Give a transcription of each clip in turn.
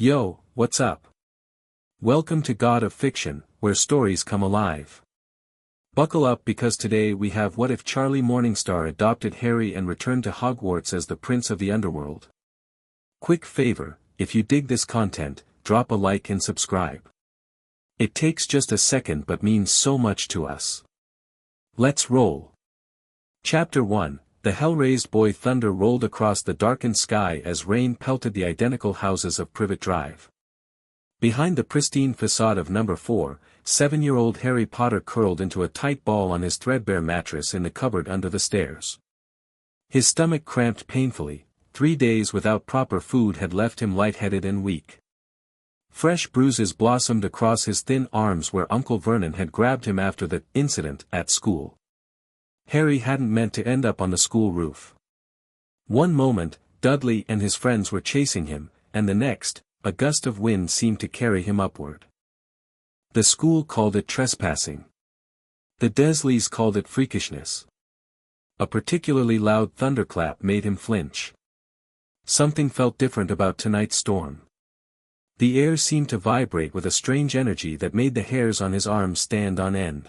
Yo, what's up? Welcome to God of Fiction, where stories come alive. Buckle up because today we have What If Charlie Morningstar Adopted Harry and Returned to Hogwarts as the Prince of the Underworld. Quick favor, if you dig this content, drop a like and subscribe. It takes just a second but means so much to us. Let's roll. Chapter 1, The hell-raised boy. Thunder rolled across the darkened sky as rain pelted the identical houses of Privet Drive. Behind the pristine facade of number 4, 7-year-old Harry Potter curled into a tight ball on his threadbare mattress in the cupboard under the stairs. His stomach cramped painfully. 3 days without proper food had left him lightheaded and weak. Fresh bruises blossomed across his thin arms where Uncle Vernon had grabbed him after the incident at school. Harry hadn't meant to end up on the school roof. One moment, Dudley and his friends were chasing him, and the next, a gust of wind seemed to carry him upward. The school called it trespassing. The Dursleys called it freakishness. A particularly loud thunderclap made him flinch. Something felt different about tonight's storm. The air seemed to vibrate with a strange energy that made the hairs on his arms stand on end.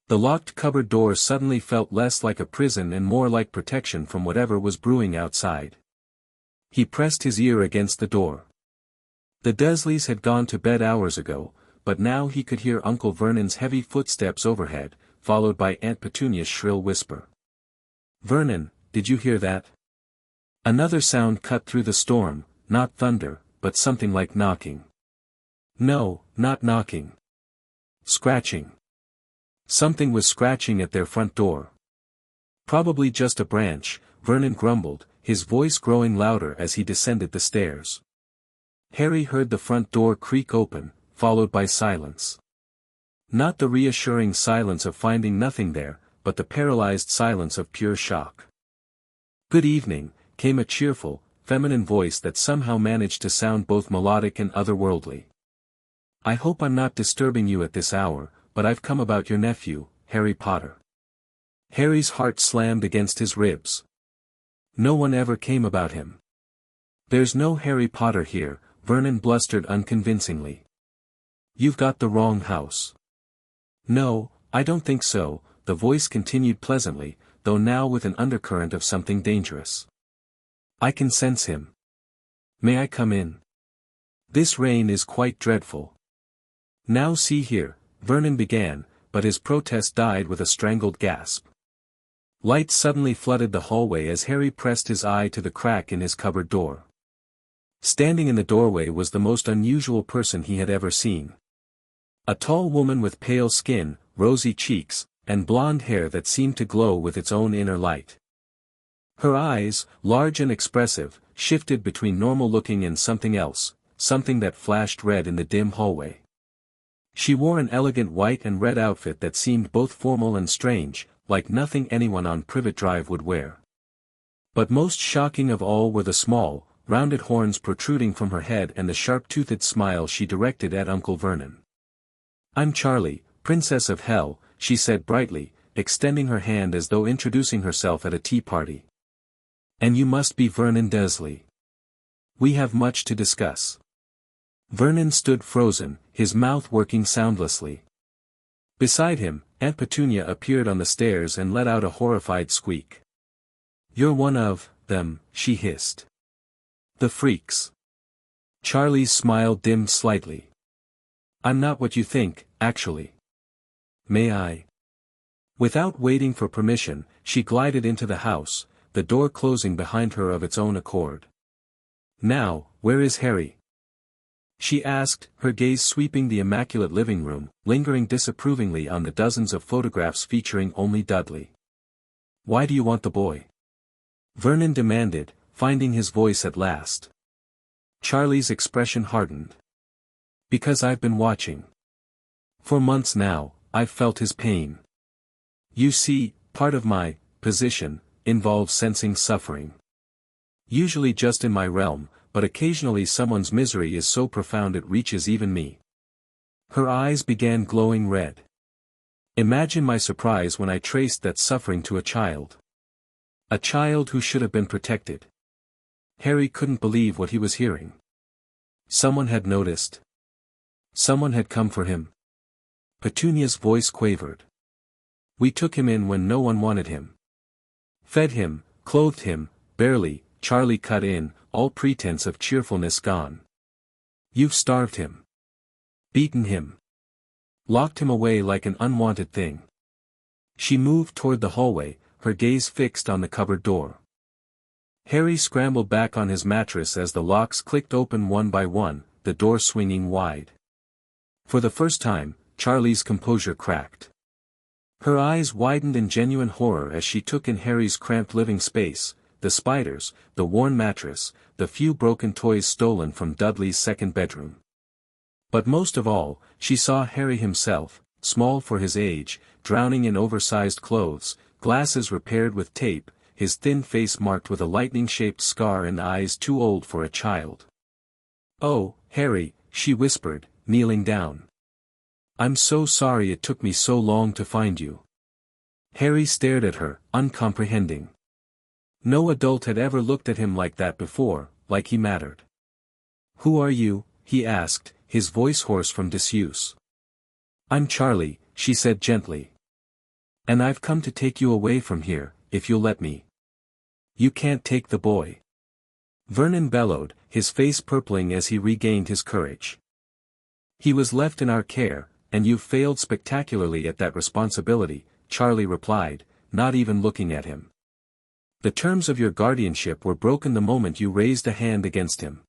The locked cupboard door suddenly felt less like a prison and more like protection from whatever was brewing outside. He pressed his ear against the door. The Dursleys had gone to bed hours ago, but now he could hear Uncle Vernon's heavy footsteps overhead, followed by Aunt Petunia's shrill whisper. "Vernon, did you hear that?" Another sound cut through the storm, not thunder, but something like knocking. No, not knocking. Scratching. Something was scratching at their front door. Probably just a branch, Vernon grumbled, his voice growing louder as he descended the stairs. Harry heard the front door creak open, followed by silence. Not the reassuring silence of finding nothing there, but the paralyzed silence of pure shock. "Good evening," came a cheerful, feminine voice that somehow managed to sound both melodic and otherworldly. "I hope I'm not disturbing you at this hour, but I've come about your nephew, Harry Potter." Harry's heart slammed against his ribs. No one ever came about him. "There's no Harry Potter here," Vernon blustered unconvincingly. "You've got the wrong house." "No, I don't think so," the voice continued pleasantly, though now with an undercurrent of something dangerous. "I can sense him. May I come in? This rain is quite dreadful." "Now see here," Vernon began, but his protest died with a strangled gasp. Light suddenly flooded the hallway as Harry pressed his eye to the crack in his cupboard door. Standing in the doorway was the most unusual person he had ever seen. A tall woman with pale skin, rosy cheeks, and blonde hair that seemed to glow with its own inner light. Her eyes, large and expressive, shifted between normal-looking and something else, something that flashed red in the dim hallway. She wore an elegant white and red outfit that seemed both formal and strange, like nothing anyone on Privet Drive would wear. But most shocking of all were the small, rounded horns protruding from her head and the sharp-toothed smile she directed at Uncle Vernon. "I'm Charlie, Princess of Hell," she said brightly, extending her hand as though introducing herself at a tea party. "And you must be Vernon Dursley. We have much to discuss." Vernon stood frozen, his mouth working soundlessly. Beside him, Aunt Petunia appeared on the stairs and let out a horrified squeak. "You're one of them," she hissed. "The freaks." Charlie's smile dimmed slightly. "I'm not what you think, actually. May I?" Without waiting for permission, she glided into the house, the door closing behind her of its own accord. "Now, where is Harry?" she asked, her gaze sweeping the immaculate living room, lingering disapprovingly on the dozens of photographs featuring only Dudley. "Why do you want the boy?" Vernon demanded, finding his voice at last. Charlie's expression hardened. "Because I've been watching. For months now, I've felt his pain. You see, part of my position involves sensing suffering. Usually just in my realm, but occasionally someone's misery is so profound it reaches even me." Her eyes began glowing red. "Imagine my surprise when I traced that suffering to a child. A child who should have been protected." Harry couldn't believe what he was hearing. Someone had noticed. Someone had come for him. Petunia's voice quavered. We took him in when no one wanted him. Fed him, clothed him, barely, Charlie cut in, all pretense of cheerfulness gone. You've starved him. Beaten him. Locked him away like an unwanted thing. She moved toward the hallway, her gaze fixed on the cupboard door. Harry scrambled back on his mattress as the locks clicked open one by one, the door swinging wide. For the first time, Charlie's composure cracked. Her eyes widened in genuine horror as she took in Harry's cramped living space, the spiders, the worn mattress, the few broken toys stolen from Dudley's second bedroom. But most of all, she saw Harry himself, small for his age, drowning in oversized clothes, glasses repaired with tape, his thin face marked with a lightning-shaped scar and eyes too old for a child. "Oh, Harry," she whispered, kneeling down. "I'm so sorry it took me so long to find you." Harry stared at her, uncomprehending. No adult had ever looked at him like that before, like he mattered. "Who are you?" he asked, his voice hoarse from disuse. "I'm Charlie," she said gently. "And I've come to take you away from here, if you'll let me." "You can't take the boy." Vernon bellowed, his face purpling as he regained his courage. "He was left in our care, and you've failed spectacularly at that responsibility," Charlie replied, not even looking at him. "The terms of your guardianship were broken the moment you raised a hand against him."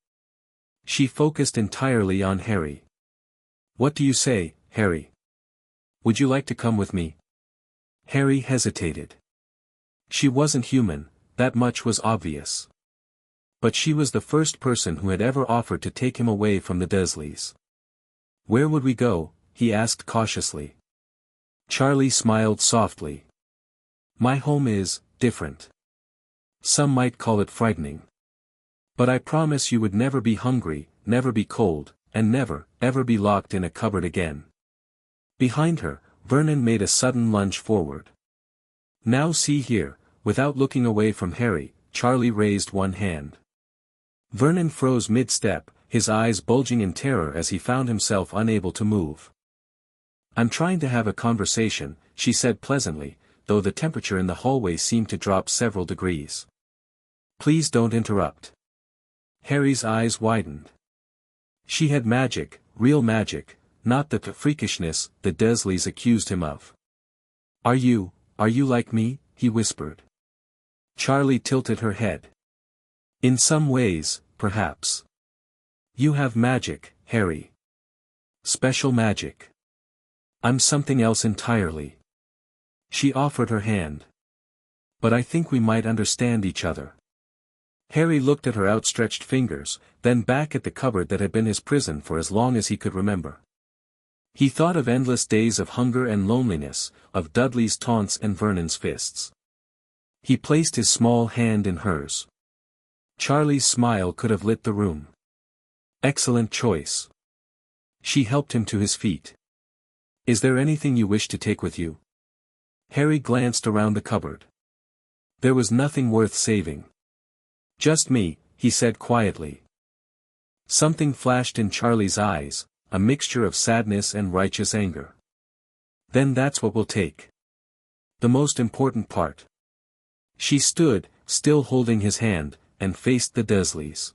She focused entirely on Harry. "What do you say, Harry? Would you like to come with me?" Harry hesitated. She wasn't human, that much was obvious. But she was the first person who had ever offered to take him away from the Dursleys. "Where would we go?" he asked cautiously. Charlie smiled softly. "My home is different. Some might call it frightening. But I promise you would never be hungry, never be cold, and never, ever be locked in a cupboard again." Behind her, Vernon made a sudden lunge forward. "Now see here," without looking away from Harry, Charlie raised one hand. Vernon froze mid-step, his eyes bulging in terror as he found himself unable to move. "I'm trying to have a conversation," she said pleasantly, though the temperature in the hallway seemed to drop several degrees. "Please don't interrupt." Harry's eyes widened. She had magic, real magic, not the freakishness the Dursleys accused him of. Are you like me?" he whispered. Charlie tilted her head. "In some ways, perhaps. You have magic, Harry. Special magic. I'm something else entirely." She offered her hand. "But I think we might understand each other." Harry looked at her outstretched fingers, then back at the cupboard that had been his prison for as long as he could remember. He thought of endless days of hunger and loneliness, of Dudley's taunts and Vernon's fists. He placed his small hand in hers. Charlie's smile could have lit the room. "Excellent choice." She helped him to his feet. "Is there anything you wish to take with you?" Harry glanced around the cupboard. There was nothing worth saving. "Just me," he said quietly. Something flashed in Charlie's eyes, a mixture of sadness and righteous anger. "Then that's what we'll take. The most important part." She stood, still holding his hand, and faced the Dursleys.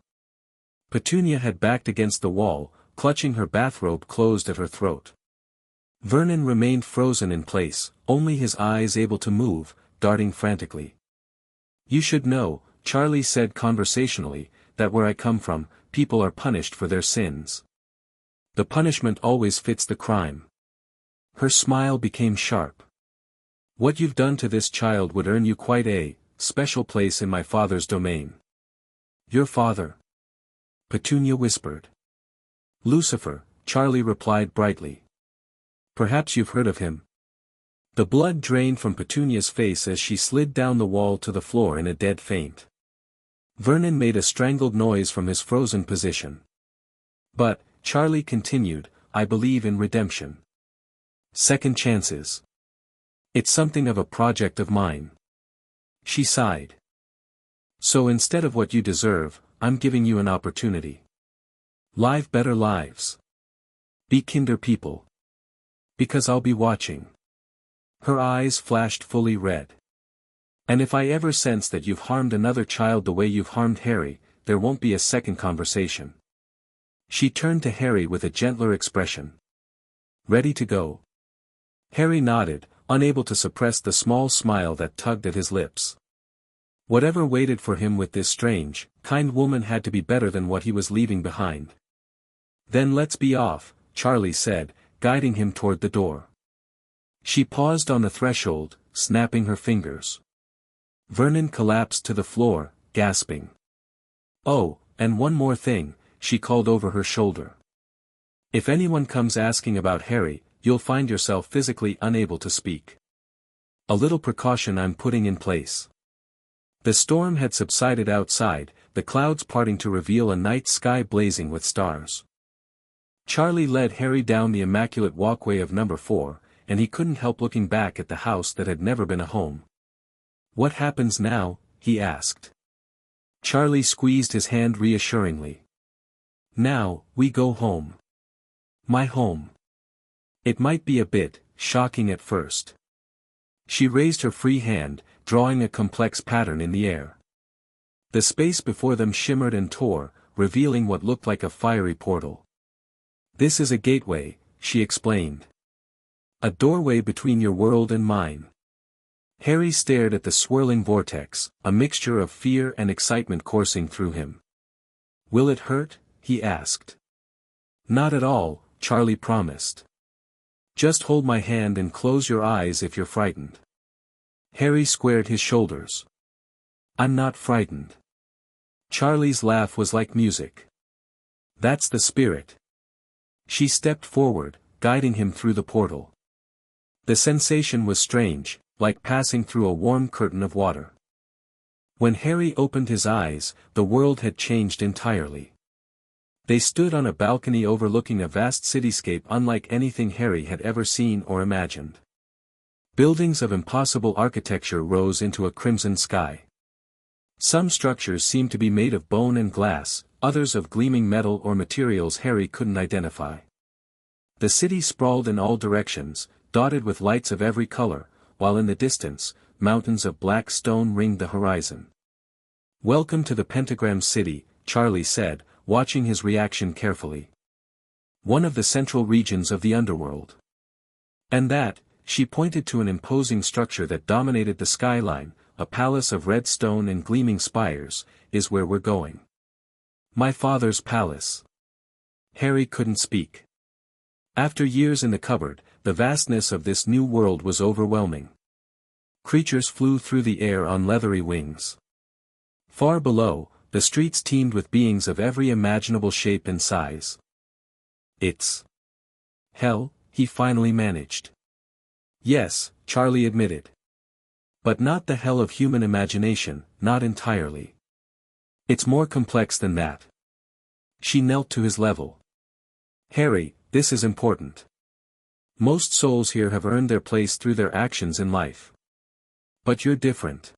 Petunia had backed against the wall, clutching her bathrobe closed at her throat. Vernon remained frozen in place, only his eyes able to move, darting frantically. "You should know," Charlie said conversationally, "that where I come from, people are punished for their sins. The punishment always fits the crime." Her smile became sharp. "What you've done to this child would earn you quite a special place in my father's domain." "Your father?" Petunia whispered. "Lucifer," Charlie replied brightly. "Perhaps you've heard of him." The blood drained from Petunia's face as she slid down the wall to the floor in a dead faint. Vernon made a strangled noise from his frozen position. "But," Charlie continued, "I believe in redemption. Second chances. It's something of a project of mine." She sighed. "So instead of what you deserve, I'm giving you an opportunity." Live better lives. Be kinder people. Because I'll be watching. Her eyes flashed fully red. And if I ever sense that you've harmed another child the way you've harmed Harry, there won't be a second conversation. She turned to Harry with a gentler expression. Ready to go? Harry nodded, unable to suppress the small smile that tugged at his lips. Whatever waited for him with this strange, kind woman had to be better than what he was leaving behind. Then let's be off, Charlie said, guiding him toward the door. She paused on the threshold, snapping her fingers. Vernon collapsed to the floor, gasping. Oh, and one more thing, she called over her shoulder. If anyone comes asking about Harry, you'll find yourself physically unable to speak. A little precaution I'm putting in place. The storm had subsided outside, the clouds parting to reveal a night sky blazing with stars. Charlie led Harry down the immaculate walkway of number 4, and he couldn't help looking back at the house that had never been a home. What happens now? He asked. Charlie squeezed his hand reassuringly. Now, we go home. My home. It might be a bit shocking at first. She raised her free hand, drawing a complex pattern in the air. The space before them shimmered and tore, revealing what looked like a fiery portal. This is a gateway, she explained. A doorway between your world and mine. Harry stared at the swirling vortex, a mixture of fear and excitement coursing through him. Will it hurt? He asked. Not at all, Charlie promised. Just hold my hand and close your eyes if you're frightened. Harry squared his shoulders. I'm not frightened. Charlie's laugh was like music. That's the spirit. She stepped forward, guiding him through the portal. The sensation was strange, like passing through a warm curtain of water. When Harry opened his eyes, the world had changed entirely. They stood on a balcony overlooking a vast cityscape unlike anything Harry had ever seen or imagined. Buildings of impossible architecture rose into a crimson sky. Some structures seemed to be made of bone and glass, others of gleaming metal or materials Harry couldn't identify. The city sprawled in all directions, dotted with lights of every color, while in the distance, mountains of black stone ringed the horizon. Welcome to the Pentagram City, Charlie said, watching his reaction carefully. One of the central regions of the Underworld. And that, she pointed to an imposing structure that dominated the skyline, a palace of red stone and gleaming spires, is where we're going. My father's palace. Harry couldn't speak. After years in the cupboard, the vastness of this new world was overwhelming. Creatures flew through the air on leathery wings. Far below, the streets teemed with beings of every imaginable shape and size. It's hell, he finally managed. Yes, Charlie admitted. But not the hell of human imagination, not entirely. It's more complex than that. She knelt to his level. Harry, this is important. Most souls here have earned their place through their actions in life. But you're different.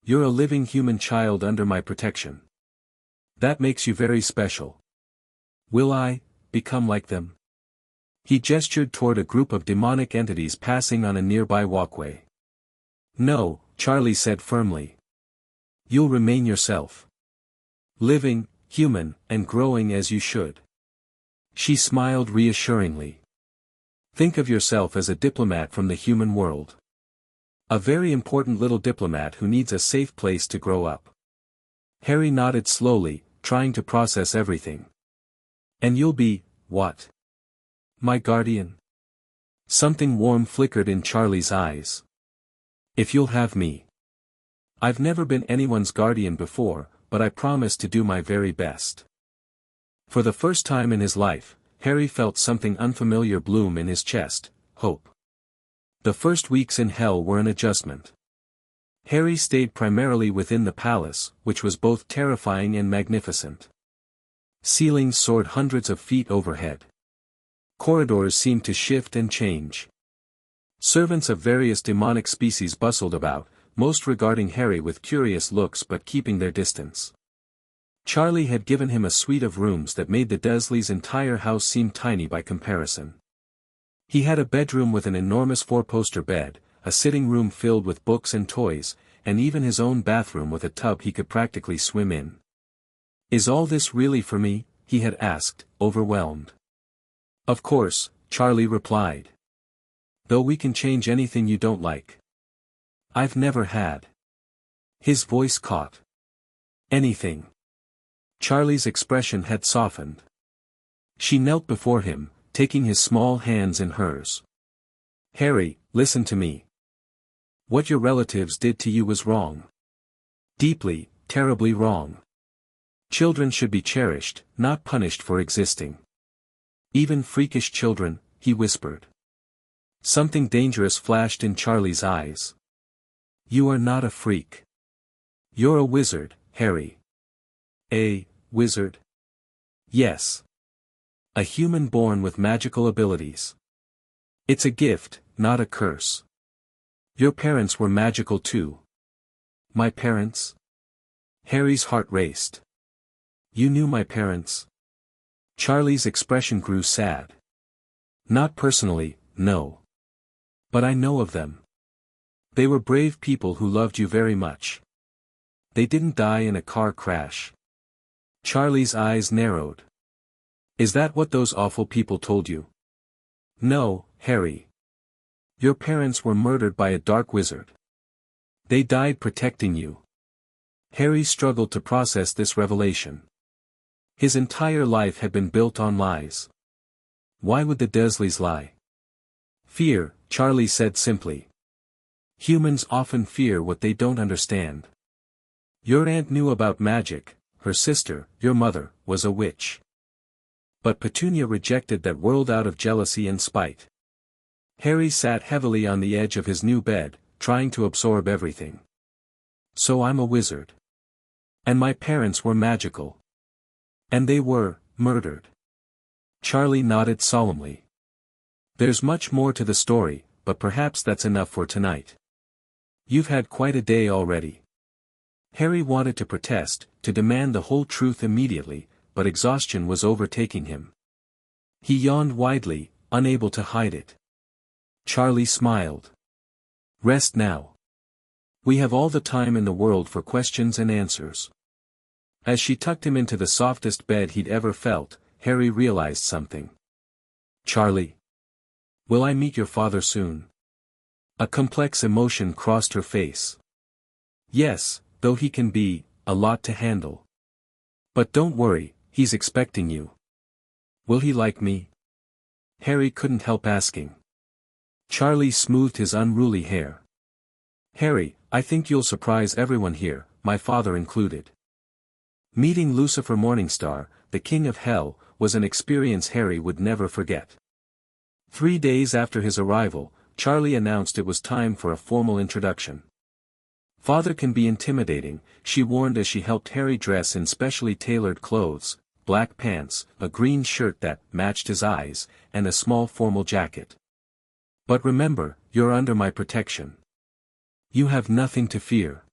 You're a living human child under my protection. That makes you very special. Will I become like them? He gestured toward a group of demonic entities passing on a nearby walkway. No, Charlie said firmly. You'll remain yourself. Living, human, and growing as you should. She smiled reassuringly. Think of yourself as a diplomat from the human world. A very important little diplomat who needs a safe place to grow up. Harry nodded slowly, trying to process everything. And you'll be, what? My guardian? Something warm flickered in Charlie's eyes. If you'll have me. I've never been anyone's guardian before, but I promise to do my very best. For the first time in his life, Harry felt something unfamiliar bloom in his chest, hope. The first weeks in hell were an adjustment. Harry stayed primarily within the palace, which was both terrifying and magnificent. Ceilings soared hundreds of feet overhead. Corridors seemed to shift and change. Servants of various demonic species bustled about, most regarding Harry with curious looks but keeping their distance. Charlie had given him a suite of rooms that made the Dursleys' entire house seem tiny by comparison. He had a bedroom with an enormous four-poster bed, a sitting room filled with books and toys, and even his own bathroom with a tub he could practically swim in. "Is all this really for me?" he had asked, overwhelmed. "Of course," Charlie replied. "Though we can change anything you don't like." "I've never had." His voice caught. "Anything." Charlie's expression had softened. She knelt before him, taking his small hands in hers. "Harry, listen to me. What your relatives did to you was wrong. Deeply, terribly wrong. Children should be cherished, not punished for existing. Even freakish children," he whispered. Something dangerous flashed in Charlie's eyes. "You are not a freak. You're a wizard, Harry." "A wizard?" "Yes. A human born with magical abilities. It's a gift, not a curse. Your parents were magical too." "My parents?" Harry's heart raced. "You knew my parents?" Charlie's expression grew sad. "Not personally, no. But I know of them. They were brave people who loved you very much. They didn't die in a car crash." Charlie's eyes narrowed. "Is that what those awful people told you?" "No, Harry. Your parents were murdered by a dark wizard. They died protecting you." Harry struggled to process this revelation. His entire life had been built on lies. Why would the Dursleys lie? "Fear," Charlie said simply. "Humans often fear what they don't understand. Your aunt knew about magic, her sister, your mother, was a witch. But Petunia rejected that world out of jealousy and spite." Harry sat heavily on the edge of his new bed, trying to absorb everything. "So I'm a wizard. And my parents were magical. And they were murdered." Charlie nodded solemnly. "There's much more to the story, but perhaps that's enough for tonight. You've had quite a day already." Harry wanted to protest, to demand the whole truth immediately, but exhaustion was overtaking him. He yawned widely, unable to hide it. Charlie smiled. "Rest now. We have all the time in the world for questions and answers." As she tucked him into the softest bed he'd ever felt, Harry realized something. "Charlie. Will I meet your father soon?" A complex emotion crossed her face. "Yes, though he can be a lot to handle. But don't worry, he's expecting you." "Will he like me?" Harry couldn't help asking. Charlie smoothed his unruly hair. "Harry, I think you'll surprise everyone here, my father included." Meeting Lucifer Morningstar, the king of hell, was an experience Harry would never forget. 3 days after his arrival, Charlie announced it was time for a formal introduction. "Father can be intimidating," she warned as she helped Harry dress in specially tailored clothes, black pants, a green shirt that matched his eyes, and a small formal jacket. "But remember, you're under my protection. You have nothing to fear."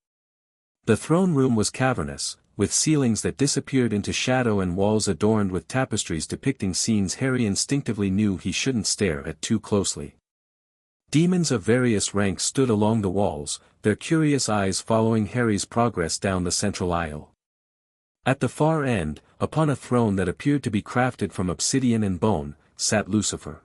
The throne room was cavernous, with ceilings that disappeared into shadow and walls adorned with tapestries depicting scenes Harry instinctively knew he shouldn't stare at too closely. Demons of various ranks stood along the walls, their curious eyes following Harry's progress down the central aisle. At the far end, upon a throne that appeared to be crafted from obsidian and bone, sat Lucifer.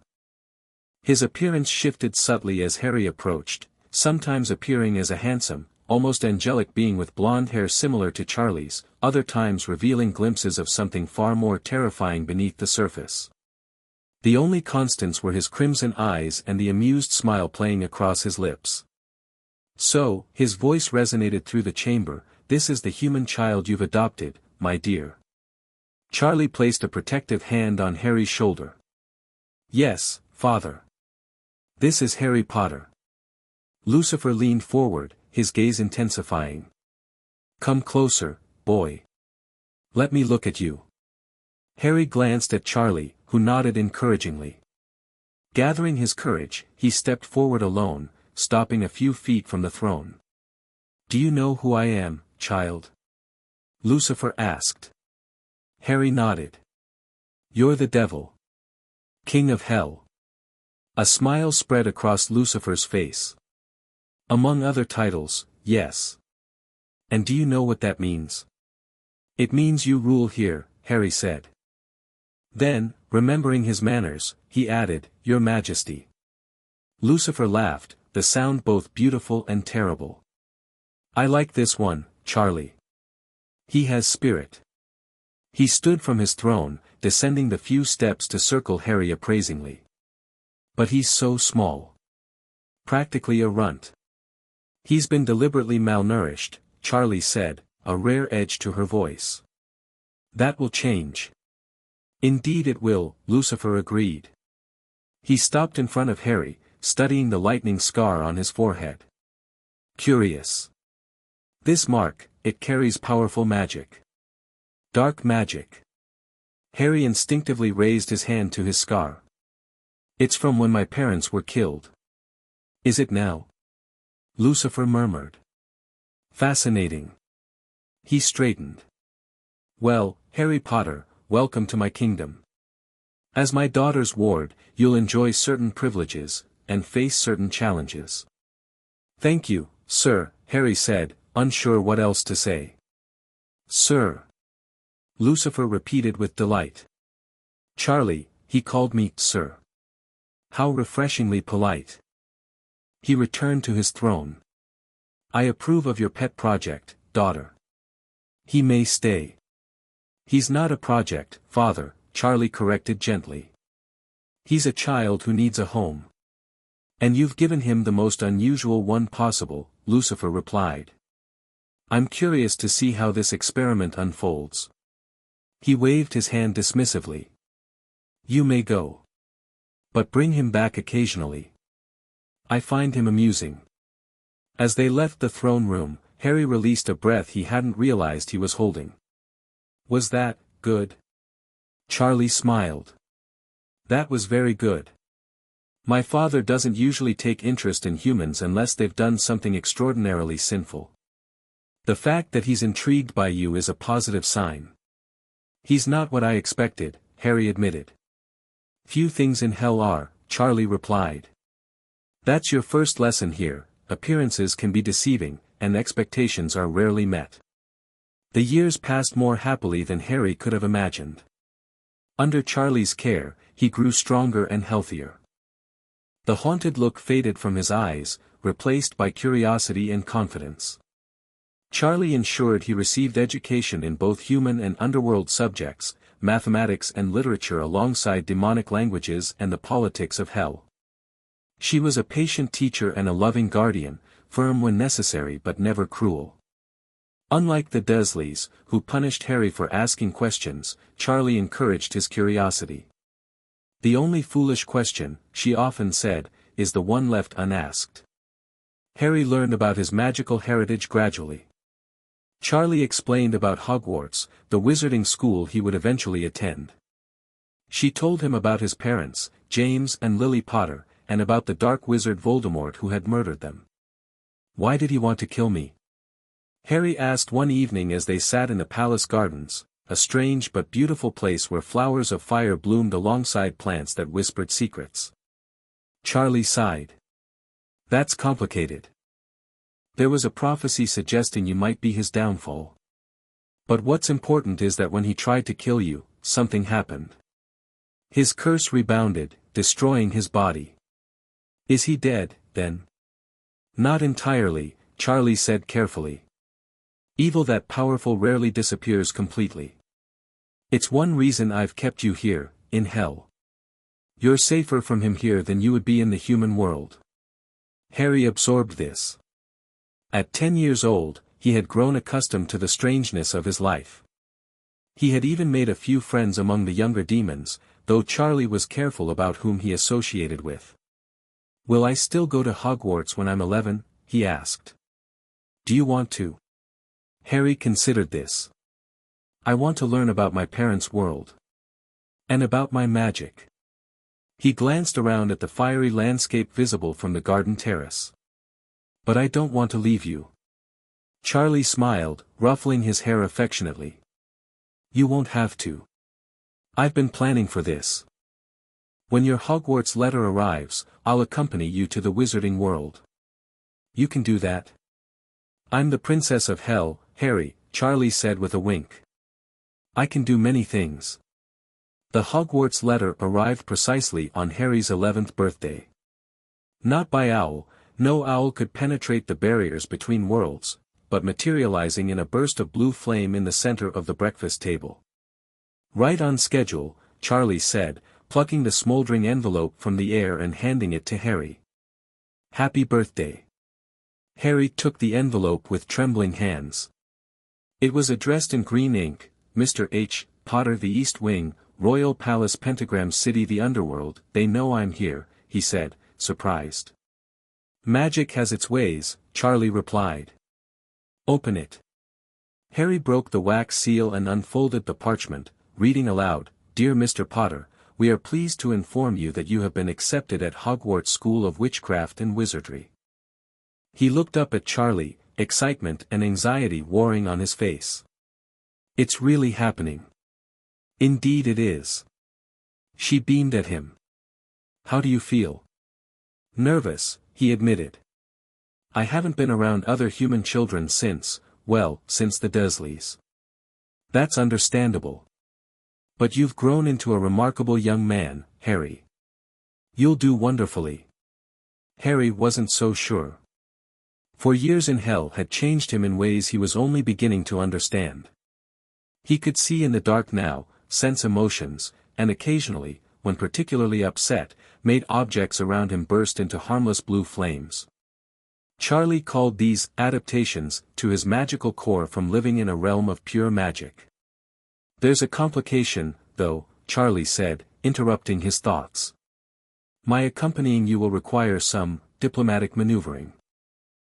His appearance shifted subtly as Harry approached, sometimes appearing as a handsome, almost angelic being with blonde hair similar to Charlie's, other times revealing glimpses of something far more terrifying beneath the surface. The only constants were his crimson eyes and the amused smile playing across his lips. "So," his voice resonated through the chamber, "this is the human child you've adopted, my dear." Charlie placed a protective hand on Harry's shoulder. "Yes, father. This is Harry Potter." Lucifer leaned forward, his gaze intensifying. "Come closer, boy. Let me look at you." Harry glanced at Charlie, who nodded encouragingly. Gathering his courage, he stepped forward alone, stopping a few feet from the throne. "Do you know who I am, child?" Lucifer asked. Harry nodded. You're the devil. King of hell. A smile spread across Lucifer's face. Among other titles, yes. And do you know what that means? It means you rule here, Harry said. Then, remembering his manners, he added, Your Majesty. Lucifer laughed, the sound both beautiful and terrible. I like this one, Charlie. He has spirit. He stood from his throne, descending the few steps to circle Harry appraisingly. But he's so small. Practically a runt. He's been deliberately malnourished, Charlie said, a rare edge to her voice. That will change. Indeed it will, Lucifer agreed. He stopped in front of Harry, studying the lightning scar on his forehead. Curious. This mark, it carries powerful magic. Dark magic. Harry instinctively raised his hand to his scar. It's from when my parents were killed. Is it now? Lucifer murmured. Fascinating. He straightened. Well, Harry Potter, welcome to my kingdom. As my daughter's ward, you'll enjoy certain privileges, and face certain challenges. Thank you, sir, Harry said, unsure what else to say. Sir. Lucifer repeated with delight. Charlie, he called me, sir. How refreshingly polite. He returned to his throne. I approve of your pet project, daughter. He may stay. He's not a project, father, Charlie corrected gently. He's a child who needs a home. And you've given him the most unusual one possible, Lucifer replied. I'm curious to see how this experiment unfolds. He waved his hand dismissively. You may go. But bring him back occasionally. I find him amusing. As they left the throne room, Harry released a breath he hadn't realized he was holding. Was that good? Charlie smiled. That was very good. My father doesn't usually take interest in humans unless they've done something extraordinarily sinful. The fact that he's intrigued by you is a positive sign. He's not what I expected, Harry admitted. Few things in hell are, Charlie replied. That's your first lesson here, appearances can be deceiving, and expectations are rarely met. The years passed more happily than Harry could have imagined. Under Charlie's care, he grew stronger and healthier. The haunted look faded from his eyes, replaced by curiosity and confidence. Charlie ensured he received education in both human and underworld subjects, mathematics and literature alongside demonic languages and the politics of hell. She was a patient teacher and a loving guardian, firm when necessary but never cruel. Unlike the Dursleys, who punished Harry for asking questions, Charlie encouraged his curiosity. The only foolish question, she often said, is the one left unasked. Harry learned about his magical heritage gradually. Charlie explained about Hogwarts, the wizarding school he would eventually attend. She told him about his parents, James and Lily Potter, and about the dark wizard Voldemort who had murdered them. Why did he want to kill me? Harry asked one evening as they sat in the palace gardens, a strange but beautiful place where flowers of fire bloomed alongside plants that whispered secrets. Charlie sighed. That's complicated. There was a prophecy suggesting you might be his downfall. But what's important is that when he tried to kill you, something happened. His curse rebounded, destroying his body. Is he dead, then? Not entirely, Charlie said carefully. Evil that powerful rarely disappears completely. It's one reason I've kept you here, in hell. You're safer from him here than you would be in the human world. Harry absorbed this. At 10 years old, he had grown accustomed to the strangeness of his life. He had even made a few friends among the younger demons, though Charlie was careful about whom he associated with. Will I still go to Hogwarts when I'm 11? He asked. Do you want to? Harry considered this. I want to learn about my parents' world. And about my magic. He glanced around at the fiery landscape visible from the garden terrace. But I don't want to leave you. Charlie smiled, ruffling his hair affectionately. You won't have to. I've been planning for this. When your Hogwarts letter arrives, I'll accompany you to the wizarding world. You can do that? I'm the Princess of Hell, Harry, Charlie said with a wink. I can do many things. The Hogwarts letter arrived precisely on Harry's 11th birthday. Not by owl, no owl could penetrate the barriers between worlds, but materializing in a burst of blue flame in the center of the breakfast table. Right on schedule, Charlie said, plucking the smoldering envelope from the air and handing it to Harry. Happy birthday. Harry took the envelope with trembling hands. It was addressed in green ink, Mr. H. Potter, the East Wing, Royal Palace, Pentagram City, the Underworld. They know I'm here, he said, surprised. Magic has its ways, Charlie replied. Open it. Harry broke the wax seal and unfolded the parchment, reading aloud, Dear Mr. Potter, we are pleased to inform you that you have been accepted at Hogwarts School of Witchcraft and Wizardry. He looked up at Charlie, excitement and anxiety warring on his face. It's really happening. Indeed it is. She beamed at him. How do you feel? Nervous, he admitted. I haven't been around other human children since the Dursleys. That's understandable. But you've grown into a remarkable young man, Harry. You'll do wonderfully. Harry wasn't so sure. For years in hell had changed him in ways he was only beginning to understand. He could see in the dark now, sense emotions, and occasionally, when particularly upset, made objects around him burst into harmless blue flames. Charlie called these adaptations to his magical core from living in a realm of pure magic. There's a complication, though, Charlie said, interrupting his thoughts. My accompanying you will require some diplomatic maneuvering.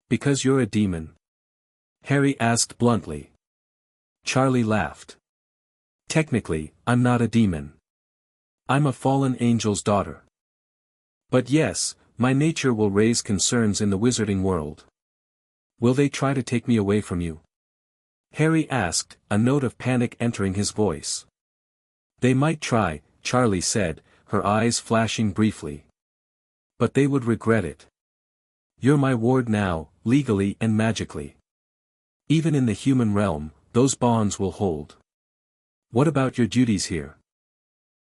Because you're a demon? Harry asked bluntly. Charlie laughed. Technically, I'm not a demon. I'm a fallen angel's daughter. But yes, my nature will raise concerns in the wizarding world. Will they try to take me away from you? Harry asked, a note of panic entering his voice. They might try, Charlie said, her eyes flashing briefly. But they would regret it. You're my ward now, legally and magically. Even in the human realm, those bonds will hold. What about your duties here?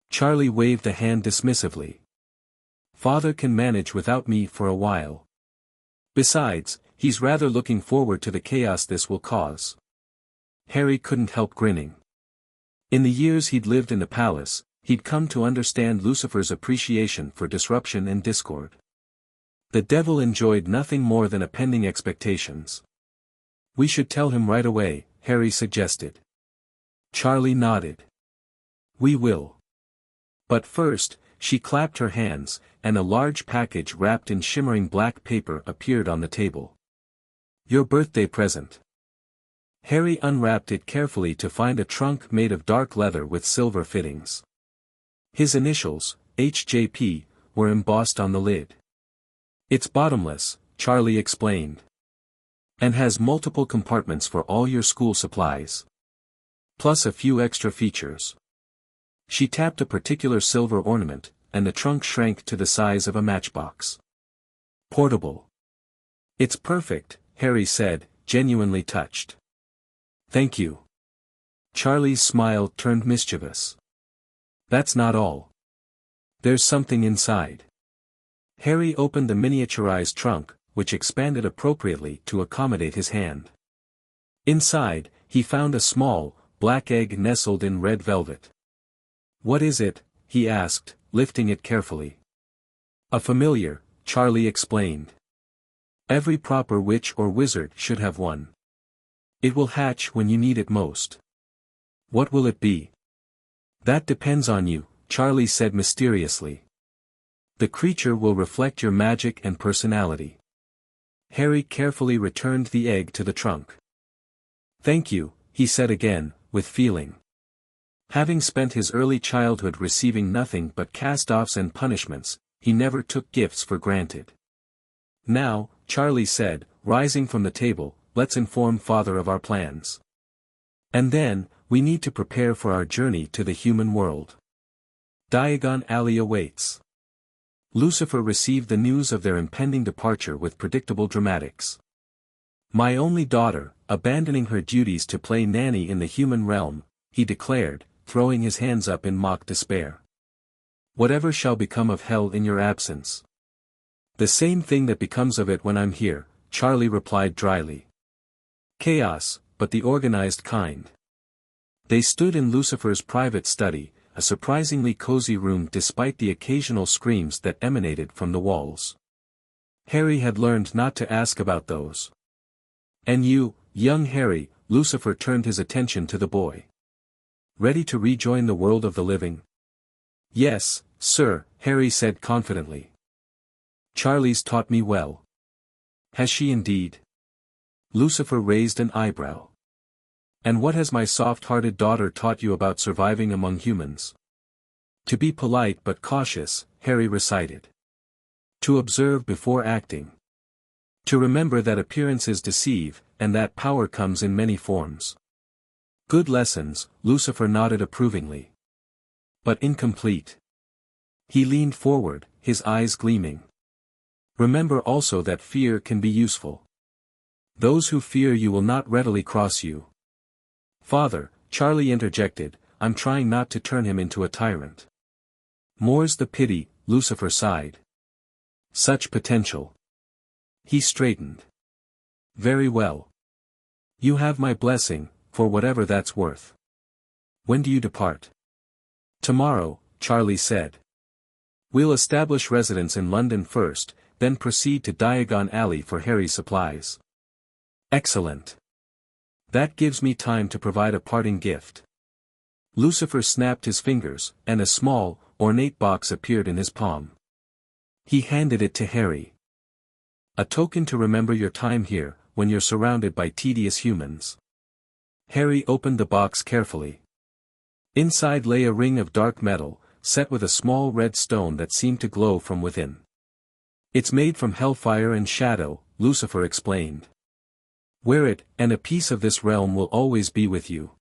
Charlie waved a hand dismissively. Father can manage without me for a while. Besides, he's rather looking forward to the chaos this will cause. Harry couldn't help grinning. In the years he'd lived in the palace, he'd come to understand Lucifer's appreciation for disruption and discord. The devil enjoyed nothing more than appending expectations. We should tell him right away, Harry suggested. Charlie nodded. We will. But first, she clapped her hands, and a large package wrapped in shimmering black paper appeared on the table. Your birthday present. Harry unwrapped it carefully to find a trunk made of dark leather with silver fittings. His initials, HJP, were embossed on the lid. It's bottomless, Charlie explained. And has multiple compartments for all your school supplies. Plus a few extra features. She tapped a particular silver ornament, and the trunk shrank to the size of a matchbox. Portable. It's perfect, Harry said, genuinely touched. Thank you. Charlie's smile turned mischievous. That's not all. There's something inside. Harry opened the miniaturized trunk, which expanded appropriately to accommodate his hand. Inside, he found a small, black egg nestled in red velvet. What is it? He asked, lifting it carefully. A familiar, Charlie explained. Every proper witch or wizard should have one. It will hatch when you need it most. What will it be? That depends on you, Charlie said mysteriously. The creature will reflect your magic and personality. Harry carefully returned the egg to the trunk. Thank you, he said again, with feeling. Having spent his early childhood receiving nothing but cast-offs and punishments, he never took gifts for granted. Now, Charlie said, rising from the table, let's inform Father of our plans. And then, we need to prepare for our journey to the human world. Diagon Alley awaits. Lucifer received the news of their impending departure with predictable dramatics. My only daughter, abandoning her duties to play nanny in the human realm, he declared, throwing his hands up in mock despair. Whatever shall become of hell in your absence? The same thing that becomes of it when I'm here, Charlie replied dryly. Chaos, but the organized kind. They stood in Lucifer's private study, a surprisingly cozy room despite the occasional screams that emanated from the walls. Harry had learned not to ask about those. And you, young Harry, Lucifer turned his attention to the boy. Ready to rejoin the world of the living? Yes, sir, Harry said confidently. Charlie's taught me well. Has she indeed? Lucifer raised an eyebrow. And what has my soft-hearted daughter taught you about surviving among humans? To be polite but cautious, Harry recited. To observe before acting. To remember that appearances deceive, and that power comes in many forms. Good lessons, Lucifer nodded approvingly. But incomplete. He leaned forward, his eyes gleaming. Remember also that fear can be useful. Those who fear you will not readily cross you. Father, Charlie interjected, I'm trying not to turn him into a tyrant. More's the pity, Lucifer sighed. Such potential. He straightened. Very well. You have my blessing, for whatever that's worth. When do you depart? Tomorrow, Charlie said. We'll establish residence in London first, then proceed to Diagon Alley for Harry's supplies. Excellent. That gives me time to provide a parting gift. Lucifer snapped his fingers, and a small, ornate box appeared in his palm. He handed it to Harry. A token to remember your time here, when you're surrounded by tedious humans. Harry opened the box carefully. Inside lay a ring of dark metal, set with a small red stone that seemed to glow from within. It's made from hellfire and shadow, Lucifer explained. Wear it, and a piece of this realm will always be with you.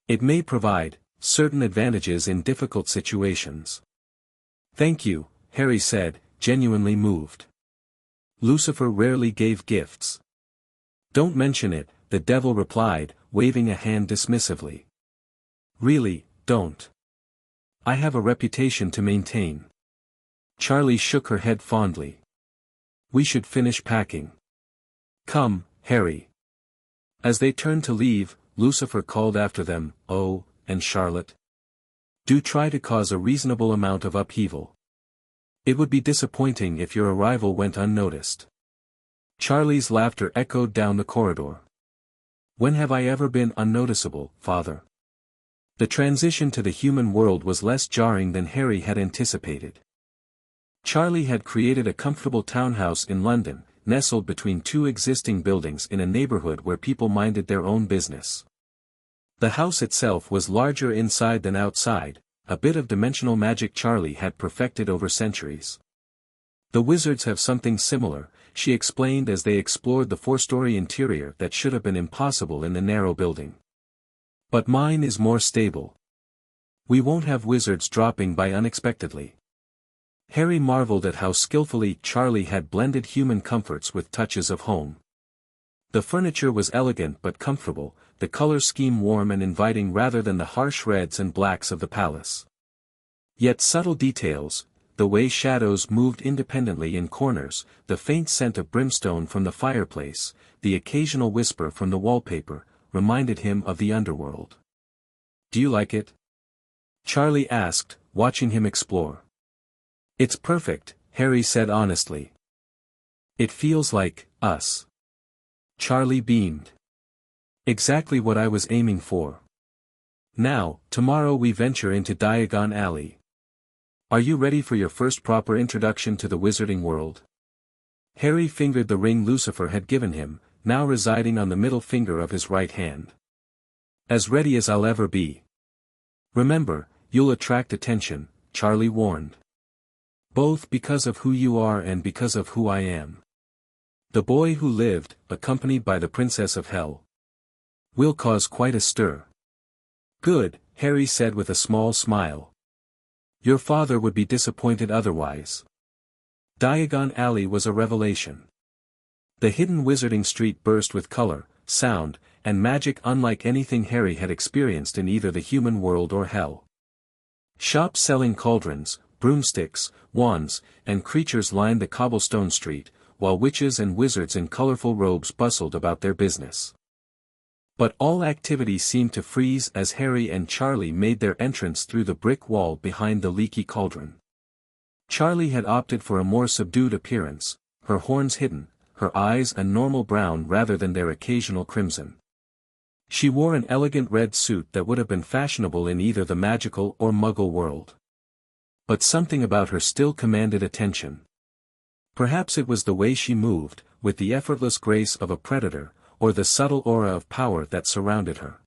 It may provide certain advantages in difficult situations. Thank you, Harry said, genuinely moved. Lucifer rarely gave gifts. Don't mention it, the devil replied, waving a hand dismissively. Really, don't. I have a reputation to maintain. Charlie shook her head fondly. We should finish packing. Come, Harry. As they turned to leave, Lucifer called after them, Oh, and Charlotte. Do try to cause a reasonable amount of upheaval. It would be disappointing if your arrival went unnoticed. Charlie's laughter echoed down the corridor. When have I ever been unnoticeable, Father? The transition to the human world was less jarring than Harry had anticipated. Charlie had created a comfortable townhouse in London, nestled between two existing buildings in a neighborhood where people minded their own business. The house itself was larger inside than outside, a bit of dimensional magic Charlie had perfected over centuries. The wizards have something similar, she explained as they explored the four-story interior that should have been impossible in the narrow building. But mine is more stable. We won't have wizards dropping by unexpectedly. Harry marveled at how skillfully Charlie had blended human comforts with touches of home. The furniture was elegant but comfortable, the color scheme warm and inviting rather than the harsh reds and blacks of the palace. Yet subtle details, the way shadows moved independently in corners, the faint scent of brimstone from the fireplace, the occasional whisper from the wallpaper, reminded him of the Underworld. Do you like it? Charlie asked, watching him explore. It's perfect, Harry said honestly. It feels like us. Charlie beamed. Exactly what I was aiming for. Now, tomorrow we venture into Diagon Alley. Are you ready for your first proper introduction to the wizarding world? Harry fingered the ring Lucifer had given him, now residing on the middle finger of his right hand. As ready as I'll ever be. Remember, you'll attract attention, Charlie warned. Both because of who you are and because of who I am. The boy who lived, accompanied by the Princess of Hell. Will cause quite a stir. Good, Harry said with a small smile. Your father would be disappointed otherwise. Diagon Alley was a revelation. The hidden wizarding street burst with color, sound, and magic unlike anything Harry had experienced in either the human world or hell. Shops selling cauldrons, broomsticks, wands, and creatures lined the cobblestone street, while witches and wizards in colorful robes bustled about their business. But all activity seemed to freeze as Harry and Charlie made their entrance through the brick wall behind the leaky cauldron. Charlie had opted for a more subdued appearance, her horns hidden, her eyes a normal brown rather than their occasional crimson. She wore an elegant red suit that would have been fashionable in either the magical or muggle world. But something about her still commanded attention. Perhaps it was the way she moved, with the effortless grace of a predator, or the subtle aura of power that surrounded her.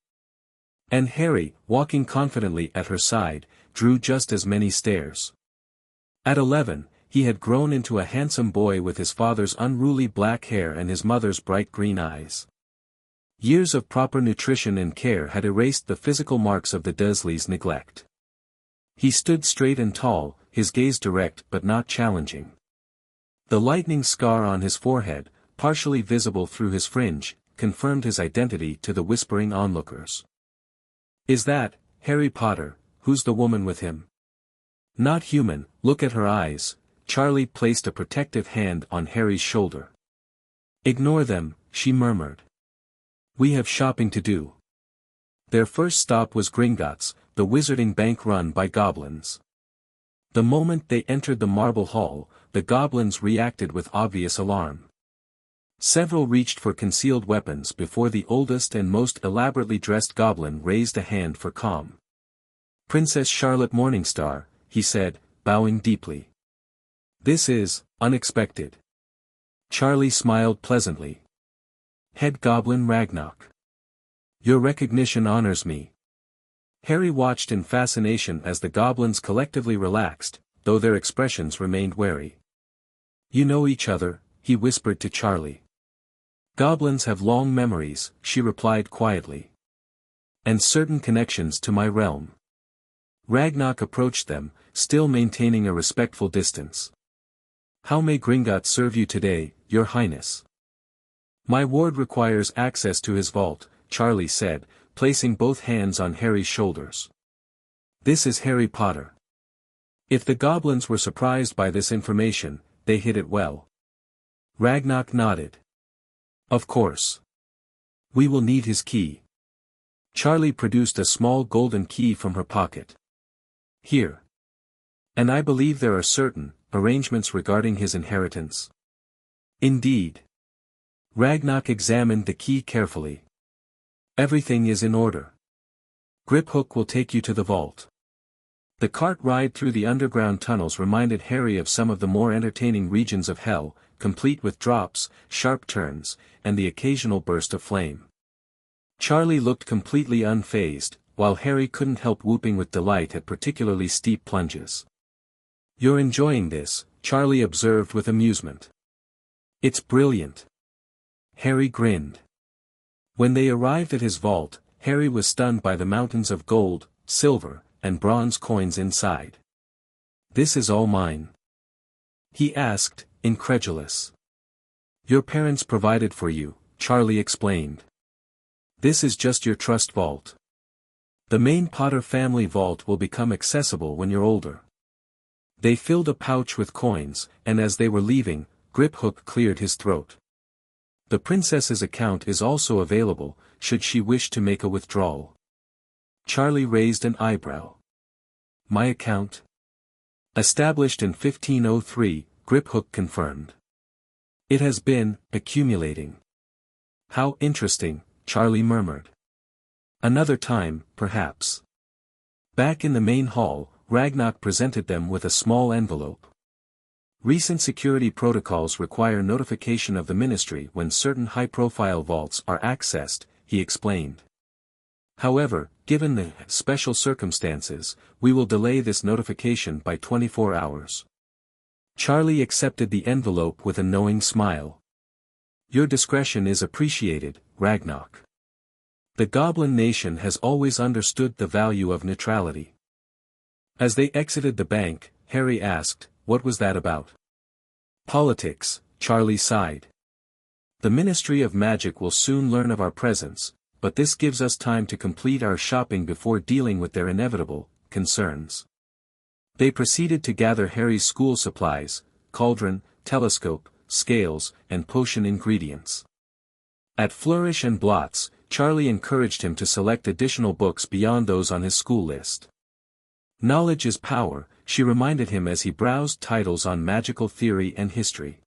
And Harry, walking confidently at her side, drew just as many stares. At 11, he had grown into a handsome boy with his father's unruly black hair and his mother's bright green eyes. Years of proper nutrition and care had erased the physical marks of the Dursleys' neglect. He stood straight and tall, his gaze direct but not challenging. The lightning scar on his forehead, partially visible through his fringe, confirmed his identity to the whispering onlookers. Is that, Harry Potter, who's the woman with him? Not human, look at her eyes. Charlie placed a protective hand on Harry's shoulder. Ignore them, she murmured. We have shopping to do. Their first stop was Gringotts, the wizarding bank run by goblins. The moment they entered the marble hall, the goblins reacted with obvious alarm. Several reached for concealed weapons before the oldest and most elaborately dressed goblin raised a hand for calm. Princess Charlotte Morningstar, he said, bowing deeply. This is unexpected. Charlie smiled pleasantly. Head Goblin Ragnarok. Your recognition honors me. Harry watched in fascination as the goblins collectively relaxed, though their expressions remained wary. You know each other, he whispered to Charlie. Goblins have long memories, she replied quietly. And certain connections to my realm. Ragnarok approached them, still maintaining a respectful distance. How may Gringotts serve you today, your highness? My ward requires access to his vault, Charlie said, placing both hands on Harry's shoulders. This is Harry Potter. If the goblins were surprised by this information, they hid it well. Ragnarok nodded. Of course. We will need his key. Charlie produced a small golden key from her pocket. Here. And I believe there are certain arrangements regarding his inheritance. Indeed. Ragnarok examined the key carefully. Everything is in order. Griphook will take you to the vault. The cart ride through the underground tunnels reminded Harry of some of the more entertaining regions of hell, complete with drops, sharp turns, and the occasional burst of flame. Charlie looked completely unfazed, while Harry couldn't help whooping with delight at particularly steep plunges. You're enjoying this, Charlie observed with amusement. It's brilliant. Harry grinned. When they arrived at his vault, Harry was stunned by the mountains of gold, silver, and bronze coins inside. This is all mine? He asked, incredulous. Your parents provided for you, Charlie explained. This is just your trust vault. The main Potter family vault will become accessible when you're older. They filled a pouch with coins, and as they were leaving, Griphook cleared his throat. The princess's account is also available, should she wish to make a withdrawal. Charlie raised an eyebrow. My account? Established in 1503, Griphook confirmed. It has been accumulating. How interesting, Charlie murmured. Another time, perhaps. Back in the main hall, Ragnarok presented them with a small envelope. Recent security protocols require notification of the ministry when certain high-profile vaults are accessed, he explained. However, given the special circumstances, we will delay this notification by 24 hours. Charlie accepted the envelope with a knowing smile. Your discretion is appreciated, Ragnarok. The Goblin Nation has always understood the value of neutrality. As they exited the bank, Harry asked, "What was that about?" "Politics," Charlie sighed. "The Ministry of Magic will soon learn of our presence, but this gives us time to complete our shopping before dealing with their inevitable concerns." They proceeded to gather Harry's school supplies, cauldron, telescope, scales, and potion ingredients. At Flourish and Blots, Charlie encouraged him to select additional books beyond those on his school list. "Knowledge is power," she reminded him as he browsed titles on magical theory and history.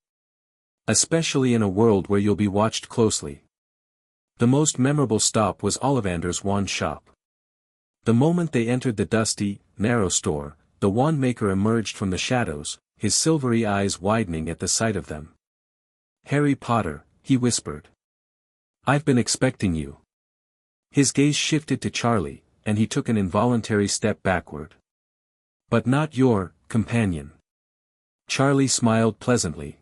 "Especially in a world where you'll be watched closely." The most memorable stop was Ollivander's wand shop. The moment they entered the dusty, narrow store, the wand maker emerged from the shadows, his silvery eyes widening at the sight of them. "Harry Potter," he whispered. "I've been expecting you." His gaze shifted to Charlie, and he took an involuntary step backward. "But not your companion." Charlie smiled pleasantly.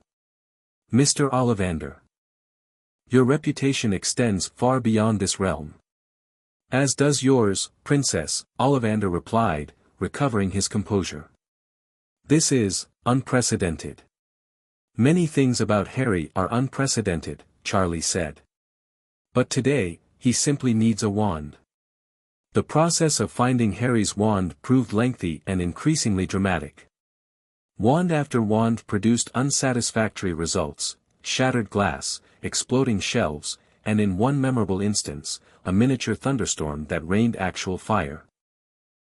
"Mr. Ollivander. Your reputation extends far beyond this realm." "As does yours, Princess," Ollivander replied, recovering his composure. "This is unprecedented." "Many things about Harry are unprecedented," Charlie said. "But today, he simply needs a wand." The process of finding Harry's wand proved lengthy and increasingly dramatic. Wand after wand produced unsatisfactory results: shattered glass, exploding shelves, and in one memorable instance, a miniature thunderstorm that rained actual fire.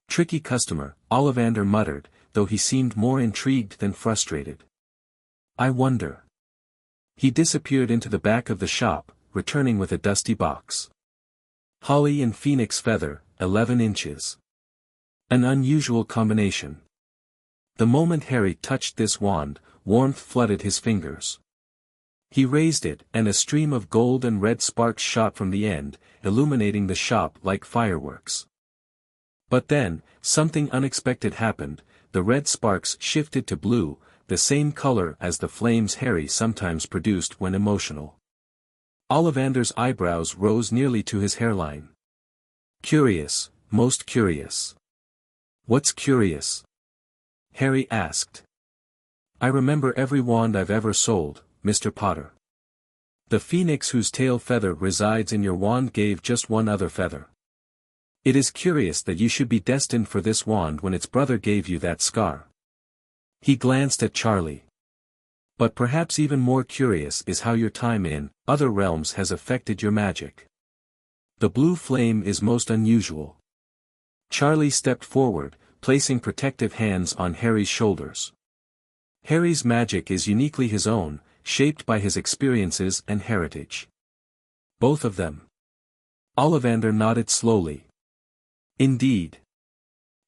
"Tricky customer," Ollivander muttered, though he seemed more intrigued than frustrated. "I wonder." He disappeared into the back of the shop, returning with a dusty box. "Holly and phoenix feather, 11 inches. An unusual combination." The moment Harry touched this wand, warmth flooded his fingers. He raised it, and a stream of gold and red sparks shot from the end, illuminating the shop like fireworks. But then, something unexpected happened. The red sparks shifted to blue, the same color as the flames Harry sometimes produced when emotional. Ollivander's eyebrows rose nearly to his hairline. "Curious, most curious." "What's curious?" Harry asked. "I remember every wand I've ever sold, Mr. Potter. The phoenix whose tail feather resides in your wand gave just one other feather. It is curious that you should be destined for this wand when its brother gave you that scar." He glanced at Charlie. "But perhaps even more curious is how your time in other realms has affected your magic. The blue flame is most unusual." Charlie stepped forward, placing protective hands on Harry's shoulders. "Harry's magic is uniquely his own, shaped by his experiences and heritage." "Both of them?" Ollivander nodded slowly. "Indeed.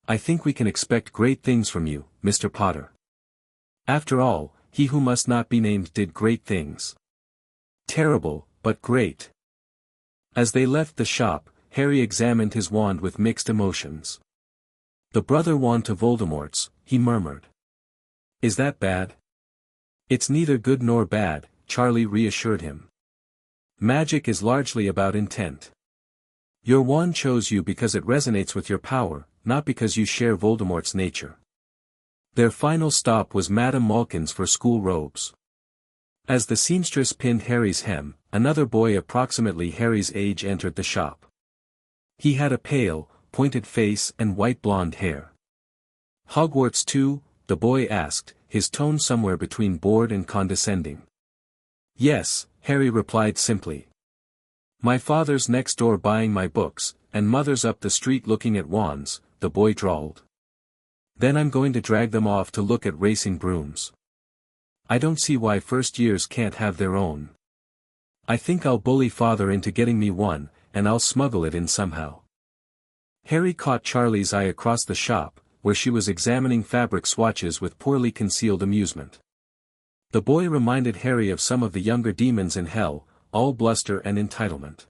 I think we can expect great things from you, Mr. Potter. After all, he who must not be named did great things. Terrible, but great." As they left the shop, Harry examined his wand with mixed emotions. "The brother wand to Voldemort's," he murmured. "Is that bad?" "It's neither good nor bad," Charlie reassured him. "Magic is largely about intent. Your wand chose you because it resonates with your power, not because you share Voldemort's nature." Their final stop was Madame Malkin's for school robes. As the seamstress pinned Harry's hem, another boy approximately Harry's age entered the shop. He had a pale, pointed face and white blonde hair. "Hogwarts too?" the boy asked, his tone somewhere between bored and condescending. "Yes," Harry replied simply. "My father's next door buying my books, and mother's up the street looking at wands," the boy drawled. "Then I'm going to drag them off to look at racing brooms. I don't see why first years can't have their own. I think I'll bully father into getting me one, and I'll smuggle it in somehow." Harry caught Charlie's eye across the shop, where she was examining fabric swatches with poorly concealed amusement. The boy reminded Harry of some of the younger demons in hell, all bluster and entitlement.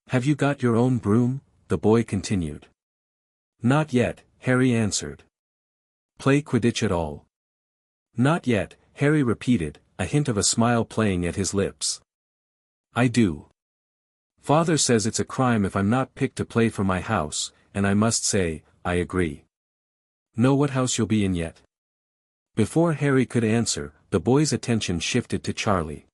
"Have you got your own broom?" the boy continued. "Not yet," Harry answered. "Play Quidditch at all?" "Not yet," Harry repeated, a hint of a smile playing at his lips. I do. Father says it's a crime if I'm not picked to play for my house, and I must say, I agree. Know what house you'll be in yet? Before Harry could answer, the boy's attention shifted to Charlie.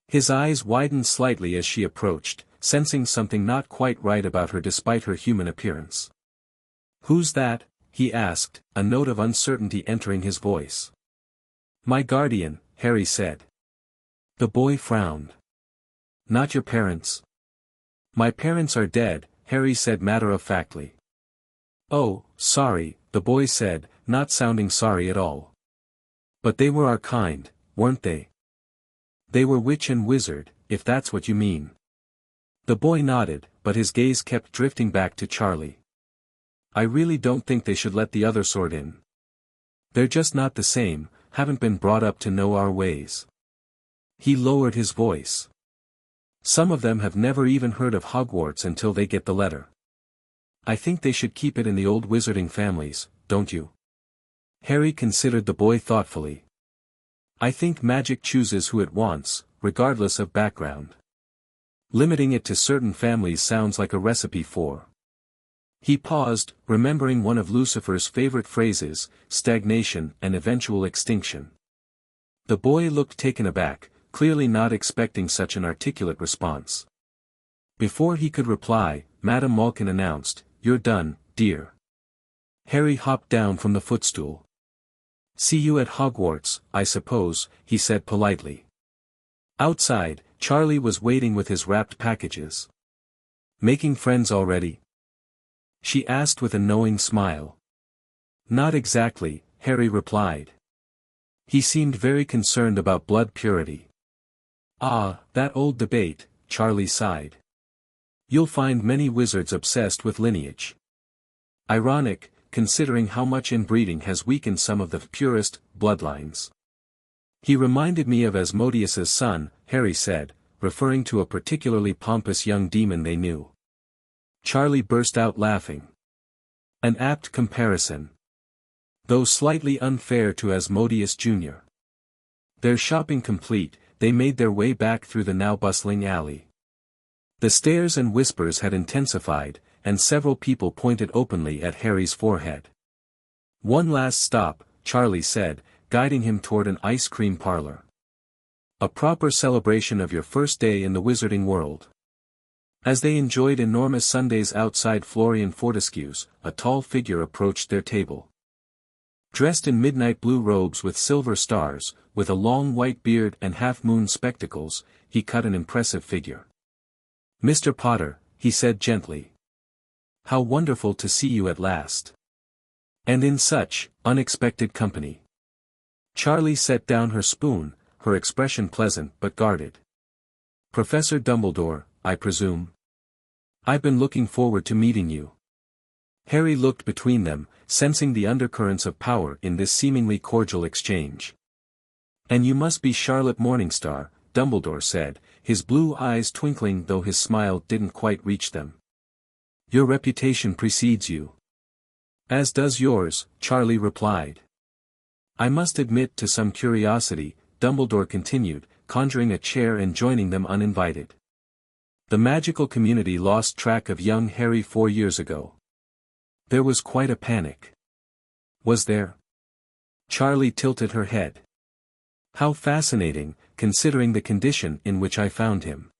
His eyes widened slightly as she approached, sensing something not quite right about her despite her human appearance. "Who's that?" he asked, a note of uncertainty entering his voice. "My guardian," Harry said. The boy frowned. "Not your parents?" "My parents are dead," Harry said matter-of-factly. "Oh, sorry," the boy said, not sounding sorry at all. "But they were our kind, weren't they?" "They were witch and wizard, if that's what you mean." The boy nodded, but his gaze kept drifting back to Charlie. "I really don't think they should let the other sort in. They're just not the same, haven't been brought up to know our ways." He lowered his voice. "Some of them have never even heard of Hogwarts until they get the letter. I think they should keep it in the old wizarding families, don't you?" Harry considered the boy thoughtfully. "I think magic chooses who it wants, regardless of background. Limiting it to certain families sounds like a recipe for—" He paused, remembering one of Lucifer's favorite phrases, stagnation and eventual extinction. The boy looked taken aback, clearly not expecting such an articulate response. Before he could reply, Madame Malkin announced, "You're done, dear." Harry hopped down from the footstool. "See you at Hogwarts, I suppose," he said politely. Outside, Charlie was waiting with his wrapped packages. "Making friends already?" she asked with a knowing smile. "Not exactly," Harry replied. He seemed very concerned about blood purity. "Ah, that old debate," Charlie sighed. "You'll find many wizards obsessed with lineage. Ironic, considering how much inbreeding has weakened some of the purest bloodlines." "He reminded me of Asmodeus's son," Harry said, referring to a particularly pompous young demon they knew. Charlie burst out laughing. An apt comparison. Though slightly unfair to Asmodeus Jr. Their shopping complete, they made their way back through the now bustling alley. The stares and whispers had intensified, and several people pointed openly at Harry's forehead. "One last stop," Charlie said, guiding him toward an ice cream parlor. "A proper celebration of your first day in the wizarding world." As they enjoyed enormous sundaes outside Florian Fortescue's, a tall figure approached their table. Dressed in midnight blue robes with silver stars, with a long white beard and half-moon spectacles, he cut an impressive figure. "Mr. Potter," he said gently. "How wonderful to see you at last. And in such unexpected company." Charlie set down her spoon, her expression pleasant but guarded. "Professor Dumbledore, I presume? I've been looking forward to meeting you." Harry looked between them, sensing the undercurrents of power in this seemingly cordial exchange. "And you must be Charlotte Morningstar," Dumbledore said, his blue eyes twinkling though his smile didn't quite reach them. "Your reputation precedes you." "As does yours," Charlie replied. "I must admit to some curiosity," Dumbledore continued, conjuring a chair and joining them uninvited. "The magical community lost track of young Harry 4 years ago. There was quite a panic." "Was there?" Charlie tilted her head. "How fascinating, considering the condition in which I found him."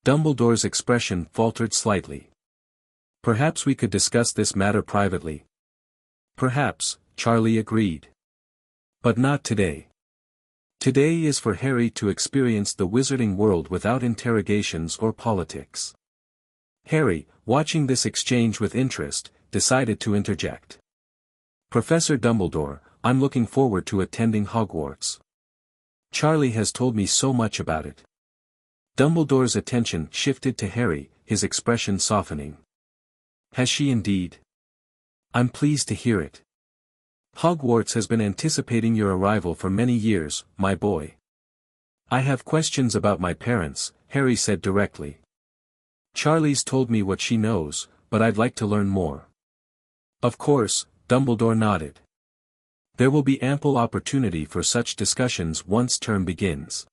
Dumbledore's expression faltered slightly. "Perhaps we could discuss this matter privately." "Perhaps," Charlie agreed. "But not today. Today is for Harry to experience the wizarding world without interrogations or politics." Harry, watching this exchange with interest, decided to interject. "Professor Dumbledore, I'm looking forward to attending Hogwarts. Charlie has told me so much about it." Dumbledore's attention shifted to Harry, his expression softening. "Has she indeed? I'm pleased to hear it. Hogwarts has been anticipating your arrival for many years, my boy." "I have questions about my parents," Harry said directly. "Charlie's told me what she knows, but I'd like to learn more." "Of course," Dumbledore nodded. "There will be ample opportunity for such discussions once term begins.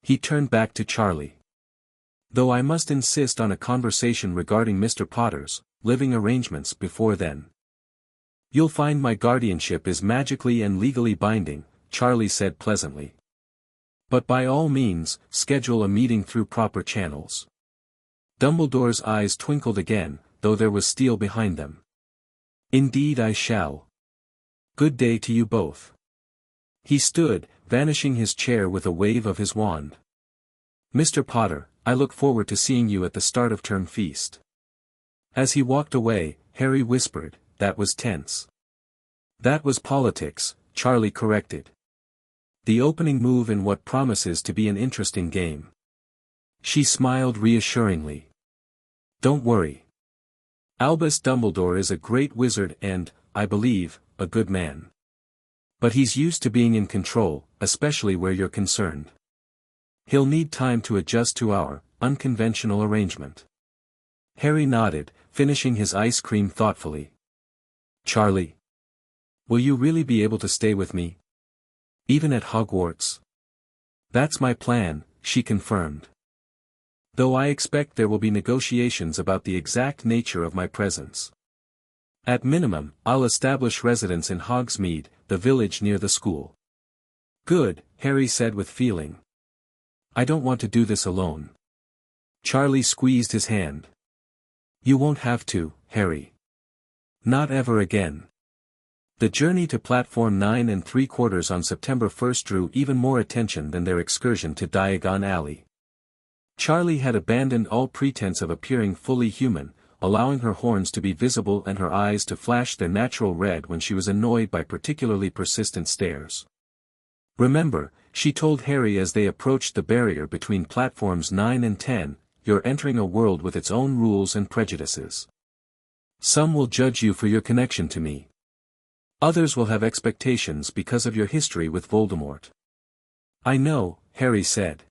He turned back to Charlie. Though I must insist on a conversation regarding Mr. Potter's living arrangements before then. You'll find my guardianship is magically and legally binding, Charlie said pleasantly. But by all means, schedule a meeting through proper channels. Dumbledore's eyes twinkled again, though there was steel behind them. Indeed I shall. Good day to you both. He stood, vanishing his chair with a wave of his wand. Mr. Potter, I look forward to seeing you at the start of term feast. As he walked away, Harry whispered, that was tense. That was politics, Charlie corrected. The opening move in what promises to be an interesting game. She smiled reassuringly. Don't worry. Albus Dumbledore is a great wizard and, I believe, a good man. But he's used to being in control, especially where you're concerned. He'll need time to adjust to our unconventional arrangement. Harry nodded, finishing his ice cream thoughtfully. Charlie. Will you really be able to stay with me? Even at Hogwarts? That's my plan, she confirmed. Though I expect there will be negotiations about the exact nature of my presence. At minimum, I'll establish residence in Hogsmeade, the village near the school. Good, Harry said with feeling. I don't want to do this alone. Charlie squeezed his hand. You won't have to, Harry. Not ever again. The journey to platform 9 3/4 on September 1st drew even more attention than their excursion to Diagon Alley. Charlie had abandoned all pretense of appearing fully human, allowing her horns to be visible and her eyes to flash their natural red when she was annoyed by particularly persistent stares. Remember, she told Harry as they approached the barrier between platforms 9 and 10, you're entering a world with its own rules and prejudices. Some will judge you for your connection to me. Others will have expectations because of your history with Voldemort. I know, Harry said.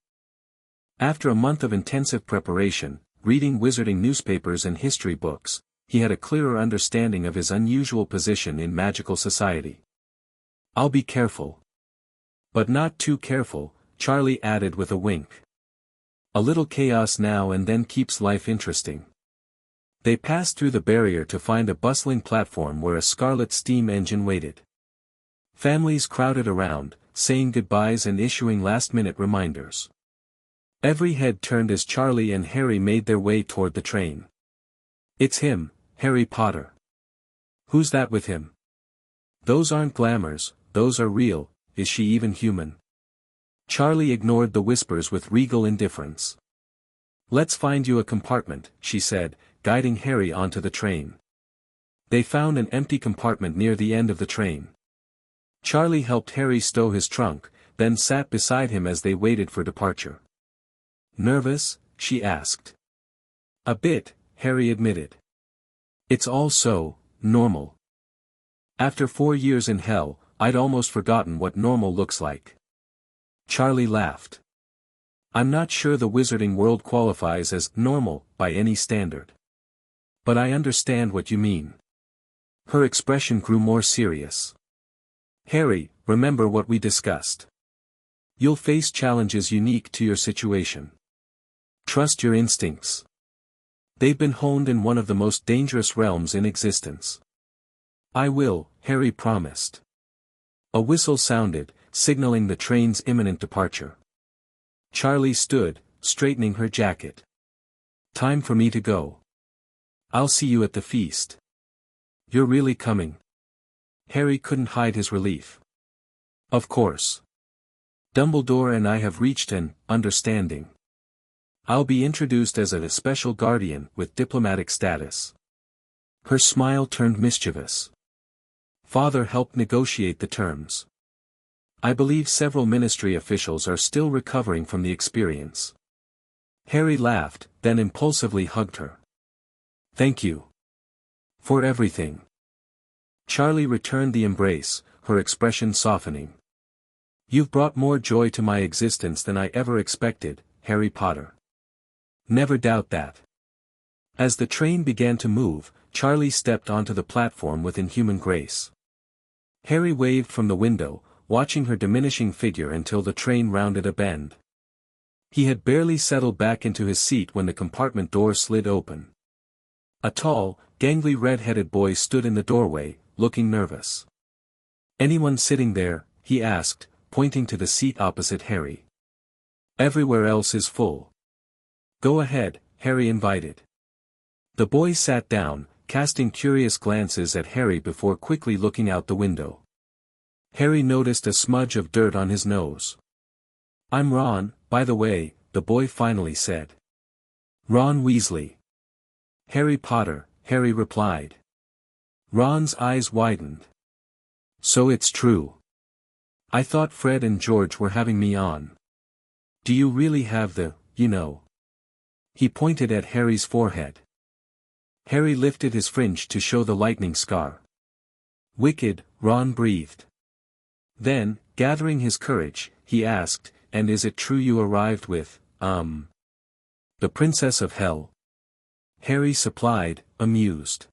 After a month of intensive preparation, reading wizarding newspapers and history books, he had a clearer understanding of his unusual position in magical society. I'll be careful. But not too careful, Charlie added with a wink. A little chaos now and then keeps life interesting. They passed through the barrier to find a bustling platform where a scarlet steam engine waited. Families crowded around, saying goodbyes and issuing last-minute reminders. Every head turned as Charlie and Harry made their way toward the train. It's him, Harry Potter. Who's that with him? Those aren't glamours, those are real. Is she even human? Charlie ignored the whispers with regal indifference. Let's find you a compartment, she said, guiding Harry onto the train. They found an empty compartment near the end of the train. Charlie helped Harry stow his trunk, then sat beside him as they waited for departure. Nervous? She asked. A bit, Harry admitted. It's all so normal. After 4 years in hell, I'd almost forgotten what normal looks like. Charlie laughed. I'm not sure the wizarding world qualifies as normal by any standard. But I understand what you mean. Her expression grew more serious. Harry, remember what we discussed. You'll face challenges unique to your situation. Trust your instincts. They've been honed in one of the most dangerous realms in existence. I will, Harry promised. A whistle sounded, signaling the train's imminent departure. Charlie stood, straightening her jacket. Time for me to go. I'll see you at the feast. You're really coming? Harry couldn't hide his relief. Of course. Dumbledore and I have reached an understanding. I'll be introduced as a special guardian with diplomatic status. Her smile turned mischievous. Father helped negotiate the terms. I believe several ministry officials are still recovering from the experience. Harry laughed, then impulsively hugged her. Thank you. For everything. Charlie returned the embrace, her expression softening. You've brought more joy to my existence than I ever expected, Harry Potter. Never doubt that. As the train began to move, Charlie stepped onto the platform with inhuman grace. Harry waved from the window, watching her diminishing figure until the train rounded a bend. He had barely settled back into his seat when the compartment door slid open. A tall, gangly red-headed boy stood in the doorway, looking nervous. "Anyone sitting there?" he asked, pointing to the seat opposite Harry. "Everywhere else is full." "Go ahead," Harry invited. The boy sat down, casting curious glances at Harry before quickly looking out the window. Harry noticed a smudge of dirt on his nose. "I'm Ron, by the way," the boy finally said. "Ron Weasley." "Harry Potter," Harry replied. Ron's eyes widened. "So it's true. I thought Fred and George were having me on. Do you really have the, you know?" He pointed at Harry's forehead. Harry lifted his fringe to show the lightning scar. "Wicked," Ron breathed. Then, gathering his courage, he asked, "And is it true you arrived with, the Princess of Hell?" Harry supplied, amused.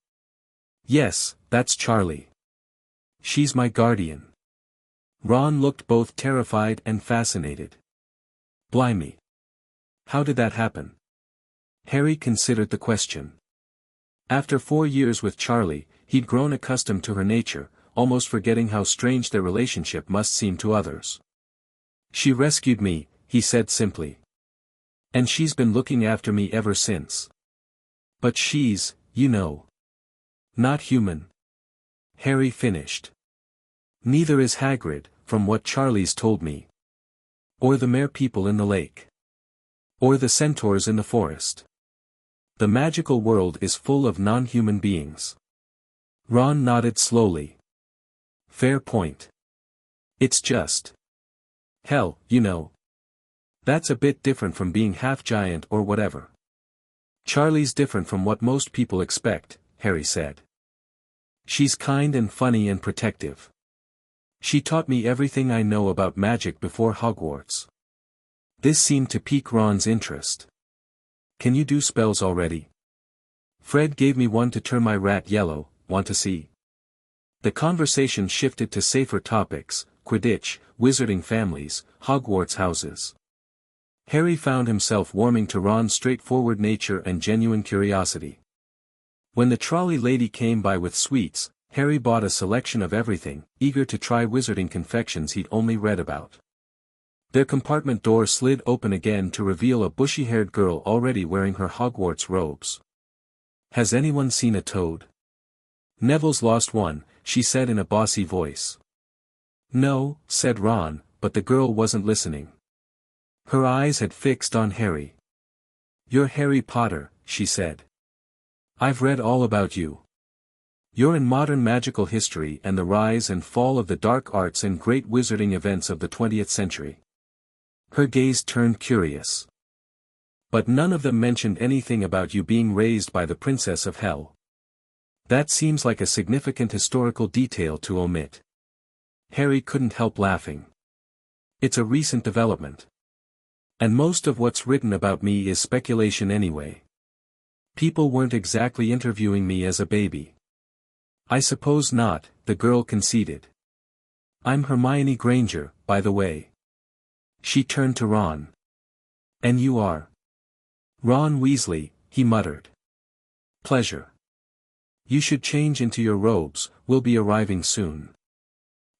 "Yes, that's Charlie. She's my guardian." Ron looked both terrified and fascinated. "Blimey. How did that happen?" Harry considered the question. After 4 years with Charlie, he'd grown accustomed to her nature, almost forgetting how strange their relationship must seem to others. "She rescued me," he said simply. "And she's been looking after me ever since. But she's, you know, not human." Harry finished. "Neither is Hagrid, from what Charlie's told me. Or the mere people in the lake. Or the centaurs in the forest. The magical world is full of non-human beings." Ron nodded slowly. "Fair point. It's just hell, you know. That's a bit different from being half-giant or whatever." "Charlie's different from what most people expect," Harry said. "She's kind and funny and protective. She taught me everything I know about magic before Hogwarts." This seemed to pique Ron's interest. "Can you do spells already?" "Fred gave me one to turn my rat yellow, want to see?" The conversation shifted to safer topics: Quidditch, wizarding families, Hogwarts houses. Harry found himself warming to Ron's straightforward nature and genuine curiosity. When the trolley lady came by with sweets, Harry bought a selection of everything, eager to try wizarding confections he'd only read about. Their compartment door slid open again to reveal a bushy-haired girl already wearing her Hogwarts robes. "Has anyone seen a toad?" "Neville's lost one," she said in a bossy voice. "No," said Ron, but the girl wasn't listening. Her eyes had fixed on Harry. "You're Harry Potter," she said. "I've read all about you. You're in modern magical history and the rise and fall of the dark arts and great wizarding events of the 20th century. Her gaze turned curious. "But none of them mentioned anything about you being raised by the Princess of Hell. That seems like a significant historical detail to omit." Harry couldn't help laughing. "It's a recent development. And most of what's written about me is speculation anyway. People weren't exactly interviewing me as a baby." "I suppose not," the girl conceded. "I'm Hermione Granger, by the way." She turned to Ron. "And you are?" "Ron Weasley," he muttered. "Pleasure. You should change into your robes, we'll be arriving soon."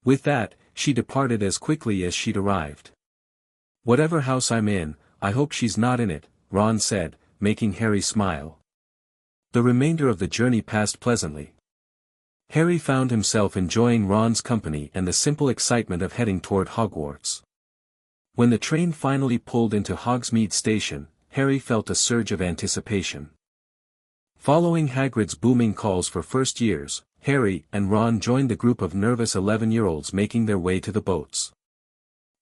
With that, she departed as quickly as she'd arrived. "Whatever house I'm in, I hope she's not in it," Ron said, making Harry smile. The remainder of the journey passed pleasantly. Harry found himself enjoying Ron's company and the simple excitement of heading toward Hogwarts. When the train finally pulled into Hogsmeade Station, Harry felt a surge of anticipation. Following Hagrid's booming calls for first years, Harry and Ron joined the group of nervous 11-year-olds making their way to the boats.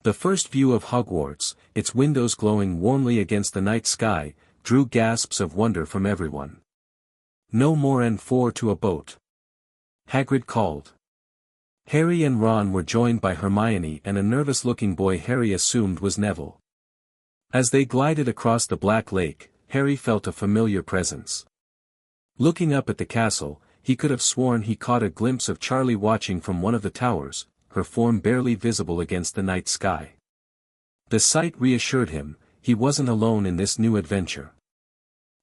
The first view of Hogwarts, its windows glowing warmly against the night sky, drew gasps of wonder from everyone. "No more N4 to a boat," Hagrid called. Harry and Ron were joined by Hermione and a nervous-looking boy Harry assumed was Neville. As they glided across the Black Lake, Harry felt a familiar presence. Looking up at the castle, he could have sworn he caught a glimpse of Charlie watching from one of the towers, her form barely visible against the night sky. The sight reassured him, he wasn't alone in this new adventure.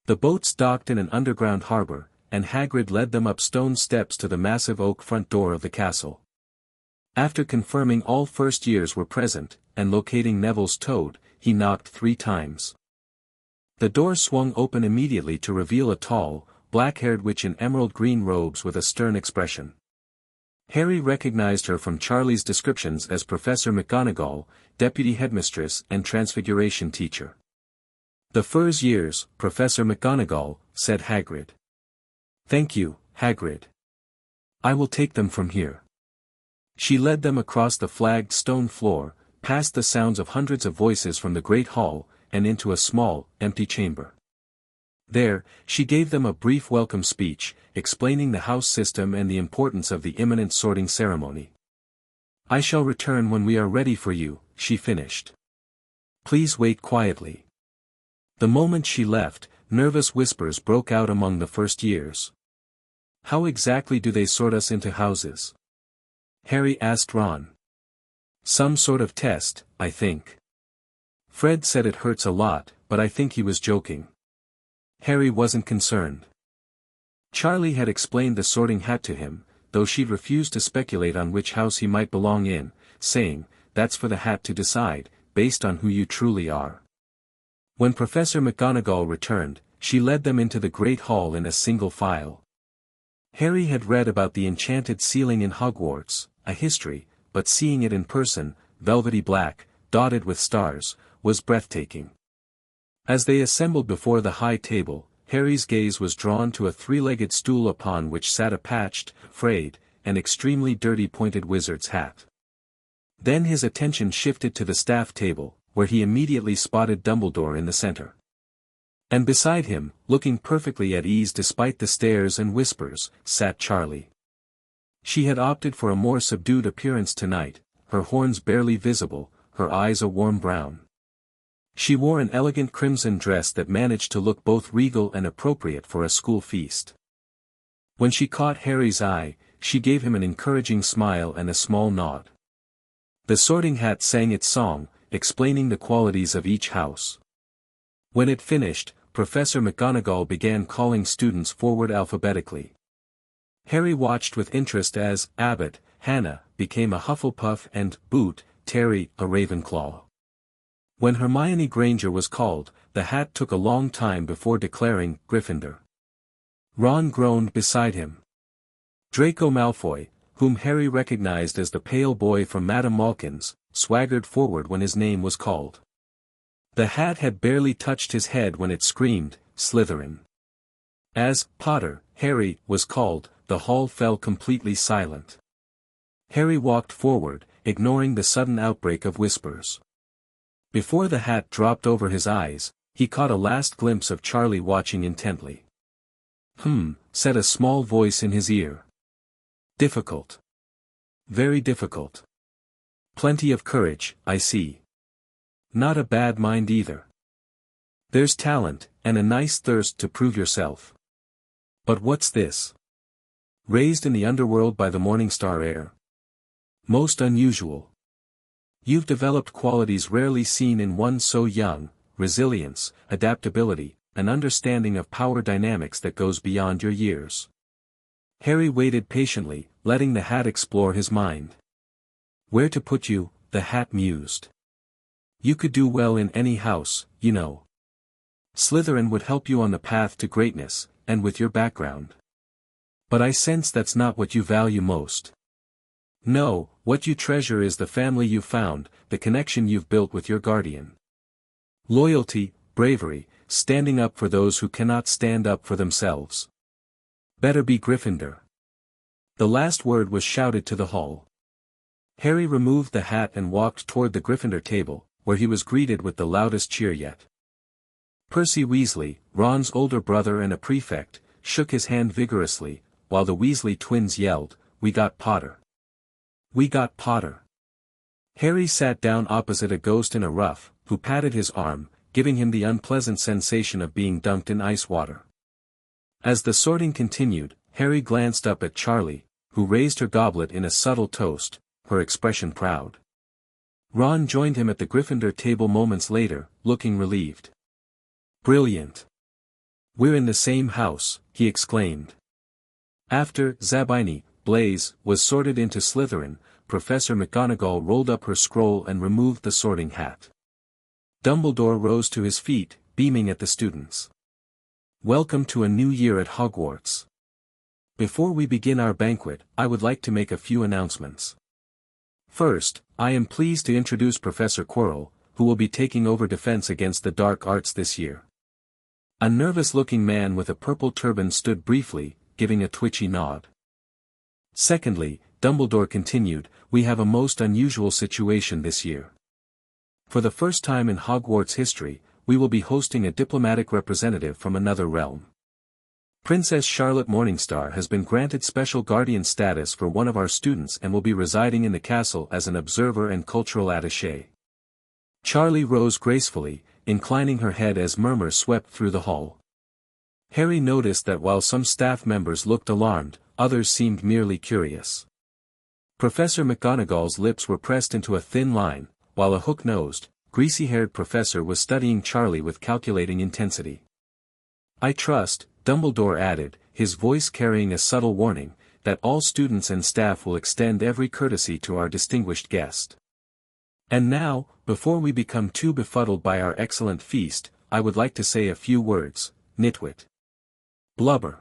The boats docked in an underground harbor, and Hagrid led them up stone steps to the massive oak front door of the castle. After confirming all first years were present, and locating Neville's toad, he knocked 3 times. The door swung open immediately to reveal a tall, black-haired witch in emerald green robes with a stern expression. Harry recognized her from Charlie's descriptions as Professor McGonagall, deputy headmistress and transfiguration teacher. "The first years, Professor McGonagall," said Hagrid. "Thank you, Hagrid. I will take them from here." She led them across the flagged stone floor, past the sounds of hundreds of voices from the great hall, and into a small, empty chamber. There, she gave them a brief welcome speech, explaining the house system and the importance of the imminent sorting ceremony. "I shall return when we are ready for you," she finished. "Please wait quietly." The moment she left, nervous whispers broke out among the first years. "How exactly do they sort us into houses?" Harry asked Ron. "Some sort of test, I think. Fred said it hurts a lot, but I think he was joking." Harry wasn't concerned. Charlie had explained the sorting hat to him, though she'd refused to speculate on which house he might belong in, saying, "That's for the hat to decide, based on who you truly are." When Professor McGonagall returned, she led them into the great hall in a single file. Harry had read about the enchanted ceiling in Hogwarts, a history, but seeing it in person, velvety black, dotted with stars, was breathtaking. As they assembled before the high table, Harry's gaze was drawn to a 3-legged stool upon which sat a patched, frayed, and extremely dirty pointed wizard's hat. Then his attention shifted to the staff table, where he immediately spotted Dumbledore in the center. And beside him, looking perfectly at ease despite the stares and whispers, sat Charlie. She had opted for a more subdued appearance tonight, her horns barely visible, her eyes a warm brown. She wore an elegant crimson dress that managed to look both regal and appropriate for a school feast. When she caught Harry's eye, she gave him an encouraging smile and a small nod. The sorting hat sang its song, explaining the qualities of each house. When it finished, Professor McGonagall began calling students forward alphabetically. Harry watched with interest as Abbott, Hannah, became a Hufflepuff and Boot, Terry, a Ravenclaw. When Hermione Granger was called, the hat took a long time before declaring Gryffindor. Ron groaned beside him. Draco Malfoy, whom Harry recognized as the pale boy from Madame Malkin's, swaggered forward when his name was called. The hat had barely touched his head when it screamed, Slytherin. As Potter, Harry, was called, the hall fell completely silent. Harry walked forward, ignoring the sudden outbreak of whispers. Before the hat dropped over his eyes, he caught a last glimpse of Charlie watching intently. Said a small voice in his ear. "Difficult. Very difficult. Plenty of courage, I see. Not a bad mind either. There's talent, and a nice thirst to prove yourself. But what's this? Raised in the underworld by the Morningstar heir. Most unusual. You've developed qualities rarely seen in one so young: resilience, adaptability, an understanding of power dynamics that goes beyond your years." Harry waited patiently, letting the hat explore his mind. "Where to put you," the hat mused. "You could do well in any house, you know. Slytherin would help you on the path to greatness, and with your background. But I sense that's not what you value most. No, what you treasure is the family you found, the connection you've built with your guardian. Loyalty, bravery, standing up for those who cannot stand up for themselves. Better be Gryffindor." The last word was shouted to the hall. Harry removed the hat and walked toward the Gryffindor table, where he was greeted with the loudest cheer yet. Percy Weasley, Ron's older brother and a prefect, shook his hand vigorously, while the Weasley twins yelled, "We got Potter! We got Potter!" Harry sat down opposite a ghost in a ruff, who patted his arm, giving him the unpleasant sensation of being dunked in ice water. As the sorting continued, Harry glanced up at Charlie, who raised her goblet in a subtle toast, her expression proud. Ron joined him at the Gryffindor table moments later, looking relieved. Brilliant. We're in the same house, he exclaimed. After Zabini, Blaze, was sorted into Slytherin, Professor McGonagall rolled up her scroll and removed the sorting hat. Dumbledore rose to his feet, beaming at the students. Welcome to a new year at Hogwarts. Before we begin our banquet, I would like to make a few announcements. First, I am pleased to introduce Professor Quirrell, who will be taking over defense against the dark arts this year. A nervous-looking man with a purple turban stood briefly, giving a twitchy nod. Secondly, Dumbledore continued, we have a most unusual situation this year. For the first time in Hogwarts history, we will be hosting a diplomatic representative from another realm. Princess Charlotte Morningstar has been granted special guardian status for one of our students and will be residing in the castle as an observer and cultural attaché. Charlie rose gracefully, inclining her head as murmurs swept through the hall. Harry noticed that while some staff members looked alarmed, others seemed merely curious. Professor McGonagall's lips were pressed into a thin line, while a hook-nosed, greasy-haired professor was studying Charlie with calculating intensity. I trust, Dumbledore added, his voice carrying a subtle warning, that all students and staff will extend every courtesy to our distinguished guest. And now, before we become too befuddled by our excellent feast, I would like to say a few words, nitwit. Blubber.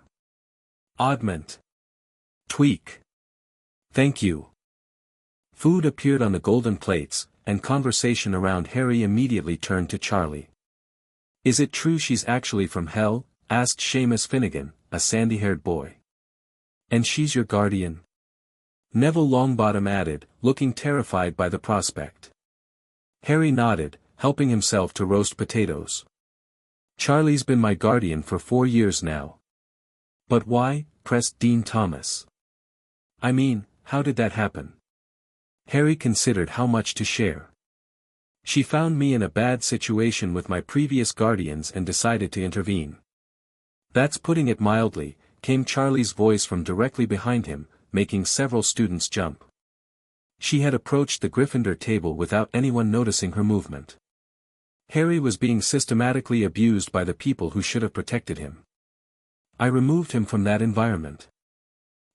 Oddment. Tweak. Thank you. Food appeared on the golden plates, and conversation around Harry immediately turned to Charlie. Is it true she's actually from hell? Asked Seamus Finnegan, a sandy-haired boy. And she's your guardian? Neville Longbottom added, looking terrified by the prospect. Harry nodded, helping himself to roast potatoes. Charlie's been my guardian for 4 years now. But why? Pressed Dean Thomas. I mean, how did that happen? Harry considered how much to share. She found me in a bad situation with my previous guardians and decided to intervene. That's putting it mildly, came Charlie's voice from directly behind him, making several students jump. She had approached the Gryffindor table without anyone noticing her movement. Harry was being systematically abused by the people who should have protected him. I removed him from that environment.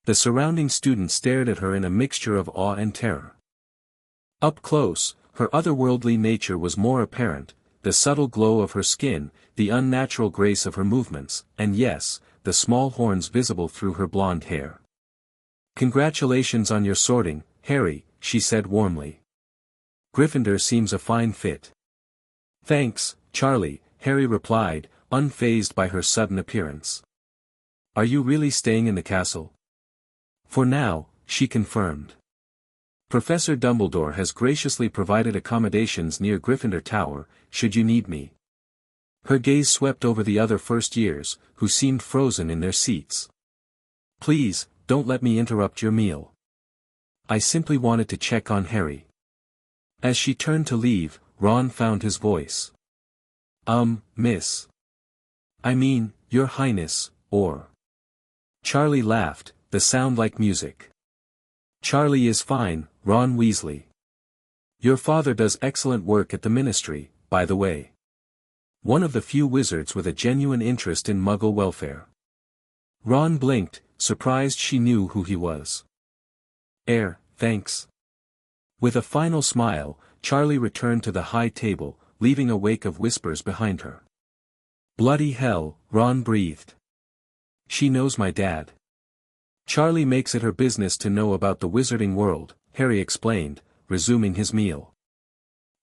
The surrounding students stared at her in a mixture of awe and terror. Up close, her otherworldly nature was more apparent, the subtle glow of her skin, the unnatural grace of her movements, and yes, the small horns visible through her blonde hair. Congratulations on your sorting, Harry, she said warmly. Gryffindor seems a fine fit. Thanks, Charlie, Harry replied, unfazed by her sudden appearance. Are you really staying in the castle? For now, she confirmed. Professor Dumbledore has graciously provided accommodations near Gryffindor Tower, should you need me. Her gaze swept over the other first years, who seemed frozen in their seats. Please, don't let me interrupt your meal. I simply wanted to check on Harry. As she turned to leave, Ron found his voice. Miss. I mean, Your Highness, or. Charlie laughed, the sound like music. Charlie is fine, Ron Weasley. Your father does excellent work at the Ministry, by the way. One of the few wizards with a genuine interest in Muggle welfare. Ron blinked, surprised she knew who he was. Thanks. With a final smile, Charlie returned to the high table, leaving a wake of whispers behind her. Bloody hell, Ron breathed. She knows my dad. Charlie makes it her business to know about the wizarding world, Harry explained, resuming his meal.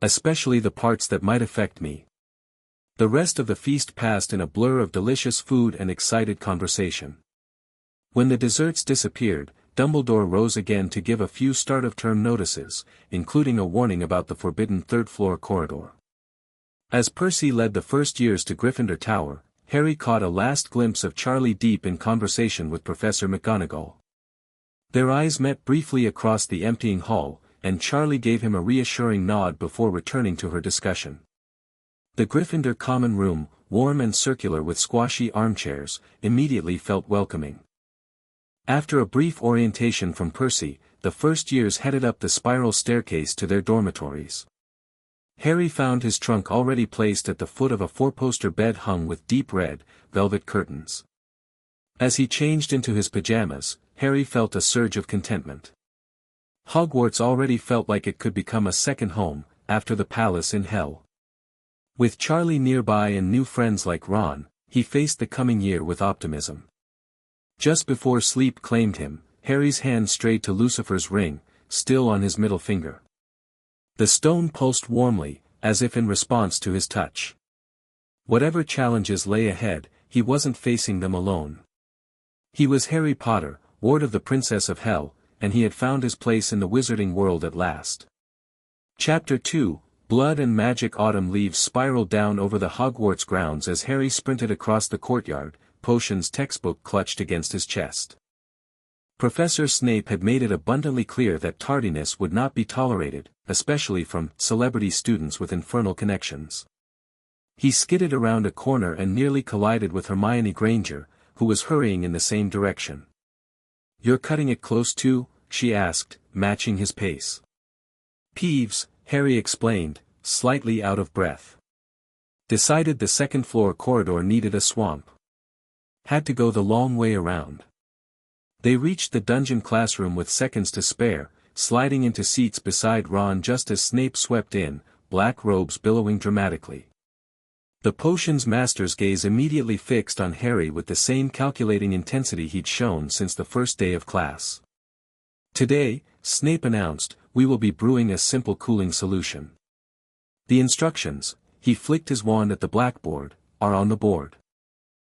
Especially the parts that might affect me. The rest of the feast passed in a blur of delicious food and excited conversation. When the desserts disappeared, Dumbledore rose again to give a few start-of-term notices, including a warning about the forbidden third-floor corridor. As Percy led the first years to Gryffindor Tower, Harry caught a last glimpse of Charlie deep in conversation with Professor McGonagall. Their eyes met briefly across the emptying hall, and Charlie gave him a reassuring nod before returning to her discussion. The Gryffindor common room, warm and circular with squashy armchairs, immediately felt welcoming. After a brief orientation from Percy, the first years headed up the spiral staircase to their dormitories. Harry found his trunk already placed at the foot of a four-poster bed hung with deep red, velvet curtains. As he changed into his pajamas, Harry felt a surge of contentment. Hogwarts already felt like it could become a second home, after the palace in hell. With Charlie nearby and new friends like Ron, he faced the coming year with optimism. Just before sleep claimed him, Harry's hand strayed to Lucifer's ring, still on his middle finger. The stone pulsed warmly, as if in response to his touch. Whatever challenges lay ahead, he wasn't facing them alone. He was Harry Potter, ward of the Princess of Hell, and he had found his place in the wizarding world at last. Chapter 2, Blood and Magic. Autumn leaves spiraled down over the Hogwarts grounds as Harry sprinted across the courtyard, potions textbook clutched against his chest. Professor Snape had made it abundantly clear that tardiness would not be tolerated, especially from celebrity students with infernal connections. He skidded around a corner and nearly collided with Hermione Granger, who was hurrying in the same direction. "You're cutting it close too?" she asked, matching his pace. "Peeves," Harry explained, slightly out of breath. "Decided the second-floor corridor needed a swamp. Had to go the long way around." They reached the dungeon classroom with seconds to spare, sliding into seats beside Ron just as Snape swept in, black robes billowing dramatically. The potions master's gaze immediately fixed on Harry with the same calculating intensity he'd shown since the first day of class. "Today," Snape announced, "we will be brewing a simple cooling solution. The instructions," he flicked his wand at the blackboard, "are on the board.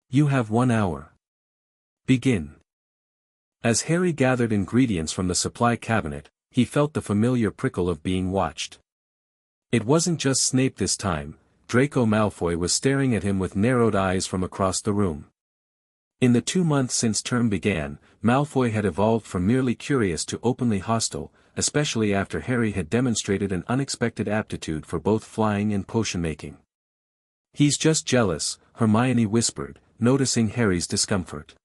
You have 1 hour. Begin." As Harry gathered ingredients from the supply cabinet, he felt the familiar prickle of being watched. It wasn't just Snape this time. Draco Malfoy was staring at him with narrowed eyes from across the room. In the 2 months since term began, Malfoy had evolved from merely curious to openly hostile, especially after Harry had demonstrated an unexpected aptitude for both flying and potion-making. "He's just jealous," Hermione whispered, noticing Harry's discomfort.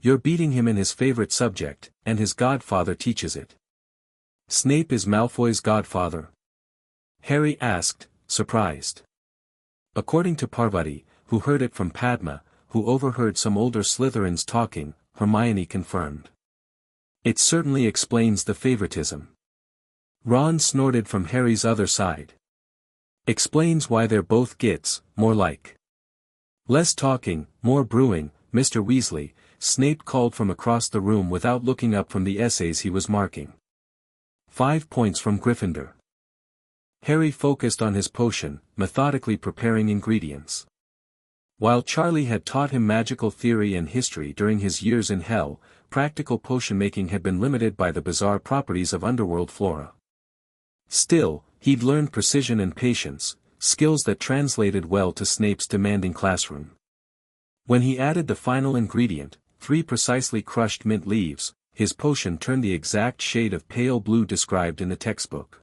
"You're beating him in his favorite subject, and his godfather teaches it." "Snape is Malfoy's godfather?" Harry asked, surprised. According to Parvati, who heard it from Padma, who overheard some older Slytherins talking, Hermione confirmed. "It certainly explains the favoritism." Ron snorted from Harry's other side. "Explains why they're both gits, more like." "Less talking, more brewing, Mr. Weasley," Snape called from across the room without looking up from the essays he was marking. 5 points from Gryffindor. Harry focused on his potion, methodically preparing ingredients. While Charlie had taught him magical theory and history during his years in Hell, practical potion-making had been limited by the bizarre properties of Underworld flora. Still, he'd learned precision and patience, skills that translated well to Snape's demanding classroom. When he added the final ingredient, 3 precisely crushed mint leaves, his potion turned the exact shade of pale blue described in the textbook.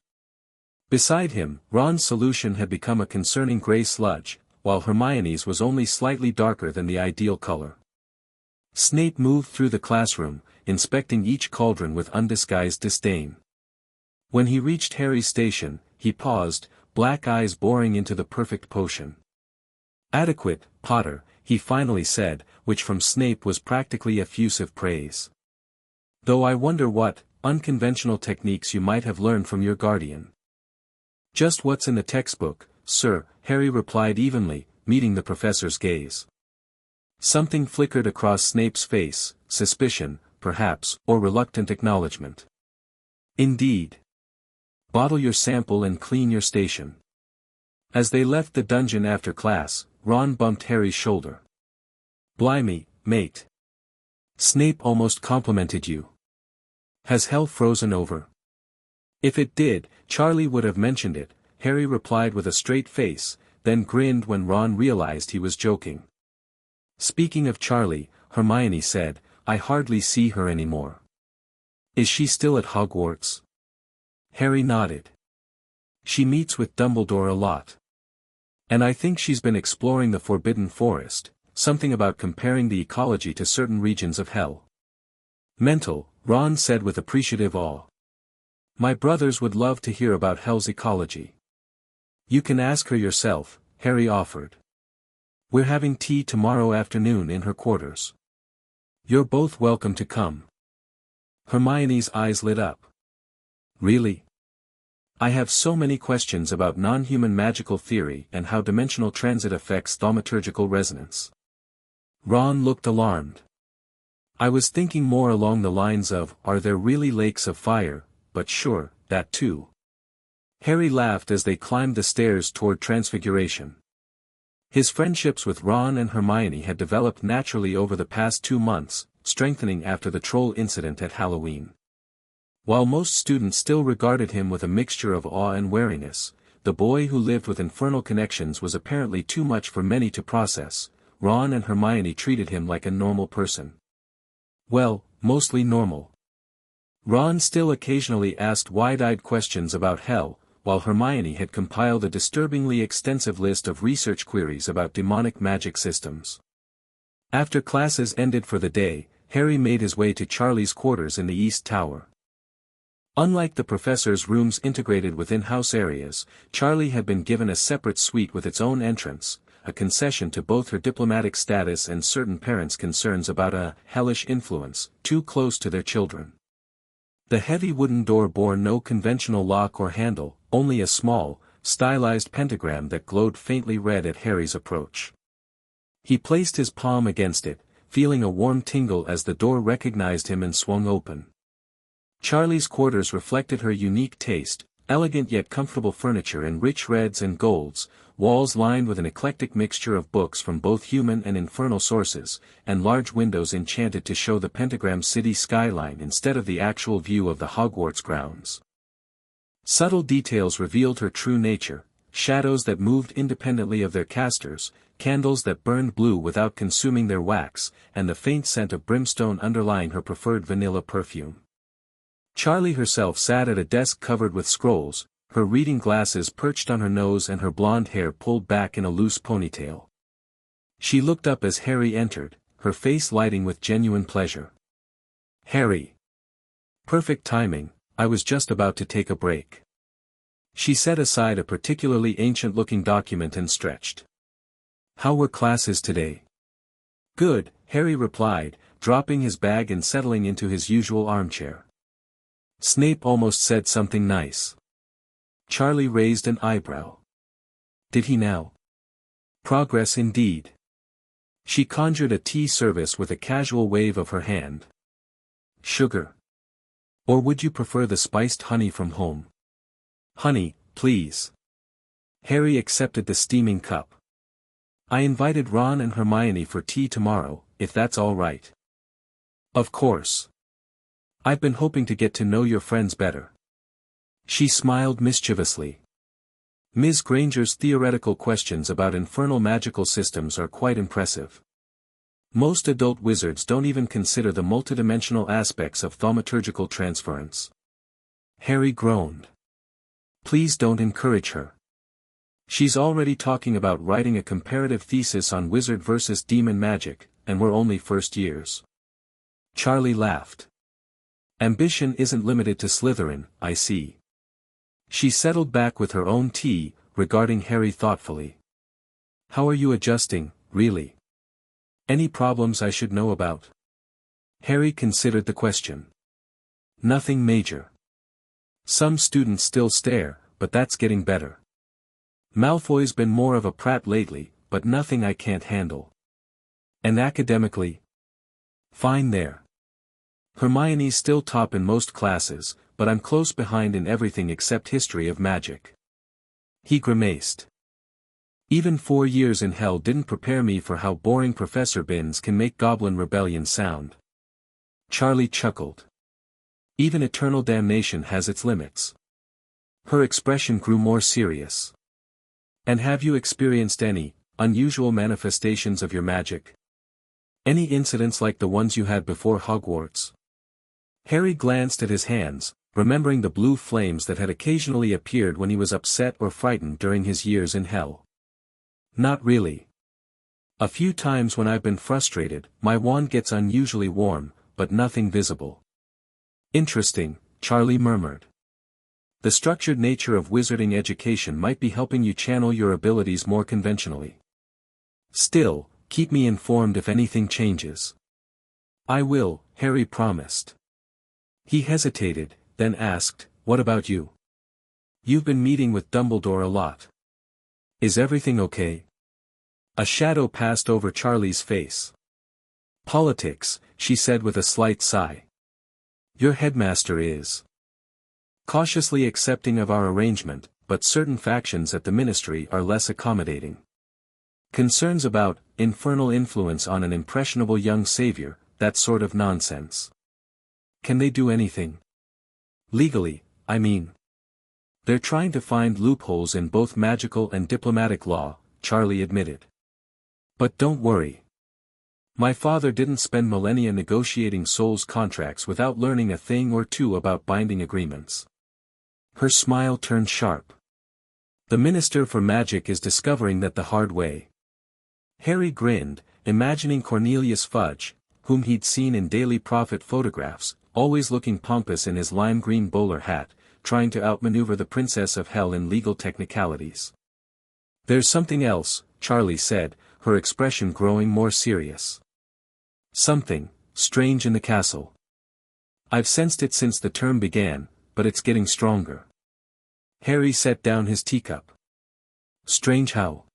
Beside him, Ron's solution had become a concerning gray sludge, while Hermione's was only slightly darker than the ideal color. Snape moved through the classroom, inspecting each cauldron with undisguised disdain. When he reached Harry's station, he paused, black eyes boring into the perfect potion. "Adequate, Potter," he finally said, which from Snape was practically effusive praise. "Though I wonder what unconventional techniques you might have learned from your guardian." "Just what's in the textbook, sir," Harry replied evenly, meeting the professor's gaze. Something flickered across Snape's face, suspicion, perhaps, or reluctant acknowledgement. "Indeed. Bottle your sample and clean your station." As they left the dungeon after class, Ron bumped Harry's shoulder. "Blimey, mate. Snape almost complimented you. Has hell frozen over?" "If it did, Charlie would have mentioned it," Harry replied with a straight face, then grinned when Ron realized he was joking. "Speaking of Charlie," Hermione said, "I hardly see her anymore. Is she still at Hogwarts?" Harry nodded. "She meets with Dumbledore a lot. And I think she's been exploring the Forbidden Forest, something about comparing the ecology to certain regions of hell." "Mental," Ron said with appreciative awe. "My brothers would love to hear about hell's ecology." You can ask her yourself, Harry offered. We're having tea tomorrow afternoon in her quarters. You're both welcome to come. Hermione's eyes lit up. Really? I have so many questions about non-human magical theory and how dimensional transit affects thaumaturgical resonance. Ron looked alarmed. I was thinking more along the lines of, are there really lakes of fire, but sure, that too. Harry laughed as they climbed the stairs toward Transfiguration. His friendships with Ron and Hermione had developed naturally over the past 2 months, strengthening after the troll incident at Halloween. While most students still regarded him with a mixture of awe and wariness, the boy who lived with infernal connections was apparently too much for many to process. Ron and Hermione treated him like a normal person. Well, mostly normal. Ron still occasionally asked wide-eyed questions about hell, while Hermione had compiled a disturbingly extensive list of research queries about demonic magic systems. After classes ended for the day, Harry made his way to Charlie's quarters in the East Tower. Unlike the professor's rooms integrated within house areas, Charlie had been given a separate suite with its own entrance, a concession to both her diplomatic status and certain parents' concerns about a hellish influence too close to their children. The heavy wooden door bore no conventional lock or handle, only a small, stylized pentagram that glowed faintly red at Harry's approach. He placed his palm against it, feeling a warm tingle as the door recognized him and swung open. Charlie's quarters reflected her unique taste, elegant yet comfortable furniture in rich reds and golds, walls lined with an eclectic mixture of books from both human and infernal sources, and large windows enchanted to show the Pentagram City skyline instead of the actual view of the Hogwarts grounds. Subtle details revealed her true nature, shadows that moved independently of their casters, candles that burned blue without consuming their wax, and the faint scent of brimstone underlying her preferred vanilla perfume. Charlie herself sat at a desk covered with scrolls, her reading glasses perched on her nose and her blonde hair pulled back in a loose ponytail. She looked up as Harry entered, her face lighting with genuine pleasure. Harry. Perfect timing, I was just about to take a break. She set aside a particularly ancient-looking document and stretched. How were classes today? Good, Harry replied, dropping his bag and settling into his usual armchair. Snape almost said something nice. Charlie raised an eyebrow. Did he now? Progress indeed. She conjured a tea service with a casual wave of her hand. Sugar. Or would you prefer the spiced honey from home? Honey, please. Harry accepted the steaming cup. I invited Ron and Hermione for tea tomorrow, if that's all right. Of course. I've been hoping to get to know your friends better. She smiled mischievously. Ms. Granger's theoretical questions about infernal magical systems are quite impressive. Most adult wizards don't even consider the multidimensional aspects of thaumaturgical transference. Harry groaned. Please don't encourage her. She's already talking about writing a comparative thesis on wizard versus demon magic, and we're only first years. Charlie laughed. Ambition isn't limited to Slytherin, I see. She settled back with her own tea, regarding Harry thoughtfully. How are you adjusting, really? Any problems I should know about? Harry considered the question. Nothing major. Some students still stare, but that's getting better. Malfoy's been more of a prat lately, but nothing I can't handle. And academically? Fine there. Hermione's still top in most classes, but I'm close behind in everything except history of magic. He grimaced. Even 4 years in hell didn't prepare me for how boring Professor Binns can make Goblin Rebellion sound. Charlie chuckled. Even eternal damnation has its limits. Her expression grew more serious. And have you experienced any unusual manifestations of your magic? Any incidents like the ones you had before Hogwarts? Harry glanced at his hands, remembering the blue flames that had occasionally appeared when he was upset or frightened during his years in hell. Not really. A few times when I've been frustrated, my wand gets unusually warm, but nothing visible. Interesting, Charlie murmured. The structured nature of wizarding education might be helping you channel your abilities more conventionally. Still, keep me informed if anything changes. I will, Harry promised. He hesitated, then asked, "What about you? You've been meeting with Dumbledore a lot. Is everything okay?" A shadow passed over Charlie's face. "Politics," she said with a slight sigh. "Your headmaster is cautiously accepting of our arrangement, but certain factions at the ministry are less accommodating. Concerns about infernal influence on an impressionable young savior, that sort of nonsense. Can they do anything? Legally, I mean. They're trying to find loopholes in both magical and diplomatic law," Charlie admitted. "But don't worry. My father didn't spend millennia negotiating souls contracts without learning a thing or two about binding agreements." Her smile turned sharp. "The Minister for Magic is discovering that the hard way." Harry grinned, imagining Cornelius Fudge, whom he'd seen in Daily Prophet photographs, always looking pompous in his lime-green bowler hat, trying to outmaneuver the Princess of Hell in legal technicalities. "There's something else," Charlie said, her expression growing more serious. "Something strange in the castle. I've sensed it since the term began, but it's getting stronger." Harry set down his teacup. "Strange how?"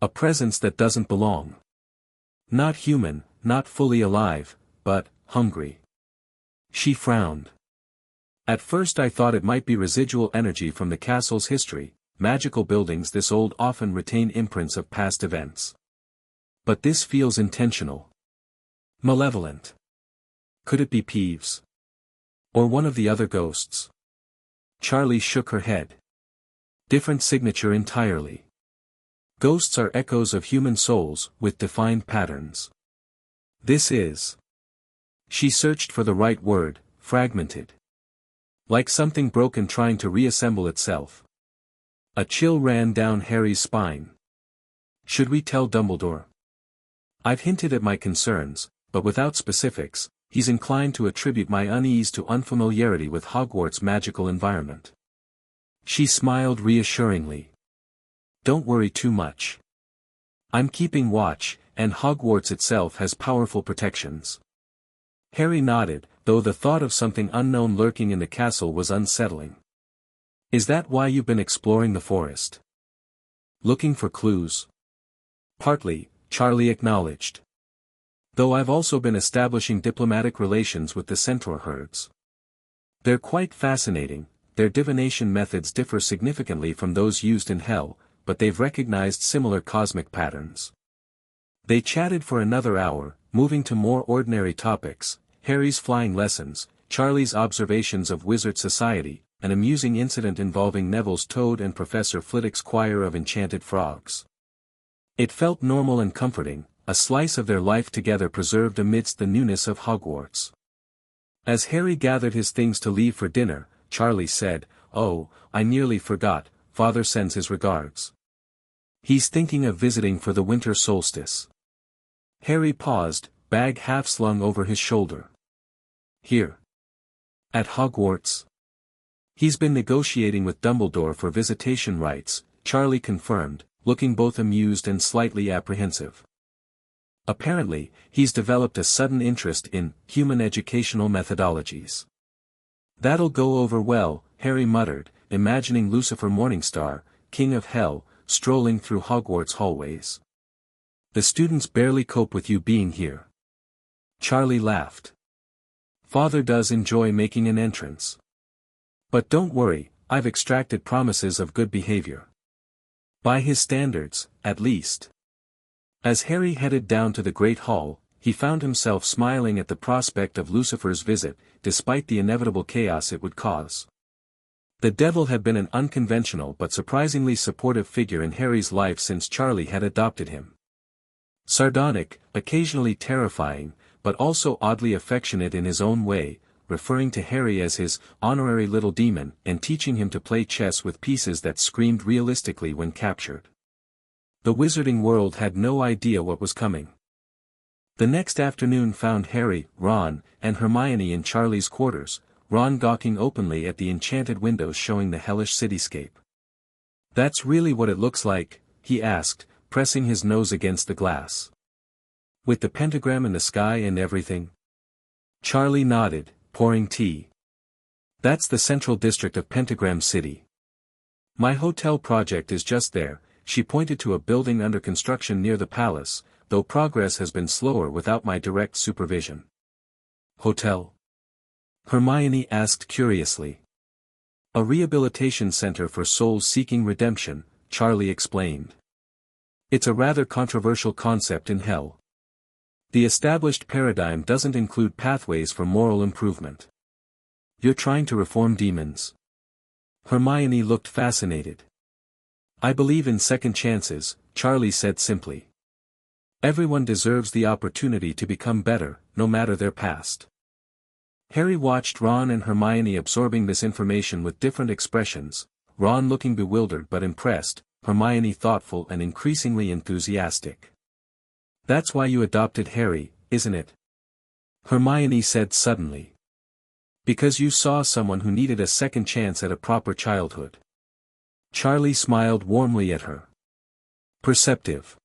"A presence that doesn't belong. Not human, not fully alive, but hungry." She frowned. "At first I thought it might be residual energy from the castle's history. Magical buildings this old often retain imprints of past events. But this feels intentional. Malevolent. Could it be Peeves? Or one of the other ghosts?" Charlie shook her head. "Different signature entirely. Ghosts are echoes of human souls, with defined patterns. This is..." She searched for the right word, fragmented. Like something broken trying to reassemble itself. A chill ran down Harry's spine. "Should we tell Dumbledore?" "I've hinted at my concerns, but without specifics. He's inclined to attribute my unease to unfamiliarity with Hogwarts' magical environment." She smiled reassuringly. "Don't worry too much. I'm keeping watch, and Hogwarts itself has powerful protections." Harry nodded, though the thought of something unknown lurking in the castle was unsettling. "Is that why you've been exploring the forest? Looking for clues?" "Partly," Charlie acknowledged. "Though I've also been establishing diplomatic relations with the centaur herds. They're quite fascinating. Their divination methods differ significantly from those used in Hell, but they've recognized similar cosmic patterns." They chatted for another hour, moving to more ordinary topics: Harry's flying lessons, Charlie's observations of wizard society, an amusing incident involving Neville's toad and Professor Flitwick's choir of enchanted frogs. It felt normal and comforting, a slice of their life together preserved amidst the newness of Hogwarts. As Harry gathered his things to leave for dinner, Charlie said, "Oh, I nearly forgot, Father sends his regards. He's thinking of visiting for the winter solstice." Harry paused, bag half slung over his shoulder. "Here? At Hogwarts?" "He's been negotiating with Dumbledore for visitation rights," Charlie confirmed, looking both amused and slightly apprehensive. "Apparently, he's developed a sudden interest in human educational methodologies." "That'll go over well," Harry muttered, imagining Lucifer Morningstar, King of Hell, strolling through Hogwarts hallways. "The students barely cope with you being here." Charlie laughed. "Father does enjoy making an entrance. But don't worry, I've extracted promises of good behavior. By his standards, at least." As Harry headed down to the Great Hall, he found himself smiling at the prospect of Lucifer's visit, despite the inevitable chaos it would cause. The devil had been an unconventional but surprisingly supportive figure in Harry's life since Charlie had adopted him. Sardonic, occasionally terrifying, but also oddly affectionate in his own way, referring to Harry as his honorary little demon and teaching him to play chess with pieces that screamed realistically when captured. The wizarding world had no idea what was coming. The next afternoon found Harry, Ron, and Hermione in Charlie's quarters, Ron gawking openly at the enchanted windows showing the hellish cityscape. "That's really what it looks like?" he asked, pressing his nose against the glass. "With the pentagram in the sky and everything?" Charlie nodded, pouring tea. "That's the central district of Pentagram City. My hotel project is just there." She pointed to a building under construction near the palace, though progress has been slower without my direct supervision. "Hotel?" Hermione asked curiously. "A rehabilitation center for souls seeking redemption," Charlie explained. "It's a rather controversial concept in hell. The established paradigm doesn't include pathways for moral improvement." "You're trying to reform demons?" Hermione looked fascinated. "I believe in second chances," Charlie said simply. "Everyone deserves the opportunity to become better, no matter their past." Harry watched Ron and Hermione absorbing this information with different expressions, Ron looking bewildered but impressed, Hermione thoughtful and increasingly enthusiastic. "That's why you adopted Harry, isn't it?" Hermione said suddenly. "Because you saw someone who needed a second chance at a proper childhood." Charlie smiled warmly at her. "Perceptive."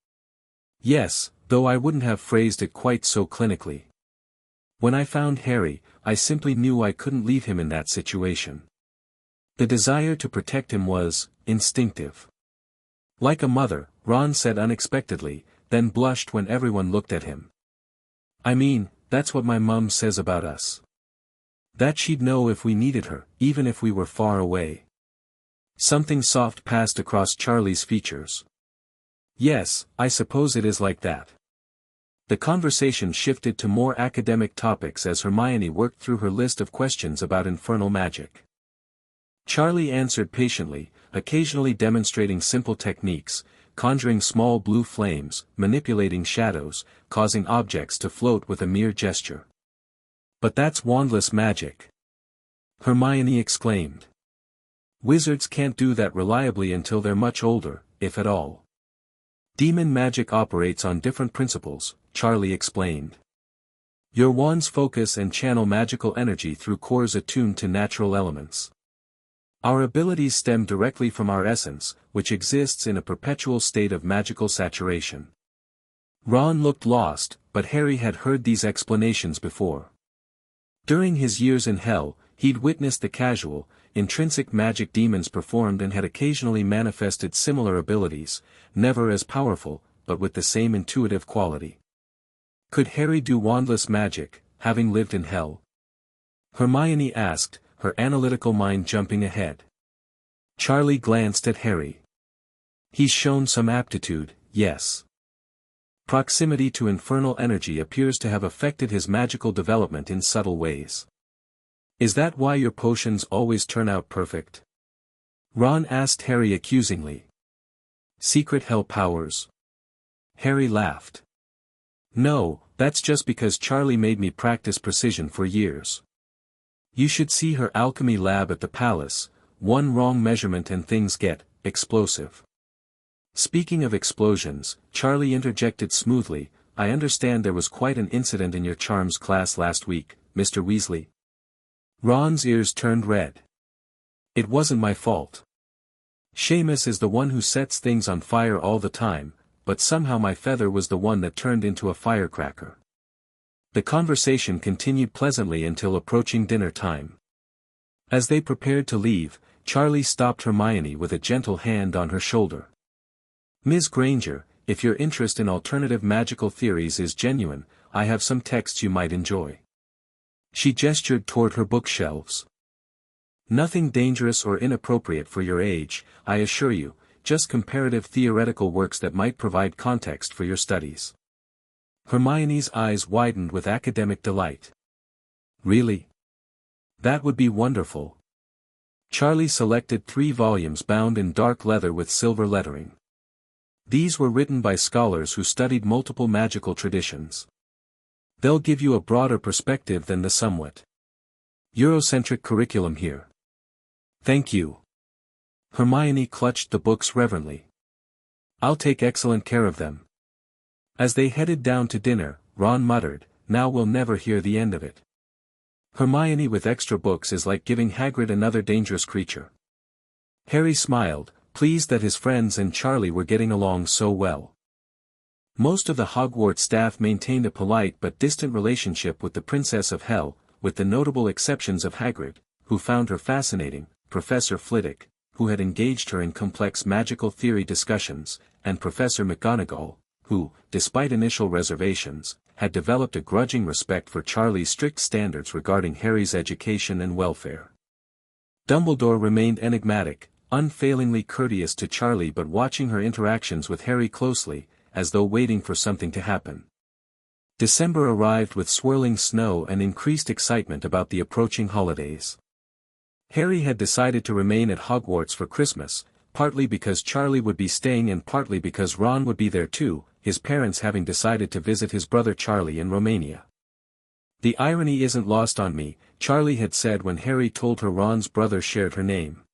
"Yes, though I wouldn't have phrased it quite so clinically. When I found Harry, I simply knew I couldn't leave him in that situation. The desire to protect him was instinctive." "Like a mother," Ron said unexpectedly, then blushed when everyone looked at him. "I mean, that's what my mum says about us. That she'd know if we needed her, even if we were far away." Something soft passed across Charlie's features. "Yes, I suppose it is like that." The conversation shifted to more academic topics as Hermione worked through her list of questions about infernal magic. Charlie answered patiently, occasionally demonstrating simple techniques, conjuring small blue flames, manipulating shadows, causing objects to float with a mere gesture. "But that's wandless magic!" Hermione exclaimed. "Wizards can't do that reliably until they're much older, if at all. Demon magic operates on different principles," Charlie explained. "Your wands focus and channel magical energy through cores attuned to natural elements. Our abilities stem directly from our essence, which exists in a perpetual state of magical saturation." Ron looked lost, but Harry had heard these explanations before. During his years in hell, he'd witnessed the casual, intrinsic magic demons performed and had occasionally manifested similar abilities, never as powerful, but with the same intuitive quality. Could Harry do wandless magic, having lived in hell? Hermione asked, her analytical mind jumping ahead. Charlie glanced at Harry. "He's shown some aptitude, yes. Proximity to infernal energy appears to have affected his magical development in subtle ways." "Is that why your potions always turn out perfect?" Ron asked Harry accusingly. "Secret hell powers?" Harry laughed. "No, that's just because Charlie made me practice precision for years. You should see her alchemy lab at the palace, one wrong measurement and things get explosive." "Speaking of explosions," Charlie interjected smoothly, "I understand there was quite an incident in your charms class last week, Mr. Weasley." Ron's ears turned red. "It wasn't my fault. Seamus is the one who sets things on fire all the time, but somehow my feather was the one that turned into a firecracker." The conversation continued pleasantly until approaching dinner time. As they prepared to leave, Charlie stopped Hermione with a gentle hand on her shoulder. "Ms. Granger, if your interest in alternative magical theories is genuine, I have some texts you might enjoy." She gestured toward her bookshelves. "Nothing dangerous or inappropriate for your age, I assure you, just comparative theoretical works that might provide context for your studies." Hermione's eyes widened with academic delight. "Really? That would be wonderful." Charlie selected 3 volumes bound in dark leather with silver lettering. These were written by scholars who studied multiple magical traditions. They'll give you a broader perspective than the somewhat Eurocentric curriculum here. "Thank you." Hermione clutched the books reverently. "I'll take excellent care of them." As they headed down to dinner, Ron muttered, "Now we'll never hear the end of it." Hermione with extra books is like giving Hagrid another dangerous creature. Harry smiled, pleased that his friends and Charlie were getting along so well. Most of the Hogwarts staff maintained a polite but distant relationship with the Princess of Hell, with the notable exceptions of Hagrid, who found her fascinating, Professor Flitwick, who had engaged her in complex magical theory discussions, and Professor McGonagall, who, despite initial reservations, had developed a grudging respect for Charlie's strict standards regarding Harry's education and welfare. Dumbledore remained enigmatic, unfailingly courteous to Charlie but watching her interactions with Harry closely, as though waiting for something to happen. December arrived with swirling snow and increased excitement about the approaching holidays. Harry had decided to remain at Hogwarts for Christmas, partly because Charlie would be staying and partly because Ron would be there too, his parents having decided to visit his brother Charlie in Romania. "The irony isn't lost on me," Charlie had said when Harry told her Ron's brother shared her name.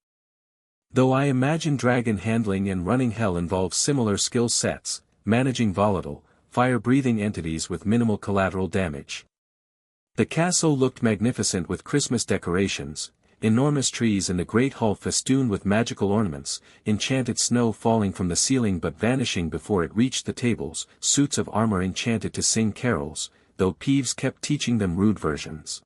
"Though I imagine dragon handling and running hell involves similar skill sets, managing volatile, fire-breathing entities with minimal collateral damage." The castle looked magnificent with Christmas decorations, enormous trees in the great hall festooned with magical ornaments, enchanted snow falling from the ceiling but vanishing before it reached the tables, suits of armor enchanted to sing carols, though Peeves kept teaching them rude versions.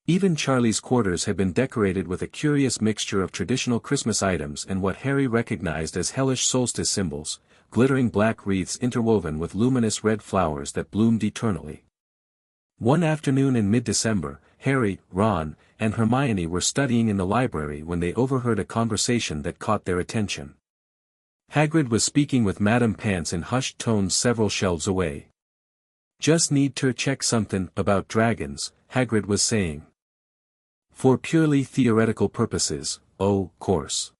Even Charlie's quarters had been decorated with a curious mixture of traditional Christmas items and what Harry recognized as hellish solstice symbols, glittering black wreaths interwoven with luminous red flowers that bloomed eternally. One afternoon in mid-December, Harry, Ron, and Hermione were studying in the library when they overheard a conversation that caught their attention. Hagrid was speaking with Madame Pants in hushed tones several shelves away. "Just need to check something about dragons," Hagrid was saying. "For purely theoretical purposes, course.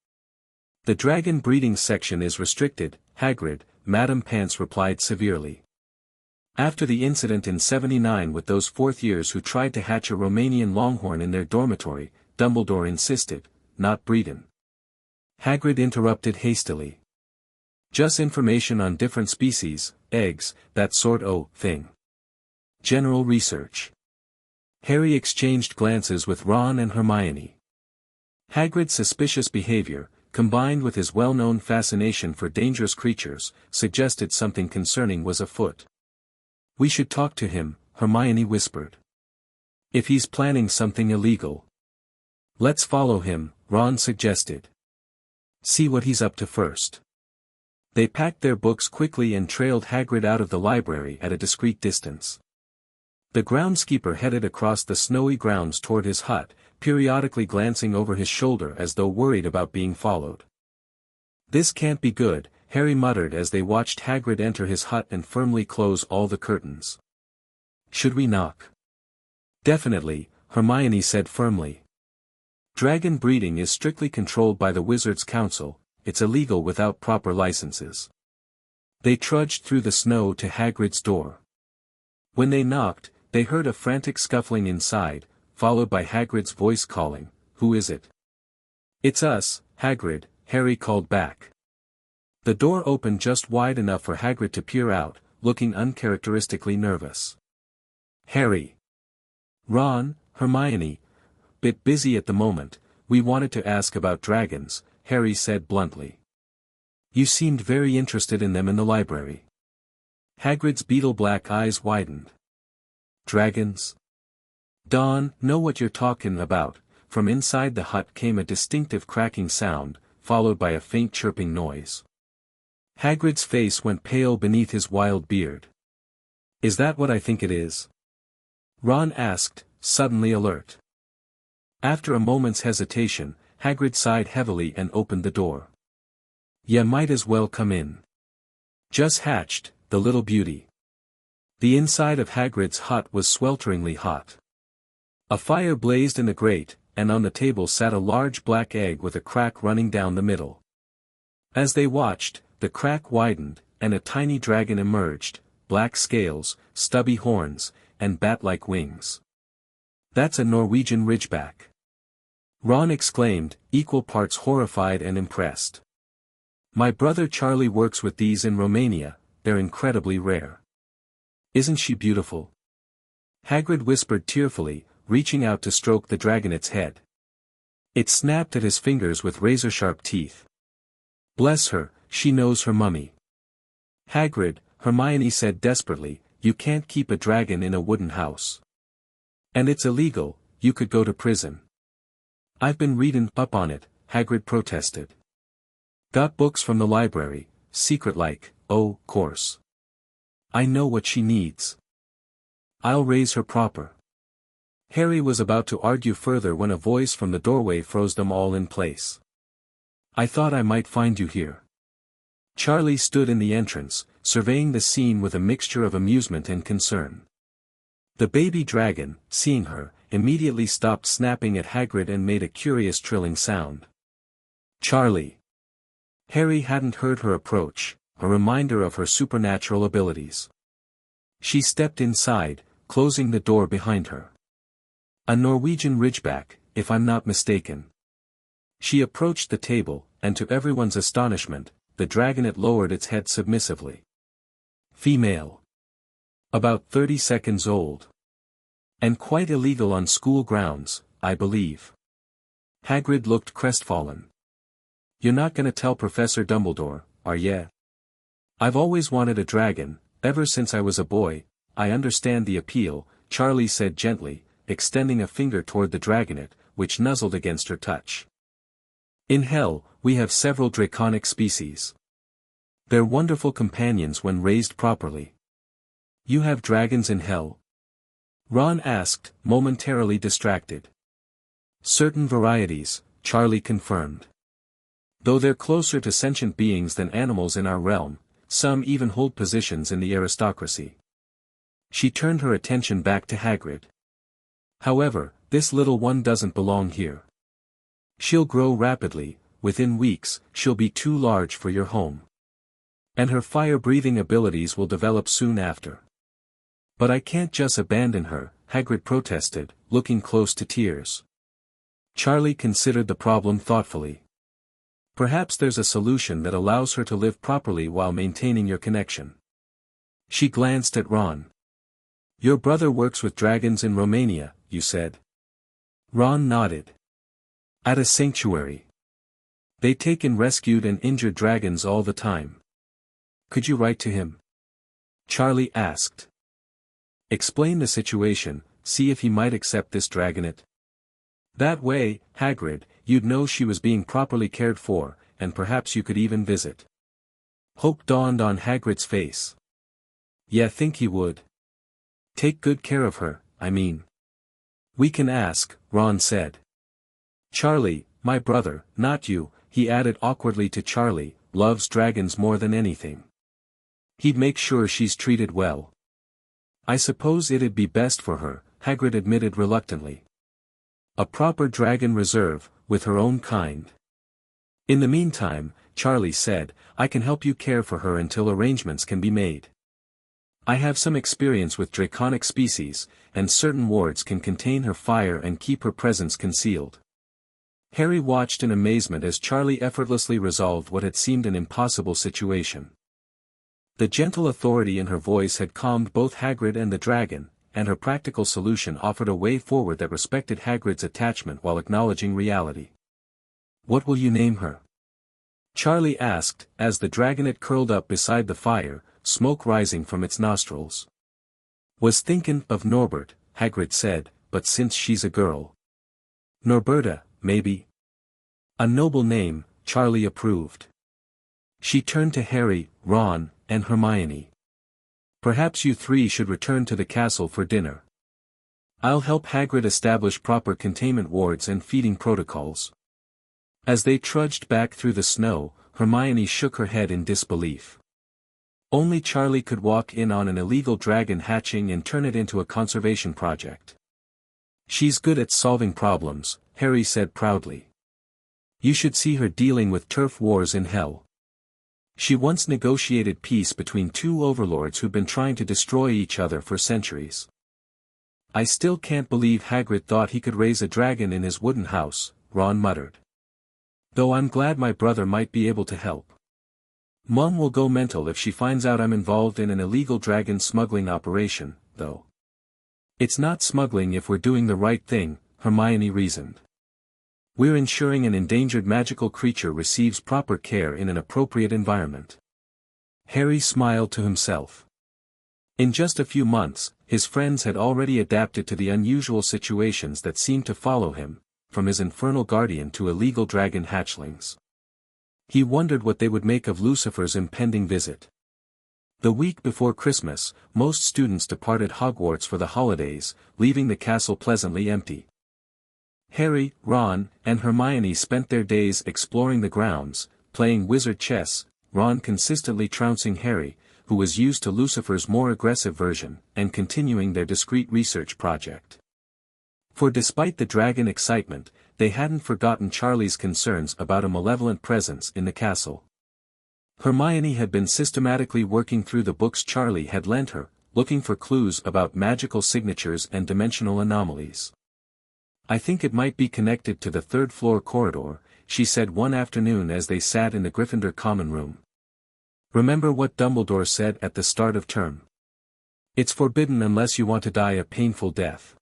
The dragon breeding section is restricted, Hagrid," Madame Pants replied severely. "After the incident in 79 with those fourth years who tried to hatch a Romanian longhorn in their dormitory, Dumbledore insisted, not breedin'." Hagrid interrupted hastily. "Just information on different species, eggs, that sort o' thing. General research." Harry exchanged glances with Ron and Hermione. Hagrid's suspicious behavior, combined with his well-known fascination for dangerous creatures, suggested something concerning was afoot. "We should talk to him," Hermione whispered. "If he's planning something illegal." "Let's follow him," Ron suggested. "See what he's up to first." They packed their books quickly and trailed Hagrid out of the library at a discreet distance. The groundskeeper headed across the snowy grounds toward his hut, periodically glancing over his shoulder as though worried about being followed. "This can't be good," Harry muttered as they watched Hagrid enter his hut and firmly close all the curtains. "Should we knock?" "Definitely," Hermione said firmly. "Dragon breeding is strictly controlled by the Wizards' Council, it's illegal without proper licenses." They trudged through the snow to Hagrid's door. When they knocked, they heard a frantic scuffling inside, followed by Hagrid's voice calling, "Who is it?" "It's us, Hagrid," Harry called back. The door opened just wide enough for Hagrid to peer out, looking uncharacteristically nervous. "Harry." "Ron, Hermione. Bit busy at the moment, we wanted to ask about dragons," Harry said bluntly. "You seemed very interested in them in the library." Hagrid's beetle-black eyes widened. "Dragons? Dawn, know what you're talking about." From inside the hut came a distinctive cracking sound, followed by a faint chirping noise. Hagrid's face went pale beneath his wild beard. "Is that what I think it is?" Ron asked, suddenly alert. After a moment's hesitation, Hagrid sighed heavily and opened the door. "Ya might as well come in. Just hatched, the little beauty." The inside of Hagrid's hut was swelteringly hot. A fire blazed in the grate, and on the table sat a large black egg with a crack running down the middle. As they watched, the crack widened, and a tiny dragon emerged, black scales, stubby horns, and bat-like wings. "That's a Norwegian ridgeback," Ron exclaimed, equal parts horrified and impressed. "My brother Charlie works with these in Romania, they're incredibly rare." "Isn't she beautiful?" Hagrid whispered tearfully, reaching out to stroke the dragonet's head. It snapped at his fingers with razor-sharp teeth. "Bless her, she knows her mummy." "Hagrid," Hermione said desperately, "you can't keep a dragon in a wooden house. And it's illegal, you could go to prison." "I've been readin' up on it," Hagrid protested. "Got books from the library, secret like, oh, course. I know what she needs. I'll raise her proper." Harry was about to argue further when a voice from the doorway froze them all in place. "I thought I might find you here." Charlie stood in the entrance, surveying the scene with a mixture of amusement and concern. The baby dragon, seeing her, immediately stopped snapping at Hagrid and made a curious trilling sound. "Charlie." Harry hadn't heard her approach, a reminder of her supernatural abilities. She stepped inside, closing the door behind her. "A Norwegian ridgeback, if I'm not mistaken." She approached the table, and to everyone's astonishment, the dragonet lowered its head submissively. "Female. About 30 seconds old. And quite illegal on school grounds, I believe." Hagrid looked crestfallen. "You're not gonna tell Professor Dumbledore, are ye?" "I've always wanted a dragon, ever since I was a boy. I understand the appeal," Charlie said gently, extending a finger toward the dragonet, which nuzzled against her touch. "In hell, we have several draconic species. They're wonderful companions when raised properly." "You have dragons in hell?" Ron asked, momentarily distracted. "Certain varieties," Charlie confirmed. "Though they're closer to sentient beings than animals in our realm, some even hold positions in the aristocracy." She turned her attention back to Hagrid. "However, this little one doesn't belong here. She'll grow rapidly, within weeks, she'll be too large for your home. And her fire-breathing abilities will develop soon after." "But I can't just abandon her," Hagrid protested, looking close to tears. Charlie considered the problem thoughtfully. "Perhaps there's a solution that allows her to live properly while maintaining your connection." She glanced at Ron. "Your brother works with dragons in Romania, you said?" Ron nodded. "At a sanctuary. They take in rescued and injured dragons all the time." "Could you write to him?" Charlie asked. "Explain the situation, see if he might accept this dragonet. That way, Hagrid, you'd know she was being properly cared for, and perhaps you could even visit." Hope dawned on Hagrid's face. "Yeah, think he would. Take good care of her, I mean." "We can ask," Ron said. "Charlie, my brother, not you," he added awkwardly to Charlie, "loves dragons more than anything. He'd make sure she's treated well." "I suppose it'd be best for her," Hagrid admitted reluctantly. "A proper dragon reserve, with her own kind." "In the meantime," Charlie said, "I can help you care for her until arrangements can be made. I have some experience with draconic species, and certain wards can contain her fire and keep her presence concealed." Harry watched in amazement as Charlie effortlessly resolved what had seemed an impossible situation. The gentle authority in her voice had calmed both Hagrid and the dragon, and her practical solution offered a way forward that respected Hagrid's attachment while acknowledging reality. "What will you name her?" Charlie asked, as the dragonet curled up beside the fire, smoke rising from its nostrils. "Was thinkin' of Norbert," Hagrid said, "but since she's a girl." "Norberta, maybe?" "A noble name," Charlie approved. She turned to Harry, Ron, and Hermione. "Perhaps you three should return to the castle for dinner. I'll help Hagrid establish proper containment wards and feeding protocols." As they trudged back through the snow, Hermione shook her head in disbelief. Only Charlie could walk in on an illegal dragon hatching and turn it into a conservation project. "She's good at solving problems," Harry said proudly. "You should see her dealing with turf wars in hell. She once negotiated peace between two overlords who've been trying to destroy each other for centuries." "I still can't believe Hagrid thought he could raise a dragon in his wooden house," Ron muttered. "Though I'm glad my brother might be able to help. Mum will go mental if she finds out I'm involved in an illegal dragon smuggling operation, though." It's not smuggling if we're doing the right thing, Hermione reasoned. We're ensuring an endangered magical creature receives proper care in an appropriate environment. Harry smiled to himself. In just a few months, his friends had already adapted to the unusual situations that seemed to follow him, from his infernal guardian to illegal dragon hatchlings. He wondered what they would make of Lucifer's impending visit. The week before Christmas, most students departed Hogwarts for the holidays, leaving the castle pleasantly empty. Harry, Ron, and Hermione spent their days exploring the grounds, playing wizard chess, Ron consistently trouncing Harry, who was used to Lucifer's more aggressive version, and continuing their discreet research project. For despite the dragon excitement, they hadn't forgotten Charlie's concerns about a malevolent presence in the castle. Hermione had been systematically working through the books Charlie had lent her, looking for clues about magical signatures and dimensional anomalies. I think it might be connected to the third-floor corridor, she said one afternoon as they sat in the Gryffindor common room. Remember what Dumbledore said at the start of term? It's forbidden unless you want to die a painful death.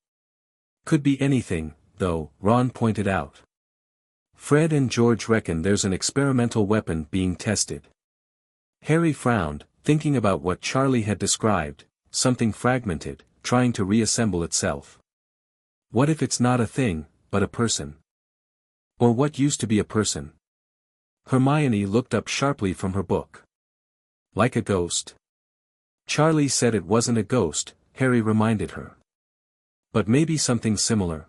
Could be anything, though, Ron pointed out. Fred and George reckon there's an experimental weapon being tested. Harry frowned, thinking about what Charlie had described, something fragmented, trying to reassemble itself. What if it's not a thing, but a person? Or what used to be a person? Hermione looked up sharply from her book. Like a ghost? Charlie said it wasn't a ghost, Harry reminded her. But maybe something similar.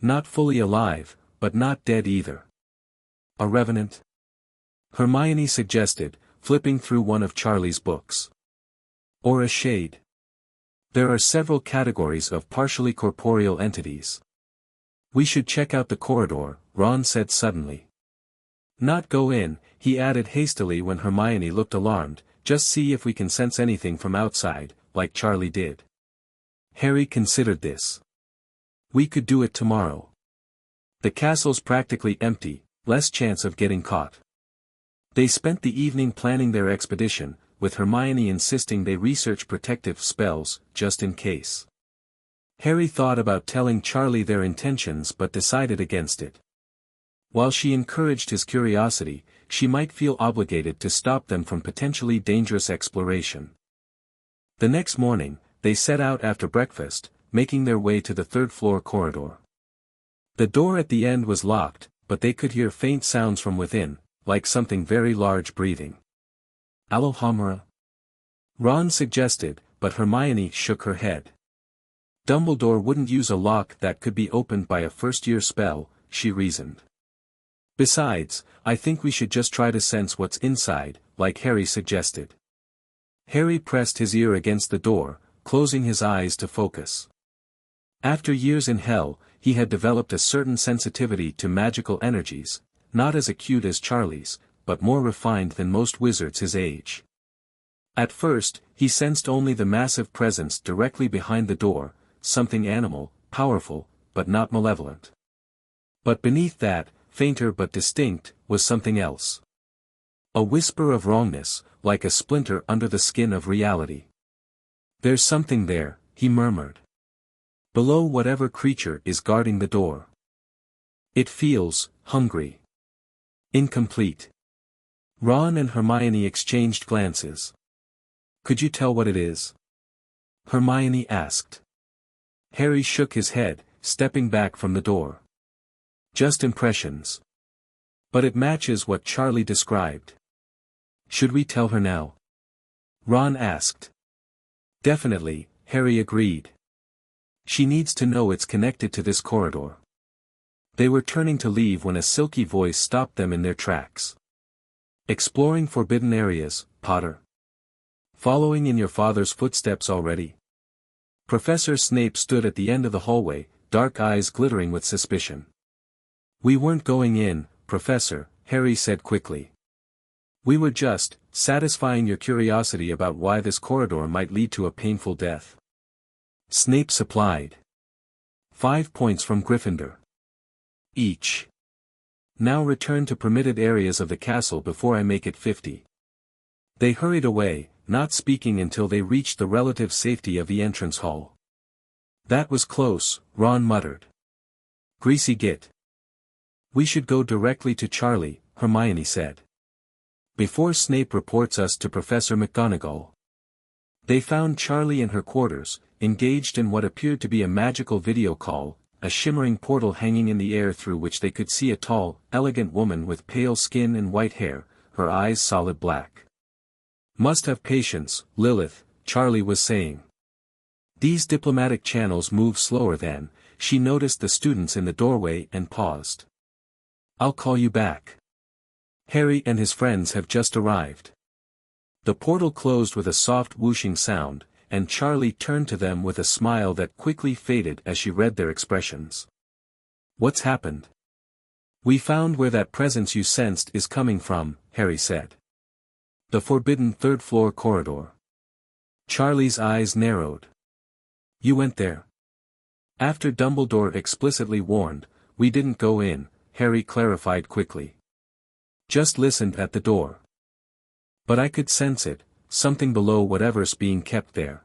Not fully alive, but not dead either. A revenant? Hermione suggested, flipping through one of Charlie's books. Or a shade. There are several categories of partially corporeal entities. We should check out the corridor, Ron said suddenly. Not go in, he added hastily when Hermione looked alarmed, just see if we can sense anything from outside, like Charlie did. Harry considered this. We could do it tomorrow. The castle's practically empty, less chance of getting caught. They spent the evening planning their expedition, with Hermione insisting they research protective spells, just in case. Harry thought about telling Charlie their intentions but decided against it. While she encouraged his curiosity, she might feel obligated to stop them from potentially dangerous exploration. The next morning, they set out after breakfast, making their way to the third-floor corridor. The door at the end was locked, but they could hear faint sounds from within, like something very large breathing. Alohomora? Ron suggested, but Hermione shook her head. Dumbledore wouldn't use a lock that could be opened by a first-year spell, she reasoned. Besides, I think we should just try to sense what's inside, like Harry suggested. Harry pressed his ear against the door, closing his eyes to focus. After years in hell, he had developed a certain sensitivity to magical energies, not as acute as Charlie's, but more refined than most wizards his age. At first, he sensed only the massive presence directly behind the door, something animal, powerful, but not malevolent. But beneath that, fainter but distinct, was something else. A whisper of wrongness, like a splinter under the skin of reality. There's something there, he murmured. Below whatever creature is guarding the door. It feels hungry. Incomplete. Ron and Hermione exchanged glances. Could you tell what it is? Hermione asked. Harry shook his head, stepping back from the door. Just impressions. But it matches what Charlie described. Should we tell her now? Ron asked. Definitely, Harry agreed. She needs to know it's connected to this corridor. They were turning to leave when a silky voice stopped them in their tracks. Exploring forbidden areas, Potter. Following in your father's footsteps already? Professor Snape stood at the end of the hallway, dark eyes glittering with suspicion. We weren't going in, Professor, Harry said quickly. We were just satisfying your curiosity about why this corridor might lead to a painful death. Snape supplied. 5 points from Gryffindor. Each. Now return to permitted areas of the castle before I make it 50. They hurried away, not speaking until they reached the relative safety of the entrance hall. That was close, Ron muttered. Greasy git. We should go directly to Charlie, Hermione said. Before Snape reports us to Professor McGonagall. They found Charlie in her quarters, engaged in what appeared to be a magical video call, a shimmering portal hanging in the air through which they could see a tall, elegant woman with pale skin and white hair, her eyes solid black. Must have patience, Lilith, Charlie was saying. These diplomatic channels move slower than, she noticed the students in the doorway and paused. I'll call you back. Harry and his friends have just arrived. The portal closed with a soft whooshing sound, and Charlie turned to them with a smile that quickly faded as she read their expressions. What's happened? We found where that presence you sensed is coming from, Harry said. The forbidden third-floor corridor. Charlie's eyes narrowed. You went there. After Dumbledore explicitly warned, we didn't go in, Harry clarified quickly. Just listened at the door. But I could sense it, something below whatever's being kept there.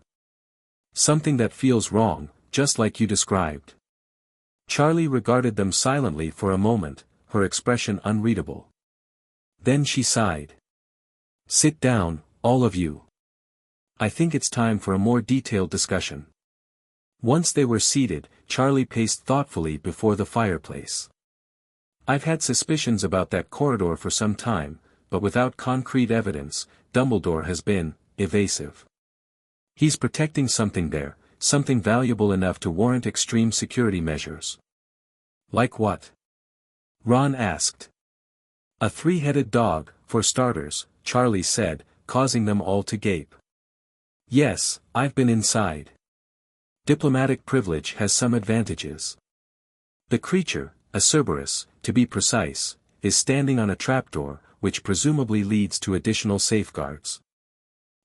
Something that feels wrong, just like you described. Charlie regarded them silently for a moment, her expression unreadable. Then she sighed. Sit down, all of you. I think it's time for a more detailed discussion. Once they were seated, Charlie paced thoughtfully before the fireplace. I've had suspicions about that corridor for some time, but without concrete evidence, Dumbledore has been evasive. He's protecting something there, something valuable enough to warrant extreme security measures. Like what? Ron asked. A three-headed dog, for starters, Charlie said, causing them all to gape. Yes, I've been inside. Diplomatic privilege has some advantages. The creature, a Cerberus, to be precise, is standing on a trapdoor, which presumably leads to additional safeguards.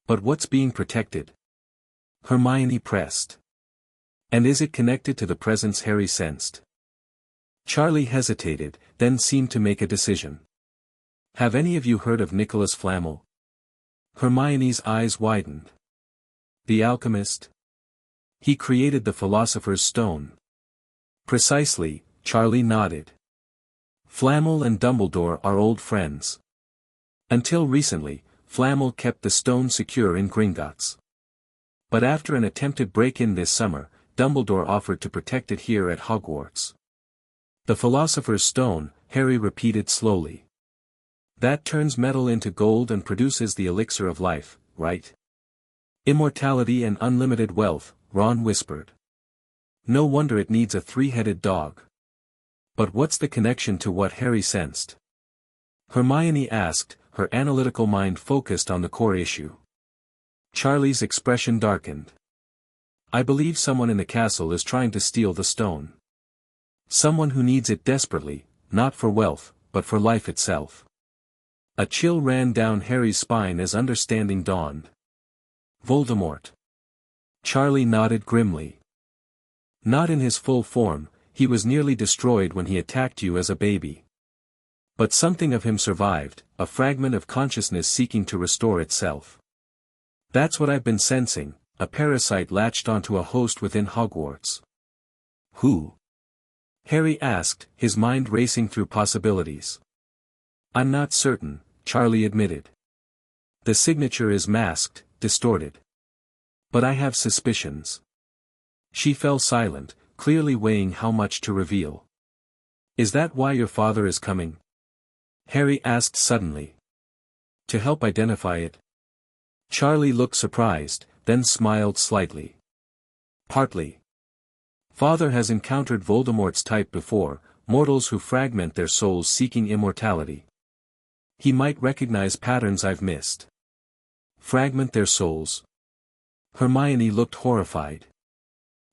But what's being protected? Hermione pressed. And is it connected to the presence Harry sensed? Charlie hesitated, then seemed to make a decision. Have any of you heard of Nicholas Flamel? Hermione's eyes widened. The alchemist? He created the Philosopher's Stone. Precisely, Charlie nodded. Flamel and Dumbledore are old friends. Until recently, Flamel kept the stone secure in Gringotts. But after an attempted break-in this summer, Dumbledore offered to protect it here at Hogwarts. The Philosopher's Stone, Harry repeated slowly. That turns metal into gold and produces the elixir of life, right? Immortality and unlimited wealth, Ron whispered. No wonder it needs a three-headed dog. But what's the connection to what Harry sensed? Hermione asked, her analytical mind focused on the core issue. Charlie's expression darkened. I believe someone in the castle is trying to steal the stone. Someone who needs it desperately, not for wealth, but for life itself. A chill ran down Harry's spine as understanding dawned. Voldemort. Charlie nodded grimly. Not in his full form, he was nearly destroyed when he attacked you as a baby. But something of him survived, a fragment of consciousness seeking to restore itself. That's what I've been sensing, a parasite latched onto a host within Hogwarts. Who? Harry asked, his mind racing through possibilities. I'm not certain, Charlie admitted. The signature is masked, distorted. But I have suspicions. She fell silent, clearly weighing how much to reveal. Is that why your father is coming? Harry asked suddenly. To help identify it? Charlie looked surprised, then smiled slightly. Partly. Father has encountered Voldemort's type before, mortals who fragment their souls seeking immortality. He might recognize patterns I've missed. Fragment their souls. Hermione looked horrified.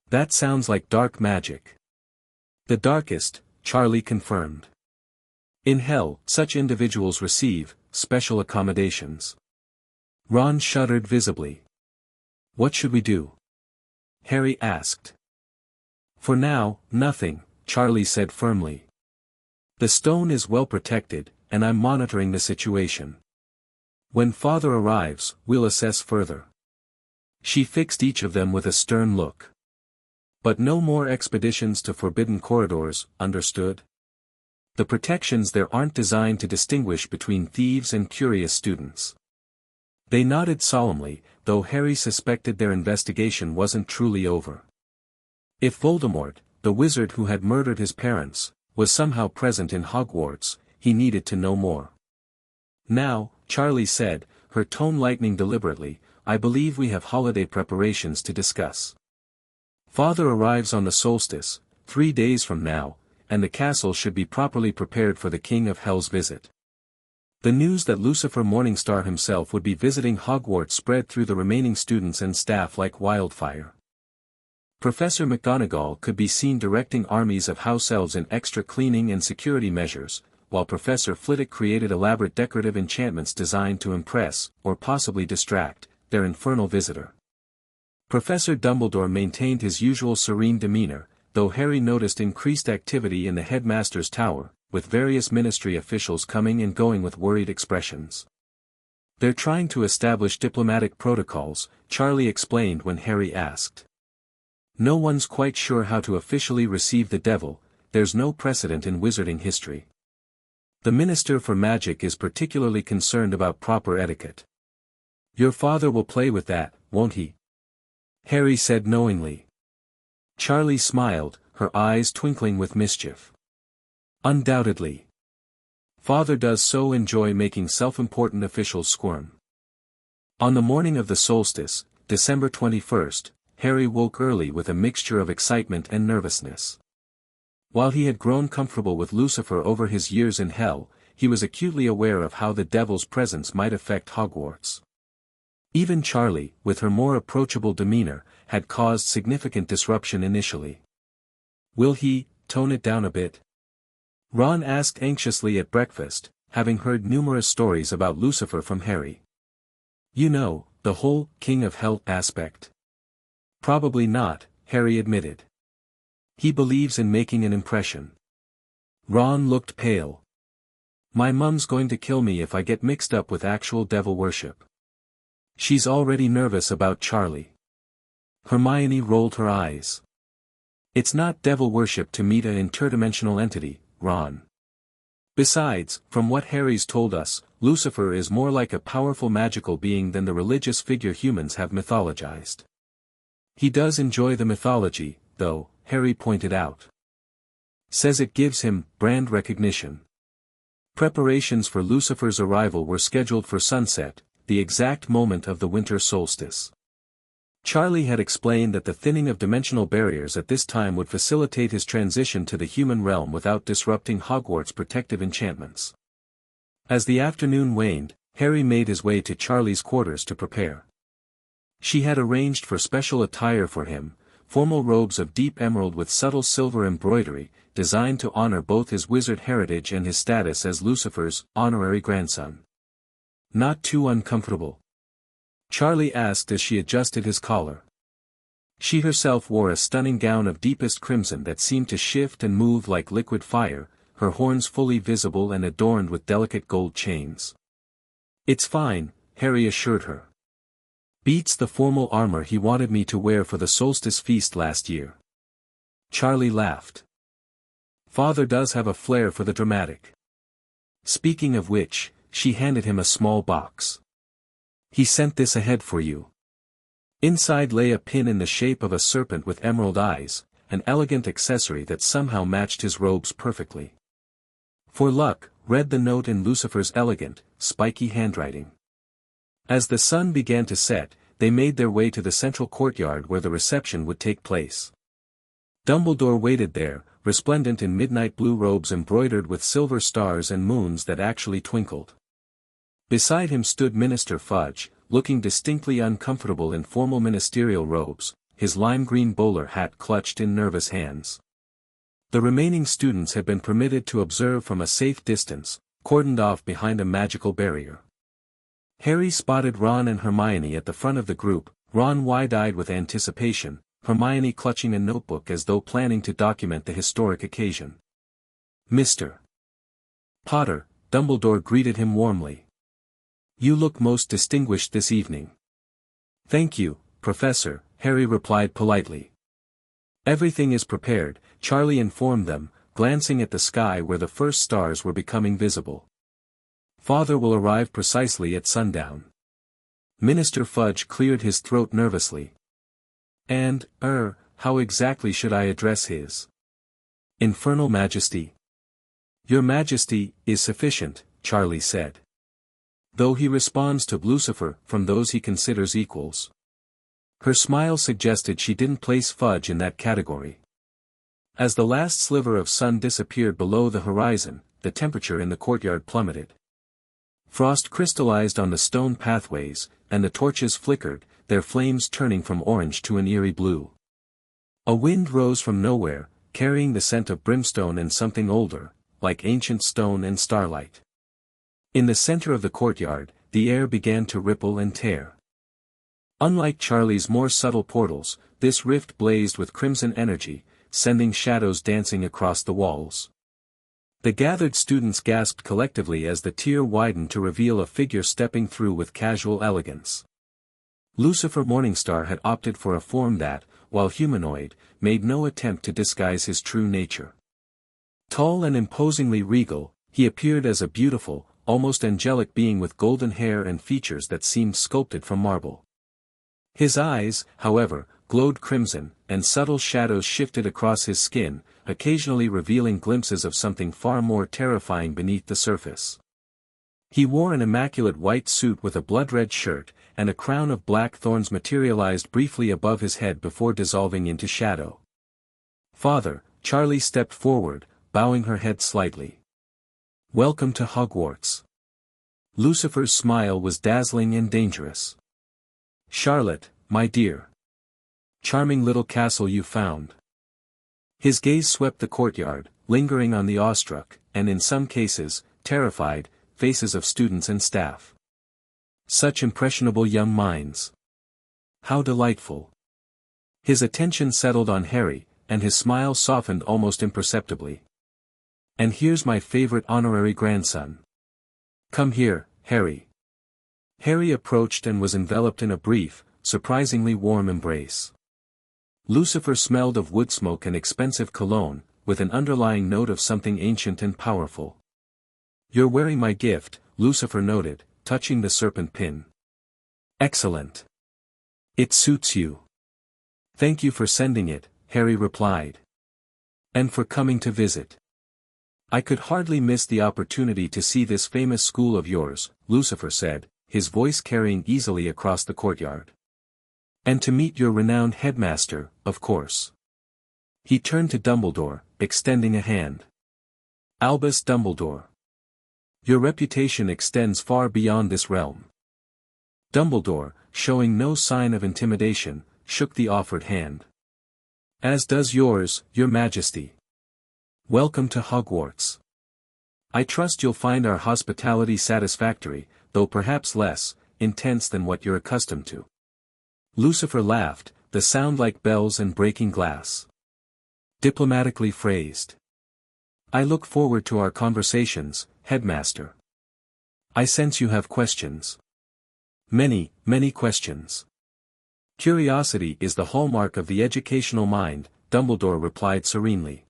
That sounds like dark magic. The darkest, Charlie confirmed. In hell, such individuals receive special accommodations. Ron shuddered visibly. What should we do? Harry asked. For now, nothing, Charlie said firmly. The stone is well protected, and I'm monitoring the situation. When Father arrives, we'll assess further. She fixed each of them with a stern look. But no more expeditions to forbidden corridors, understood? The protections there aren't designed to distinguish between thieves and curious students. They nodded solemnly, though Harry suspected their investigation wasn't truly over. If Voldemort, the wizard who had murdered his parents, was somehow present in Hogwarts, he needed to know more. Now, Charlie said, her tone lightening deliberately, I believe we have holiday preparations to discuss. Father arrives on the solstice, 3 days from now, and the castle should be properly prepared for the King of Hell's visit. The news that Lucifer Morningstar himself would be visiting Hogwarts spread through the remaining students and staff like wildfire. Professor McGonagall could be seen directing armies of house elves in extra cleaning and security measures, while Professor Flitwick created elaborate decorative enchantments designed to impress, or possibly distract, their infernal visitor. Professor Dumbledore maintained his usual serene demeanor, though Harry noticed increased activity in the headmaster's tower, with various ministry officials coming and going with worried expressions. They're trying to establish diplomatic protocols, Charlie explained when Harry asked. No one's quite sure how to officially receive the devil, there's no precedent in wizarding history. The Minister for Magic is particularly concerned about proper etiquette. Your father will play with that, won't he? Harry said knowingly. Charlie smiled, her eyes twinkling with mischief. Undoubtedly. Father does so enjoy making self-important officials squirm. On the morning of the solstice, December 21st, Harry woke early with a mixture of excitement and nervousness. While he had grown comfortable with Lucifer over his years in hell, he was acutely aware of how the devil's presence might affect Hogwarts. Even Charlie, with her more approachable demeanor, had caused significant disruption initially. Will he tone it down a bit? Ron asked anxiously at breakfast, having heard numerous stories about Lucifer from Harry. You know, the whole King of Hell aspect. Probably not, Harry admitted. He believes in making an impression. Ron looked pale. My mum's going to kill me if I get mixed up with actual devil worship. She's already nervous about Charlie. Hermione rolled her eyes. It's not devil worship to meet an interdimensional entity, Ron. Besides, from what Harry's told us, Lucifer is more like a powerful magical being than the religious figure humans have mythologized. He does enjoy the mythology, though, Harry pointed out. Says it gives him brand recognition. Preparations for Lucifer's arrival were scheduled for sunset, the exact moment of the winter solstice. Charlie had explained that the thinning of dimensional barriers at this time would facilitate his transition to the human realm without disrupting Hogwarts' protective enchantments. As the afternoon waned, Harry made his way to Charlie's quarters to prepare. She had arranged for special attire for him, formal robes of deep emerald with subtle silver embroidery, designed to honor both his wizard heritage and his status as Lucifer's honorary grandson. Not too uncomfortable? Charlie asked as she adjusted his collar. She herself wore a stunning gown of deepest crimson that seemed to shift and move like liquid fire, her horns fully visible and adorned with delicate gold chains. It's fine, Harry assured her. Beats the formal armor he wanted me to wear for the solstice feast last year. Charlie laughed. Father does have a flair for the dramatic. Speaking of which, she handed him a small box. He sent this ahead for you. Inside lay a pin in the shape of a serpent with emerald eyes, an elegant accessory that somehow matched his robes perfectly. For luck, read the note in Lucifer's elegant, spiky handwriting. As the sun began to set, they made their way to the central courtyard where the reception would take place. Dumbledore waited there, resplendent in midnight blue robes embroidered with silver stars and moons that actually twinkled. Beside him stood Minister Fudge, looking distinctly uncomfortable in formal ministerial robes, his lime green bowler hat clutched in nervous hands. The remaining students had been permitted to observe from a safe distance, cordoned off behind a magical barrier. Harry spotted Ron and Hermione at the front of the group, Ron wide-eyed with anticipation, Hermione clutching a notebook as though planning to document the historic occasion. Mr. Potter, Dumbledore greeted him warmly. You look most distinguished this evening. Thank you, Professor, Harry replied politely. Everything is prepared, Charlie informed them, glancing at the sky where the first stars were becoming visible. Father will arrive precisely at sundown. Minister Fudge cleared his throat nervously. And, how exactly should I address his infernal majesty? Your majesty is sufficient, Charlie said. Though he responds to Lucifer from those he considers equals. Her smile suggested she didn't place Fudge in that category. As the last sliver of sun disappeared below the horizon, the temperature in the courtyard plummeted. Frost crystallized on the stone pathways, and the torches flickered, their flames turning from orange to an eerie blue. A wind rose from nowhere, carrying the scent of brimstone and something older, like ancient stone and starlight. In the center of the courtyard, the air began to ripple and tear. Unlike Charlie's more subtle portals, this rift blazed with crimson energy, sending shadows dancing across the walls. The gathered students gasped collectively as the tier widened to reveal a figure stepping through with casual elegance. Lucifer Morningstar had opted for a form that, while humanoid, made no attempt to disguise his true nature. Tall and imposingly regal, he appeared as a beautiful, almost angelic being with golden hair and features that seemed sculpted from marble. His eyes, however, glowed crimson, and subtle shadows shifted across his skin, occasionally revealing glimpses of something far more terrifying beneath the surface. He wore an immaculate white suit with a blood-red shirt, and a crown of black thorns materialized briefly above his head before dissolving into shadow. Father, Charlie stepped forward, bowing her head slightly. Welcome to Hogwarts. Lucifer's smile was dazzling and dangerous. Charlotte, my dear. Charming little castle you found. His gaze swept the courtyard, lingering on the awestruck, and in some cases, terrified, faces of students and staff. Such impressionable young minds. How delightful. His attention settled on Harry, and his smile softened almost imperceptibly. And here's my favorite honorary grandson. Come here, Harry. Harry approached and was enveloped in a brief, surprisingly warm embrace. Lucifer smelled of wood smoke and expensive cologne, with an underlying note of something ancient and powerful. You're wearing my gift, Lucifer noted, touching the serpent pin. Excellent. It suits you. Thank you for sending it, Harry replied. And for coming to visit. I could hardly miss the opportunity to see this famous school of yours, Lucifer said, his voice carrying easily across the courtyard. And to meet your renowned headmaster, of course. He turned to Dumbledore, extending a hand. Albus Dumbledore. Your reputation extends far beyond this realm. Dumbledore, showing no sign of intimidation, shook the offered hand. As does yours, your majesty. Welcome to Hogwarts. I trust you'll find our hospitality satisfactory, though perhaps less intense than what you're accustomed to. Lucifer laughed, the sound like bells and breaking glass. Diplomatically phrased. I look forward to our conversations, headmaster. I sense you have questions. Many, many questions. Curiosity is the hallmark of the educational mind, Dumbledore replied serenely.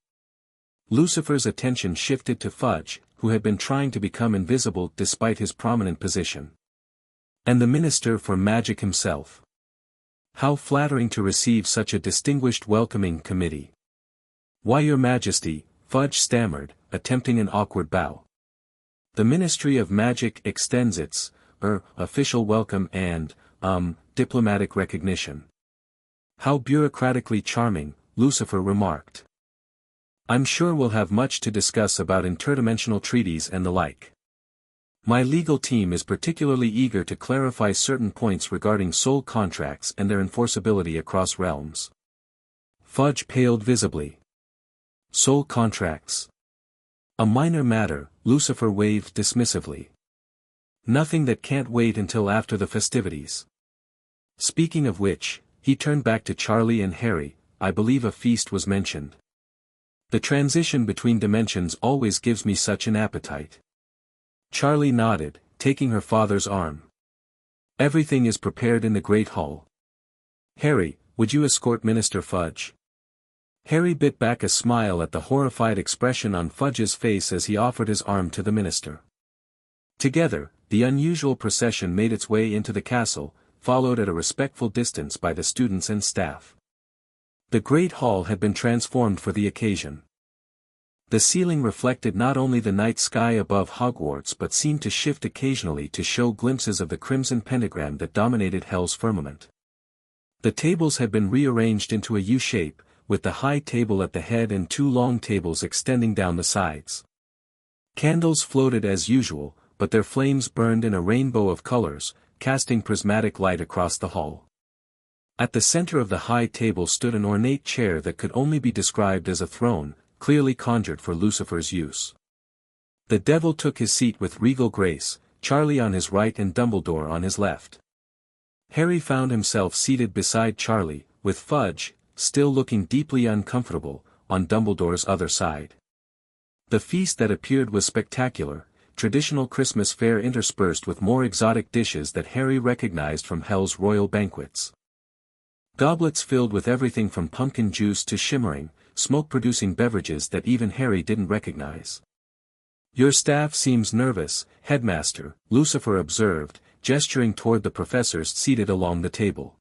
Lucifer's attention shifted to Fudge, who had been trying to become invisible despite his prominent position. And the Minister for Magic himself. How flattering to receive such a distinguished welcoming committee. Why, your majesty, Fudge stammered, attempting an awkward bow. The Ministry of Magic extends its, official welcome and, diplomatic recognition. How bureaucratically charming, Lucifer remarked. I'm sure we'll have much to discuss about interdimensional treaties and the like. My legal team is particularly eager to clarify certain points regarding soul contracts and their enforceability across realms. Fudge paled visibly. Soul contracts. A minor matter, Lucifer waved dismissively. Nothing that can't wait until after the festivities. Speaking of which, he turned back to Charlie and Harry, I believe a feast was mentioned. The transition between dimensions always gives me such an appetite. Charlie nodded, taking her father's arm. Everything is prepared in the Great Hall. Harry, would you escort Minister Fudge? Harry bit back a smile at the horrified expression on Fudge's face as he offered his arm to the minister. Together, the unusual procession made its way into the castle, followed at a respectful distance by the students and staff. The great hall had been transformed for the occasion. The ceiling reflected not only the night sky above Hogwarts but seemed to shift occasionally to show glimpses of the crimson pentagram that dominated Hell's firmament. The tables had been rearranged into a U shape, with the high table at the head and two long tables extending down the sides. Candles floated as usual, but their flames burned in a rainbow of colors, casting prismatic light across the hall. At the center of the high table stood an ornate chair that could only be described as a throne, clearly conjured for Lucifer's use. The devil took his seat with regal grace, Charlie on his right and Dumbledore on his left. Harry found himself seated beside Charlie, with Fudge, still looking deeply uncomfortable, on Dumbledore's other side. The feast that appeared was spectacular, traditional Christmas fare interspersed with more exotic dishes that Harry recognized from Hell's royal banquets. Goblets filled with everything from pumpkin juice to shimmering, smoke-producing beverages that even Harry didn't recognize. "Your staff seems nervous, Headmaster," Lucifer observed, gesturing toward the professors seated along the table.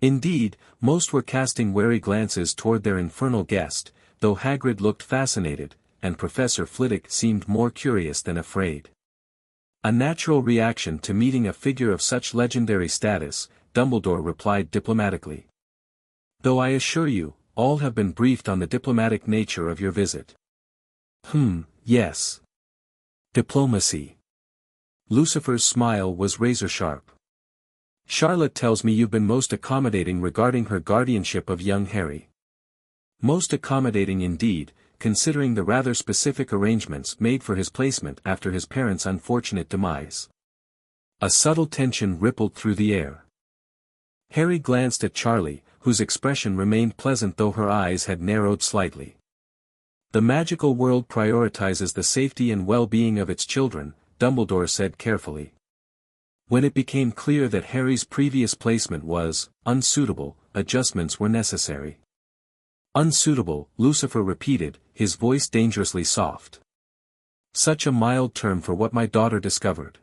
Indeed, most were casting wary glances toward their infernal guest, though Hagrid looked fascinated, and Professor Flitwick seemed more curious than afraid. A natural reaction to meeting a figure of such legendary status, Dumbledore replied diplomatically. "Though I assure you, all have been briefed on the diplomatic nature of your visit." Yes. Diplomacy." Lucifer's smile was razor-sharp. "Charlotte tells me you've been most accommodating regarding her guardianship of young Harry." "Most accommodating indeed, considering the rather specific arrangements made for his placement after his parents' unfortunate demise." A subtle tension rippled through the air. Harry glanced at Charlie, whose expression remained pleasant though her eyes had narrowed slightly. "The magical world prioritizes the safety and well-being of its children," Dumbledore said carefully. When it became clear that Harry's previous placement was unsuitable, adjustments were necessary. "Unsuitable," Lucifer repeated, his voice dangerously soft. "Such a mild term for what my daughter discovered.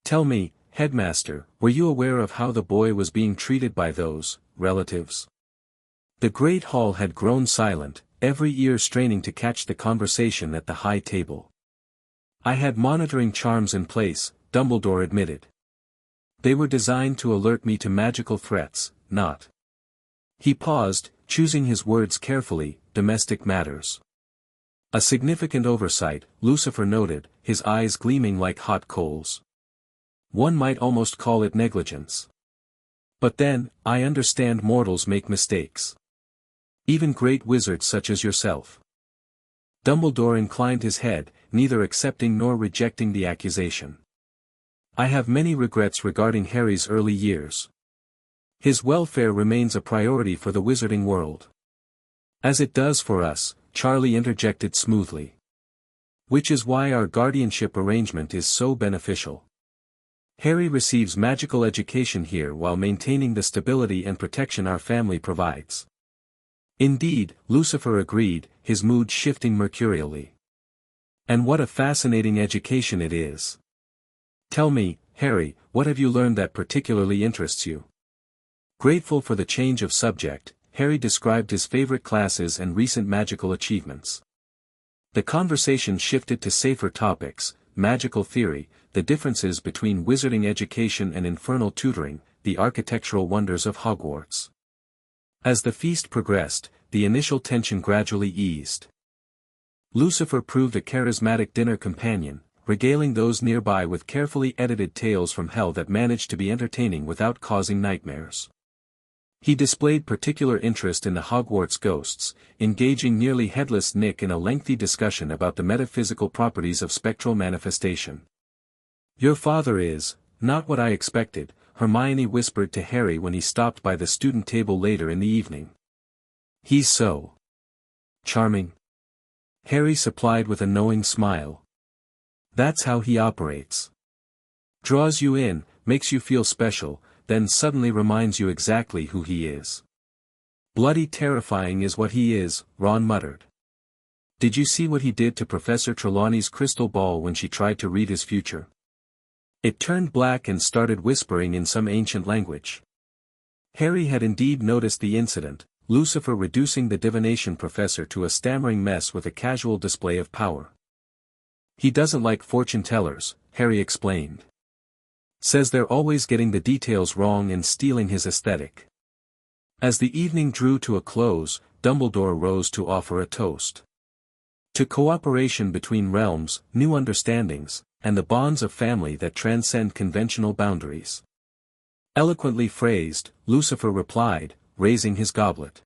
Tell me, Headmaster, were you aware of how the boy was being treated by those relatives?" The great hall had grown silent, every ear straining to catch the conversation at the high table. "I had monitoring charms in place," Dumbledore admitted. "They were designed to alert me to magical threats, not—" He paused, choosing his words carefully, "domestic matters." A significant oversight, Lucifer noted, his eyes gleaming like hot coals. "One might almost call it negligence. But then, I understand mortals make mistakes. Even great wizards such as yourself." Dumbledore inclined his head, neither accepting nor rejecting the accusation. "I have many regrets regarding Harry's early years. His welfare remains a priority for the wizarding world." "As it does for us," Charlie interjected smoothly. "Which is why our guardianship arrangement is so beneficial. Harry receives magical education here while maintaining the stability and protection our family provides." "Indeed," Lucifer agreed, his mood shifting mercurially. "And what a fascinating education it is. Tell me, Harry, what have you learned that particularly interests you?" Grateful for the change of subject, Harry described his favorite classes and recent magical achievements. The conversation shifted to safer topics: magical theory, the differences between wizarding education and infernal tutoring, the architectural wonders of Hogwarts. As the feast progressed, the initial tension gradually eased. Lucifer proved a charismatic dinner companion, regaling those nearby with carefully edited tales from hell that managed to be entertaining without causing nightmares. He displayed particular interest in the Hogwarts ghosts, engaging nearly headless Nick in a lengthy discussion about the metaphysical properties of spectral manifestation. "Your father is not what I expected," Hermione whispered to Harry when he stopped by the student table later in the evening. "He's so charming," Harry supplied with a knowing smile. "That's how he operates. Draws you in, makes you feel special, then suddenly reminds you exactly who he is." Bloody terrifying is what he is, Ron muttered. Did you see what he did to Professor Trelawney's crystal ball when she tried to read his future? It turned black and started whispering in some ancient language. Harry had indeed noticed the incident, Lucifer reducing the divination professor to a stammering mess with a casual display of power. He doesn't like fortune-tellers, Harry explained. Says they're always getting the details wrong and stealing his aesthetic. As the evening drew to a close, Dumbledore rose to offer a toast. To cooperation between realms, new understandings, and the bonds of family that transcend conventional boundaries. Eloquently phrased, Lucifer replied, raising his goblet.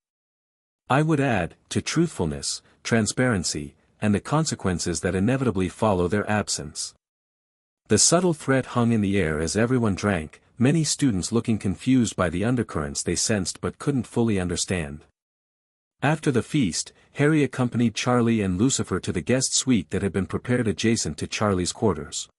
I would add, to truthfulness, transparency, and the consequences that inevitably follow their absence. The subtle threat hung in the air as everyone drank, many students looking confused by the undercurrents they sensed but couldn't fully understand. After the feast, Harry accompanied Charlie and Lucifer to the guest suite that had been prepared adjacent to Charlie's quarters.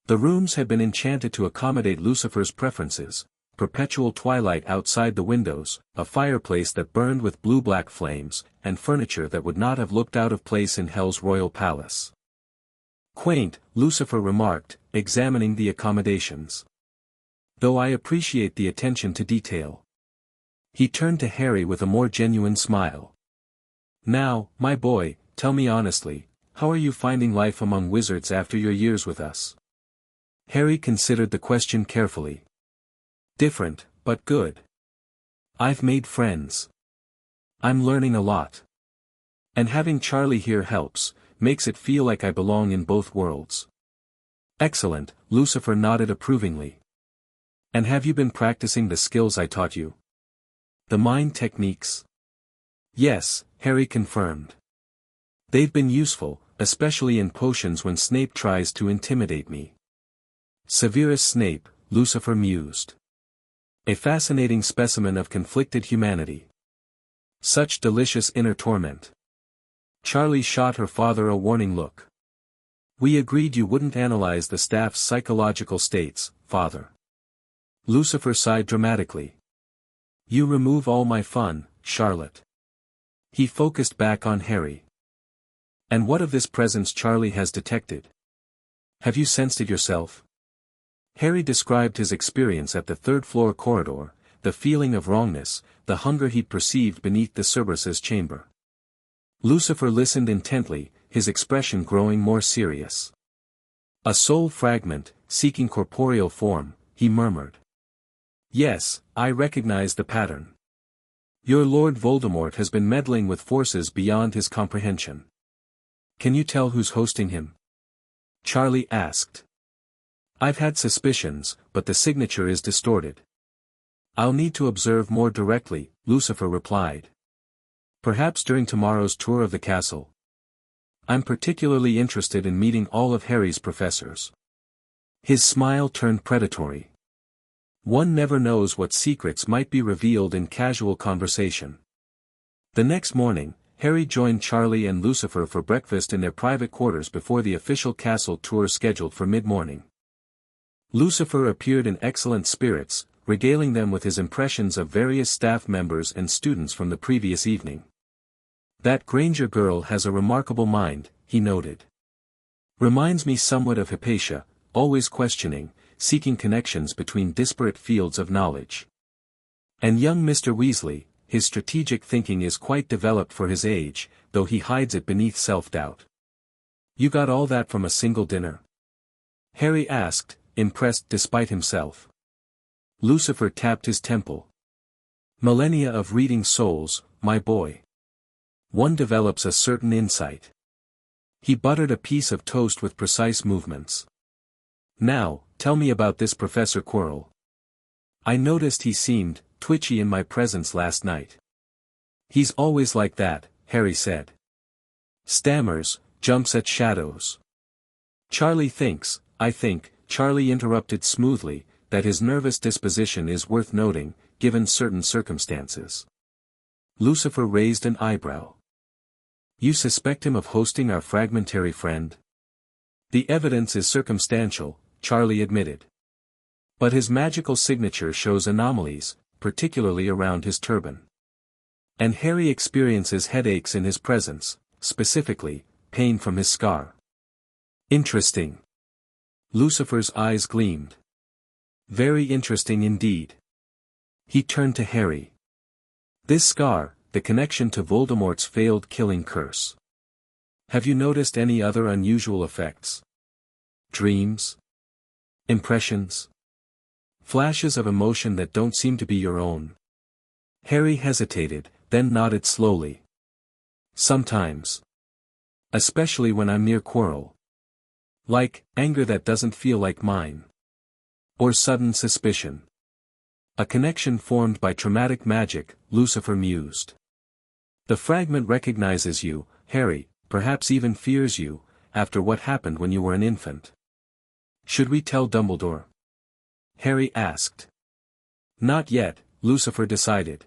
The rooms had been enchanted to accommodate Lucifer's preferences, perpetual twilight outside the windows, a fireplace that burned with blue-black flames, and furniture that would not have looked out of place in Hell's royal palace. Quaint, Lucifer remarked, examining the accommodations. Though I appreciate the attention to detail. He turned to Harry with a more genuine smile. Now, my boy, tell me honestly, how are you finding life among wizards after your years with us? Harry considered the question carefully. Different, but good. I've made friends. I'm learning a lot. And having Charlie here helps, makes it feel like I belong in both worlds. Excellent, Lucifer nodded approvingly. And have you been practicing the skills I taught you? The mind techniques? Yes, Harry confirmed. They've been useful, especially in potions when Snape tries to intimidate me. Severus Snape, Lucifer mused. A fascinating specimen of conflicted humanity. Such delicious inner torment. Charlie shot her father a warning look. We agreed you wouldn't analyze the staff's psychological states, father. Lucifer sighed dramatically. You remove all my fun, Charlotte. He focused back on Harry. And what of this presence Charlie has detected? Have you sensed it yourself? Harry described his experience at the third-floor corridor, the feeling of wrongness, the hunger he'd perceived beneath the Cerberus's chamber. Lucifer listened intently, his expression growing more serious. A soul fragment, seeking corporeal form, he murmured. Yes, I recognize the pattern. Your Lord Voldemort has been meddling with forces beyond his comprehension. Can you tell who's hosting him? Charlie asked. I've had suspicions, but the signature is distorted. I'll need to observe more directly, Lucifer replied. Perhaps during tomorrow's tour of the castle. I'm particularly interested in meeting all of Harry's professors. His smile turned predatory. One never knows what secrets might be revealed in casual conversation. The next morning, Harry joined Charlie and Lucifer for breakfast in their private quarters before the official castle tour scheduled for mid-morning. Lucifer appeared in excellent spirits, regaling them with his impressions of various staff members and students from the previous evening. That Granger girl has a remarkable mind, he noted. Reminds me somewhat of Hypatia, always questioning, seeking connections between disparate fields of knowledge. And young Mr. Weasley, his strategic thinking is quite developed for his age, though he hides it beneath self-doubt. You got all that from a single dinner? Harry asked, impressed despite himself. Lucifer tapped his temple. Millennia of reading souls, my boy. One develops a certain insight. He buttered a piece of toast with precise movements. Now, tell me about this Professor Quirrell. I noticed he seemed twitchy in my presence last night. He's always like that, Harry said. Stammers, jumps at shadows. Charlie thinks, I think, Charlie interrupted smoothly, that his nervous disposition is worth noting, given certain circumstances. Lucifer raised an eyebrow. You suspect him of hosting our fragmentary friend? The evidence is circumstantial, Charlie admitted. But his magical signature shows anomalies, particularly around his turban. And Harry experiences headaches in his presence, specifically, pain from his scar. Interesting. Lucifer's eyes gleamed. Very interesting indeed. He turned to Harry. This scar, the connection to Voldemort's failed killing curse. Have you noticed any other unusual effects? Dreams? Impressions? Flashes of emotion that don't seem to be your own? Harry hesitated, then nodded slowly. Sometimes. Especially when I'm near Quirrell. Like, anger that doesn't feel like mine. Or sudden suspicion. A connection formed by traumatic magic, Lucifer mused. The fragment recognizes you, Harry, perhaps even fears you, after what happened when you were an infant. Should we tell Dumbledore? Harry asked. Not yet, Lucifer decided.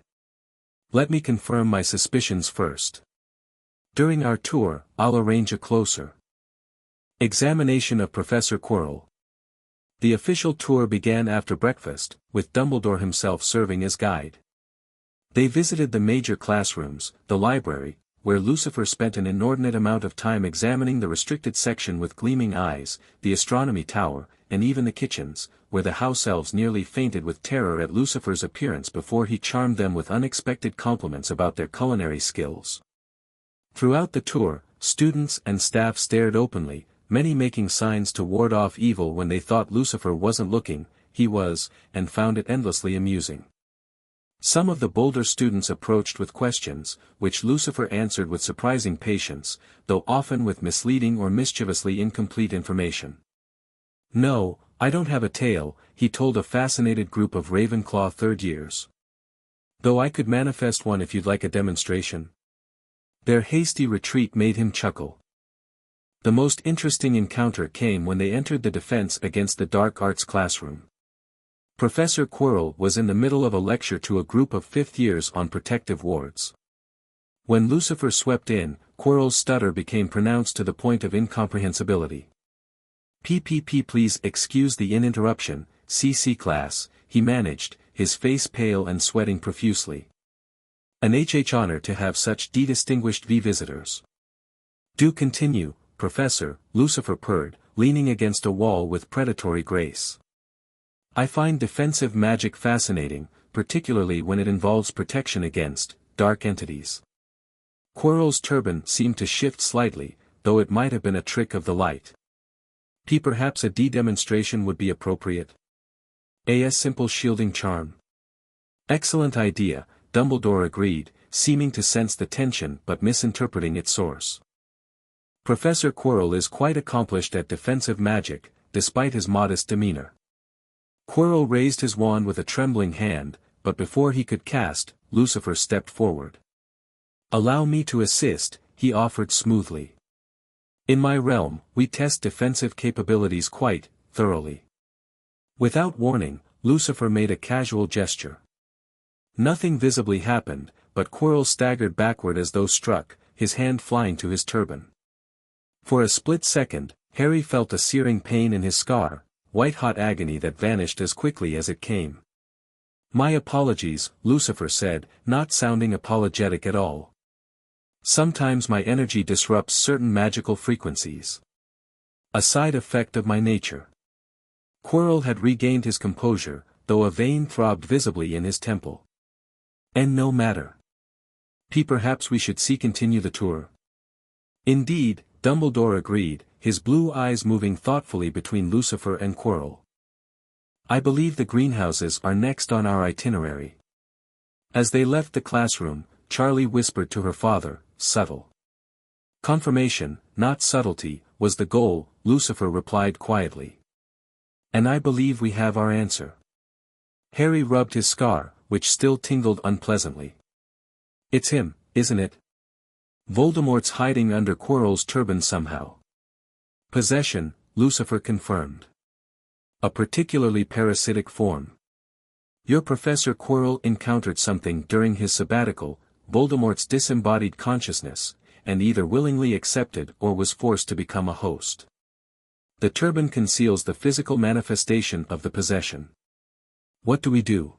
Let me confirm my suspicions first. During our tour, I'll arrange a closer examination of Professor Quirrell. The official tour began after breakfast, with Dumbledore himself serving as guide. They visited the major classrooms, the library, where Lucifer spent an inordinate amount of time examining the restricted section with gleaming eyes, the astronomy tower, and even the kitchens, where the house elves nearly fainted with terror at Lucifer's appearance before he charmed them with unexpected compliments about their culinary skills. Throughout the tour, students and staff stared openly, many making signs to ward off evil when they thought Lucifer wasn't looking, he was, and found it endlessly amusing. Some of the bolder students approached with questions, which Lucifer answered with surprising patience, though often with misleading or mischievously incomplete information. No, I don't have a tail, he told a fascinated group of Ravenclaw third years. Though I could manifest one if you'd like a demonstration. Their hasty retreat made him chuckle. The most interesting encounter came when they entered the Defense Against the Dark Arts classroom. Professor Quirrell was in the middle of a lecture to a group of fifth years on protective wards. When Lucifer swept in, Quirrell's stutter became pronounced to the point of incomprehensibility. PPP, please excuse the interruption, CC class, he managed, his face pale and sweating profusely. An HH honor to have such distinguished visitors. Do continue, Professor, Lucifer purred, leaning against a wall with predatory grace. I find defensive magic fascinating, particularly when it involves protection against dark entities. Quirrell's turban seemed to shift slightly, though it might have been a trick of the light. Perhaps a demonstration would be appropriate. A simple shielding charm. Excellent idea, Dumbledore agreed, seeming to sense the tension but misinterpreting its source. Professor Quirrell is quite accomplished at defensive magic, despite his modest demeanor. Quirrell raised his wand with a trembling hand, but before he could cast, Lucifer stepped forward. Allow me to assist, he offered smoothly. In my realm, we test defensive capabilities quite thoroughly. Without warning, Lucifer made a casual gesture. Nothing visibly happened, but Quirrell staggered backward as though struck, his hand flying to his turban. For a split second, Harry felt a searing pain in his scar, white-hot agony that vanished as quickly as it came. My apologies, Lucifer said, not sounding apologetic at all. Sometimes my energy disrupts certain magical frequencies. A side effect of my nature. Quirrell had regained his composure, though a vein throbbed visibly in his temple. And no matter. Perhaps we should continue the tour. Indeed, Dumbledore agreed, his blue eyes moving thoughtfully between Lucifer and Quirrell. I believe the greenhouses are next on our itinerary. As they left the classroom, Charlie whispered to her father, subtle. Confirmation, not subtlety, was the goal, Lucifer replied quietly. And I believe we have our answer. Harry rubbed his scar, which still tingled unpleasantly. It's him, isn't it? Voldemort's hiding under Quirrell's turban somehow. Possession, Lucifer confirmed. A particularly parasitic form. Your Professor Quirrell encountered something during his sabbatical, Voldemort's disembodied consciousness, and either willingly accepted or was forced to become a host. The turban conceals the physical manifestation of the possession. What do we do?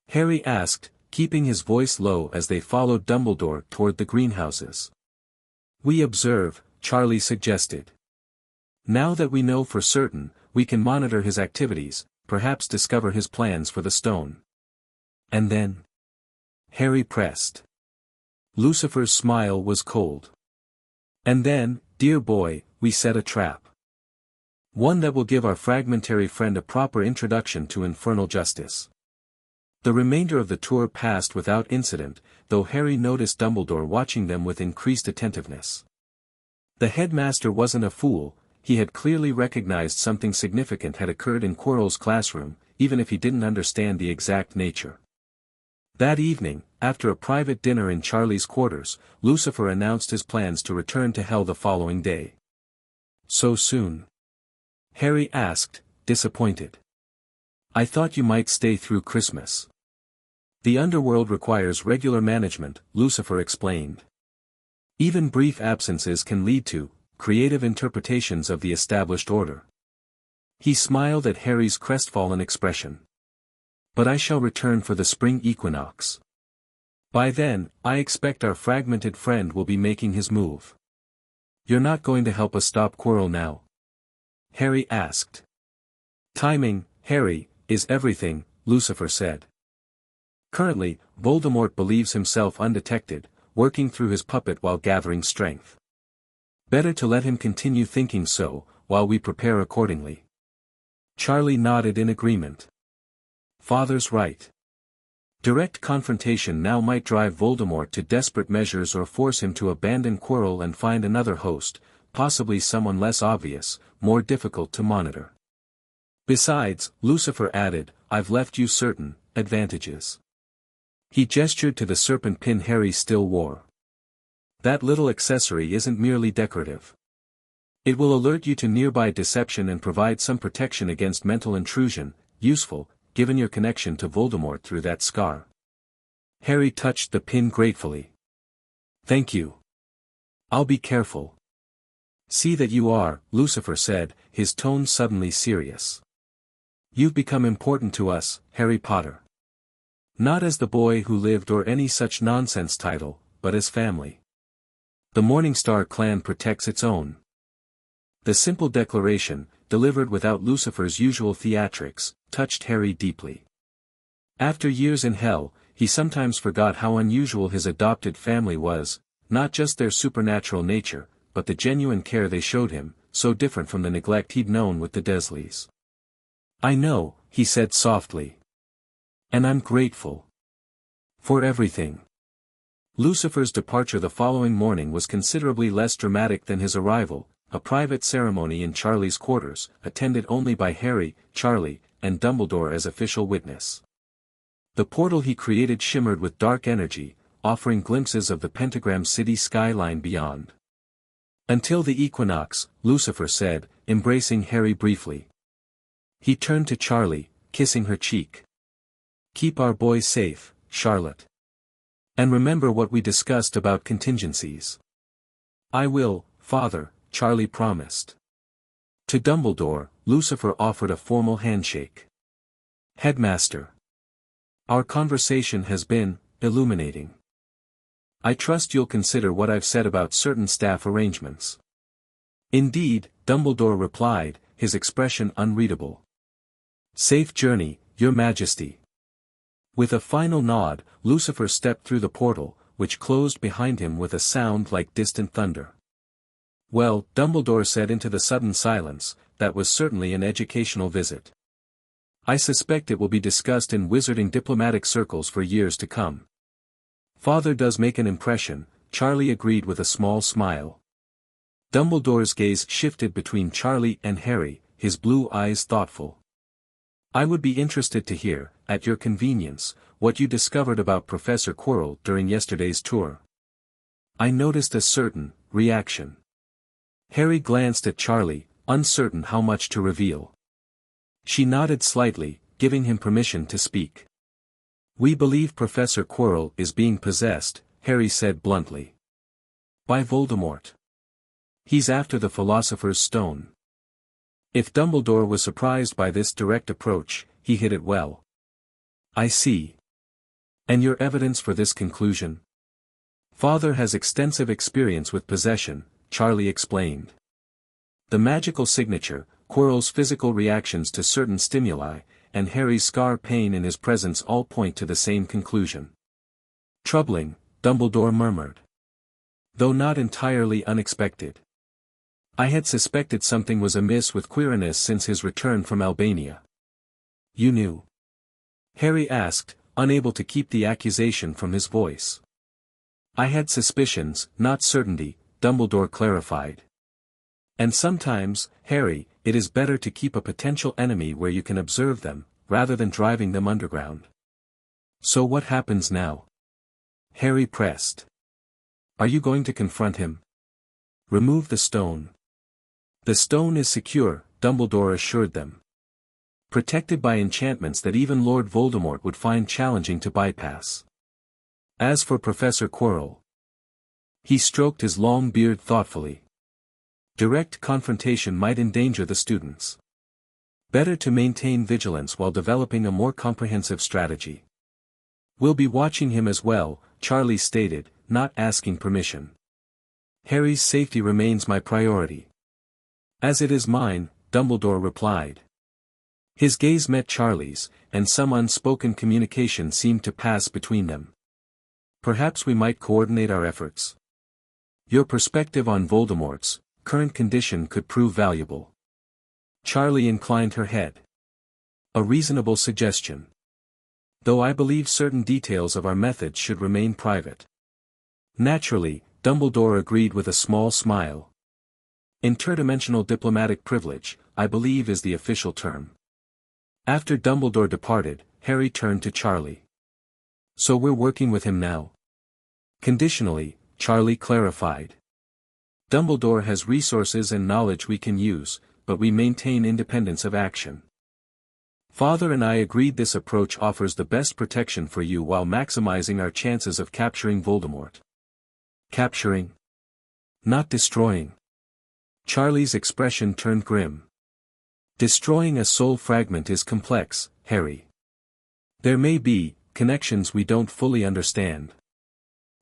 Harry asked, keeping his voice low as they followed Dumbledore toward the greenhouses. "We observe," Charlie suggested. "Now that we know for certain, we can monitor his activities, perhaps discover his plans for the stone." "And then?" Harry pressed. Lucifer's smile was cold. "And then, dear boy, we set a trap. One that will give our fragmentary friend a proper introduction to infernal justice." The remainder of the tour passed without incident, though Harry noticed Dumbledore watching them with increased attentiveness. The headmaster wasn't a fool. He had clearly recognized something significant had occurred in Quirrell's classroom, even if he didn't understand the exact nature. That evening, after a private dinner in Charlie's quarters, Lucifer announced his plans to return to Hell the following day. "So soon?" Harry asked, disappointed. "I thought you might stay through Christmas." "The Underworld requires regular management," Lucifer explained. "Even brief absences can lead to creative interpretations of the established order." He smiled at Harry's crestfallen expression. "But I shall return for the spring equinox. By then, I expect our fragmented friend will be making his move." "You're not going to help us stop Quirrell now?" Harry asked. "Timing, Harry, is everything," Lucifer said. "Currently, Voldemort believes himself undetected, working through his puppet while gathering strength. Better to let him continue thinking so, while we prepare accordingly." Charlie nodded in agreement. "Father's right. Direct confrontation now might drive Voldemort to desperate measures or force him to abandon Quirrell and find another host, possibly someone less obvious, more difficult to monitor. Besides," Lucifer added, "I've left you certain advantages." He gestured to the serpent pin Harry still wore. "That little accessory isn't merely decorative. It will alert you to nearby deception and provide some protection against mental intrusion, useful, given your connection to Voldemort through that scar." Harry touched the pin gratefully. "Thank you. I'll be careful." "See that you are," Lucifer said, his tone suddenly serious. "You've become important to us, Harry Potter. Not as the boy who lived or any such nonsense title, but as family. The Morningstar clan protects its own." The simple declaration, delivered without Lucifer's usual theatrics, touched Harry deeply. After years in Hell, he sometimes forgot how unusual his adopted family was, not just their supernatural nature, but the genuine care they showed him, so different from the neglect he'd known with the Dursleys. "I know," he said softly. "And I'm grateful. For everything." Lucifer's departure the following morning was considerably less dramatic than his arrival, a private ceremony in Charlie's quarters, attended only by Harry, Charlie, and Dumbledore as official witness. The portal he created shimmered with dark energy, offering glimpses of the Pentagram City skyline beyond. "Until the equinox," Lucifer said, embracing Harry briefly. He turned to Charlie, kissing her cheek. "Keep our boy safe, Charlotte. And remember what we discussed about contingencies." "I will, Father," Charlie promised. To Dumbledore, Lucifer offered a formal handshake. "Headmaster. Our conversation has been illuminating. I trust you'll consider what I've said about certain staff arrangements." "Indeed," Dumbledore replied, his expression unreadable. "Safe journey, Your Majesty." With a final nod, Lucifer stepped through the portal, which closed behind him with a sound like distant thunder. "Well," Dumbledore said into the sudden silence, "that was certainly an educational visit. I suspect it will be discussed in wizarding diplomatic circles for years to come." "Father does make an impression," Charlie agreed with a small smile. Dumbledore's gaze shifted between Charlie and Harry, his blue eyes thoughtful. "I would be interested to hear, at your convenience, what you discovered about Professor Quirrell during yesterday's tour." "I noticed a certain reaction." Harry glanced at Charlie, uncertain how much to reveal. She nodded slightly, giving him permission to speak. "We believe Professor Quirrell is being possessed," Harry said bluntly. "By Voldemort. He's after the Philosopher's Stone." If Dumbledore was surprised by this direct approach, he hid it well. "I see. And your evidence for this conclusion? Father has extensive experience with possession, Charlie explained. The magical signature, Quirrell's physical reactions to certain stimuli, and Harry's scar pain in his presence all point to the same conclusion. Troubling, Dumbledore murmured. Though not entirely unexpected. I had suspected something was amiss with Quirinus since his return from Albania. You knew? Harry asked, unable to keep the accusation from his voice. I had suspicions, not certainty, Dumbledore clarified. And sometimes, Harry, it is better to keep a potential enemy where you can observe them, rather than driving them underground. So what happens now? Harry pressed. Are you going to confront him? Remove the stone. The stone is secure, Dumbledore assured them. Protected by enchantments that even Lord Voldemort would find challenging to bypass. As for Professor Quirrell. He stroked his long beard thoughtfully. Direct confrontation might endanger the students. Better to maintain vigilance while developing a more comprehensive strategy. We'll be watching him as well, Charlie stated, not asking permission. Harry's safety remains my priority. As it is mine, Dumbledore replied. His gaze met Charlie's, and some unspoken communication seemed to pass between them. Perhaps we might coordinate our efforts. Your perspective on Voldemort's current condition could prove valuable. Charlie inclined her head. A reasonable suggestion. Though I believe certain details of our methods should remain private. Naturally, Dumbledore agreed with a small smile. Interdimensional diplomatic privilege, I believe is the official term. After Dumbledore departed, Harry turned to Charlie. So we're working with him now? Conditionally, Charlie clarified. Dumbledore has resources and knowledge we can use, but we maintain independence of action. Father and I agreed this approach offers the best protection for you while maximizing our chances of capturing Voldemort. Capturing? Not destroying. Charlie's expression turned grim. Destroying a soul fragment is complex, Harry. There may be connections we don't fully understand.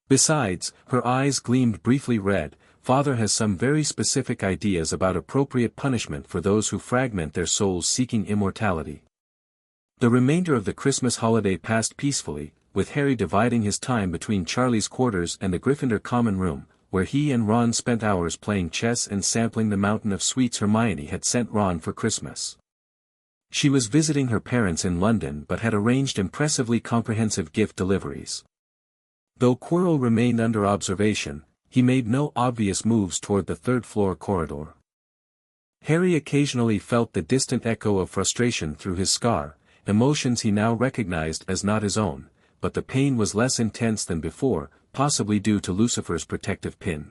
Besides, her eyes gleamed briefly red. Father has some very specific ideas about appropriate punishment for those who fragment their souls seeking immortality. The remainder of the Christmas holiday passed peacefully, with Harry dividing his time between Charlie's quarters and the Gryffindor common room, where he and Ron spent hours playing chess and sampling the mountain of sweets Hermione had sent Ron for Christmas. She was visiting her parents in London but had arranged impressively comprehensive gift deliveries. Though Quirrell remained under observation, he made no obvious moves toward the third-floor corridor. Harry occasionally felt the distant echo of frustration through his scar, emotions he now recognized as not his own, but the pain was less intense than before, possibly due to Lucifer's protective pin.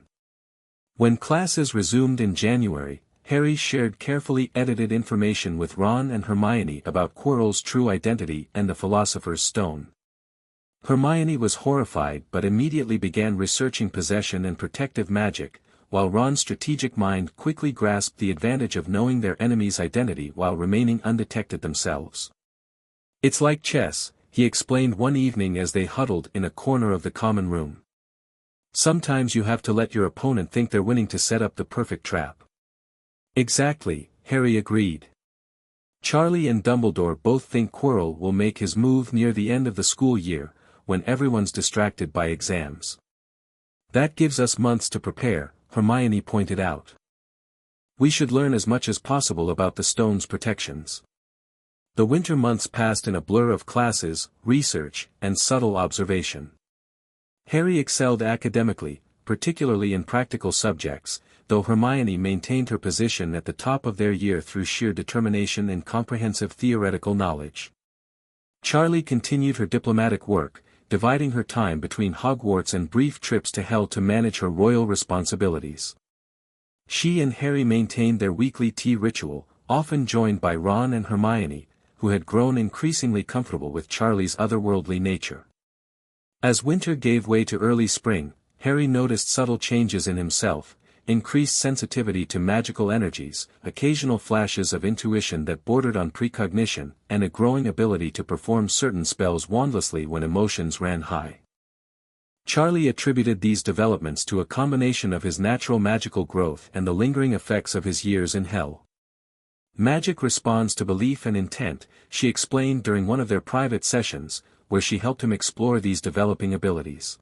When classes resumed in January, Harry shared carefully edited information with Ron and Hermione about Quirrell's true identity and the Philosopher's Stone. Hermione was horrified but immediately began researching possession and protective magic, while Ron's strategic mind quickly grasped the advantage of knowing their enemy's identity while remaining undetected themselves. It's like chess, he explained one evening as they huddled in a corner of the common room. Sometimes you have to let your opponent think they're winning to set up the perfect trap. Exactly, Harry agreed. Charlie and Dumbledore both think Quirrell will make his move near the end of the school year, when everyone's distracted by exams. That gives us months to prepare, Hermione pointed out. We should learn as much as possible about the stone's protections. The winter months passed in a blur of classes, research, and subtle observation. Harry excelled academically, particularly in practical subjects, though Hermione maintained her position at the top of their year through sheer determination and comprehensive theoretical knowledge. Charlie continued her diplomatic work, dividing her time between Hogwarts and brief trips to Hell to manage her royal responsibilities. She and Harry maintained their weekly tea ritual, often joined by Ron and Hermione, who had grown increasingly comfortable with Charlie's otherworldly nature. As winter gave way to early spring, Harry noticed subtle changes in himself, increased sensitivity to magical energies, occasional flashes of intuition that bordered on precognition, and a growing ability to perform certain spells wandlessly when emotions ran high. Charlie attributed these developments to a combination of his natural magical growth and the lingering effects of his years in hell. Magic responds to belief and intent, she explained during one of their private sessions, where she helped him explore these developing abilities.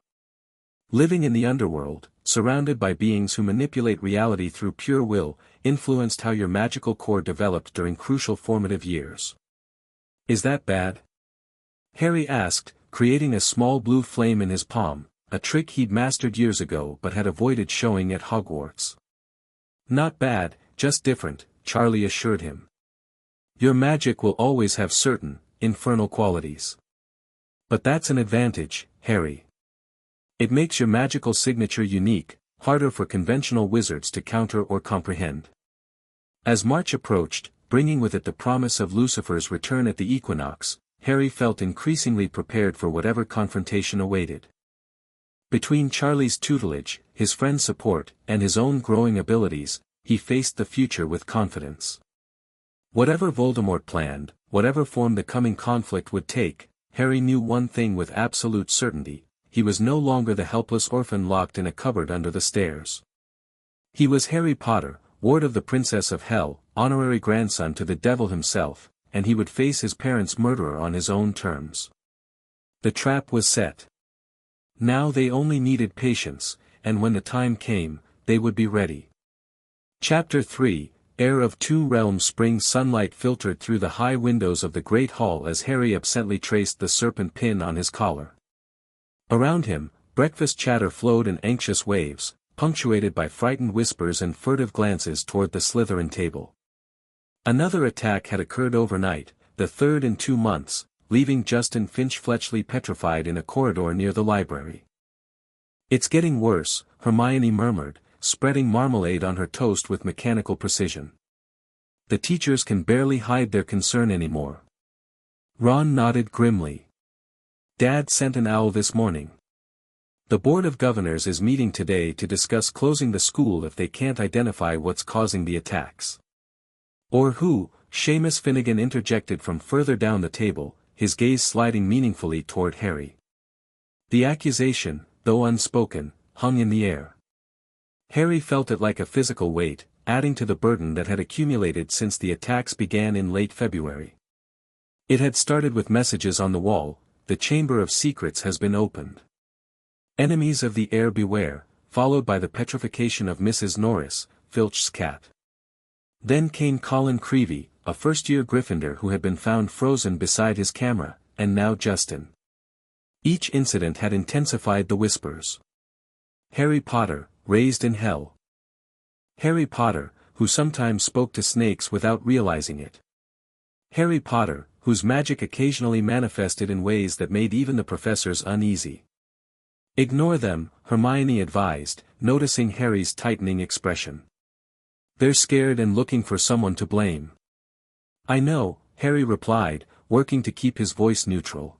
Living in the underworld, surrounded by beings who manipulate reality through pure will, influenced how your magical core developed during crucial formative years. Is that bad? Harry asked, creating a small blue flame in his palm, a trick he'd mastered years ago but had avoided showing at Hogwarts. Not bad, just different, Charlie assured him. Your magic will always have certain, infernal qualities. But that's an advantage, Harry. It makes your magical signature unique, harder for conventional wizards to counter or comprehend. As March approached, bringing with it the promise of Lucifer's return at the equinox, Harry felt increasingly prepared for whatever confrontation awaited. Between Charlie's tutelage, his friend's support, and his own growing abilities, he faced the future with confidence. Whatever Voldemort planned, whatever form the coming conflict would take, Harry knew one thing with absolute certainty: he was no longer the helpless orphan locked in a cupboard under the stairs. He was Harry Potter, ward of the Princess of Hell, honorary grandson to the devil himself, and he would face his parents' murderer on his own terms. The trap was set. Now they only needed patience, and when the time came, they would be ready. Chapter 3, Air of Two Realms. Spring sunlight filtered through the high windows of the great hall as Harry absently traced the serpent pin on his collar. Around him, breakfast chatter flowed in anxious waves, punctuated by frightened whispers and furtive glances toward the Slytherin table. Another attack had occurred overnight, the third in 2 months, leaving Justin Finch-Fletchley petrified in a corridor near the library. It's getting worse, Hermione murmured, spreading marmalade on her toast with mechanical precision. The teachers can barely hide their concern anymore. Ron nodded grimly. Dad sent an owl this morning. The Board of Governors is meeting today to discuss closing the school if they can't identify what's causing the attacks. Or who, Seamus Finnegan interjected from further down the table, his gaze sliding meaningfully toward Harry. The accusation, though unspoken, hung in the air. Harry felt it like a physical weight, adding to the burden that had accumulated since the attacks began in late February. It had started with messages on the wall: the Chamber of Secrets has been opened. Enemies of the air beware, followed by the petrification of Mrs. Norris, Filch's cat. Then came Colin Creevey, a first-year Gryffindor who had been found frozen beside his camera, and now Justin. Each incident had intensified the whispers. Harry Potter, raised in hell. Harry Potter, who sometimes spoke to snakes without realizing it. Harry Potter, whose magic occasionally manifested in ways that made even the professors uneasy. Ignore them, Hermione advised, noticing Harry's tightening expression. They're scared and looking for someone to blame. I know, Harry replied, working to keep his voice neutral.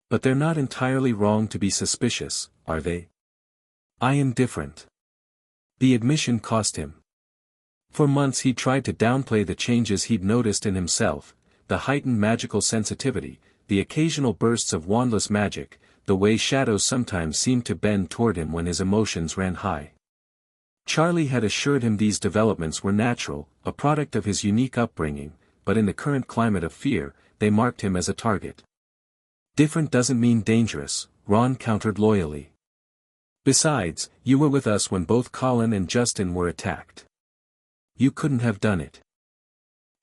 But they're not entirely wrong to be suspicious, are they? I am different. The admission cost him. For months he tried to downplay the changes he'd noticed in himself, the heightened magical sensitivity, the occasional bursts of wandless magic, the way shadows sometimes seemed to bend toward him when his emotions ran high. Charlie had assured him these developments were natural, a product of his unique upbringing, but in the current climate of fear, they marked him as a target. Different doesn't mean dangerous, Ron countered loyally. Besides, you were with us when both Colin and Justin were attacked. You couldn't have done it.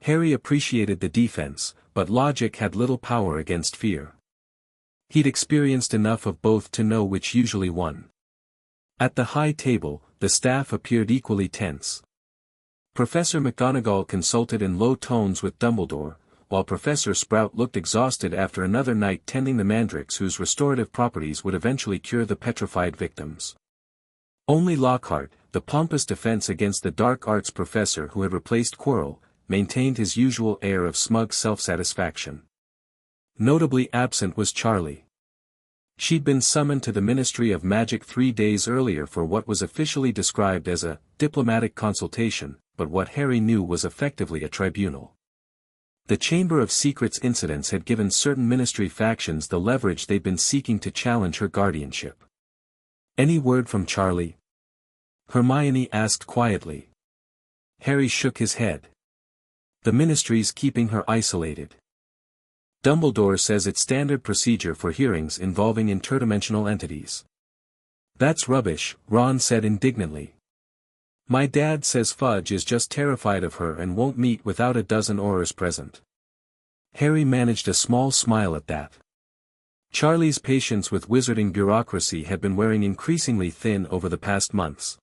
Harry appreciated the defense, but logic had little power against fear. He'd experienced enough of both to know which usually won. At the high table, the staff appeared equally tense. Professor McGonagall consulted in low tones with Dumbledore, while Professor Sprout looked exhausted after another night tending the mandrakes whose restorative properties would eventually cure the petrified victims. Only Lockhart, the pompous defense against the dark arts professor who had replaced Quirrell, maintained his usual air of smug self-satisfaction. Notably absent was Charlie. She'd been summoned to the Ministry of Magic 3 days earlier for what was officially described as a diplomatic consultation, but what Harry knew was effectively a tribunal. The Chamber of Secrets incidents had given certain Ministry factions the leverage they'd been seeking to challenge her guardianship. "Any word from Charlie?" Hermione asked quietly. Harry shook his head. "The Ministry's keeping her isolated. Dumbledore says it's standard procedure for hearings involving interdimensional entities." "That's rubbish," Ron said indignantly. "My dad says Fudge is just terrified of her and won't meet without a dozen Aurors present." Harry managed a small smile at that. Charlie's patience with wizarding bureaucracy had been wearing increasingly thin over the past months.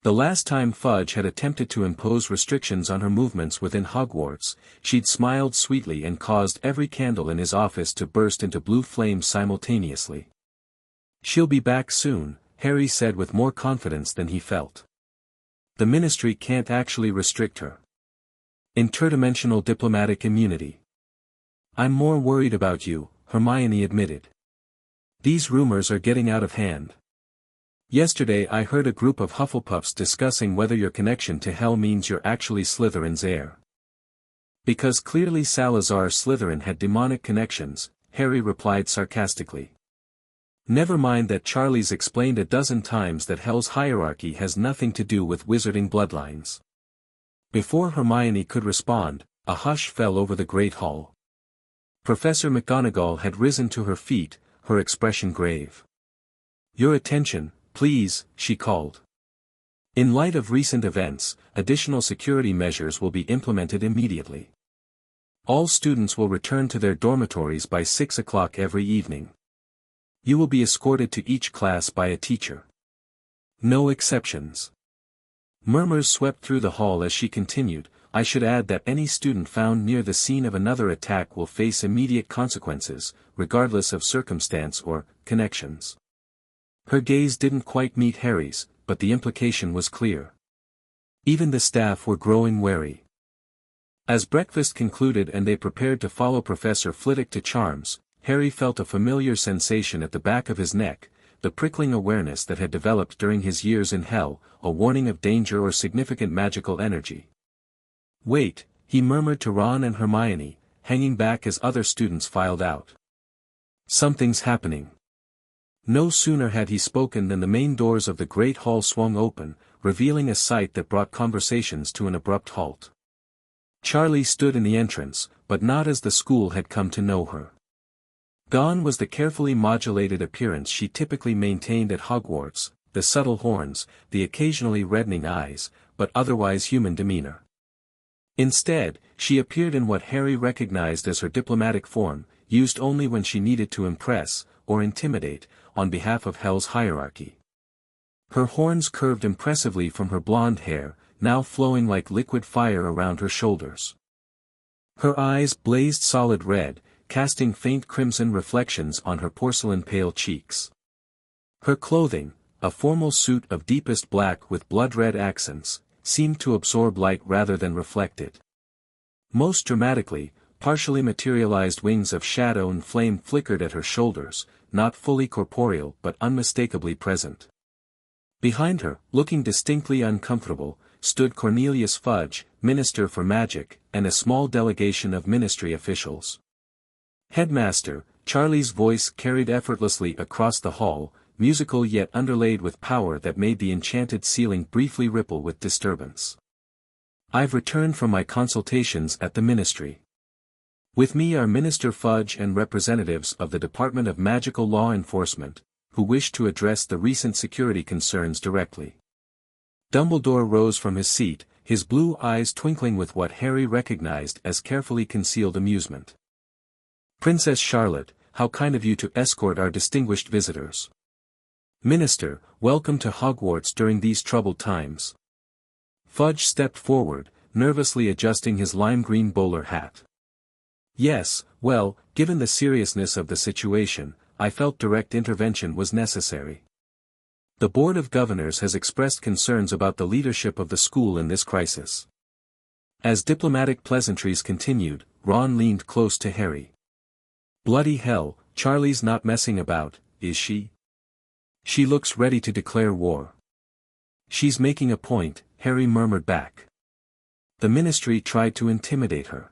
The last time Fudge had attempted to impose restrictions on her movements within Hogwarts, she'd smiled sweetly and caused every candle in his office to burst into blue flames simultaneously. "She'll be back soon," Harry said with more confidence than he felt. "The Ministry can't actually restrict her. Interdimensional diplomatic immunity." "I'm more worried about you," Hermione admitted. "These rumors are getting out of hand. Yesterday I heard a group of Hufflepuffs discussing whether your connection to hell means you're actually Slytherin's heir." "Because clearly Salazar Slytherin had demonic connections," Harry replied sarcastically. "Never mind that Charlie's explained a dozen times that hell's hierarchy has nothing to do with wizarding bloodlines." Before Hermione could respond, a hush fell over the Great Hall. Professor McGonagall had risen to her feet, her expression grave. "Your attention, please," she called. "In light of recent events, additional security measures will be implemented immediately. All students will return to their dormitories by 6 o'clock every evening. You will be escorted to each class by a teacher. No exceptions." Murmurs swept through the hall as she continued, "I should add that any student found near the scene of another attack will face immediate consequences, regardless of circumstance or connections." Her gaze didn't quite meet Harry's, but the implication was clear. Even the staff were growing wary. As breakfast concluded and they prepared to follow Professor Flitwick to Charms, Harry felt a familiar sensation at the back of his neck, the prickling awareness that had developed during his years in hell, a warning of danger or significant magical energy. "Wait," he murmured to Ron and Hermione, hanging back as other students filed out. "Something's happening." No sooner had he spoken than the main doors of the Great Hall swung open, revealing a sight that brought conversations to an abrupt halt. Charlie stood in the entrance, but not as the school had come to know her. Gone was the carefully modulated appearance she typically maintained at Hogwarts, the subtle horns, the occasionally reddening eyes, but otherwise human demeanor. Instead, she appeared in what Harry recognized as her diplomatic form, used only when she needed to impress, or intimidate, on behalf of hell's hierarchy. Her horns curved impressively from her blonde hair, now flowing like liquid fire around her shoulders. Her eyes blazed solid red, casting faint crimson reflections on her porcelain-pale cheeks. Her clothing, a formal suit of deepest black with blood-red accents, seemed to absorb light rather than reflect it. Most dramatically, partially materialized wings of shadow and flame flickered at her shoulders, not fully corporeal but unmistakably present. Behind her, looking distinctly uncomfortable, stood Cornelius Fudge, Minister for Magic, and a small delegation of Ministry officials. "Headmaster," Charlie's voice carried effortlessly across the hall, musical yet underlaid with power that made the enchanted ceiling briefly ripple with disturbance. "I've returned from my consultations at the Ministry. With me are Minister Fudge and representatives of the Department of Magical Law Enforcement, who wish to address the recent security concerns directly." Dumbledore rose from his seat, his blue eyes twinkling with what Harry recognized as carefully concealed amusement. "Princess Charlotte, how kind of you to escort our distinguished visitors. Minister, welcome to Hogwarts during these troubled times." Fudge stepped forward, nervously adjusting his lime-green bowler hat. "Yes, well, given the seriousness of the situation, I felt direct intervention was necessary. The Board of Governors has expressed concerns about the leadership of the school in this crisis." As diplomatic pleasantries continued, Ron leaned close to Harry. "Bloody hell, Charlie's not messing about, is she? She looks ready to declare war. She's making a point, Harry murmured back. The Ministry tried to intimidate her.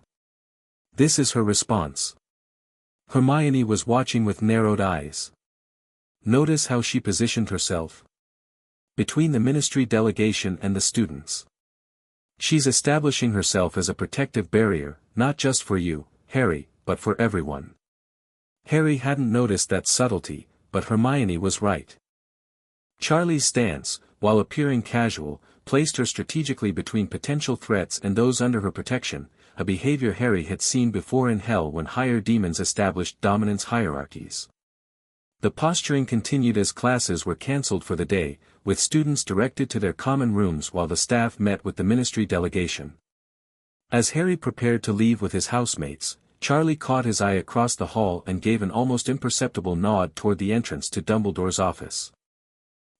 This is her response. Hermione was watching with narrowed eyes. Notice how she positioned herself between the Ministry delegation and the students. She's establishing herself as a protective barrier, not just for you, Harry, but for everyone. Harry hadn't noticed that subtlety, but Hermione was right. Charlie's stance, while appearing casual, placed her strategically between potential threats and those under her protection, a behavior Harry had seen before in Hell when higher demons established dominance hierarchies. The posturing continued as classes were cancelled for the day, with students directed to their common rooms while the staff met with the Ministry delegation. As Harry prepared to leave with his housemates, Charlie caught his eye across the hall and gave an almost imperceptible nod toward the entrance to Dumbledore's office.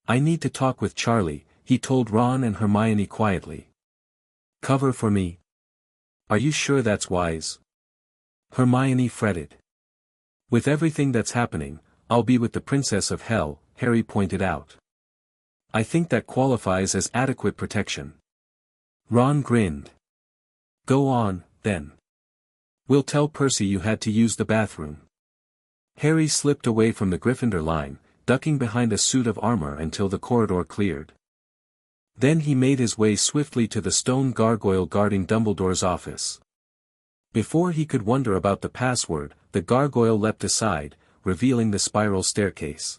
"I need to talk with Charlie," he told Ron and Hermione quietly. "Cover for me? Are you sure that's wise?" Hermione fretted. "With everything that's happening, I'll be with the Princess of Hell," Harry pointed out. "I think that qualifies as adequate protection." Ron grinned. "Go on, then. We'll tell Percy you had to use the bathroom." Harry slipped away from the Gryffindor line, ducking behind a suit of armor until the corridor cleared. Then he made his way swiftly to the stone gargoyle guarding Dumbledore's office. Before he could wonder about the password, the gargoyle leapt aside, revealing the spiral staircase.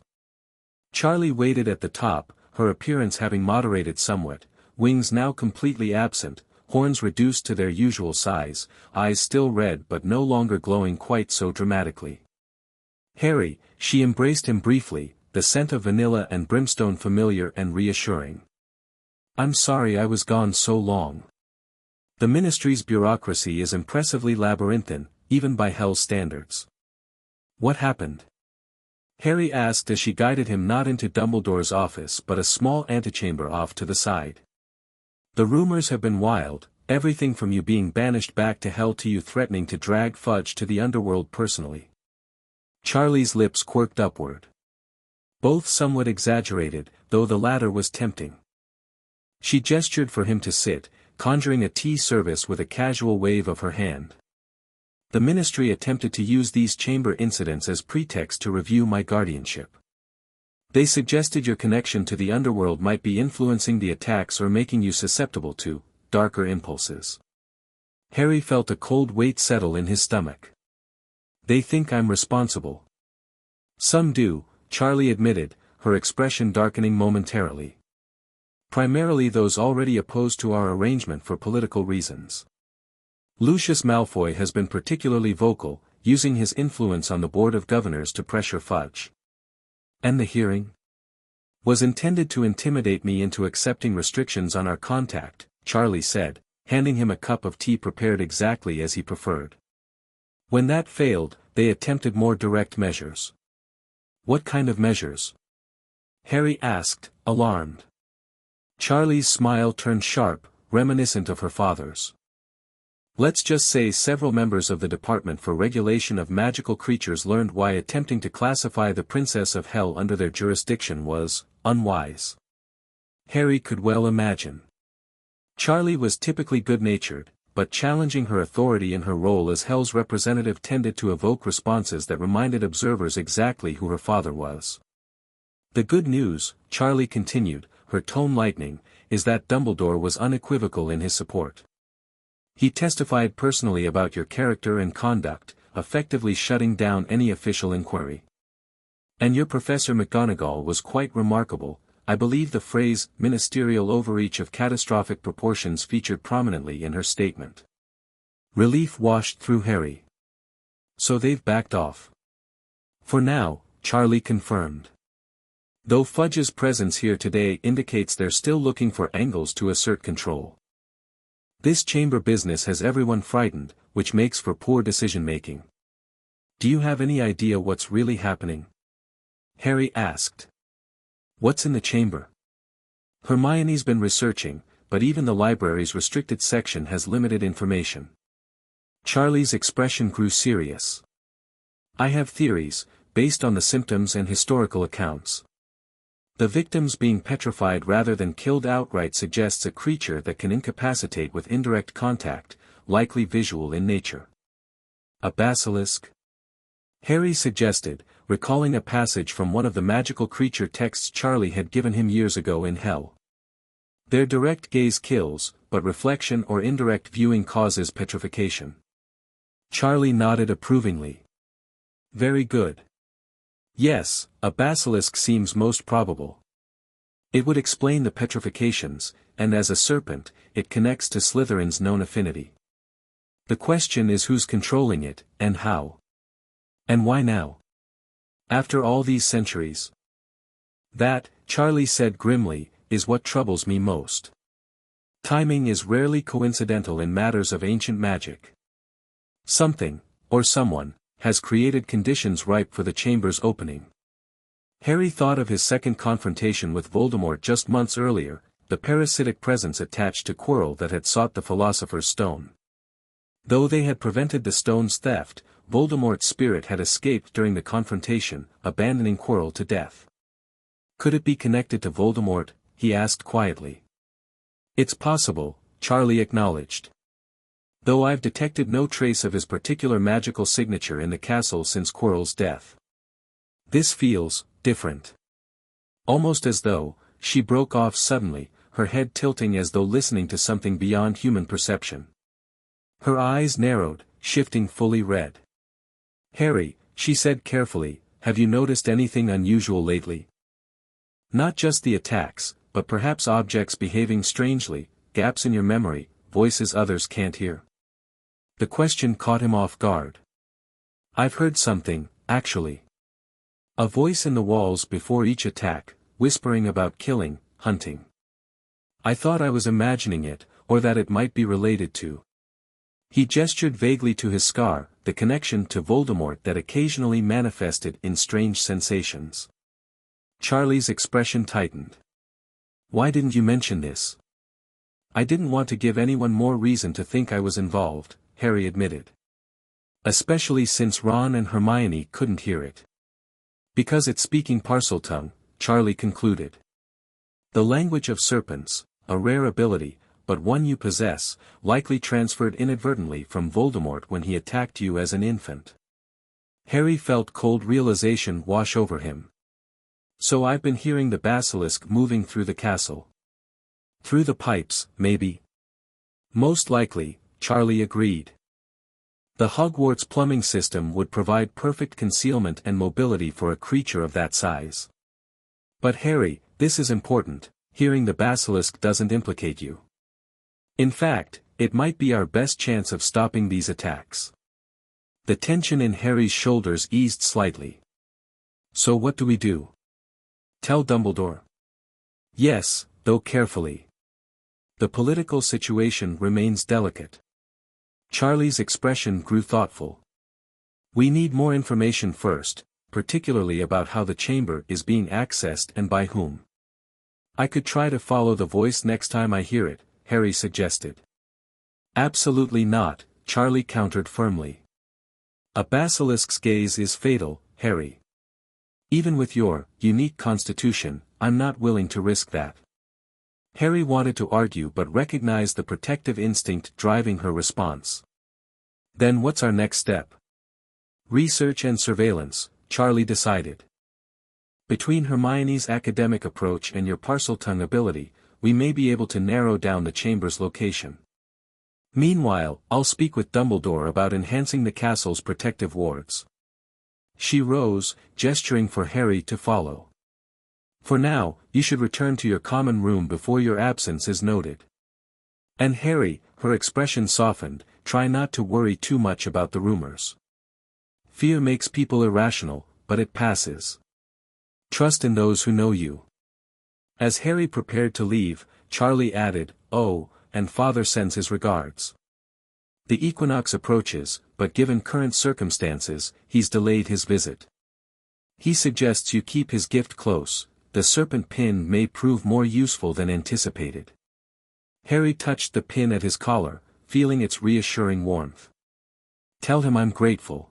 Charlie waited at the top, her appearance having moderated somewhat, wings now completely absent, horns reduced to their usual size, eyes still red but no longer glowing quite so dramatically. "Harry," she embraced him briefly, the scent of vanilla and brimstone familiar and reassuring. "I'm sorry I was gone so long. The Ministry's bureaucracy is impressively labyrinthine, even by Hell's standards." "What happened?" Harry asked as she guided him not into Dumbledore's office but a small antechamber off to the side. "The rumors have been wild, everything from you being banished back to Hell to you threatening to drag Fudge to the Underworld personally." Charlie's lips quirked upward. Both somewhat exaggerated, though the latter was tempting. She gestured for him to sit, conjuring a tea service with a casual wave of her hand. "The Ministry attempted to use these chamber incidents as pretext to review my guardianship. They suggested your connection to the Underworld might be influencing the attacks or making you susceptible to darker impulses." Harry felt a cold weight settle in his stomach. "They think I'm responsible." "Some do," Charlie admitted, her expression darkening momentarily. "Primarily those already opposed to our arrangement for political reasons. Lucius Malfoy has been particularly vocal, using his influence on the Board of Governors to pressure Fudge. And the hearing was intended to intimidate me into accepting restrictions on our contact," Charlie said, handing him a cup of tea prepared exactly as he preferred. "When that failed, they attempted more direct measures." "What kind of measures?" Harry asked, alarmed. Charlie's smile turned sharp, reminiscent of her father's. "Let's just say several members of the Department for Regulation of Magical Creatures learned why attempting to classify the Princess of Hell under their jurisdiction was unwise." Harry could well imagine. Charlie was typically good-natured, but challenging her authority in her role as Hell's representative tended to evoke responses that reminded observers exactly who her father was. "The good news," Charlie continued, her tone lightening, "is that Dumbledore was unequivocal in his support. He testified personally about your character and conduct, effectively shutting down any official inquiry. And your Professor McGonagall was quite remarkable. I believe the phrase, ministerial overreach of catastrophic proportions featured prominently in her statement." Relief washed through Harry. "So they've backed off." "For now," Charlie confirmed. "Though Fudge's presence here today indicates they're still looking for angles to assert control. This chamber business has everyone frightened, which makes for poor decision-making." "Do you have any idea what's really happening?" Harry asked. "What's in the chamber?" "Hermione's been researching, but even the library's restricted section has limited information." Charlie's expression grew serious. "I have theories, based on the symptoms and historical accounts. The victims being petrified rather than killed outright suggests a creature that can incapacitate with indirect contact, likely visual in nature. A basilisk? Harry suggested, recalling a passage from one of the magical creature texts Charlie had given him years ago in Hell. Their direct gaze kills, but reflection or indirect viewing causes petrification. Charlie nodded approvingly. Very good. Yes, a basilisk seems most probable. It would explain the petrifications, and as a serpent, it connects to Slytherin's known affinity. The question is who's controlling it, and how? And why now? After all these centuries? That, Charlie said grimly, is what troubles me most. Timing is rarely coincidental in matters of ancient magic. Something, or someone, has created conditions ripe for the chamber's opening. Harry thought of his second confrontation with Voldemort just months earlier, the parasitic presence attached to Quirrell that had sought the Philosopher's Stone. Though they had prevented the stone's theft, Voldemort's spirit had escaped during the confrontation, abandoning Quirrell to death. Could it be connected to Voldemort? He asked quietly. It's possible, Charlie acknowledged. Though I've detected no trace of his particular magical signature in the castle since Quirrell's death. This feels different. Almost as though, she broke off suddenly, her head tilting as though listening to something beyond human perception. Her eyes narrowed, shifting fully red. Harry, she said carefully, have you noticed anything unusual lately? Not just the attacks, but perhaps objects behaving strangely, gaps in your memory, voices others can't hear. The question caught him off guard. I've heard something, actually. A voice in the walls before each attack, whispering about killing, hunting. I thought I was imagining it, or that it might be related to. He gestured vaguely to his scar, the connection to Voldemort that occasionally manifested in strange sensations. Charlie's expression tightened. Why didn't you mention this? I didn't want to give anyone more reason to think I was involved, Harry admitted. Especially since Ron and Hermione couldn't hear it. Because it's speaking Parseltongue, Charlie concluded. The language of serpents, a rare ability, but one you possess, likely transferred inadvertently from Voldemort when he attacked you as an infant. Harry felt cold realization wash over him. So I've been hearing the basilisk moving through the castle. Through the pipes, maybe? Most likely, Charlie agreed. The Hogwarts plumbing system would provide perfect concealment and mobility for a creature of that size. But Harry, this is important, hearing the basilisk doesn't implicate you. In fact, it might be our best chance of stopping these attacks. The tension in Harry's shoulders eased slightly. So what do we do? Tell Dumbledore. Yes, though carefully. The political situation remains delicate. Charlie's expression grew thoughtful. We need more information first, particularly about how the chamber is being accessed and by whom. I could try to follow the voice next time I hear it, Harry suggested. Absolutely not, Charlie countered firmly. A basilisk's gaze is fatal, Harry. Even with your unique constitution, I'm not willing to risk that. Harry wanted to argue but recognized the protective instinct driving her response. Then what's our next step? Research and surveillance, Charlie decided. Between Hermione's academic approach and your Parseltongue ability, we may be able to narrow down the chamber's location. Meanwhile, I'll speak with Dumbledore about enhancing the castle's protective wards. She rose, gesturing for Harry to follow. For now, you should return to your common room before your absence is noted. And Harry, her expression softened, try not to worry too much about the rumors. Fear makes people irrational, but it passes. Trust in those who know you. As Harry prepared to leave, Charlie added, oh, and Father sends his regards. The equinox approaches, but given current circumstances, he's delayed his visit. He suggests you keep his gift close, the serpent pin may prove more useful than anticipated. Harry touched the pin at his collar, feeling its reassuring warmth. Tell him I'm grateful.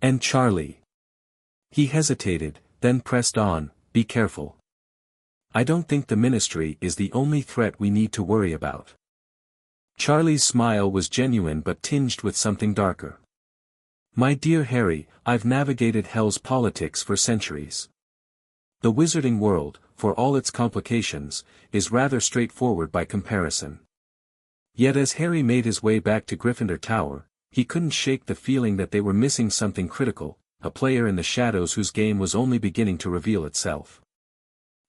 And Charlie. He hesitated, then pressed on, "Be careful. I don't think the ministry is the only threat we need to worry about." Charlie's smile was genuine but tinged with something darker. "My dear Harry, I've navigated hell's politics for centuries. The wizarding world, for all its complications, is rather straightforward by comparison." Yet as Harry made his way back to Gryffindor Tower, he couldn't shake the feeling that they were missing something critical, a player in the shadows whose game was only beginning to reveal itself.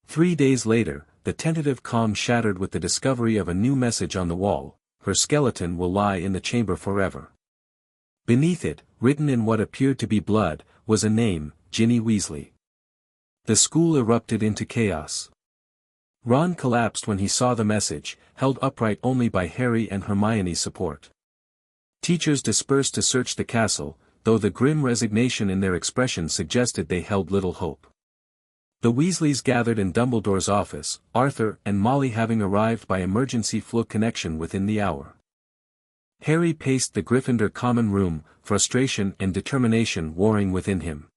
3 days later, the tentative calm shattered with the discovery of a new message on the wall: "Her skeleton will lie in the chamber forever." Beneath it, written in what appeared to be blood, was a name: Ginny Weasley. The school erupted into chaos. Ron collapsed when he saw the message, held upright only by Harry and Hermione's support. Teachers dispersed to search the castle, though the grim resignation in their expression suggested they held little hope. The Weasleys gathered in Dumbledore's office, Arthur and Molly having arrived by emergency flu connection within the hour. Harry paced the Gryffindor common room, frustration and determination warring within him.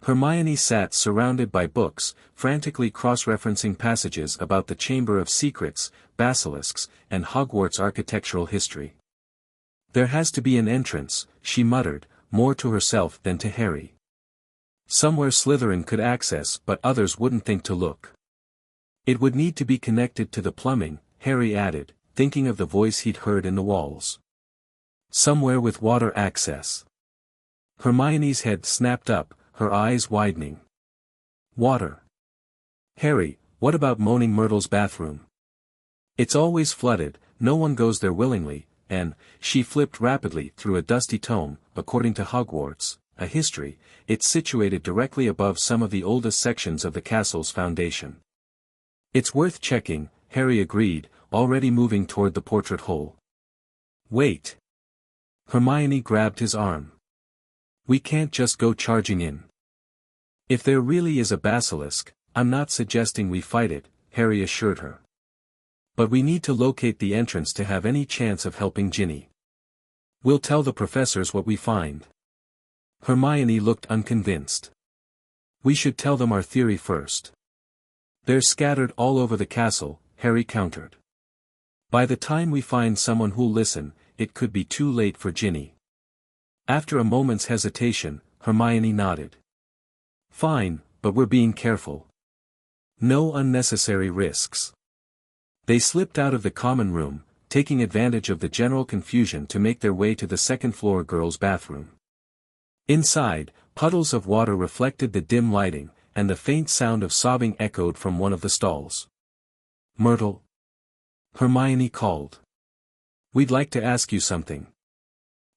Hermione sat surrounded by books, frantically cross-referencing passages about the Chamber of Secrets, basilisks, and Hogwarts architectural history. "There has to be an entrance," she muttered, more to herself than to Harry. "Somewhere Slytherin could access but others wouldn't think to look. It would need to be connected to the plumbing," Harry added, thinking of the voice he'd heard in the walls. "Somewhere with water access." Hermione's head snapped up, her eyes widening. "Water. Harry, what about Moaning Myrtle's bathroom? It's always flooded, no one goes there willingly, and," she flipped rapidly through a dusty tome, "according to Hogwarts, a history, it's situated directly above some of the oldest sections of the castle's foundation." "It's worth checking," Harry agreed, already moving toward the portrait hole. "Wait." Hermione grabbed his arm. "We can't just go charging in. If there really is a basilisk, I'm not suggesting we fight it," Harry assured her. "But we need to locate the entrance to have any chance of helping Ginny. We'll tell the professors what we find." Hermione looked unconvinced. "We should tell them our theory first. They're scattered all over the castle," Harry countered. "By the time we find someone who'll listen, it could be too late for Ginny." After a moment's hesitation, Hermione nodded. "Fine, but we're being careful. No unnecessary risks." They slipped out of the common room, taking advantage of the general confusion to make their way to the second-floor girls' bathroom. Inside, puddles of water reflected the dim lighting, and the faint sound of sobbing echoed from one of the stalls. "Myrtle?" Hermione called. "We'd like to ask you something."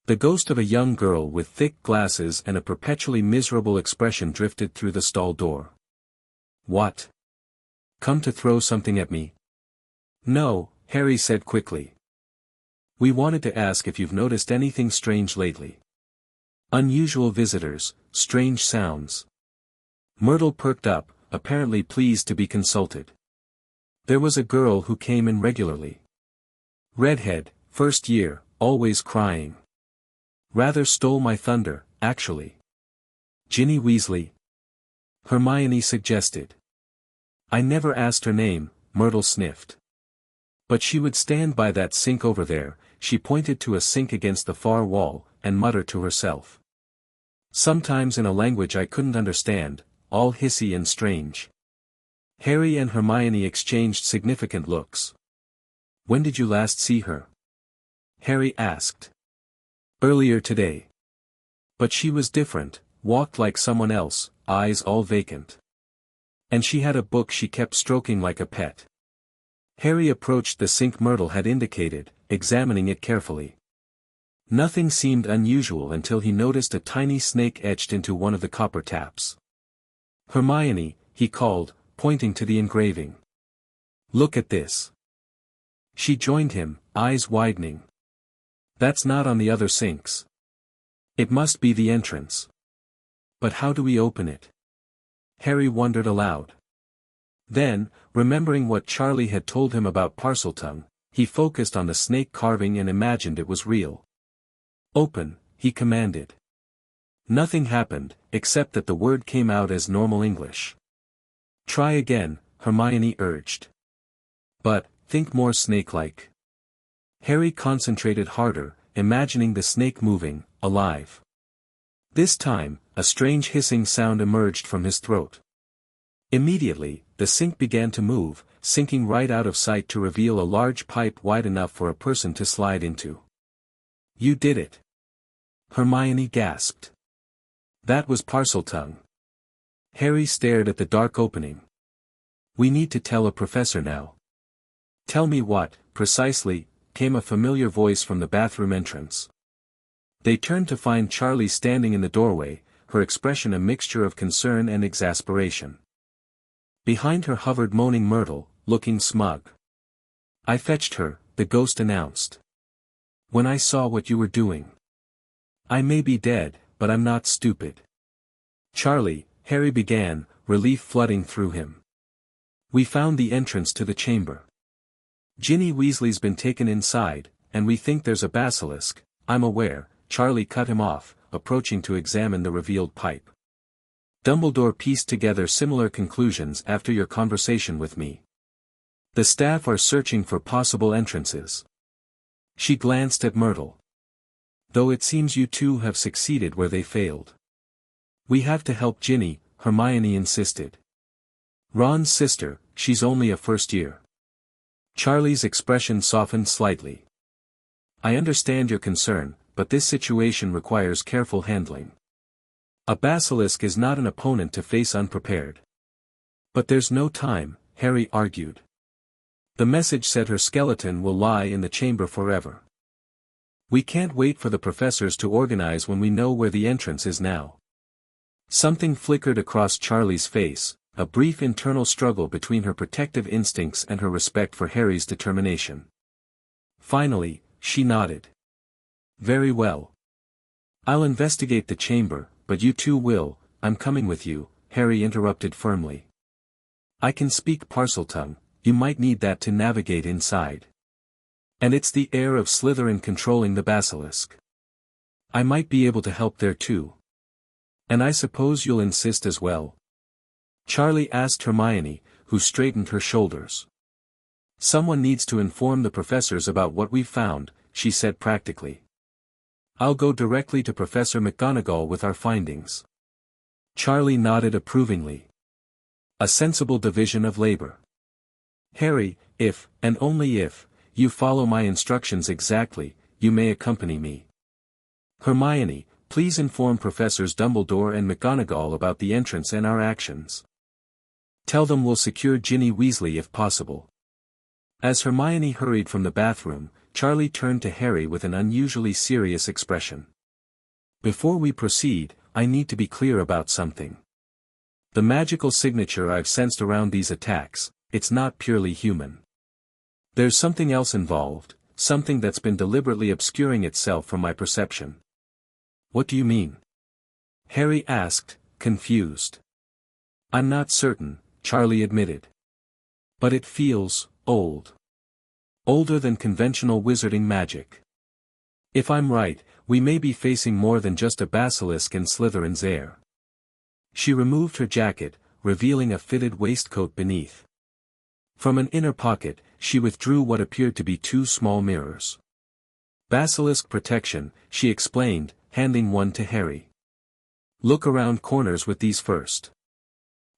The ghost of a young girl with thick glasses and a perpetually miserable expression drifted through the stall door. "What? Come to throw something at me?" "No," Harry said quickly. "We wanted to ask if you've noticed anything strange lately. Unusual visitors, strange sounds." Myrtle perked up, apparently pleased to be consulted. "There was a girl who came in regularly. Redhead, first year, always crying. Rather stole my thunder, actually." "Ginny Weasley?" Hermione suggested. "I never asked her name," Myrtle sniffed. "But she would stand by that sink over there," she pointed to a sink against the far wall, and mutter to herself. "Sometimes in a language I couldn't understand, all hissy and strange." Harry and Hermione exchanged significant looks. "When did you last see her?" Harry asked. "Earlier today. But she was different, walked like someone else, eyes all vacant. And she had a book she kept stroking like a pet." Harry approached the sink Myrtle had indicated, examining it carefully. Nothing seemed unusual until he noticed a tiny snake etched into one of the copper taps. "Hermione," he called, pointing to the engraving. "Look at this." She joined him, eyes widening. "That's not on the other sinks. It must be the entrance. But how do we open it?" Harry wondered aloud. Then, remembering what Charlie had told him about Parseltongue, he focused on the snake carving and imagined it was real. "Open," he commanded. Nothing happened, except that the word came out as normal English. Try again, Hermione urged. But, think more snake-like. Harry concentrated harder, imagining the snake moving, alive. This time, a strange hissing sound emerged from his throat. Immediately, the sink began to move, sinking right out of sight to reveal a large pipe wide enough for a person to slide into. You did it. Hermione gasped. That was Parseltongue. Harry stared at the dark opening. We need to tell a professor now. Tell me what, precisely, came a familiar voice from the bathroom entrance. They turned to find Charlie standing in the doorway, her expression a mixture of concern and exasperation. Behind her hovered moaning Myrtle, looking smug. I fetched her, the ghost announced. When I saw what you were doing. I may be dead, but I'm not stupid. Charlie, Harry began, relief flooding through him. We found the entrance to the chamber. Ginny Weasley's been taken inside, and we think there's a basilisk. I'm aware. Charlie cut him off, approaching to examine the revealed pipe. Dumbledore pieced together similar conclusions after your conversation with me. The staff are searching for possible entrances. She glanced at Myrtle. Though it seems you two have succeeded where they failed. We have to help Ginny, Hermione insisted. Ron's sister, she's only a first year. Charlie's expression softened slightly. I understand your concern, but this situation requires careful handling. A basilisk is not an opponent to face unprepared. But there's no time, Harry argued. The message said her skeleton will lie in the chamber forever. We can't wait for the professors to organize when we know where the entrance is now. Something flickered across Charlie's face, a brief internal struggle between her protective instincts and her respect for Harry's determination. Finally, she nodded. Very well. I'll investigate the chamber, but you two will. I'm coming with you, Harry interrupted firmly. I can speak Parseltongue, you might need that to navigate inside. And it's the air of Slytherin controlling the basilisk. I might be able to help there too. And I suppose you'll insist as well? Charlie asked Hermione, who straightened her shoulders. Someone needs to inform the professors about what we've found, she said practically. I'll go directly to Professor McGonagall with our findings. Charlie nodded approvingly. A sensible division of labor. Harry, if, and only if, you follow my instructions exactly, you may accompany me. Hermione, please inform Professors Dumbledore and McGonagall about the entrance and our actions. Tell them we'll secure Ginny Weasley if possible. As Hermione hurried from the bathroom, Charlie turned to Harry with an unusually serious expression. Before we proceed, I need to be clear about something. The magical signature I've sensed around these attacks, it's not purely human. There's something else involved, something that's been deliberately obscuring itself from my perception. What do you mean? Harry asked, confused. I'm not certain, Charlie admitted. But it feels old. Older than conventional wizarding magic. If I'm right, we may be facing more than just a basilisk in Slytherin's heir. She removed her jacket, revealing a fitted waistcoat beneath. From an inner pocket, she withdrew what appeared to be two small mirrors. Basilisk protection, she explained, handing one to Harry. Look around corners with these first.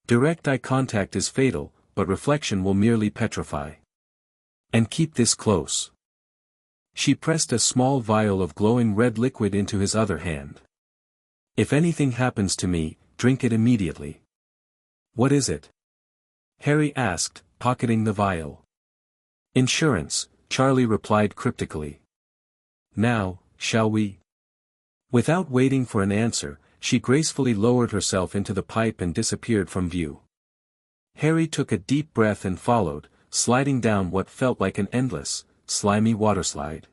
Direct eye contact is fatal, but reflection will merely petrify. And keep this close. She pressed a small vial of glowing red liquid into his other hand. If anything happens to me, drink it immediately. What is it? Harry asked, pocketing the vial. Insurance, Charlie replied cryptically. Now, shall we? Without waiting for an answer, she gracefully lowered herself into the pipe and disappeared from view. Harry took a deep breath and followed, sliding down what felt like an endless, slimy waterslide.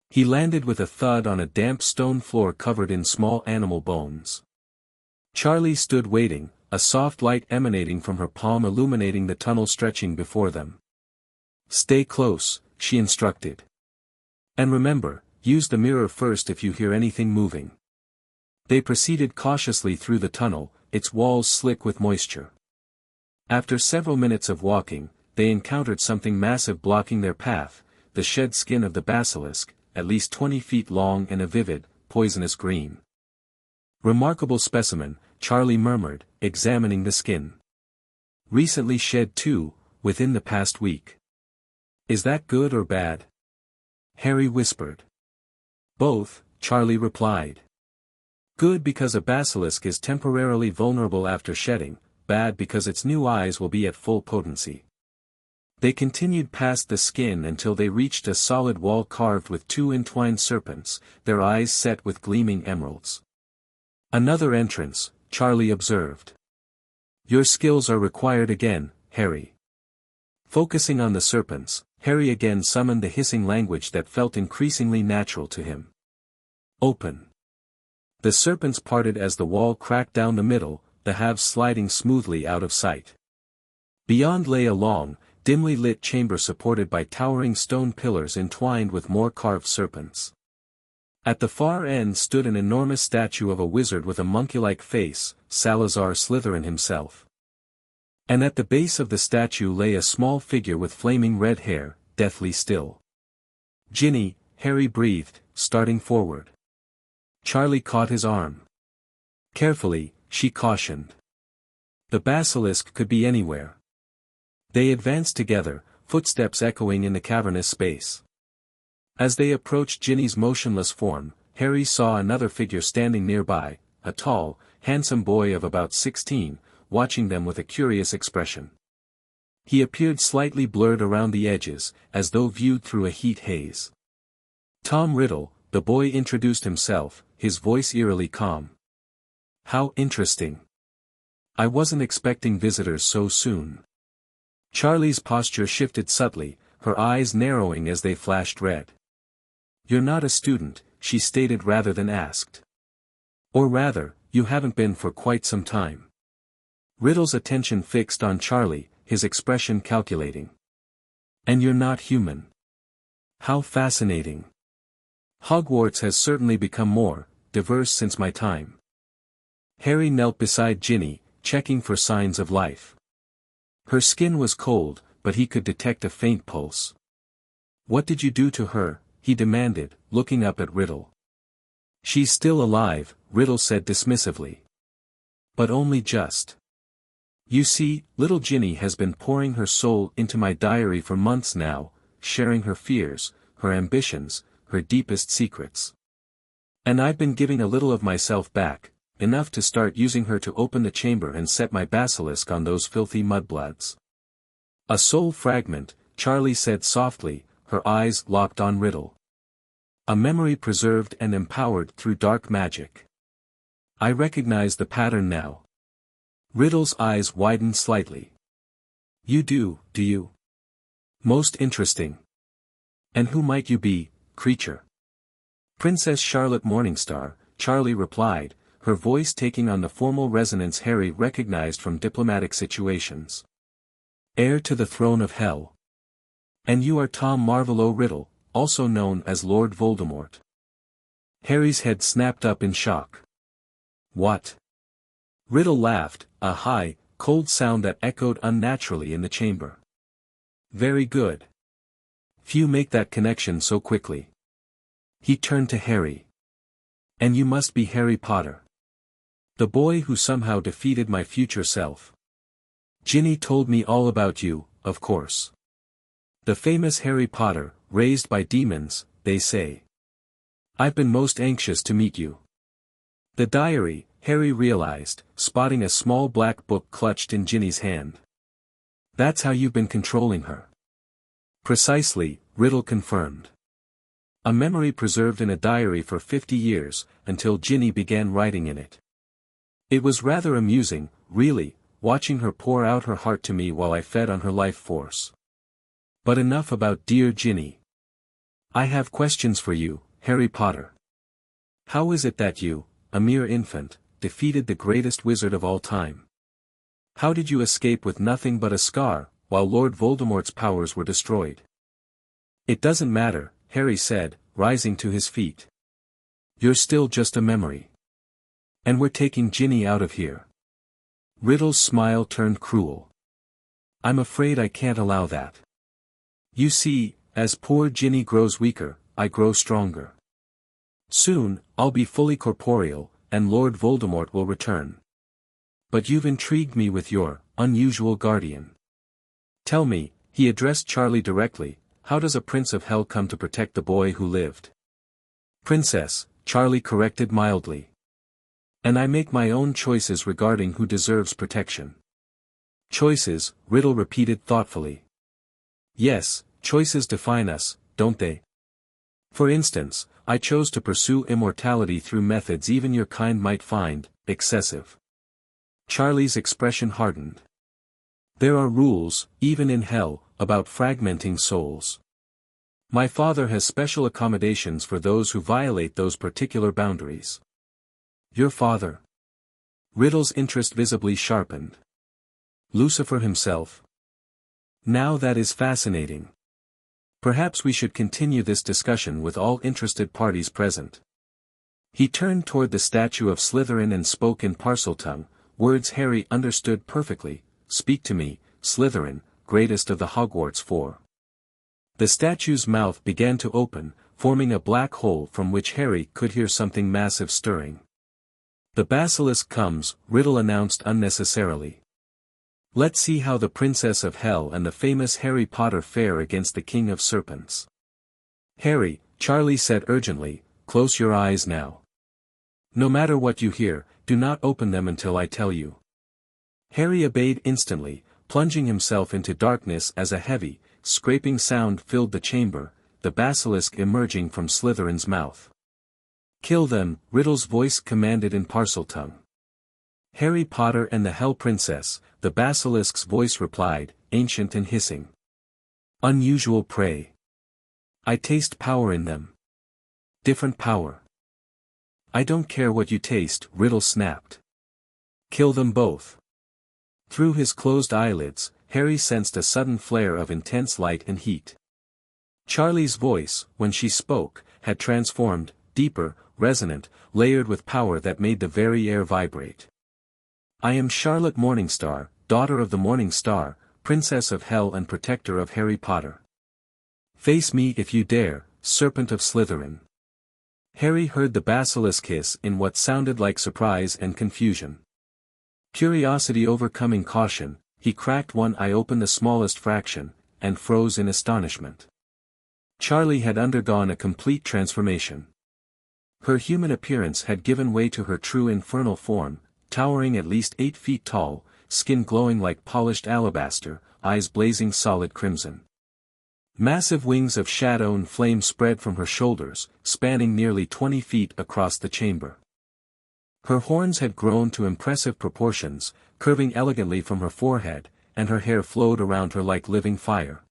He landed with a thud on a damp stone floor covered in small animal bones. Charlie stood waiting, a soft light emanating from her palm illuminating the tunnel stretching before them. Stay close, she instructed. And remember, use the mirror first if you hear anything moving. They proceeded cautiously through the tunnel, its walls slick with moisture. After several minutes of walking, they encountered something massive blocking their path, the shed skin of the basilisk, at least 20 feet long and a vivid, poisonous green. "Remarkable specimen," Charlie murmured, examining the skin. "Recently shed too, within the past week. Is that good or bad?" Harry whispered. "Both," Charlie replied. "Good because a basilisk is temporarily vulnerable after shedding, bad because its new eyes will be at full potency." They continued past the skin until they reached a solid wall carved with two entwined serpents, their eyes set with gleaming emeralds. "Another entrance," Charlie observed. "Your skills are required again, Harry." Focusing on the serpents, Harry again summoned the hissing language that felt increasingly natural to him. "Open." The serpents parted as the wall cracked down the middle, the halves sliding smoothly out of sight. Beyond lay a long, dimly lit chamber supported by towering stone pillars entwined with more carved serpents. At the far end stood an enormous statue of a wizard with a monkey-like face, Salazar Slytherin himself. And at the base of the statue lay a small figure with flaming red hair, deathly still. "Ginny," Harry breathed, starting forward. Charlie caught his arm. "Carefully," she cautioned. "The basilisk could be anywhere." They advanced together, footsteps echoing in the cavernous space. As they approached Ginny's motionless form, Harry saw another figure standing nearby, a tall, handsome boy of about 16, watching them with a curious expression. He appeared slightly blurred around the edges, as though viewed through a heat haze. "Tom Riddle," the boy introduced himself, his voice eerily calm. "How interesting. I wasn't expecting visitors so soon." Charlie's posture shifted subtly, her eyes narrowing as they flashed red. "You're not a student," she stated rather than asked. "Or rather, you haven't been for quite some time." Riddle's attention fixed on Charlie, his expression calculating. "And you're not human. How fascinating. Hogwarts has certainly become more diverse since my time." Harry knelt beside Ginny, checking for signs of life. Her skin was cold, but he could detect a faint pulse. "What did you do to her?" he demanded, looking up at Riddle. "She's still alive," Riddle said dismissively. "But only just. You see, little Ginny has been pouring her soul into my diary for months now, sharing her fears, her ambitions, her deepest secrets. And I've been giving a little of myself back, enough to start using her to open the chamber and set my basilisk on those filthy mudbloods." "A soul fragment," Charlie said softly, her eyes locked on Riddle. "A memory preserved and empowered through dark magic. I recognize the pattern now." Riddle's eyes widened slightly. "You do you? Most interesting. And who might you be, creature?" "Princess Charlotte Morningstar," Charlie replied, her voice taking on the formal resonance Harry recognized from diplomatic situations. "Heir to the throne of hell. And you are Tom Marvolo Riddle, also known as Lord Voldemort." Harry's head snapped up in shock. "What?" Riddle laughed, a high, cold sound that echoed unnaturally in the chamber. "Very good. Few make that connection so quickly." He turned to Harry. "And you must be Harry Potter. The boy who somehow defeated my future self. Ginny told me all about you, of course. The famous Harry Potter, raised by demons, they say. I've been most anxious to meet you." The diary, Harry realized, spotting a small black book clutched in Ginny's hand. "That's how you've been controlling her." "Precisely," Riddle confirmed. "A memory preserved in a diary for 50 years, until Ginny began writing in it. It was rather amusing, really, watching her pour out her heart to me while I fed on her life force. But enough about dear Ginny. I have questions for you, Harry Potter. How is it that you, a mere infant, defeated the greatest wizard of all time? How did you escape with nothing but a scar, while Lord Voldemort's powers were destroyed?" "It doesn't matter," Harry said, rising to his feet. "You're still just a memory. And we're taking Ginny out of here. Riddle's smile turned cruel. I'm afraid I can't allow that. You see, as poor Ginny grows weaker, I grow stronger. Soon, I'll be fully corporeal, and Lord Voldemort will return. But you've intrigued me with your unusual guardian. Tell me, he addressed Charlie directly, how does a prince of hell come to protect the boy who lived? Princess, Charlie corrected mildly. And I make my own choices regarding who deserves protection. Choices, Riddle repeated thoughtfully. Yes, choices define us, don't they? For instance, I chose to pursue immortality through methods even your kind might find excessive. Charlie's expression hardened. There are rules, even in hell, about fragmenting souls. My father has special accommodations for those who violate those particular boundaries. Your father? Riddle's interest visibly sharpened. Lucifer himself? Now that is fascinating. Perhaps we should continue this discussion with all interested parties present. He turned toward the statue of Slytherin and spoke in Parseltongue, words Harry understood perfectly. Speak to me, Slytherin, greatest of the Hogwarts Four. The statue's mouth began to open, forming a black hole from which Harry could hear something massive stirring. The basilisk comes, Riddle announced unnecessarily. Let's see how the Princess of Hell and the famous Harry Potter fare against the King of Serpents. Harry, Charlie said urgently, close your eyes now. No matter what you hear, do not open them until I tell you. Harry obeyed instantly, plunging himself into darkness as a heavy, scraping sound filled the chamber, the basilisk emerging from Slytherin's mouth. Kill them, Riddle's voice commanded in Parseltongue. Harry Potter and the Hell Princess, the basilisk's voice replied, ancient and hissing. Unusual prey. I taste power in them. Different power. I don't care what you taste, Riddle snapped. Kill them both. Through his closed eyelids, Harry sensed a sudden flare of intense light and heat. Charlie's voice, when she spoke, had transformed, deeper, resonant, layered with power that made the very air vibrate. I am Charlotte Morningstar, daughter of the Morning Star, Princess of Hell and protector of Harry Potter. Face me if you dare, Serpent of Slytherin. Harry heard the basilisk hiss in what sounded like surprise and confusion. Curiosity overcoming caution, he cracked one eye open the smallest fraction, and froze in astonishment. Charlie had undergone a complete transformation. Her human appearance had given way to her true infernal form, towering at least 8 feet tall, skin glowing like polished alabaster, eyes blazing solid crimson. Massive wings of shadow and flame spread from her shoulders, spanning nearly 20 feet across the chamber. Her horns had grown to impressive proportions, curving elegantly from her forehead, and her hair flowed around her like living fire.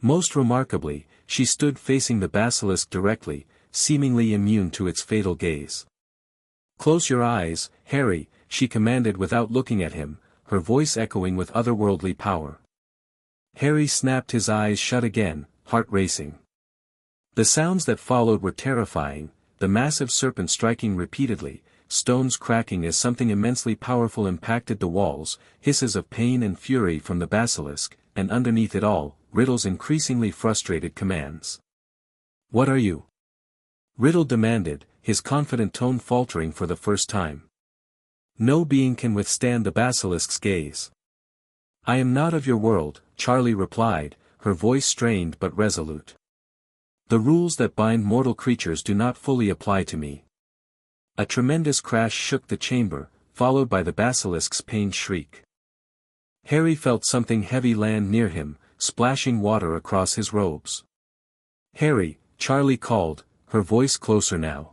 Most remarkably, she stood facing the basilisk directly, seemingly immune to its fatal gaze. Close your eyes, Harry, she commanded without looking at him, her voice echoing with otherworldly power. Harry snapped his eyes shut again, heart racing. The sounds that followed were terrifying, the massive serpent striking repeatedly, stones cracking as something immensely powerful impacted the walls, hisses of pain and fury from the basilisk, and underneath it all, Riddle's increasingly frustrated commands. What are you? Riddle demanded, his confident tone faltering for the first time. No being can withstand the basilisk's gaze. I am not of your world, Charlie replied, her voice strained but resolute. The rules that bind mortal creatures do not fully apply to me. A tremendous crash shook the chamber, followed by the basilisk's pained shriek. Harry felt something heavy land near him, splashing water across his robes. Harry, Charlie called, her voice closer now.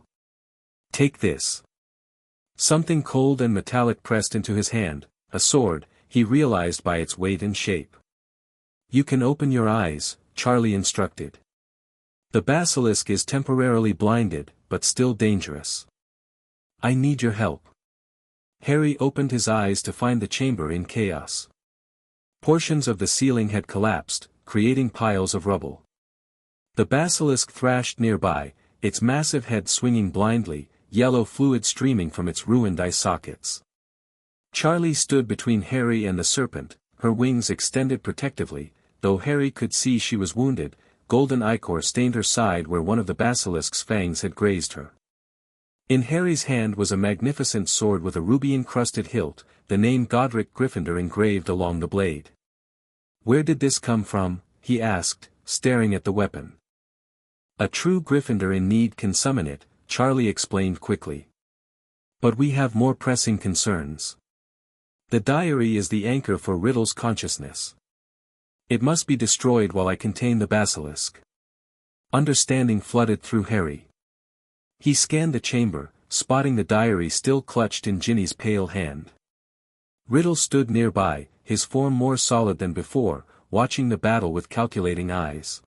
Take this. Something cold and metallic pressed into his hand, a sword, he realized by its weight and shape. You can open your eyes, Charlie instructed. The basilisk is temporarily blinded, but still dangerous. I need your help. Harry opened his eyes to find the chamber in chaos. Portions of the ceiling had collapsed, creating piles of rubble. The basilisk thrashed nearby, its massive head swinging blindly, yellow fluid streaming from its ruined eye sockets. Charlie stood between Harry and the serpent, her wings extended protectively, though Harry could see she was wounded. Golden ichor stained her side where one of the basilisk's fangs had grazed her. In Harry's hand was a magnificent sword with a ruby-encrusted hilt, the name Godric Gryffindor engraved along the blade. "Where did this come from?" he asked, staring at the weapon. "A true Gryffindor in need can summon it," Charlie explained quickly. "But we have more pressing concerns. The diary is the anchor for Riddle's consciousness. It must be destroyed while I contain the basilisk." Understanding flooded through Harry. He scanned the chamber, spotting the diary still clutched in Ginny's pale hand. Riddle stood nearby, his form more solid than before, watching the battle with calculating eyes.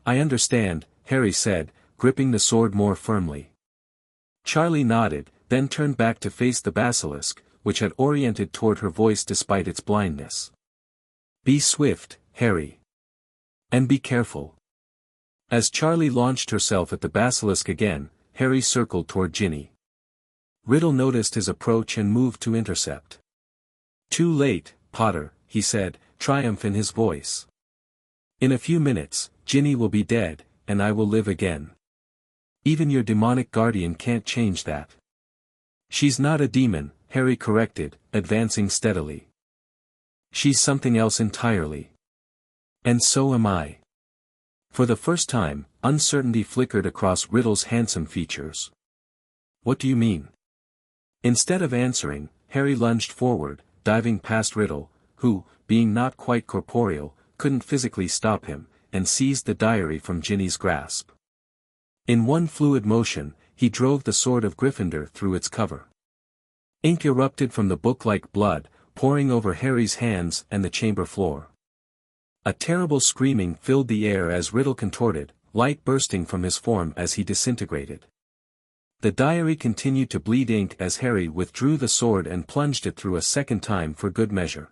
"I understand," Harry said, gripping the sword more firmly. Charlie nodded, then turned back to face the basilisk, which had oriented toward her voice despite its blindness. "Be swift, Harry. And be careful." As Charlie launched herself at the basilisk again, Harry circled toward Ginny. Riddle noticed his approach and moved to intercept. "Too late, Potter," he said, triumph in his voice. "In a few minutes, Ginny will be dead, and I will live again. Even your demonic guardian can't change that." "She's not a demon," Harry corrected, advancing steadily. "She's something else entirely. And so am I." For the first time, uncertainty flickered across Riddle's handsome features. "What do you mean?" Instead of answering, Harry lunged forward, diving past Riddle, who, being not quite corporeal, couldn't physically stop him, and seized the diary from Ginny's grasp. In one fluid motion, he drove the sword of Gryffindor through its cover. Ink erupted from the book like blood, pouring over Harry's hands and the chamber floor. A terrible screaming filled the air as Riddle contorted, light bursting from his form as he disintegrated. The diary continued to bleed ink as Harry withdrew the sword and plunged it through a second time for good measure.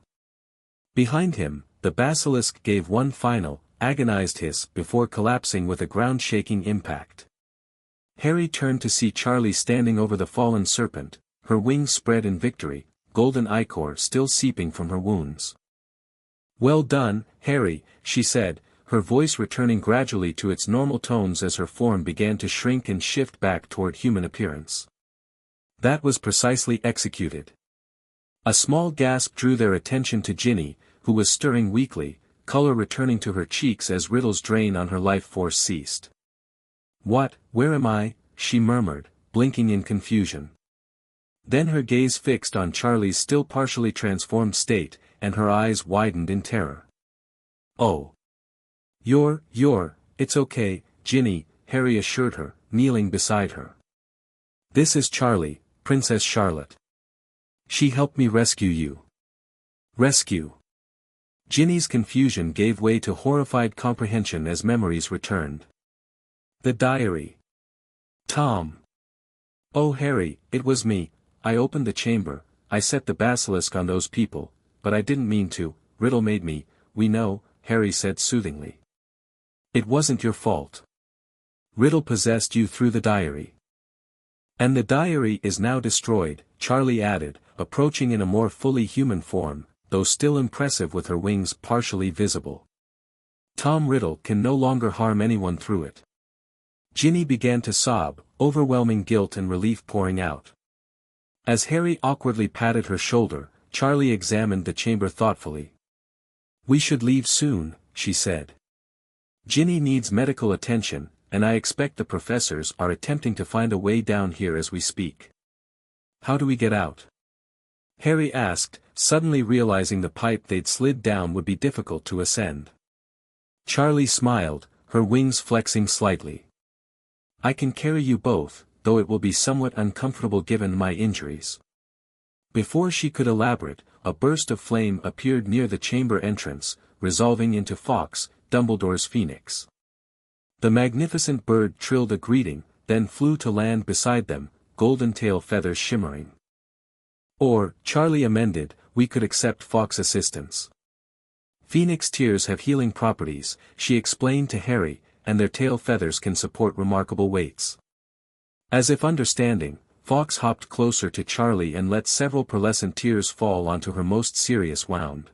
Behind him, the basilisk gave one final, agonized hiss before collapsing with a ground-shaking impact. Harry turned to see Charlie standing over the fallen serpent, her wings spread in victory, golden ichor still seeping from her wounds. "Well done, Harry," she said, her voice returning gradually to its normal tones as her form began to shrink and shift back toward human appearance. "That was precisely executed." A small gasp drew their attention to Ginny, who was stirring weakly, color returning to her cheeks as Riddle's drain on her life force ceased. Where am I?" she murmured, blinking in confusion. Then her gaze fixed on Charlie's still partially transformed state, and her eyes widened in terror. "Oh. It's okay, Ginny," Harry assured her, kneeling beside her. "This is Charlie, Princess Charlotte. She helped me rescue you." "Rescue?" Ginny's confusion gave way to horrified comprehension as memories returned. "The diary. Tom." "Oh Harry, it was me. I opened the chamber, I set the basilisk on those people, but I didn't mean to. Riddle made me." "We know," Harry said soothingly. "It wasn't your fault. Riddle possessed you through the diary." "And the diary is now destroyed," Charlie added, approaching in a more fully human form, though still impressive with her wings partially visible. "Tom Riddle can no longer harm anyone through it." Ginny began to sob, overwhelming guilt and relief pouring out. As Harry awkwardly patted her shoulder, Charlie examined the chamber thoughtfully. "We should leave soon," she said. "Ginny needs medical attention, and I expect the professors are attempting to find a way down here as we speak." "How do we get out?" Harry asked, suddenly realizing the pipe they'd slid down would be difficult to ascend. Charlie smiled, her wings flexing slightly. "I can carry you both, though it will be somewhat uncomfortable given my injuries." Before she could elaborate, a burst of flame appeared near the chamber entrance, resolving into Fawkes, Dumbledore's phoenix. The magnificent bird trilled a greeting, then flew to land beside them, golden tail feathers shimmering. "Or," Charlie amended, "we could accept Fawkes' assistance. Phoenix tears have healing properties," she explained to Harry, "and their tail feathers can support remarkable weights." As if understanding, Fawkes hopped closer to Charlie and let several pearlescent tears fall onto her most serious wound.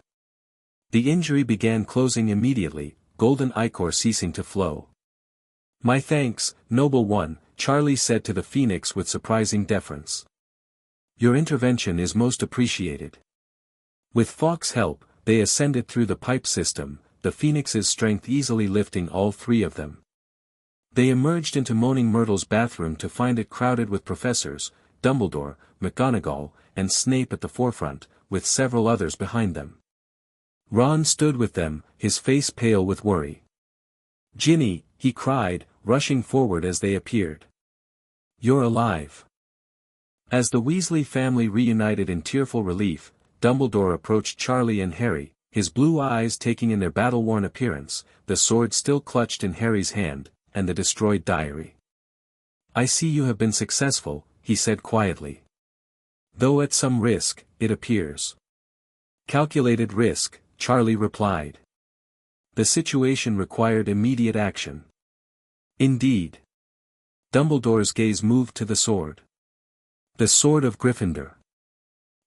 The injury began closing immediately, golden ichor ceasing to flow. "My thanks, noble one," Charlie said to the phoenix with surprising deference. "Your intervention is most appreciated." With Fawkes' help, they ascended through the pipe system, the phoenix's strength easily lifting all three of them. They emerged into Moaning Myrtle's bathroom to find it crowded with professors, Dumbledore, McGonagall, and Snape at the forefront, with several others behind them. Ron stood with them, his face pale with worry. "Ginny," he cried, rushing forward as they appeared. "You're alive." As the Weasley family reunited in tearful relief, Dumbledore approached Charlie and Harry, his blue eyes taking in their battle-worn appearance, the sword still clutched in Harry's hand, and the destroyed diary. "I see you have been successful," he said quietly. "Though at some risk, it appears." "Calculated risk," Charlie replied. "The situation required immediate action." "Indeed." Dumbledore's gaze moved to the sword. "The sword of Gryffindor.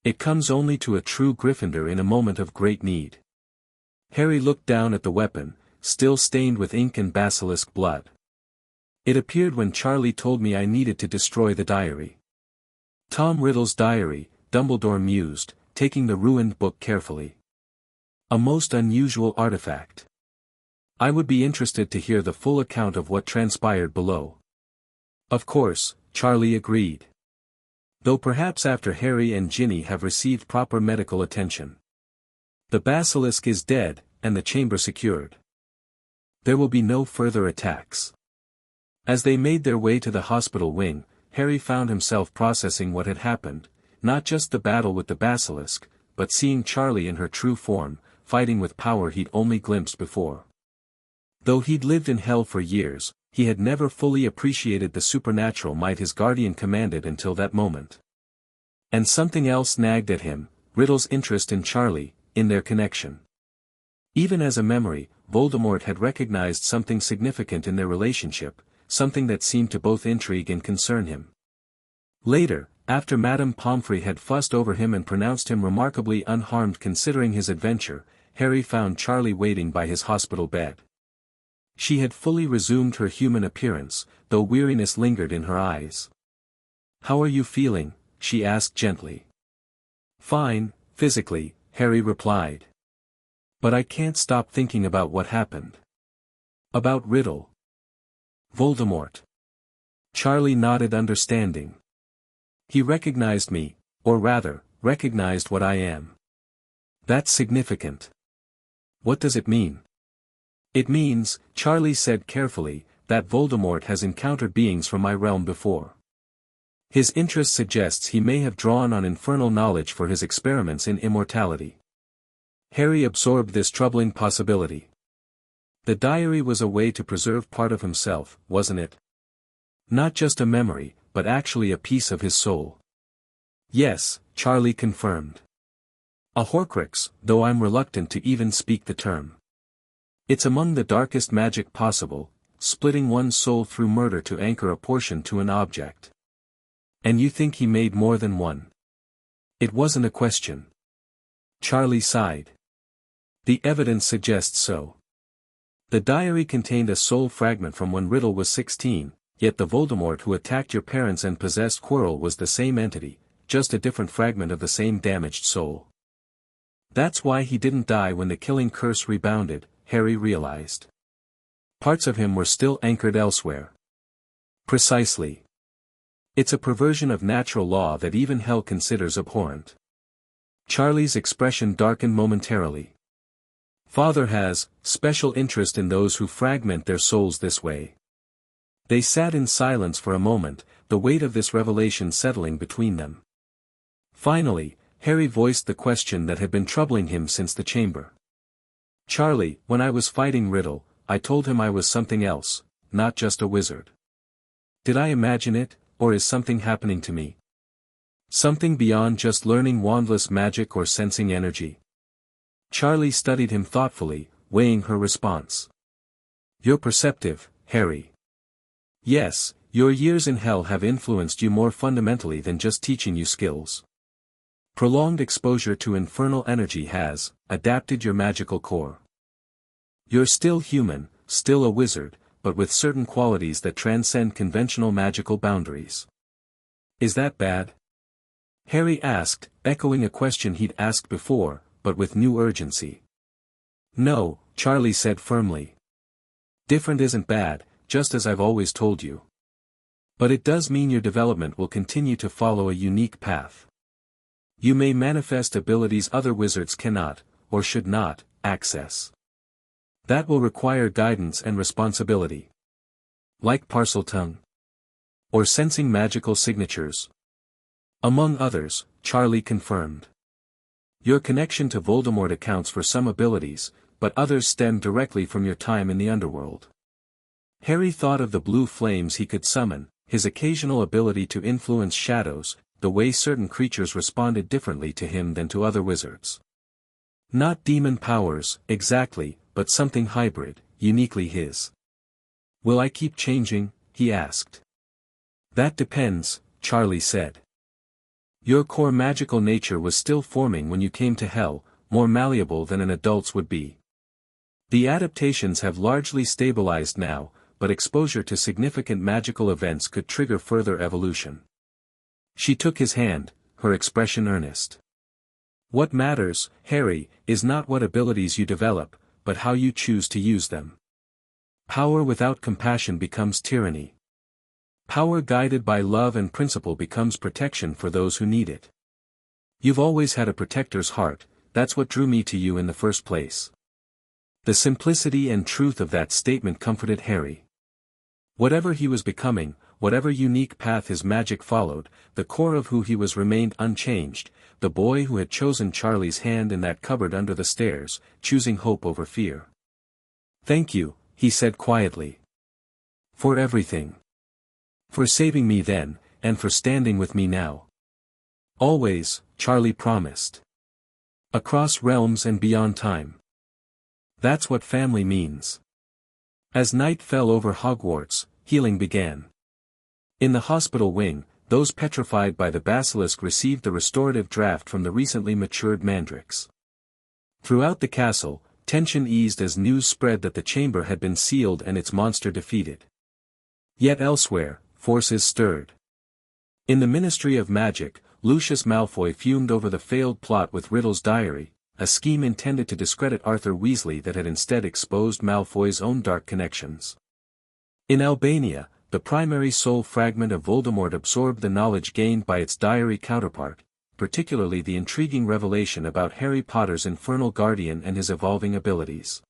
It comes only to a true Gryffindor in a moment of great need." Harry looked down at the weapon, still stained with ink and basilisk blood. "It appeared when Charlie told me I needed to destroy the diary." Tom Riddle's diary, Dumbledore mused, taking the ruined book carefully. "A most unusual artifact. I would be interested to hear the full account of what transpired below." "Of course," Charlie agreed. "Though perhaps after Harry and Ginny have received proper medical attention. The basilisk is dead, and the chamber secured. There will be no further attacks." As they made their way to the hospital wing, Harry found himself processing what had happened, not just the battle with the basilisk, but seeing Charlie in her true form, fighting with power he'd only glimpsed before. Though he'd lived in hell for years, he had never fully appreciated the supernatural might his guardian commanded until that moment. And something else nagged at him, Riddle's interest in Charlie, in their connection. Even as a memory, Voldemort had recognized something significant in their relationship, something that seemed to both intrigue and concern him. Later, after Madame Pomfrey had fussed over him and pronounced him remarkably unharmed considering his adventure, Harry found Charlie waiting by his hospital bed. She had fully resumed her human appearance, though weariness lingered in her eyes. "How are you feeling?" she asked gently. "Fine, physically," Harry replied. "But I can't stop thinking about what happened." "About Riddle?" "Voldemort." Charlie nodded understanding. "He recognized me, or rather, recognized what I am." "That's significant." "What does it mean?" "It means," Charlie said carefully, "that Voldemort has encountered beings from my realm before. His interest suggests he may have drawn on infernal knowledge for his experiments in immortality." Harry absorbed this troubling possibility. The diary was a way to preserve part of himself, wasn't it? Not just a memory, but actually a piece of his soul. "Yes," Charlie confirmed. "A Horcrux, though I'm reluctant to even speak the term. It's among the darkest magic possible, splitting one's soul through murder to anchor a portion to an object." "And you think he made more than one?" "It wasn't a question." Charlie sighed. "The evidence suggests so. The diary contained a soul fragment from when Riddle was 16, yet the Voldemort who attacked your parents and possessed Quirrell was the same entity, just a different fragment of the same damaged soul. That's why he didn't die when the killing curse rebounded," Harry realized. "Parts of him were still anchored elsewhere." "Precisely. It's a perversion of natural law that even hell considers abhorrent." Charlie's expression darkened momentarily. "Father has special interest in those who fragment their souls this way." They sat in silence for a moment, the weight of this revelation settling between them. Finally, Harry voiced the question that had been troubling him since the chamber. "Charlie, when I was fighting Riddle, I told him I was something else, not just a wizard. Did I imagine it, or is something happening to me? Something beyond just learning wandless magic or sensing energy?" Charlie studied him thoughtfully, weighing her response. "You're perceptive, Harry. Yes, Your years in hell have influenced you more fundamentally than just teaching you skills. Prolonged exposure to infernal energy has adapted your magical core. You're still human, still a wizard, but with certain qualities that transcend conventional magical boundaries. Is that bad? Harry asked, echoing a question he'd asked before, but with new urgency. No, Charlie said firmly. Different isn't bad, just as I've always told you. But it does mean your development will continue to follow a unique path. You may manifest abilities other wizards cannot, or should not, access. That will require guidance and responsibility. Like Parseltongue. Or sensing magical signatures. Among others, Charlie confirmed. Your connection to Voldemort accounts for some abilities, but others stem directly from your time in the Underworld. Harry thought of the blue flames he could summon, his occasional ability to influence shadows, the way certain creatures responded differently to him than to other wizards. Not demon powers, exactly, but something hybrid, uniquely his. Will I keep changing? He asked. That depends, Charlie said. Your core magical nature was still forming when you came to hell, more malleable than an adult's would be. The adaptations have largely stabilized now, but exposure to significant magical events could trigger further evolution. She took his hand, her expression earnest. What matters, Harry, is not what abilities you develop, but how you choose to use them. Power without compassion becomes tyranny. Power guided by love and principle becomes protection for those who need it. You've always had a protector's heart, that's what drew me to you in the first place. The simplicity and truth of that statement comforted Harry. Whatever he was becoming, whatever unique path his magic followed, the core of who he was remained unchanged, the boy who had chosen Charlie's hand in that cupboard under the stairs, choosing hope over fear. Thank you, he said quietly. For everything. For saving me then, and for standing with me now. Always, Charlie promised. Across realms and beyond time. That's what family means. As night fell over Hogwarts, healing began. In the hospital wing, those petrified by the basilisk received the restorative draft from the recently matured mandrakes. Throughout the castle, tension eased as news spread that the chamber had been sealed and its monster defeated. Yet elsewhere, forces stirred. In the Ministry of Magic, Lucius Malfoy fumed over the failed plot with Riddle's diary, a scheme intended to discredit Arthur Weasley that had instead exposed Malfoy's own dark connections. In Albania, the primary soul fragment of Voldemort absorbed the knowledge gained by its diary counterpart, particularly the intriguing revelation about Harry Potter's infernal guardian and his evolving abilities.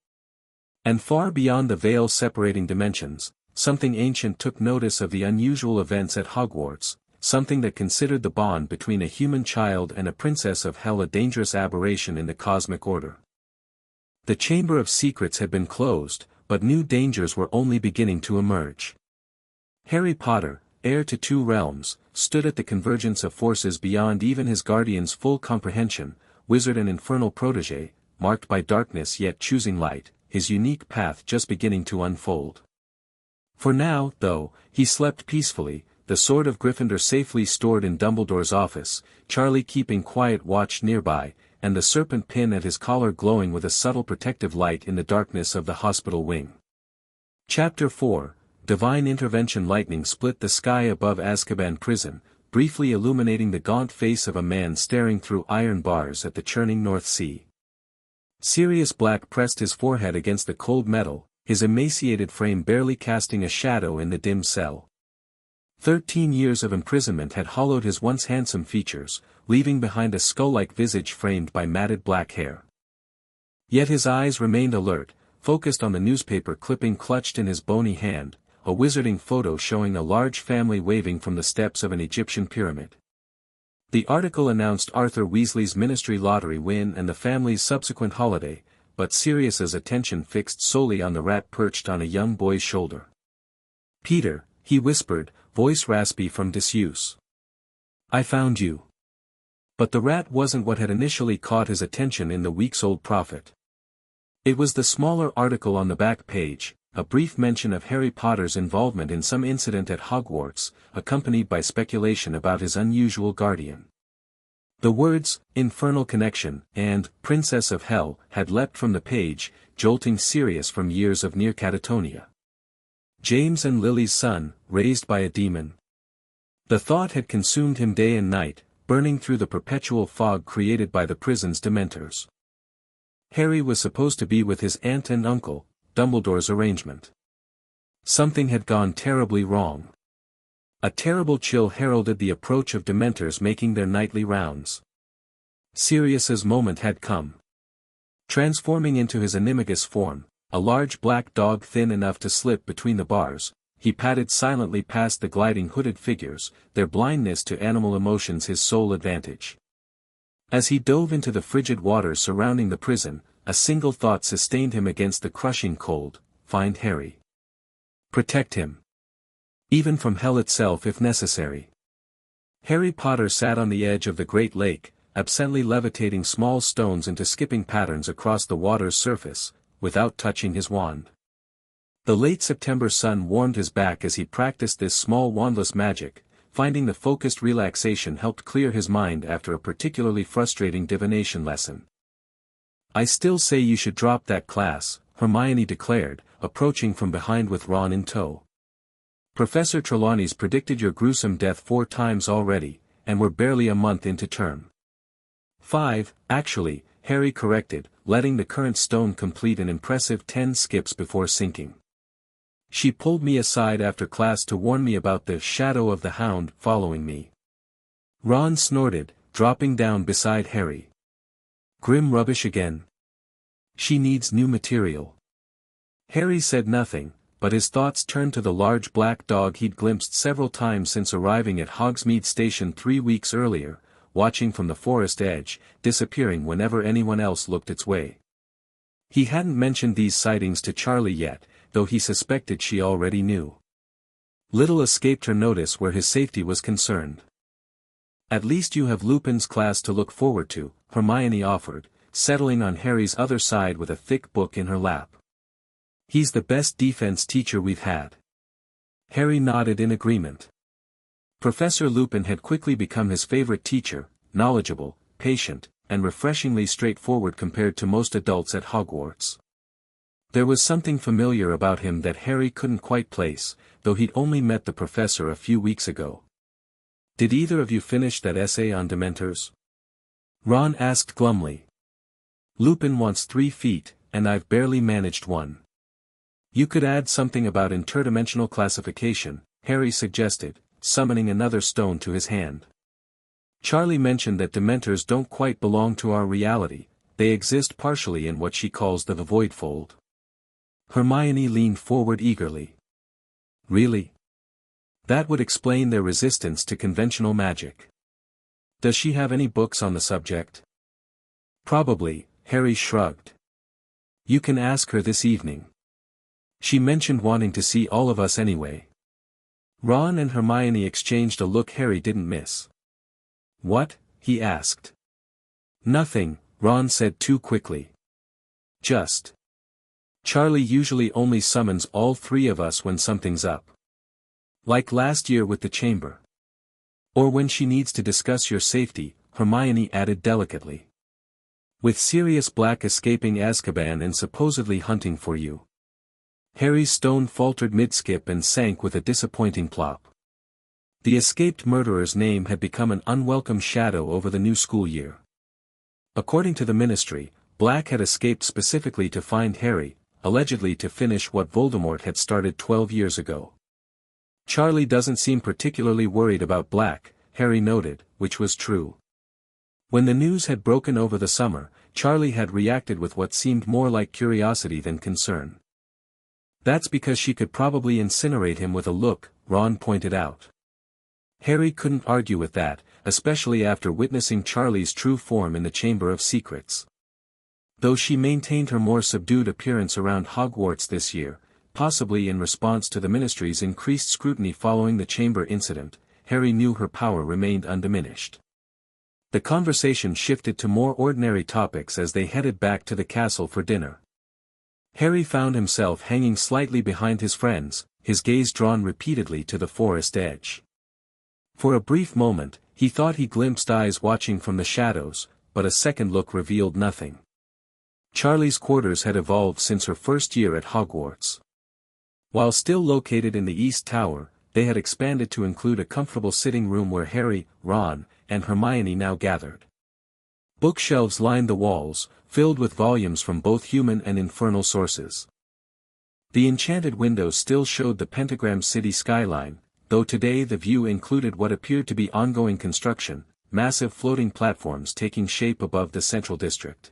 And far beyond the veil separating dimensions, something ancient took notice of the unusual events at Hogwarts, something that considered the bond between a human child and a princess of hell a dangerous aberration in the cosmic order. The Chamber of Secrets had been closed, but new dangers were only beginning to emerge. Harry Potter, heir to two realms, stood at the convergence of forces beyond even his guardian's full comprehension, wizard and infernal protege, marked by darkness yet choosing light, his unique path just beginning to unfold. For now, though, he slept peacefully, the sword of Gryffindor safely stored in Dumbledore's office, Charlie keeping quiet watch nearby, and the serpent pin at his collar glowing with a subtle protective light in the darkness of the hospital wing. Chapter 4, Divine Intervention. Lightning split the sky above Azkaban prison, briefly illuminating the gaunt face of a man staring through iron bars at the churning North Sea. Sirius Black pressed his forehead against the cold metal, his emaciated frame barely casting a shadow in the dim cell. 13 years of imprisonment had hollowed his once handsome features, leaving behind a skull-like visage framed by matted black hair. Yet his eyes remained alert, focused on the newspaper clipping clutched in his bony hand, a wizarding photo showing a large family waving from the steps of an Egyptian pyramid. The article announced Arthur Weasley's Ministry lottery win and the family's subsequent holiday, but Sirius's attention fixed solely on the rat perched on a young boy's shoulder. "Peter," he whispered, voice raspy from disuse. "I found you." But the rat wasn't what had initially caught his attention in the weeks-old prophet. It was the smaller article on the back page, a brief mention of Harry Potter's involvement in some incident at Hogwarts, accompanied by speculation about his unusual guardian. The words, "infernal connection," and "princess of hell," had leapt from the page, jolting Sirius from years of near catatonia. James and Lily's son, raised by a demon. The thought had consumed him day and night, burning through the perpetual fog created by the prison's dementors. Harry was supposed to be with his aunt and uncle, Dumbledore's arrangement. Something had gone terribly wrong. A terrible chill heralded the approach of dementors making their nightly rounds. Sirius's moment had come. Transforming into his animagus form, a large black dog thin enough to slip between the bars, he padded silently past the gliding hooded figures, their blindness to animal emotions his sole advantage. As he dove into the frigid waters surrounding the prison, a single thought sustained him against the crushing cold: find Harry. Protect him. Even from hell itself if necessary. Harry Potter sat on the edge of the great lake, absently levitating small stones into skipping patterns across the water's surface, without touching his wand. The late September sun warmed his back as he practiced this small wandless magic, finding the focused relaxation helped clear his mind after a particularly frustrating divination lesson. "I still say you should drop that class," Hermione declared, approaching from behind with Ron in tow. "Professor Trelawney's predicted your gruesome death 4 times already, and we're barely a month into term." 5, actually, Harry corrected, letting the current stone complete an impressive 10 skips before sinking. "She pulled me aside after class to warn me about the shadow of the hound following me." Ron snorted, dropping down beside Harry. "Grim rubbish again. She needs new material." Harry said nothing, but his thoughts turned to the large black dog he'd glimpsed several times since arriving at Hogsmeade Station 3 weeks earlier, watching from the forest edge, disappearing whenever anyone else looked its way. He hadn't mentioned these sightings to Charlie yet, though he suspected she already knew. Little escaped her notice where his safety was concerned. "At least you have Lupin's class to look forward to," Hermione offered, settling on Harry's other side with a thick book in her lap. "He's the best defense teacher we've had." Harry nodded in agreement. Professor Lupin had quickly become his favorite teacher, knowledgeable, patient, and refreshingly straightforward compared to most adults at Hogwarts. There was something familiar about him that Harry couldn't quite place, though he'd only met the professor a few weeks ago. "Did either of you finish that essay on Dementors?" Ron asked glumly. "Lupin wants 3 feet, and I've barely managed 1. "You could add something about interdimensional classification," Harry suggested, summoning another stone to his hand. "Charlie mentioned that Dementors don't quite belong to our reality, they exist partially in what she calls the Voidfold." Hermione leaned forward eagerly. "Really? That would explain their resistance to conventional magic. Does she have any books on the subject?" "Probably," Harry shrugged. "You can ask her this evening. She mentioned wanting to see all of us anyway." Ron and Hermione exchanged a look Harry didn't miss. "What?" he asked. "Nothing," Ron said too quickly. "Just. Charlie usually only summons all 3 of us when something's up. Like last year with the chamber. Or when she needs to discuss your safety," Hermione added delicately. "With Sirius Black escaping Azkaban and supposedly hunting for you." Harry's stone faltered mid-skip and sank with a disappointing plop. The escaped murderer's name had become an unwelcome shadow over the new school year. According to the Ministry, Black had escaped specifically to find Harry, allegedly to finish what Voldemort had started 12 years ago. "Charlie doesn't seem particularly worried about Black," Harry noted, which was true. When the news had broken over the summer, Charlie had reacted with what seemed more like curiosity than concern. "That's because she could probably incinerate him with a look," Ron pointed out. Harry couldn't argue with that, especially after witnessing Charlie's true form in the Chamber of Secrets. Though she maintained her more subdued appearance around Hogwarts this year, possibly in response to the Ministry's increased scrutiny following the chamber incident, Harry knew her power remained undiminished. The conversation shifted to more ordinary topics as they headed back to the castle for dinner. Harry found himself hanging slightly behind his friends, his gaze drawn repeatedly to the forest edge. For a brief moment, he thought he glimpsed eyes watching from the shadows, but a second look revealed nothing. Charlie's quarters had evolved since her first year at Hogwarts. While still located in the East Tower, they had expanded to include a comfortable sitting room where Harry, Ron, and Hermione now gathered. Bookshelves lined the walls, filled with volumes from both human and infernal sources. The enchanted windows still showed the Pentagram City skyline, though today the view included what appeared to be ongoing construction, massive floating platforms taking shape above the central district.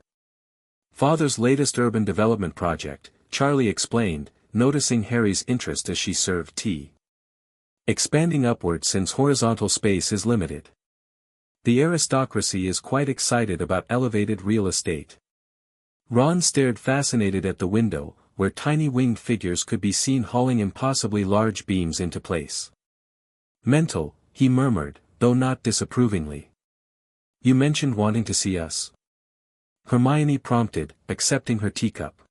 Father's latest urban development project, Charlie explained, noticing Harry's interest as she served tea. Expanding upward since horizontal space is limited. The aristocracy is quite excited about elevated real estate. Ron stared fascinated at the window, where tiny winged figures could be seen hauling impossibly large beams into place. Mental, he murmured, though not disapprovingly. You mentioned wanting to see us? Hermione prompted, accepting her teacup.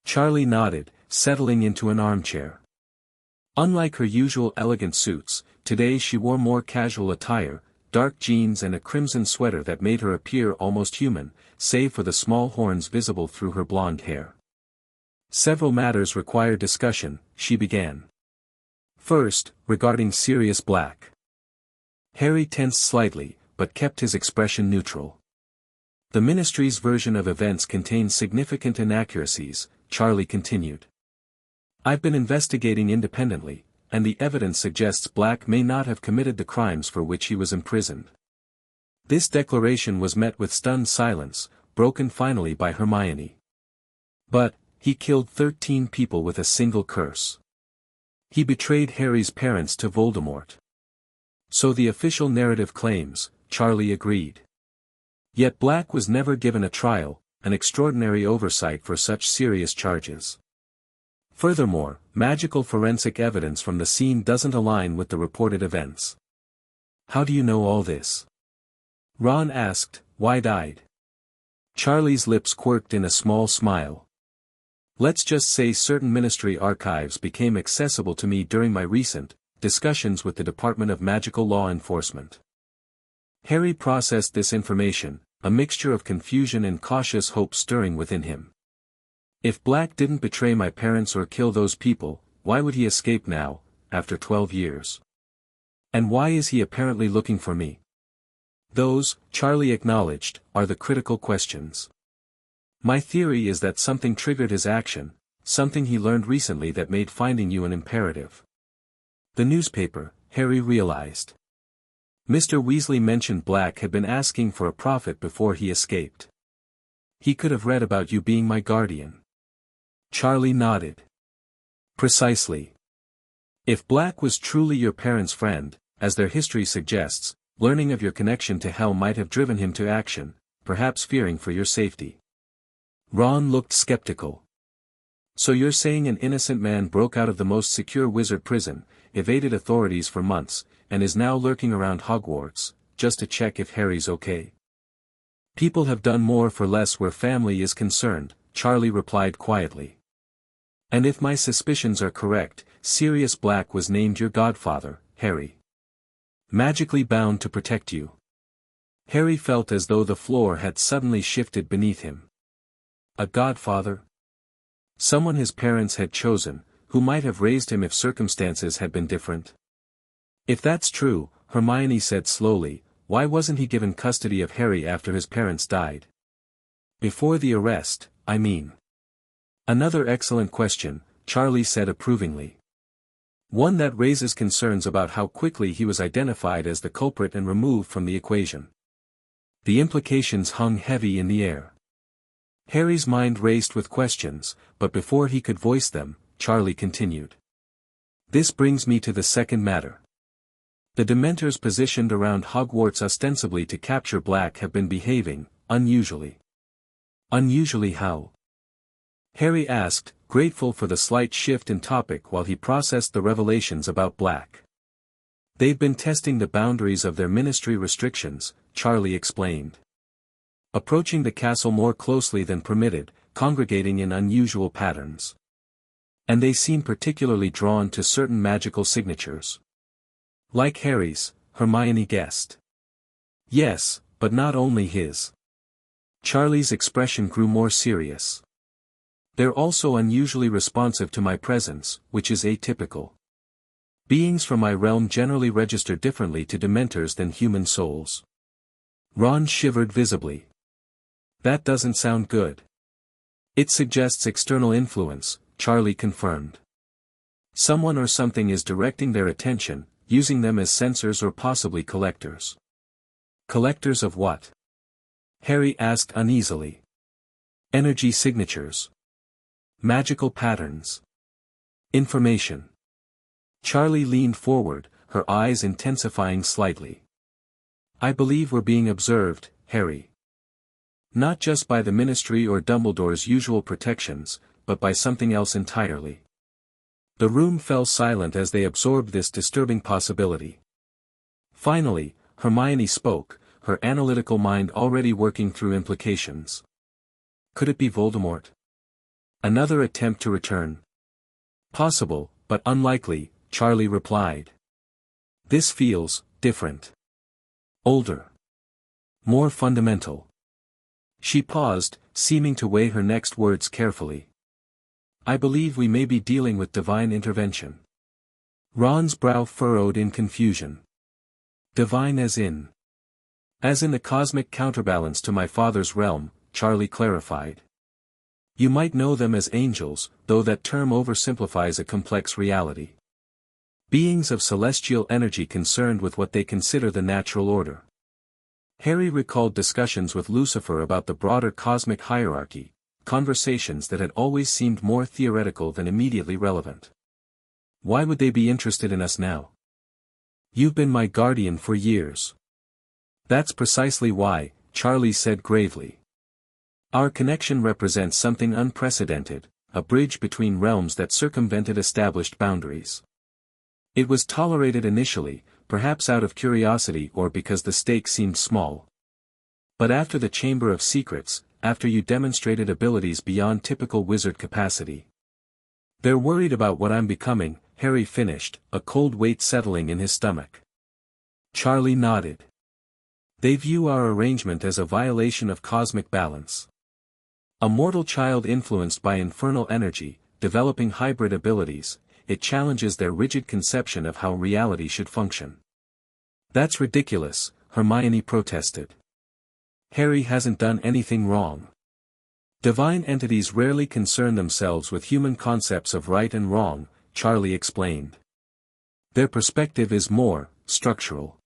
Charlie nodded, settling into an armchair. Unlike her usual elegant suits, today she wore more casual attire, dark jeans and a crimson sweater that made her appear almost human, save for the small horns visible through her blonde hair. Several matters require discussion, she began. First, regarding Sirius Black. Harry tensed slightly, but kept his expression neutral. The Ministry's version of events contains significant inaccuracies, Charlie continued. I've been investigating independently, and the evidence suggests Black may not have committed the crimes for which he was imprisoned. This declaration was met with stunned silence, broken finally by Hermione. But, he killed 13 people with a single curse. He betrayed Harry's parents to Voldemort. So the official narrative claims, Charlie agreed. Yet Black was never given a trial, an extraordinary oversight for such serious charges. Furthermore, magical forensic evidence from the scene doesn't align with the reported events. How do you know all this? Ron asked, wide-eyed. Charlie's lips quirked in a small smile. Let's just say certain ministry archives became accessible to me during my recent discussions with the Department of Magical Law Enforcement. Harry processed this information, a mixture of confusion and cautious hope stirring within him. If Black didn't betray my parents or kill those people, why would he escape now, after 12 years? And why is he apparently looking for me? Those, Charlie acknowledged, are the critical questions. My theory is that something triggered his action, something he learned recently that made finding you an imperative. The newspaper, Harry realized. Mr. Weasley mentioned Black had been asking for a profit before he escaped. He could have read about you being my guardian. Charlie nodded. Precisely. If Black was truly your parents' friend, as their history suggests, learning of your connection to hell might have driven him to action, perhaps fearing for your safety. Ron looked skeptical. So you're saying an innocent man broke out of the most secure wizard prison, evaded authorities for months, and is now lurking around Hogwarts, just to check if Harry's okay? People have done more for less where family is concerned, Charlie replied quietly. And if my suspicions are correct, Sirius Black was named your godfather, Harry. Magically bound to protect you. Harry felt as though the floor had suddenly shifted beneath him. A godfather? Someone his parents had chosen, who might have raised him if circumstances had been different. If that's true, Hermione said slowly, why wasn't he given custody of Harry after his parents died? Before the arrest, I mean. Another excellent question, Charlie said approvingly. One that raises concerns about how quickly he was identified as the culprit and removed from the equation. The implications hung heavy in the air. Harry's mind raced with questions, but before he could voice them, Charlie continued. This brings me to the second matter. The Dementors positioned around Hogwarts ostensibly to capture Black have been behaving, unusually. Unusually how? Harry asked, grateful for the slight shift in topic while he processed the revelations about Black. They've been testing the boundaries of their ministry restrictions, Charlie explained. Approaching the castle more closely than permitted, congregating in unusual patterns. And they seem particularly drawn to certain magical signatures. Like Harry's, Hermione guessed. Yes, but not only his. Charlie's expression grew more serious. They're also unusually responsive to my presence, which is atypical. Beings from my realm generally register differently to Dementors than human souls. Ron shivered visibly. That doesn't sound good. It suggests external influence, Charlie confirmed. Someone or something is directing their attention, using them as sensors or possibly collectors. Collectors of what? Harry asked uneasily. Energy signatures. Magical patterns. Information. Charlie leaned forward, her eyes intensifying slightly. I believe we're being observed, Harry. Not just by the Ministry or Dumbledore's usual protections, but by something else entirely. The room fell silent as they absorbed this disturbing possibility. Finally, Hermione spoke, her analytical mind already working through implications. Could it be Voldemort? Another attempt to return? Possible, but unlikely, Charlie replied. This feels different. Older. More fundamental. She paused, seeming to weigh her next words carefully. I believe we may be dealing with divine intervention. Ron's brow furrowed in confusion. Divine as in? As in the cosmic counterbalance to my father's realm, Charlie clarified. You might know them as angels, though that term oversimplifies a complex reality. Beings of celestial energy concerned with what they consider the natural order. Harry recalled discussions with Lucifer about the broader cosmic hierarchy, conversations that had always seemed more theoretical than immediately relevant. Why would they be interested in us now? You've been my guardian for years. That's precisely why, Charlie said gravely. Our connection represents something unprecedented, a bridge between realms that circumvented established boundaries. It was tolerated initially, perhaps out of curiosity or because the stakes seemed small. But after the Chamber of Secrets, after you demonstrated abilities beyond typical wizard capacity. They're worried about what I'm becoming, Harry finished, a cold weight settling in his stomach. Charlie nodded. They view our arrangement as a violation of cosmic balance. A mortal child influenced by infernal energy, developing hybrid abilities, it challenges their rigid conception of how reality should function. That's ridiculous, Hermione protested. Harry hasn't done anything wrong. Divine entities rarely concern themselves with human concepts of right and wrong, Charlie explained. Their perspective is more structural.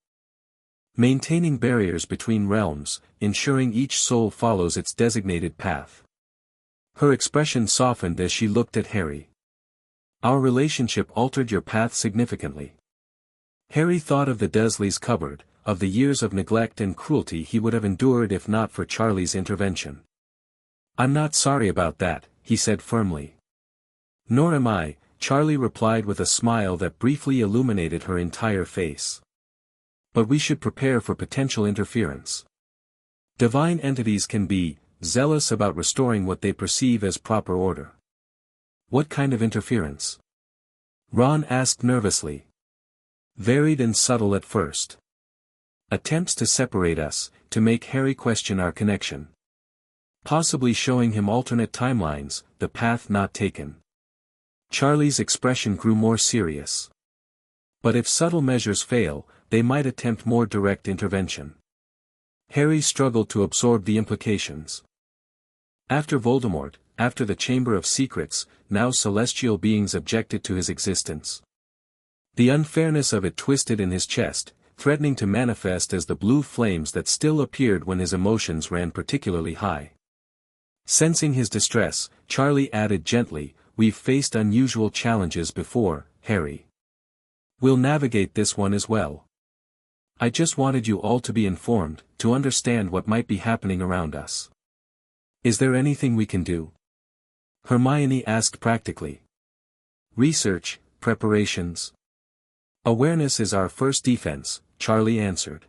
Maintaining barriers between realms, ensuring each soul follows its designated path. Her expression softened as she looked at Harry. Our relationship altered your path significantly. Harry thought of the Dursleys' cupboard, of the years of neglect and cruelty he would have endured if not for Charlie's intervention. I'm not sorry about that, he said firmly. Nor am I, Charlie replied with a smile that briefly illuminated her entire face. But we should prepare for potential interference. Divine entities can be zealous about restoring what they perceive as proper order. What kind of interference? Ron asked nervously. Varied and subtle at first. Attempts to separate us, to make Harry question our connection. Possibly showing him alternate timelines, the path not taken. Charlie's expression grew more serious. But if subtle measures fail, they might attempt more direct intervention. Harry struggled to absorb the implications. After Voldemort, after the Chamber of Secrets, now celestial beings objected to his existence. The unfairness of it twisted in his chest, threatening to manifest as the blue flames that still appeared when his emotions ran particularly high. Sensing his distress, Charlie added gently, We've faced unusual challenges before, Harry. We'll navigate this one as well. I just wanted you all to be informed, to understand what might be happening around us. Is there anything we can do? Hermione asked practically. Research, preparations. Awareness is our first defense, Charlie answered.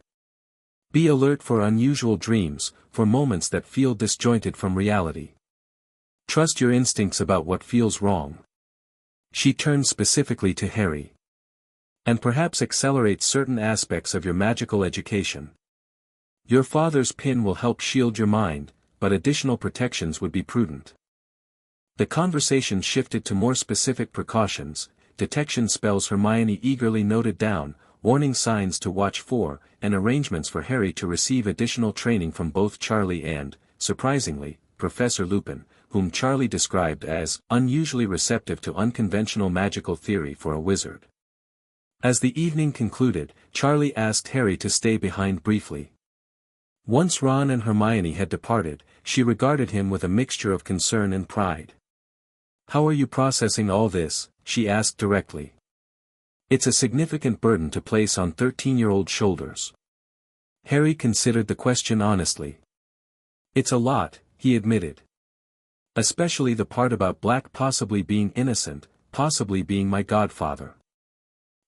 Be alert for unusual dreams, for moments that feel disjointed from reality. Trust your instincts about what feels wrong. She turned specifically to Harry. And perhaps accelerate certain aspects of your magical education. Your father's pin will help shield your mind, but additional protections would be prudent. The conversation shifted to more specific precautions, detection spells Hermione eagerly noted down, warning signs to watch for, and arrangements for Harry to receive additional training from both Charlie and, surprisingly, Professor Lupin, whom Charlie described as unusually receptive to unconventional magical theory for a wizard. As the evening concluded, Charlie asked Harry to stay behind briefly. Once Ron and Hermione had departed, she regarded him with a mixture of concern and pride. "How are you processing all this?" she asked directly. "It's a significant burden to place on 13-year-old shoulders." Harry considered the question honestly. "It's a lot," he admitted. "Especially the part about Black possibly being innocent, possibly being my godfather.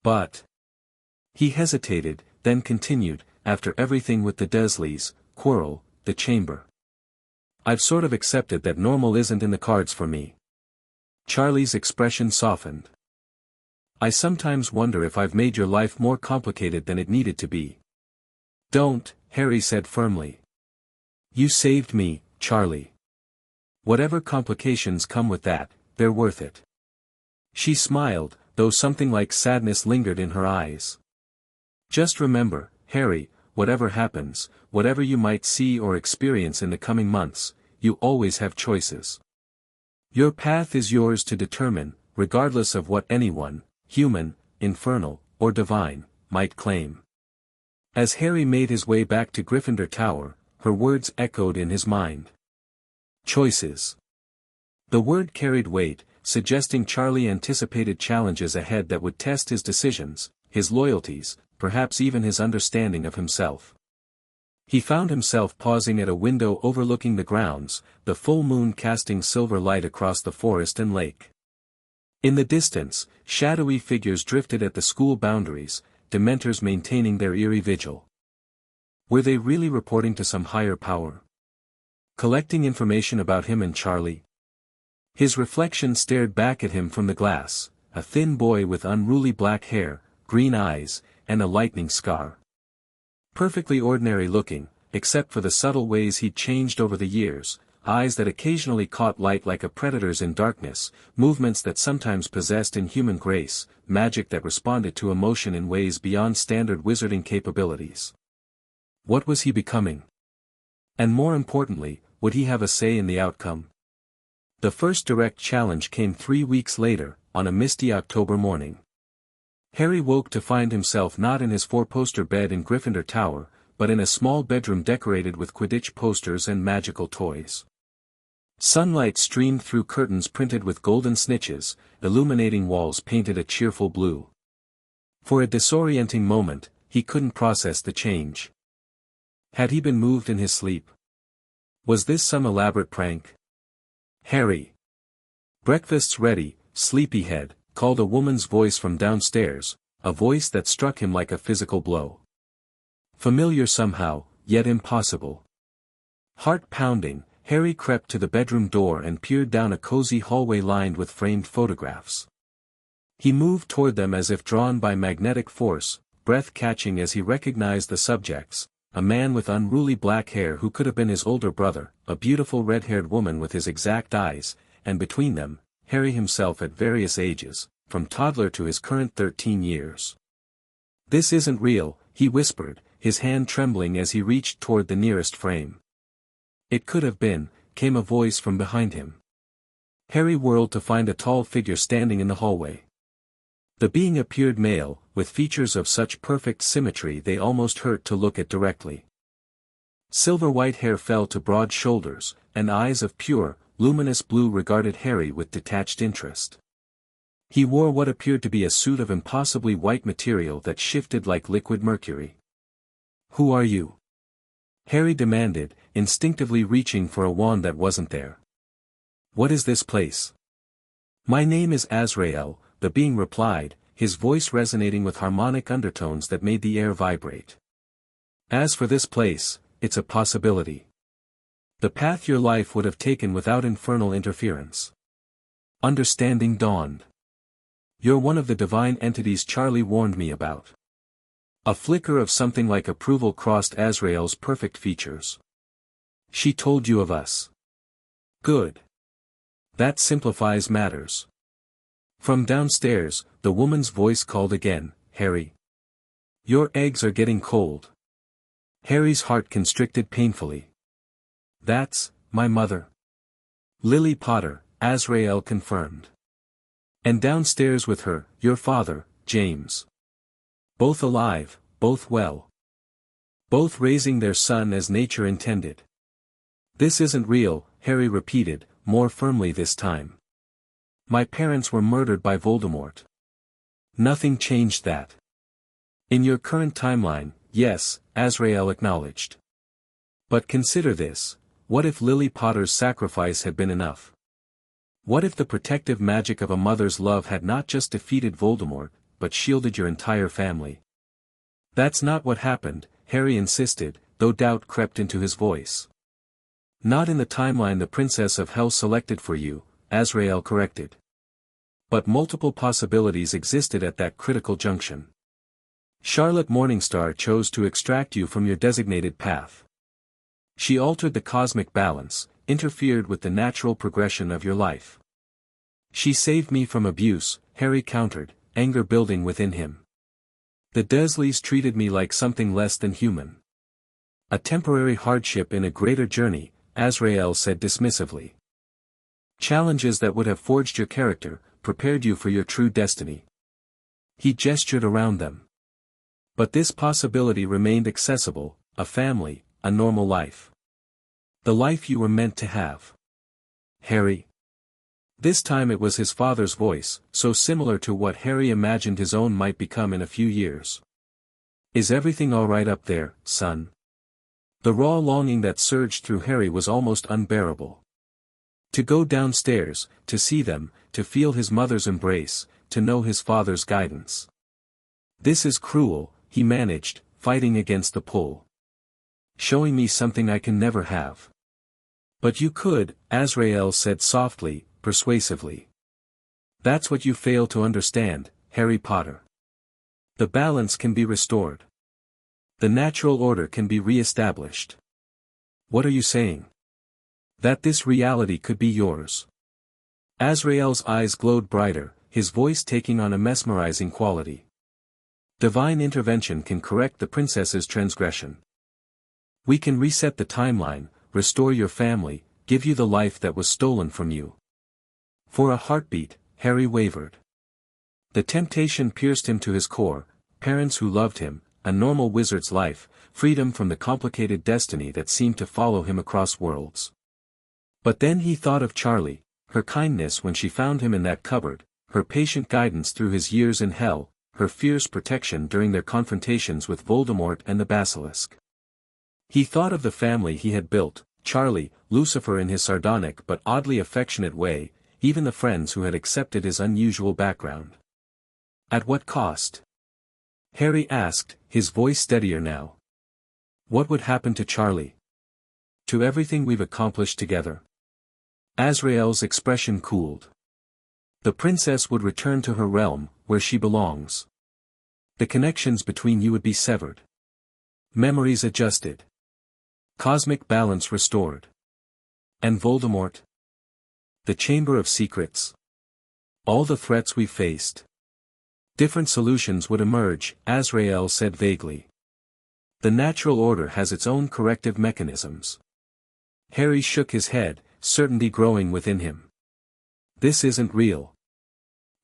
But..." He hesitated, then continued, "After everything with the Dursleys, Quirrell, the Chamber. I've sort of accepted that normal isn't in the cards for me." Charlie's expression softened. "I sometimes wonder if I've made your life more complicated than it needed to be." "Don't," Harry said firmly. "You saved me, Charlie. Whatever complications come with that, they're worth it." She smiled, though something like sadness lingered in her eyes. "Just remember, Harry, whatever happens, whatever you might see or experience in the coming months, you always have choices. Your path is yours to determine, regardless of what anyone, human, infernal, or divine, might claim." As Harry made his way back to Gryffindor Tower, her words echoed in his mind. Choices. The word carried weight, suggesting Charlie anticipated challenges ahead that would test his decisions, his loyalties, perhaps even his understanding of himself. He found himself pausing at a window overlooking the grounds, the full moon casting silver light across the forest and lake. In the distance, shadowy figures drifted at the school boundaries, Dementors maintaining their eerie vigil. Were they really reporting to some higher power? Collecting information about him and Charlie? His reflection stared back at him from the glass, a thin boy with unruly black hair, green eyes, and a lightning scar. Perfectly ordinary looking, except for the subtle ways he'd changed over the years, eyes that occasionally caught light like a predator's in darkness, movements that sometimes possessed inhuman grace, magic that responded to emotion in ways beyond standard wizarding capabilities. What was he becoming? And more importantly, would he have a say in the outcome? The first direct challenge came 3 weeks later, on a misty October morning. Harry woke to find himself not in his 4-poster bed in Gryffindor Tower, but in a small bedroom decorated with Quidditch posters and magical toys. Sunlight streamed through curtains printed with golden snitches, illuminating walls painted a cheerful blue. For a disorienting moment, he couldn't process the change. Had he been moved in his sleep? Was this some elaborate prank? "Harry! Breakfast's ready, sleepyhead," called a woman's voice from downstairs, a voice that struck him like a physical blow. Familiar somehow, yet impossible. Heart pounding, Harry crept to the bedroom door and peered down a cozy hallway lined with framed photographs. He moved toward them as if drawn by magnetic force, breath catching as he recognized the subjects, a man with unruly black hair who could have been his older brother, a beautiful red-haired woman with his exact eyes, and between them, Harry himself at various ages, from toddler to his current 13 years. "This isn't real," he whispered, his hand trembling as he reached toward the nearest frame. "It could have been," came a voice from behind him. Harry whirled to find a tall figure standing in the hallway. The being appeared male, with features of such perfect symmetry they almost hurt to look at directly. Silver-white hair fell to broad shoulders, and eyes of pure, luminous blue regarded Harry with detached interest. He wore what appeared to be a suit of impossibly white material that shifted like liquid mercury. "Who are you?" Harry demanded, instinctively reaching for a wand that wasn't there. "What is this place?" "My name is Azrael," the being replied, his voice resonating with harmonic undertones that made the air vibrate. "As for this place, it's a possibility. The path your life would have taken without infernal interference. Understanding dawned. You're one of the divine entities Charlie warned me about. A flicker of something like approval crossed Azrael's perfect features. She told you of us. Good. That simplifies matters. From downstairs, the woman's voice called again, Harry. Your eggs are getting cold. Harry's heart constricted painfully. That's my mother. Lily Potter, Azrael confirmed. And downstairs with her, your father, James. Both alive, both well. Both raising their son as nature intended. This isn't real, Harry repeated, more firmly this time. My parents were murdered by Voldemort. Nothing changed that. In your current timeline, yes, Azrael acknowledged. But consider this, what if Lily Potter's sacrifice had been enough? What if the protective magic of a mother's love had not just defeated Voldemort, but shielded your entire family? That's not what happened, Harry insisted, though doubt crept into his voice. Not in the timeline the Princess of Hell selected for you, Azrael corrected. But multiple possibilities existed at that critical junction. Charlotte Morningstar chose to extract you from your designated path. She altered the cosmic balance, interfered with the natural progression of your life. She saved me from abuse, Harry countered, anger building within him. The Dursleys treated me like something less than human. A temporary hardship in a greater journey, Azrael said dismissively. Challenges that would have forged your character, prepared you for your true destiny. He gestured around them. But this possibility remained accessible, a family, a normal life. The life you were meant to have. Harry. This time it was his father's voice, so similar to what Harry imagined his own might become in a few years. Is everything all right up there, son? The raw longing that surged through Harry was almost unbearable. To go downstairs, to see them, to feel his mother's embrace, to know his father's guidance. This is cruel, he managed, fighting against the pull. Showing me something I can never have. But you could, Azrael said softly, persuasively. That's what you fail to understand, Harry Potter. The balance can be restored. The natural order can be re-established. What are you saying? That this reality could be yours. Azrael's eyes glowed brighter, his voice taking on a mesmerizing quality. Divine intervention can correct the princess's transgression. We can reset the timeline, restore your family, give you the life that was stolen from you. For a heartbeat, Harry wavered. The temptation pierced him to his core, parents who loved him, a normal wizard's life, freedom from the complicated destiny that seemed to follow him across worlds. But then he thought of Charlie, her kindness when she found him in that cupboard, her patient guidance through his years in hell, her fierce protection during their confrontations with Voldemort and the Basilisk. He thought of the family he had built, Charlie, Lucifer in his sardonic but oddly affectionate way, even the friends who had accepted his unusual background. At what cost? Harry asked, his voice steadier now. What would happen to Charlie? To everything we've accomplished together. Azrael's expression cooled. The princess would return to her realm, where she belongs. The connections between you would be severed. Memories adjusted. Cosmic balance restored. And Voldemort? The Chamber of Secrets. All the threats we faced. Different solutions would emerge, Azrael said vaguely. The natural order has its own corrective mechanisms. Harry shook his head, certainty growing within him. This isn't real.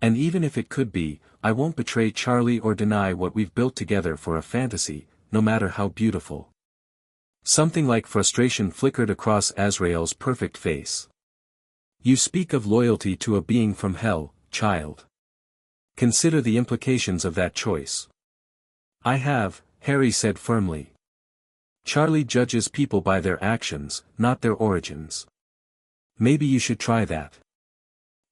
And even if it could be, I won't betray Charlie or deny what we've built together for a fantasy, no matter how beautiful. Something like frustration flickered across Azrael's perfect face. You speak of loyalty to a being from hell, child. Consider the implications of that choice. I have, Harry said firmly. Charlie judges people by their actions, not their origins. Maybe you should try that.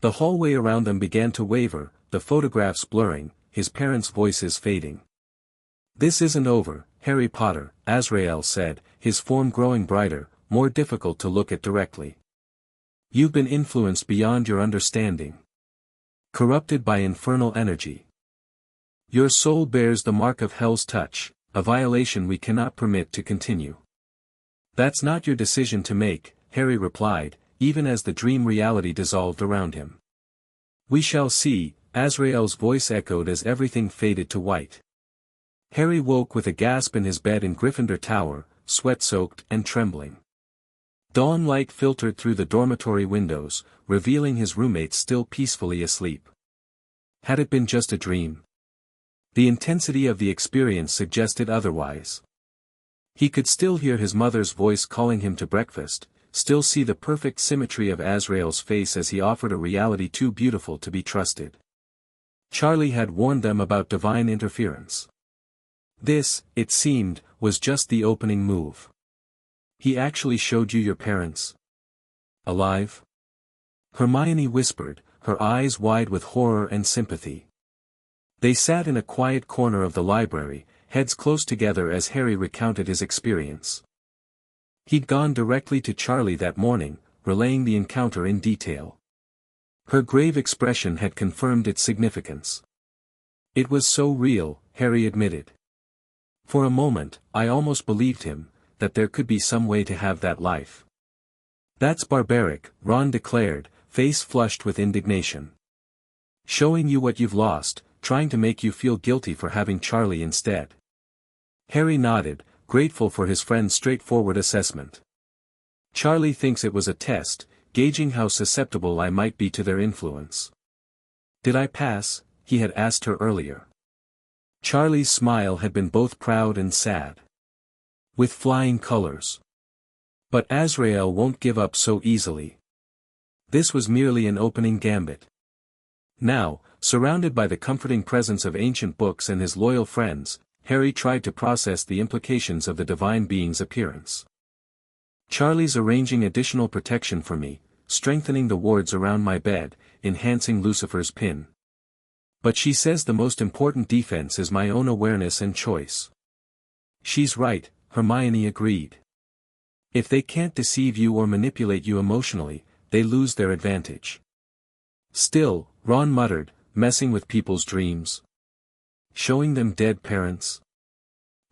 The hallway around them began to waver, the photographs blurring, his parents' voices fading. This isn't over, Harry Potter, Azrael said, his form growing brighter, more difficult to look at directly. You've been influenced beyond your understanding. Corrupted by infernal energy. Your soul bears the mark of hell's touch, a violation we cannot permit to continue. That's not your decision to make, Harry replied, even as the dream reality dissolved around him. We shall see, Azrael's voice echoed as everything faded to white. Harry woke with a gasp in his bed in Gryffindor Tower, sweat-soaked and trembling. Dawn light filtered through the dormitory windows, revealing his roommates still peacefully asleep. Had it been just a dream? The intensity of the experience suggested otherwise. He could still hear his mother's voice calling him to breakfast, still see the perfect symmetry of Azrael's face as he offered a reality too beautiful to be trusted. Charlie had warned them about divine interference. This, it seemed, was just the opening move. He actually showed you your parents? Alive? Hermione whispered, her eyes wide with horror and sympathy. They sat in a quiet corner of the library, heads close together as Harry recounted his experience. He'd gone directly to Charlie that morning, relaying the encounter in detail. Her grave expression had confirmed its significance. It was so real, Harry admitted. For a moment, I almost believed him, that there could be some way to have that life. That's barbaric, Ron declared, face flushed with indignation. Showing you what you've lost, trying to make you feel guilty for having Charlie instead. Harry nodded, grateful for his friend's straightforward assessment. Charlie thinks it was a test, gauging how susceptible I might be to their influence. Did I pass? He had asked her earlier. Charlie's smile had been both proud and sad. With flying colors. But Azrael won't give up so easily. This was merely an opening gambit. Now, surrounded by the comforting presence of ancient books and his loyal friends, Harry tried to process the implications of the divine being's appearance. Charlie's arranging additional protection for me, strengthening the wards around my bed, enhancing Lucifer's pin. But she says the most important defense is my own awareness and choice. She's right, Hermione agreed. If they can't deceive you or manipulate you emotionally, they lose their advantage. Still, Ron muttered, messing with people's dreams. Showing them dead parents?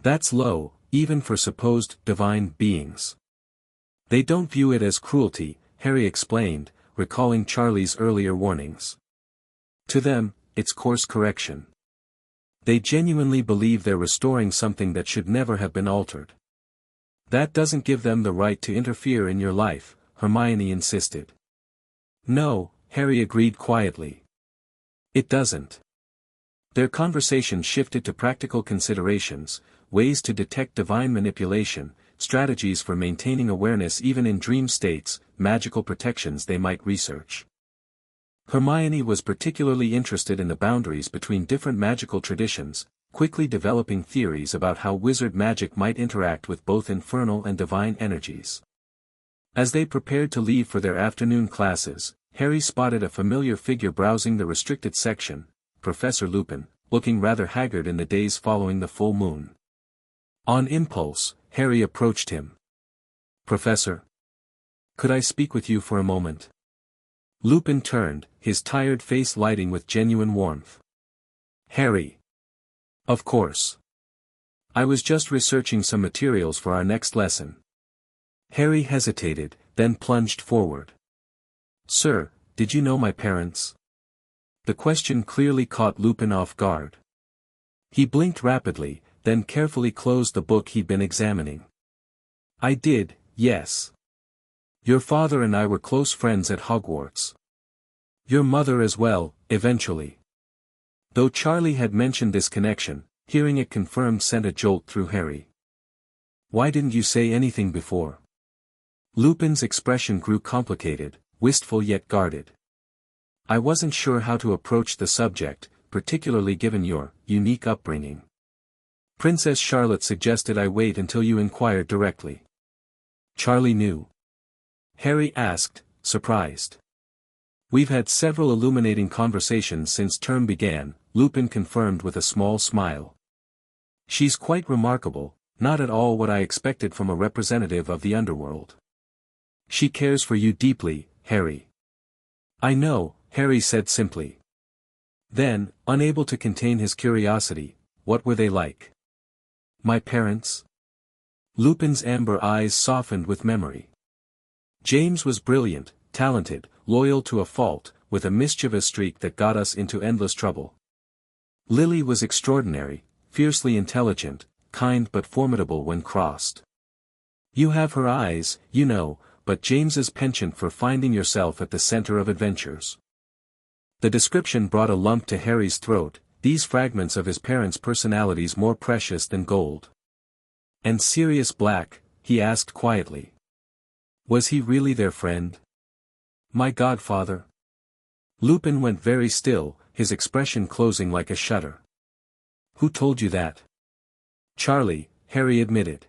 That's low, even for supposed divine beings. They don't view it as cruelty, Harry explained, recalling Charlie's earlier warnings. To them, it's course correction. They genuinely believe they're restoring something that should never have been altered. That doesn't give them the right to interfere in your life, Hermione insisted. No, Harry agreed quietly. It doesn't. Their conversation shifted to practical considerations, ways to detect divine manipulation, strategies for maintaining awareness even in dream states, magical protections they might research. Hermione was particularly interested in the boundaries between different magical traditions, quickly developing theories about how wizard magic might interact with both infernal and divine energies. As they prepared to leave for their afternoon classes, Harry spotted a familiar figure browsing the restricted section, Professor Lupin, looking rather haggard in the days following the full moon. On impulse, Harry approached him. Professor? Could I speak with you for a moment? Lupin turned, his tired face lighting with genuine warmth. Harry. Of course. I was just researching some materials for our next lesson. Harry hesitated, then plunged forward. Sir, did you know my parents? The question clearly caught Lupin off guard. He blinked rapidly, then carefully closed the book he'd been examining. I did, yes. Your father and I were close friends at Hogwarts. Your mother as well, eventually. Though Charlie had mentioned this connection, hearing it confirmed sent a jolt through Harry. Why didn't you say anything before? Lupin's expression grew complicated, wistful yet guarded. I wasn't sure how to approach the subject, particularly given your unique upbringing. Princess Charlotte suggested I wait until you inquired directly. Charlie knew. Harry asked, surprised. We've had several illuminating conversations since term began, Lupin confirmed with a small smile. She's quite remarkable, not at all what I expected from a representative of the Underworld. She cares for you deeply, Harry. I know, Harry said simply. Then, unable to contain his curiosity, what were they like? My parents? Lupin's amber eyes softened with memory. James was brilliant, talented, loyal to a fault, with a mischievous streak that got us into endless trouble. Lily was extraordinary, fiercely intelligent, kind but formidable when crossed. You have her eyes, you know, but James's penchant for finding yourself at the center of adventures. The description brought a lump to Harry's throat, these fragments of his parents' personalities more precious than gold. And Sirius Black, he asked quietly. Was he really their friend? My godfather? Lupin went very still, his expression closing like a shutter. Who told you that? Charlie, Harry admitted.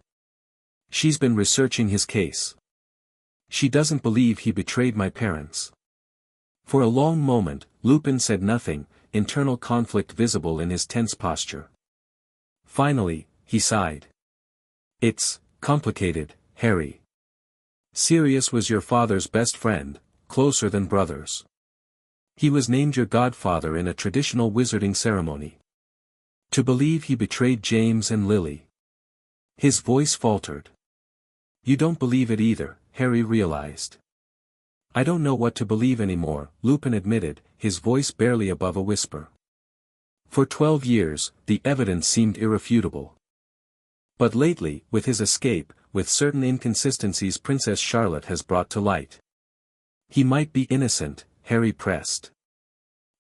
She's been researching his case. She doesn't believe he betrayed my parents. For a long moment, Lupin said nothing, internal conflict visible in his tense posture. Finally, he sighed. It's complicated, Harry. Sirius was your father's best friend, closer than brothers. He was named your godfather in a traditional wizarding ceremony. To believe he betrayed James and Lily. His voice faltered. You don't believe it either, Harry realized. I don't know what to believe anymore, Lupin admitted, his voice barely above a whisper. For 12 years, the evidence seemed irrefutable. But lately, with his escape, with certain inconsistencies Princess Charlotte has brought to light. He might be innocent, Harry pressed.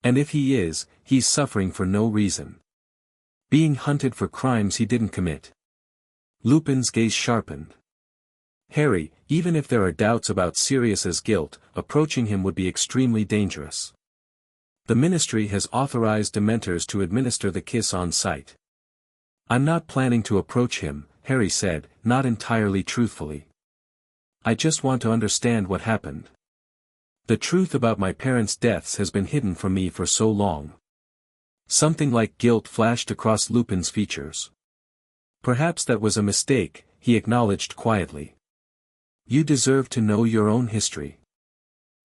And if he is, he's suffering for no reason. Being hunted for crimes he didn't commit. Lupin's gaze sharpened. Harry, even if there are doubts about Sirius's guilt, approaching him would be extremely dangerous. The Ministry has authorized Dementors to administer the kiss on site. I'm not planning to approach him, Harry said, not entirely truthfully. I just want to understand what happened. The truth about my parents' deaths has been hidden from me for so long. Something like guilt flashed across Lupin's features. Perhaps that was a mistake, he acknowledged quietly. You deserve to know your own history.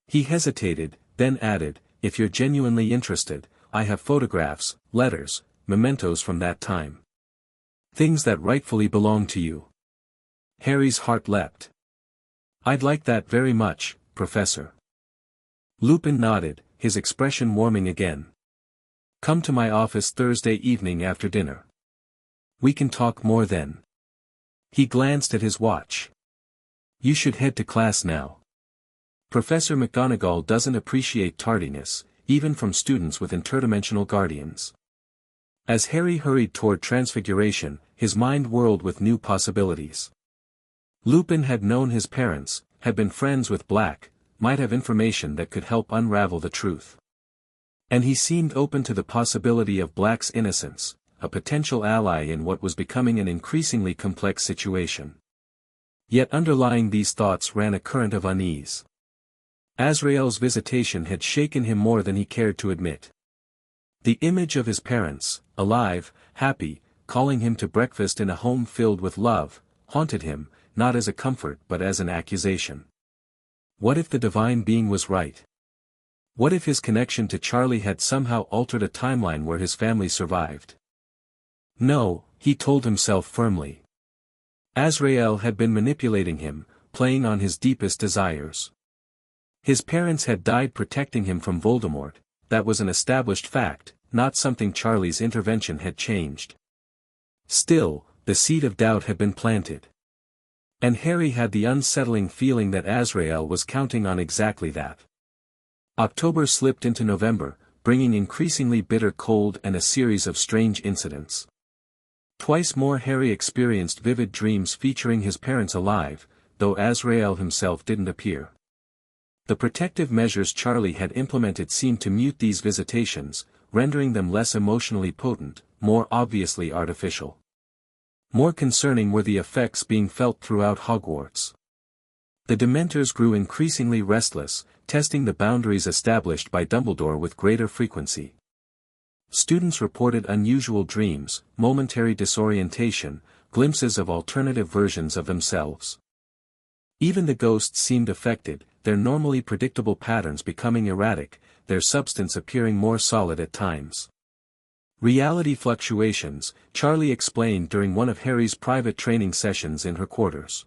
He hesitated, then added, if you're genuinely interested, I have photographs, letters, mementos from that time. Things that rightfully belong to you. Harry's heart leapt. I'd like that very much, Professor. Lupin nodded, his expression warming again. Come to my office Thursday evening after dinner. We can talk more then. He glanced at his watch. You should head to class now. Professor McGonagall doesn't appreciate tardiness, even from students with interdimensional guardians. As Harry hurried toward Transfiguration, his mind whirled with new possibilities. Lupin had known his parents, had been friends with Black, might have information that could help unravel the truth. And he seemed open to the possibility of Black's innocence, a potential ally in what was becoming an increasingly complex situation. Yet underlying these thoughts ran a current of unease. Azrael's visitation had shaken him more than he cared to admit. The image of his parents, alive, happy, calling him to breakfast in a home filled with love, haunted him, not as a comfort but as an accusation. What if the divine being was right? What if his connection to Charlie had somehow altered a timeline where his family survived? No, he told himself firmly. Azrael had been manipulating him, playing on his deepest desires. His parents had died protecting him from Voldemort, that was an established fact, not something Charlie's intervention had changed. Still, the seed of doubt had been planted. And Harry had the unsettling feeling that Azrael was counting on exactly that. October slipped into November, bringing increasingly bitter cold and a series of strange incidents. Twice more Harry experienced vivid dreams featuring his parents alive, though Azrael himself didn't appear. The protective measures Charlie had implemented seemed to mute these visitations, rendering them less emotionally potent, more obviously artificial. More concerning were the effects being felt throughout Hogwarts. The Dementors grew increasingly restless, testing the boundaries established by Dumbledore with greater frequency. Students reported unusual dreams, momentary disorientation, glimpses of alternative versions of themselves. Even the ghosts seemed affected, their normally predictable patterns becoming erratic, their substance appearing more solid at times. Reality fluctuations, Charlie explained during one of Harry's private training sessions in her quarters.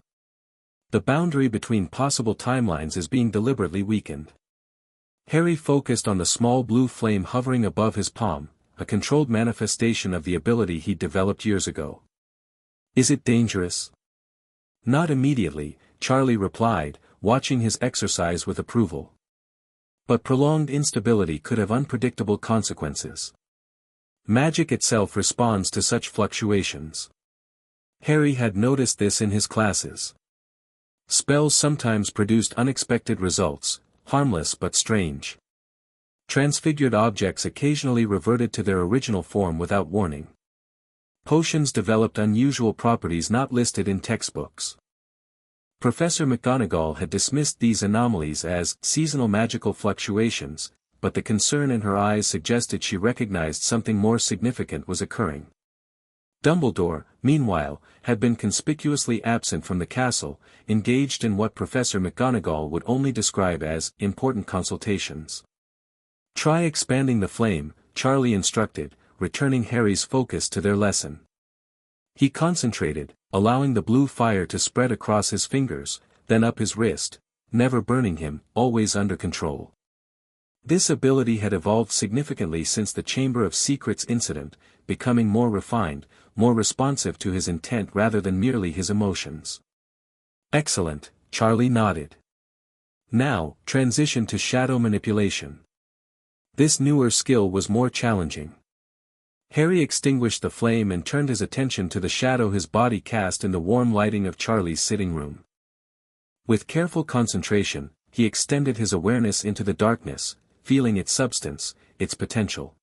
The boundary between possible timelines is being deliberately weakened. Harry focused on the small blue flame hovering above his palm, a controlled manifestation of the ability he'd developed years ago. Is it dangerous? Not immediately, Charlie replied, watching his exercise with approval. But prolonged instability could have unpredictable consequences. Magic itself responds to such fluctuations. Harry had noticed this in his classes. Spells sometimes produced unexpected results, harmless but strange. Transfigured objects occasionally reverted to their original form without warning. Potions developed unusual properties not listed in textbooks. Professor McGonagall had dismissed these anomalies as seasonal magical fluctuations, but the concern in her eyes suggested she recognized something more significant was occurring. Dumbledore, meanwhile, had been conspicuously absent from the castle, engaged in what Professor McGonagall would only describe as important consultations. Try expanding the flame, Charlie instructed, returning Harry's focus to their lesson. He concentrated, allowing the blue fire to spread across his fingers, then up his wrist, never burning him, always under control. This ability had evolved significantly since the Chamber of Secrets incident, becoming more refined, more responsive to his intent rather than merely his emotions. Excellent, Charlie nodded. Now, transition to shadow manipulation. This newer skill was more challenging. Harry extinguished the flame and turned his attention to the shadow his body cast in the warm lighting of Charlie's sitting room. With careful concentration, he extended his awareness into the darkness, feeling its substance, its potential.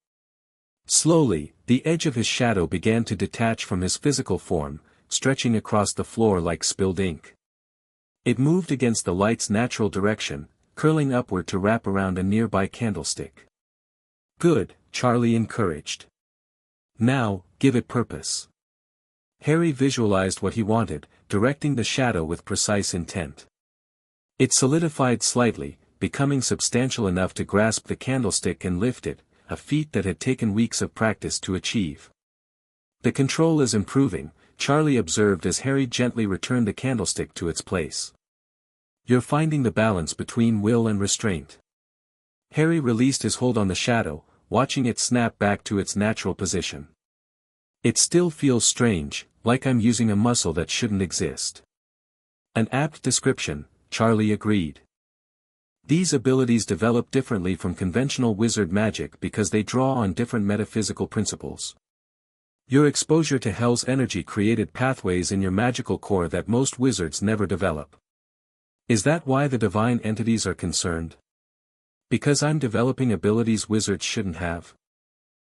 Slowly, the edge of his shadow began to detach from his physical form, stretching across the floor like spilled ink. It moved against the light's natural direction, curling upward to wrap around a nearby candlestick. Good, Charlie encouraged. Now, give it purpose. Harry visualized what he wanted, directing the shadow with precise intent. It solidified slightly, becoming substantial enough to grasp the candlestick and lift it, a feat that had taken weeks of practice to achieve. The control is improving, Charlie observed as Harry gently returned the candlestick to its place. You're finding the balance between will and restraint. Harry released his hold on the shadow, watching it snap back to its natural position. It still feels strange, like I'm using a muscle that shouldn't exist. An apt description, Charlie agreed. These abilities develop differently from conventional wizard magic because they draw on different metaphysical principles. Your exposure to hell's energy created pathways in your magical core that most wizards never develop. Is that why the divine entities are concerned? Because I'm developing abilities wizards shouldn't have?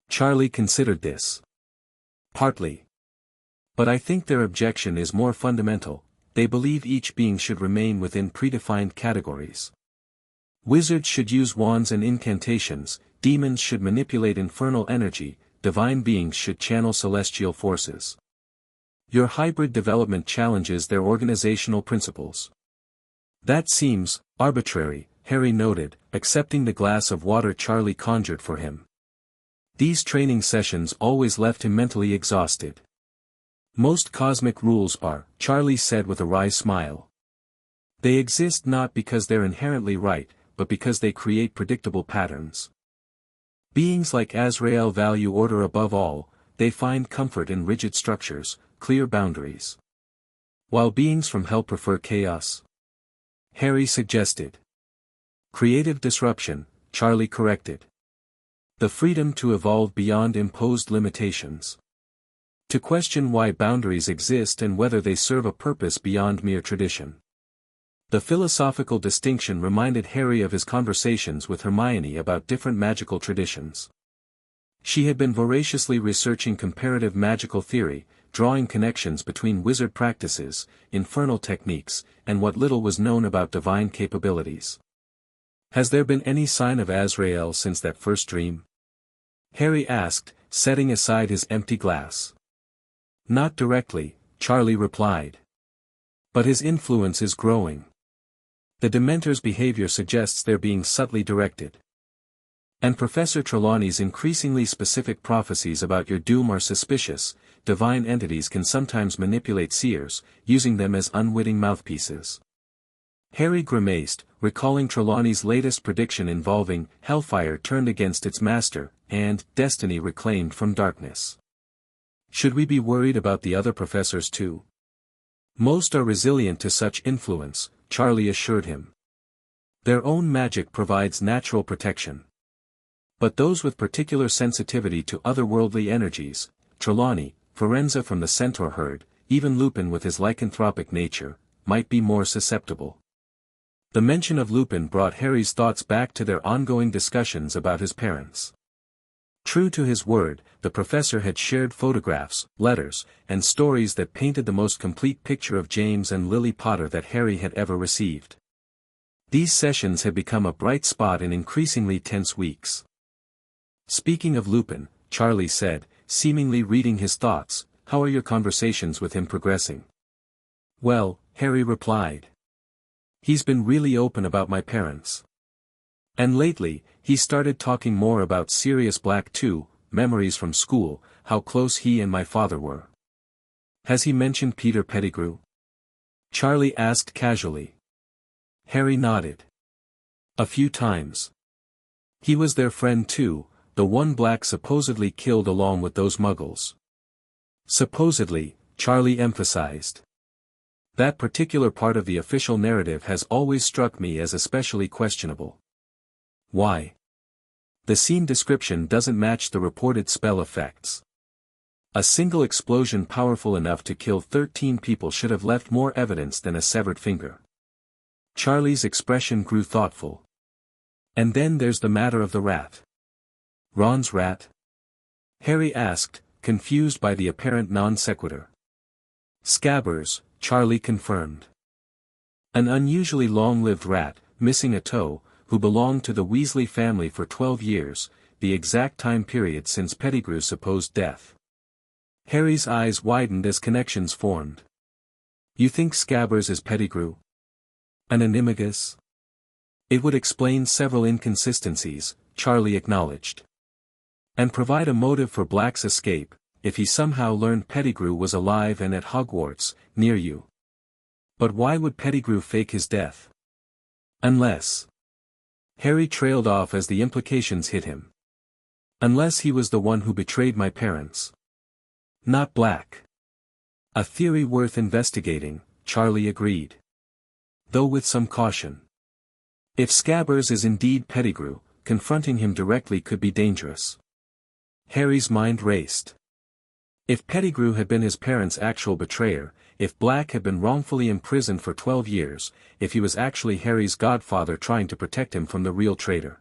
Charlie considered this. Partly. But I think their objection is more fundamental. They believe each being should remain within predefined categories. Wizards should use wands and incantations, demons should manipulate infernal energy, divine beings should channel celestial forces. Your hybrid development challenges their organizational principles. That seems arbitrary, Harry noted, accepting the glass of water Charlie conjured for him. These training sessions always left him mentally exhausted. Most cosmic rules are, Charlie said with a wry smile. They exist not because they're inherently right, but because they create predictable patterns. Beings like Azrael value order above all, they find comfort in rigid structures, clear boundaries. While beings from hell prefer chaos. Harry suggested. Creative disruption, Charlie corrected. The freedom to evolve beyond imposed limitations. To question why boundaries exist and whether they serve a purpose beyond mere tradition. The philosophical distinction reminded Harry of his conversations with Hermione about different magical traditions. She had been voraciously researching comparative magical theory, drawing connections between wizard practices, infernal techniques, and what little was known about divine capabilities. Has there been any sign of Azrael since that first dream? Harry asked, setting aside his empty glass. Not directly, Charlie replied. But his influence is growing. The Dementor's behavior suggests they're being subtly directed. And Professor Trelawney's increasingly specific prophecies about your doom are suspicious. Divine entities can sometimes manipulate seers, using them as unwitting mouthpieces. Harry grimaced, recalling Trelawney's latest prediction involving hellfire turned against its master, and destiny reclaimed from darkness. Should we be worried about the other professors too? Most are resilient to such influence, Charlie assured him. Their own magic provides natural protection. But those with particular sensitivity to otherworldly energies, Trelawney, Firenze from the Centaur herd, even Lupin with his lycanthropic nature, might be more susceptible. The mention of Lupin brought Harry's thoughts back to their ongoing discussions about his parents. True to his word, the professor had shared photographs, letters, and stories that painted the most complete picture of James and Lily Potter that Harry had ever received. These sessions had become a bright spot in increasingly tense weeks. Speaking of Lupin, Charlie said, seemingly reading his thoughts, how are your conversations with him progressing? Well, Harry replied. He's been really open about my parents. And lately, he started talking more about Sirius Black too, memories from school, how close he and my father were. Has he mentioned Peter Pettigrew? Charlie asked casually. Harry nodded. A few times. He was their friend too, the one Black supposedly killed along with those muggles. Supposedly, Charlie emphasized. That particular part of the official narrative has always struck me as especially questionable. Why? The scene description doesn't match the reported spell effects. A single explosion powerful enough to kill 13 people should have left more evidence than a severed finger. Charlie's expression grew thoughtful. And then there's the matter of the rat. Ron's rat? Harry asked, confused by the apparent non sequitur. Scabbers, Charlie confirmed. An unusually long-lived rat, missing a toe, who belonged to the Weasley family for 12 years, the exact time period since Pettigrew's supposed death. Harry's eyes widened as connections formed. You think Scabbers is Pettigrew? An animagus? It would explain several inconsistencies, Charlie acknowledged. And provide a motive for Black's escape, if he somehow learned Pettigrew was alive and at Hogwarts, near you. But why would Pettigrew fake his death? Unless... Harry trailed off as the implications hit him. Unless he was the one who betrayed my parents. Not Black. A theory worth investigating, Charlie agreed. Though with some caution. If Scabbers is indeed Pettigrew, confronting him directly could be dangerous. Harry's mind raced. If Pettigrew had been his parents' actual betrayer, if Black had been wrongfully imprisoned for 12 years, if he was actually Harry's godfather trying to protect him from the real traitor.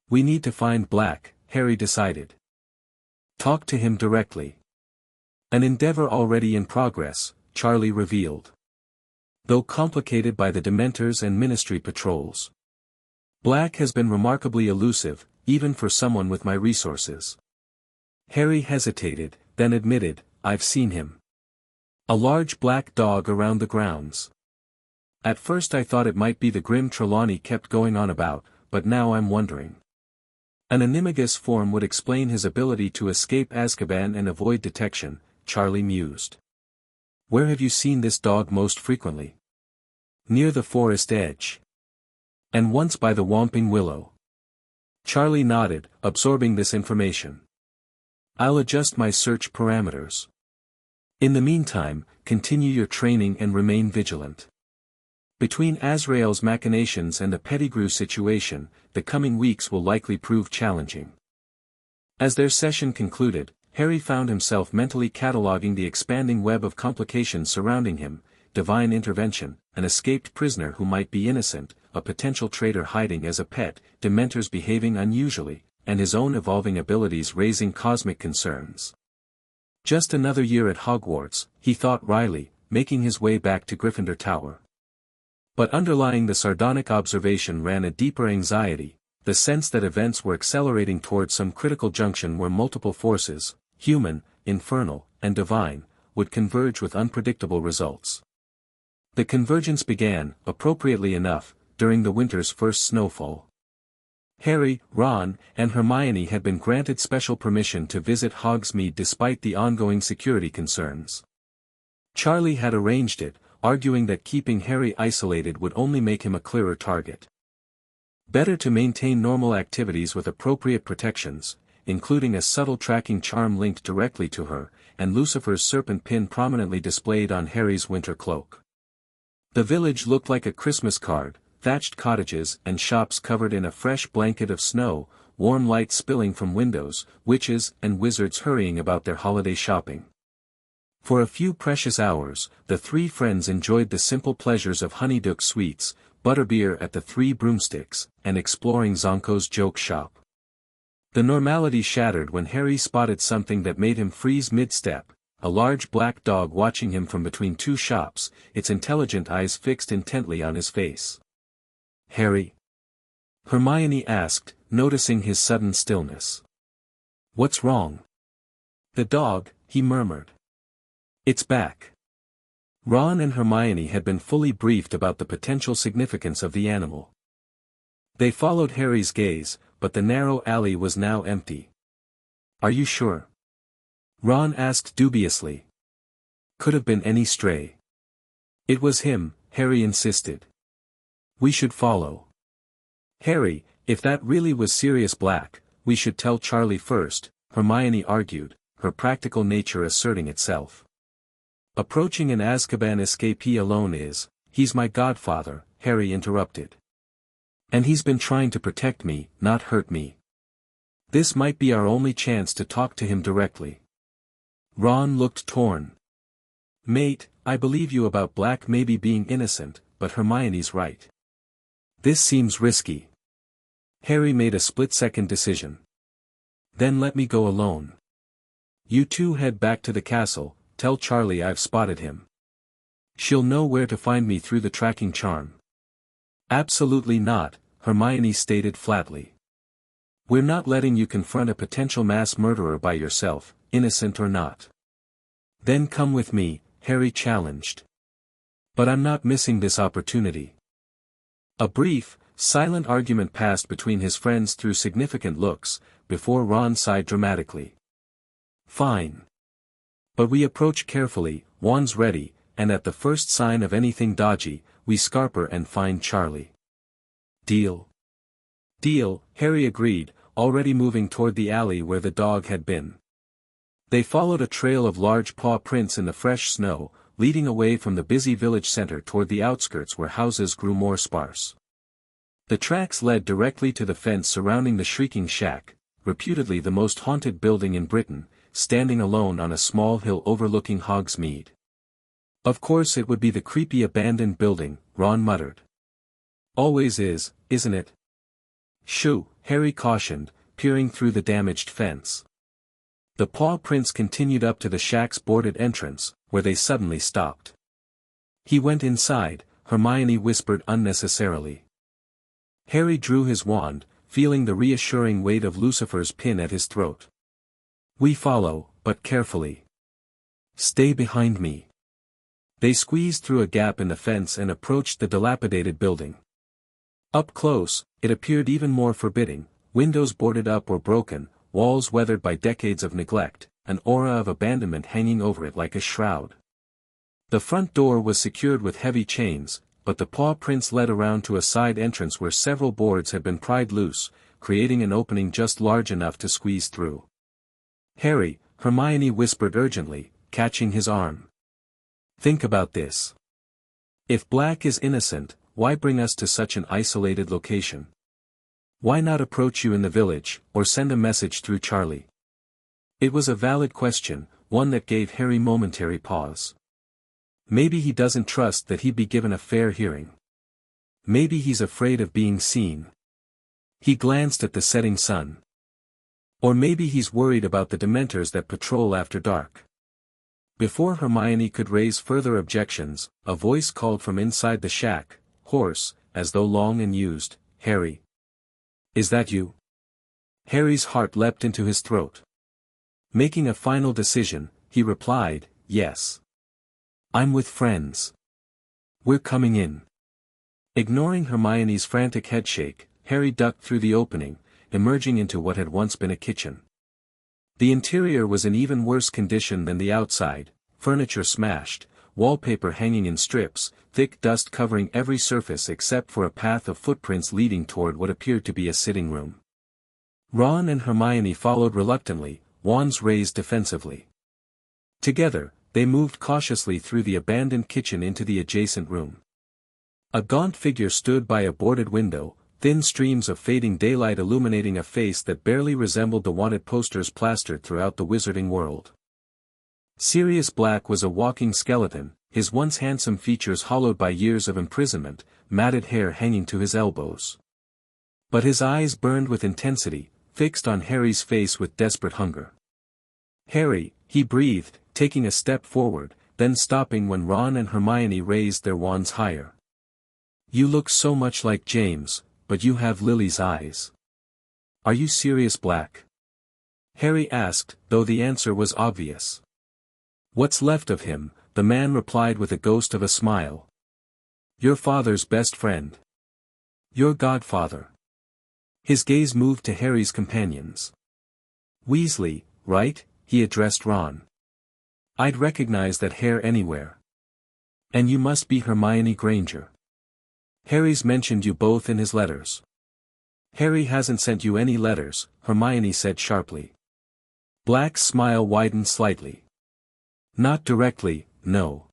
We need to find Black, Harry decided. Talk to him directly. An endeavor already in progress, Charlie revealed. Though complicated by the Dementors and Ministry patrols. Black has been remarkably elusive, even for someone with my resources. Harry hesitated, then admitted, I've seen him. A large black dog around the grounds. At first I thought it might be the grim Trelawney kept going on about, but now I'm wondering. An animagus form would explain his ability to escape Azkaban and avoid detection, Charlie mused. Where have you seen this dog most frequently? Near the forest edge. And once by the Whomping Willow. Charlie nodded, absorbing this information. I'll adjust my search parameters. In the meantime, continue your training and remain vigilant. Between Azrael's machinations and the Pettigrew situation, the coming weeks will likely prove challenging. As their session concluded, Harry found himself mentally cataloguing the expanding web of complications surrounding him: divine intervention, an escaped prisoner who might be innocent, a potential traitor hiding as a pet, Dementors behaving unusually, and his own evolving abilities raising cosmic concerns. Just another year at Hogwarts, he thought wryly, making his way back to Gryffindor Tower. But underlying the sardonic observation ran a deeper anxiety, the sense that events were accelerating towards some critical junction where multiple forces, human, infernal, and divine, would converge with unpredictable results. The convergence began, appropriately enough, during the winter's first snowfall. Harry, Ron, and Hermione had been granted special permission to visit Hogsmeade despite the ongoing security concerns. Charlie had arranged it, arguing that keeping Harry isolated would only make him a clearer target. Better to maintain normal activities with appropriate protections, including a subtle tracking charm linked directly to her, and Lucifer's serpent pin prominently displayed on Harry's winter cloak. The village looked like a Christmas card, thatched cottages and shops covered in a fresh blanket of snow, warm light spilling from windows, witches and wizards hurrying about their holiday shopping. For a few precious hours, the three friends enjoyed the simple pleasures of Honeyduck sweets, butterbeer at the Three Broomsticks, and exploring Zonko's joke shop. The normality shattered when Harry spotted something that made him freeze mid-step, a large black dog watching him from between two shops, its intelligent eyes fixed intently on his face. "Harry?" Hermione asked, noticing his sudden stillness. "What's wrong?" "The dog," he murmured. "It's back." Ron and Hermione had been fully briefed about the potential significance of the animal. They followed Harry's gaze, but the narrow alley was now empty. "Are you sure?" Ron asked dubiously. "Could have been any stray." "It was him," Harry insisted. "We should follow." "Harry, if that really was Sirius Black, we should tell Charlie first," Hermione argued, her practical nature asserting itself. "Approaching an Azkaban escapee alone is, he's my godfather," Harry interrupted. "And he's been trying to protect me, not hurt me. This might be our only chance to talk to him directly." Ron looked torn. "Mate, I believe you about Black maybe being innocent, but Hermione's right. This seems risky." Harry made a split-second decision. "Then let me go alone. You two head back to the castle, tell Charlie I've spotted him. She'll know where to find me through the tracking charm." "Absolutely not," Hermione stated flatly. "We're not letting you confront a potential mass murderer by yourself, innocent or not." "Then come with me," Harry challenged. "But I'm not missing this opportunity." A brief, silent argument passed between his friends through significant looks, before Ron sighed dramatically. "Fine. But we approach carefully, wands ready, and at the first sign of anything dodgy, we scarper and find Charlie. Deal?" "Deal," Harry agreed, already moving toward the alley where the dog had been. They followed a trail of large paw prints in the fresh snow, leading away from the busy village center toward the outskirts where houses grew more sparse. The tracks led directly to the fence surrounding the Shrieking Shack, reputedly the most haunted building in Britain, standing alone on a small hill overlooking Hogsmeade. "Of course it would be the creepy abandoned building," Ron muttered. "Always is, isn't it?" "Shoo," Harry cautioned, peering through the damaged fence. The paw prints continued up to the shack's boarded entrance, where they suddenly stopped. "He went inside," Hermione whispered unnecessarily. Harry drew his wand, feeling the reassuring weight of Lucifer's pin at his throat. "We follow, but carefully. Stay behind me." They squeezed through a gap in the fence and approached the dilapidated building. Up close, it appeared even more forbidding, windows boarded up or broken, walls weathered by decades of neglect, an aura of abandonment hanging over it like a shroud. The front door was secured with heavy chains, but the paw prints led around to a side entrance where several boards had been pried loose, creating an opening just large enough to squeeze through. "Harry," Hermione whispered urgently, catching his arm. "Think about this. If Black is innocent, why bring us to such an isolated location? Why not approach you in the village, or send a message through Charlie?" It was a valid question, one that gave Harry momentary pause. Maybe he doesn't trust that he'd be given a fair hearing. Maybe he's afraid of being seen. He glanced at the setting sun. Or maybe he's worried about the Dementors that patrol after dark. Before Hermione could raise further objections, a voice called from inside the shack, hoarse, as though long and used, "Harry. Is that you?" Harry's heart leapt into his throat. Making a final decision, he replied, "Yes. I'm with friends." We're coming in. Ignoring Hermione's frantic headshake, Harry ducked through the opening, emerging into what had once been a kitchen. The interior was in even worse condition than the outside, furniture smashed, wallpaper hanging in strips, thick dust covering every surface except for a path of footprints leading toward what appeared to be a sitting room. Ron and Hermione followed reluctantly, wands raised defensively. Together, they moved cautiously through the abandoned kitchen into the adjacent room. A gaunt figure stood by a boarded window, thin streams of fading daylight illuminating a face that barely resembled the wanted posters plastered throughout the wizarding world. Sirius Black was a walking skeleton, his once handsome features hollowed by years of imprisonment, matted hair hanging to his elbows. But his eyes burned with intensity, fixed on Harry's face with desperate hunger. "Harry," he breathed, taking a step forward, then stopping when Ron and Hermione raised their wands higher. "You look so much like James, but you have Lily's eyes. Are you Sirius Black?" Harry asked, though the answer was obvious. "What's left of him," the man replied with a ghost of a smile. "Your father's best friend. Your godfather." His gaze moved to Harry's companions. "Weasley, right?" he addressed Ron. "I'd recognize that hair anywhere. And you must be Hermione Granger. Harry's mentioned you both in his letters." "Harry hasn't sent you any letters," Hermione said sharply. Black's smile widened slightly. "Not directly, no.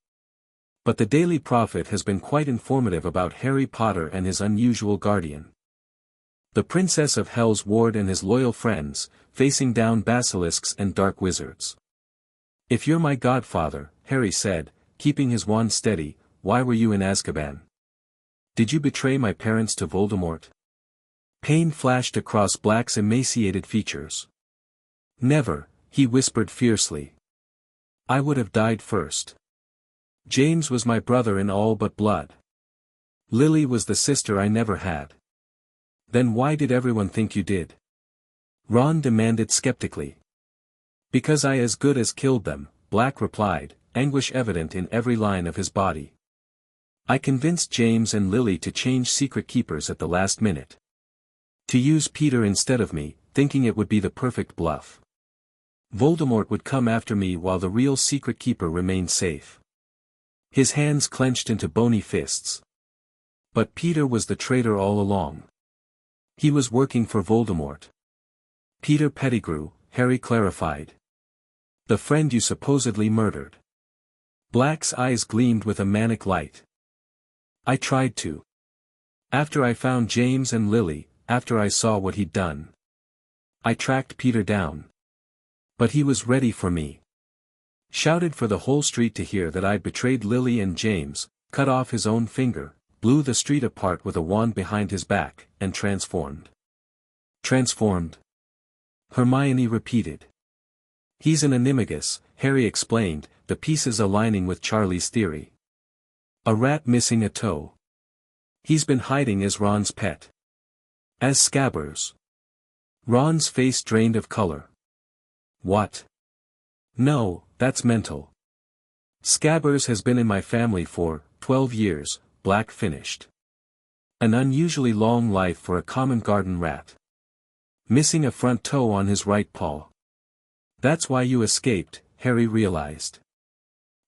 But the Daily Prophet has been quite informative about Harry Potter and his unusual guardian. The Princess of Hell's ward and his loyal friends, facing down basilisks and dark wizards. If you're my godfather," Harry said, keeping his wand steady, "why were you in Azkaban? Did you betray my parents to Voldemort?" Pain flashed across Black's emaciated features. "Never," he whispered fiercely. "I would have died first. James was my brother in all but blood. Lily was the sister I never had. Then why did everyone think you did?" Ron demanded skeptically. "Because I as good as killed them," Black replied, anguish evident in every line of his body. "I convinced James and Lily to change secret keepers at the last minute. To use Peter instead of me, thinking it would be the perfect bluff. Voldemort would come after me while the real secret keeper remained safe." His hands clenched into bony fists. "But Peter was the traitor all along. He was working for Voldemort." "Peter Pettigrew," Harry clarified. "The friend you supposedly murdered." Black's eyes gleamed with a manic light. "I tried to. After I found James and Lily, after I saw what he'd done. I tracked Peter down. But he was ready for me. Shouted for the whole street to hear that I'd betrayed Lily and James, cut off his own finger, blew the street apart with a wand behind his back, and transformed." "Transformed?" Hermione repeated. "He's an animagus," Harry explained, the pieces aligning with Charlie's theory. "A rat missing a toe. He's been hiding as Ron's pet. As Scabbers." Ron's face drained of color. "What? No, that's mental. Scabbers has been in my family for 12 years, Black finished. An unusually long life for a common garden rat. Missing a front toe on his right paw. That's why you escaped," Harry realized.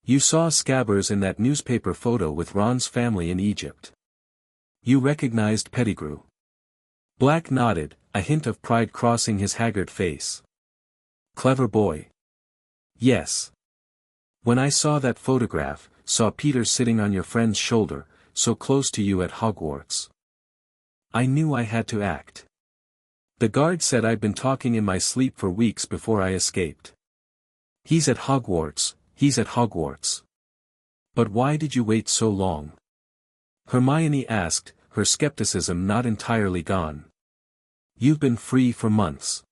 "You saw Scabbers in that newspaper photo with Ron's family in Egypt. You recognized Pettigrew." Black nodded, a hint of pride crossing his haggard face. "Clever boy." "Yes. When I saw that photograph, saw Peter sitting on your friend's shoulder, so close to you at Hogwarts. I knew I had to act. The guard said I'd been talking in my sleep for weeks before I escaped. He's at Hogwarts, he's at Hogwarts. But why did you wait so long?" Hermione asked, her skepticism not entirely gone. "You've been free for months.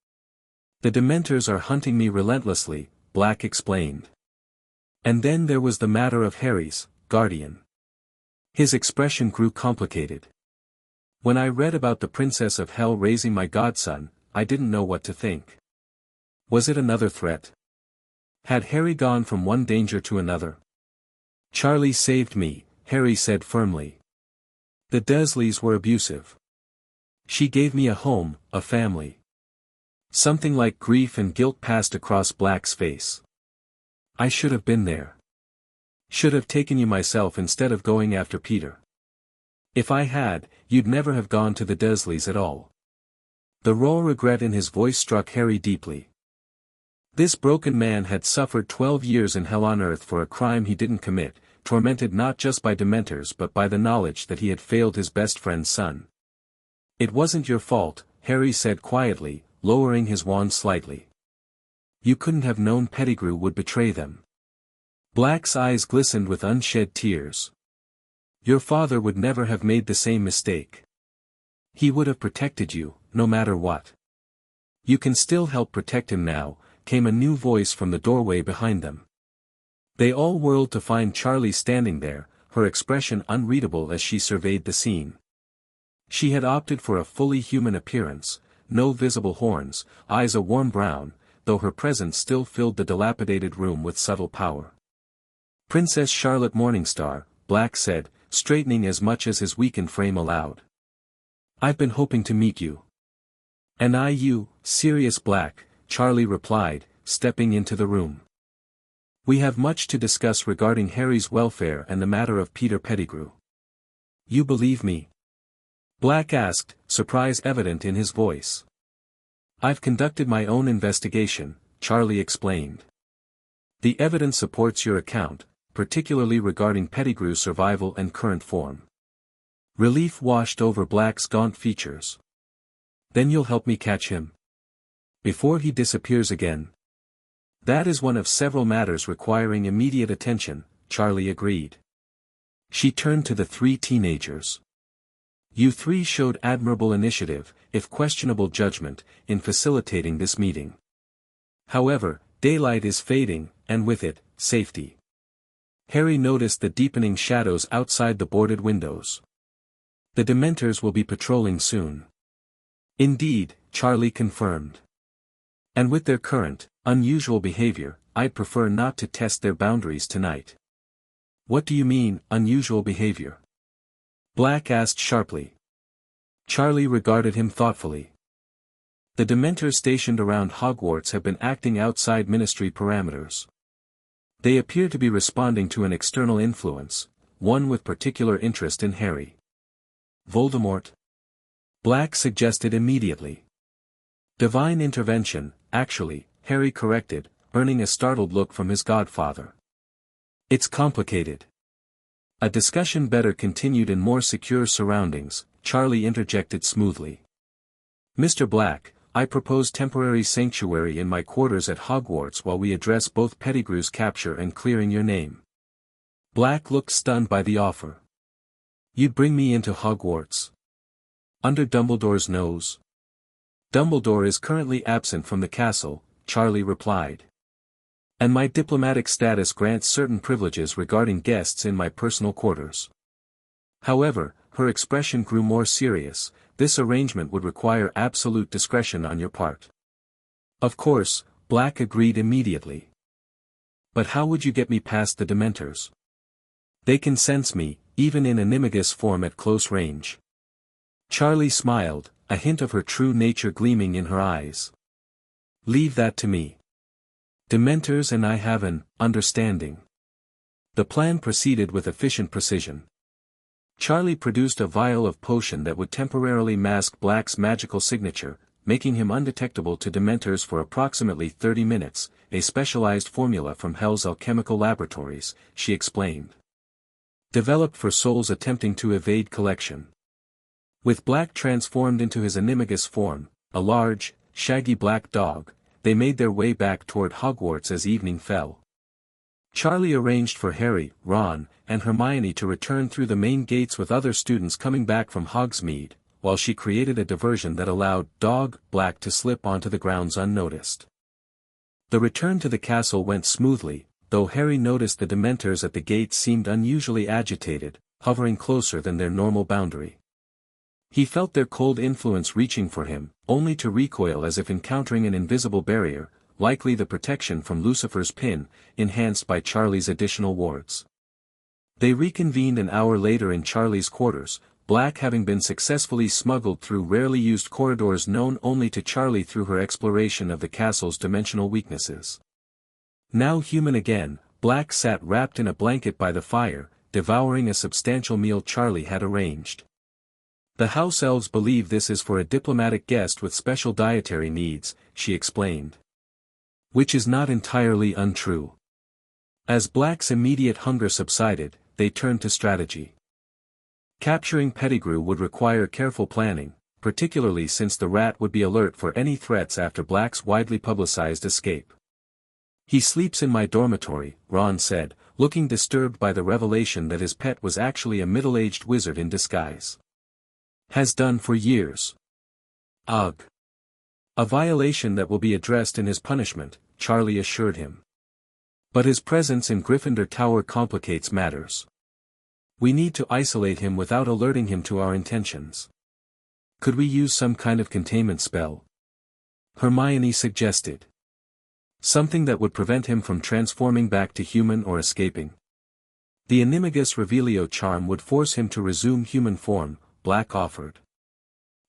The Dementors are hunting me relentlessly," Black explained. "And then there was the matter of Harry's guardian." His expression grew complicated. "When I read about the Princess of Hell raising my godson, I didn't know what to think. Was it another threat? Had Harry gone from one danger to another? Charlie saved me," Harry said firmly. The Dursleys were abusive. She gave me a home, a family. Something like grief and guilt passed across Black's face. I should have been there. Should have taken you myself instead of going after Peter. If I had, you'd never have gone to the Dursleys at all. The raw regret in his voice struck Harry deeply. This broken man had suffered 12 years in hell on earth for a crime he didn't commit, tormented not just by Dementors but by the knowledge that he had failed his best friend's son. It wasn't your fault, Harry said quietly, lowering his wand slightly. You couldn't have known Pettigrew would betray them. Black's eyes glistened with unshed tears. Your father would never have made the same mistake. He would have protected you, no matter what. You can still help protect him now, came a new voice from the doorway behind them. They all whirled to find Charlie standing there, her expression unreadable as she surveyed the scene. She had opted for a fully human appearance, no visible horns, eyes a warm brown, though her presence still filled the dilapidated room with subtle power. Princess Charlotte Morningstar, Black said, straightening as much as his weakened frame allowed. I've been hoping to meet you. And I you, Sirius Black, Charlie replied, stepping into the room. We have much to discuss regarding Harry's welfare and the matter of Peter Pettigrew. You believe me? Black asked, surprise evident in his voice. I've conducted my own investigation, Charlie explained. The evidence supports your account, particularly regarding Pettigrew's survival and current form. Relief washed over Black's gaunt features. Then you'll help me catch him? Before he disappears again. That is one of several matters requiring immediate attention, Charlie agreed. She turned to the three teenagers. You three showed admirable initiative, if questionable judgment, in facilitating this meeting. However, daylight is fading, and with it, safety. Harry noticed the deepening shadows outside the boarded windows. The Dementors will be patrolling soon. Indeed, Charlie confirmed. And with their current, unusual behavior, I'd prefer not to test their boundaries tonight. What do you mean, unusual behavior? Black asked sharply. Charlie regarded him thoughtfully. The Dementors stationed around Hogwarts have been acting outside Ministry parameters. They appear to be responding to an external influence, one with particular interest in Harry. Voldemort? Black suggested immediately. Divine intervention, actually, Harry corrected, earning a startled look from his godfather. It's complicated. A discussion better continued in more secure surroundings, Charlie interjected smoothly. Mr. Black, I propose temporary sanctuary in my quarters at Hogwarts while we address both Pettigrew's capture and clearing your name. Black looked stunned by the offer. You'd bring me into Hogwarts? Under Dumbledore's nose? Dumbledore is currently absent from the castle, Charlie replied. And my diplomatic status grants certain privileges regarding guests in my personal quarters. However, her expression grew more serious, this arrangement would require absolute discretion on your part. Of course, Black agreed immediately. But how would you get me past the Dementors? They can sense me, even in animagus form at close range. Charlie smiled, a hint of her true nature gleaming in her eyes. Leave that to me. Dementors and I have an understanding. The plan proceeded with efficient precision. Charlie produced a vial of potion that would temporarily mask Black's magical signature, making him undetectable to Dementors for approximately 30 minutes, a specialized formula from Hell's alchemical laboratories, she explained. Developed for souls attempting to evade collection. With Black transformed into his animagus form, a large, shaggy black dog, they made their way back toward Hogwarts as evening fell. Charlie arranged for Harry, Ron, and Hermione to return through the main gates with other students coming back from Hogsmeade, while she created a diversion that allowed Dog Black to slip onto the grounds unnoticed. The return to the castle went smoothly, though Harry noticed the Dementors at the gates seemed unusually agitated, hovering closer than their normal boundary. He felt their cold influence reaching for him, only to recoil as if encountering an invisible barrier, likely the protection from Lucifer's pin, enhanced by Charlie's additional wards. They reconvened an hour later in Charlie's quarters, Black having been successfully smuggled through rarely used corridors known only to Charlie through her exploration of the castle's dimensional weaknesses. Now human again, Black sat wrapped in a blanket by the fire, devouring a substantial meal Charlie had arranged. The house elves believe this is for a diplomatic guest with special dietary needs, she explained. Which is not entirely untrue. As Black's immediate hunger subsided, they turned to strategy. Capturing Pettigrew would require careful planning, particularly since the rat would be alert for any threats after Black's widely publicized escape. He sleeps in my dormitory, Ron said, looking disturbed by the revelation that his pet was actually a middle-aged wizard in disguise. Has done for years. Ugh. A violation that will be addressed in his punishment, Charlie assured him. But his presence in Gryffindor Tower complicates matters. We need to isolate him without alerting him to our intentions. Could we use some kind of containment spell? Hermione suggested. Something that would prevent him from transforming back to human or escaping. The Animagus Revelio charm would force him to resume human form, Black offered.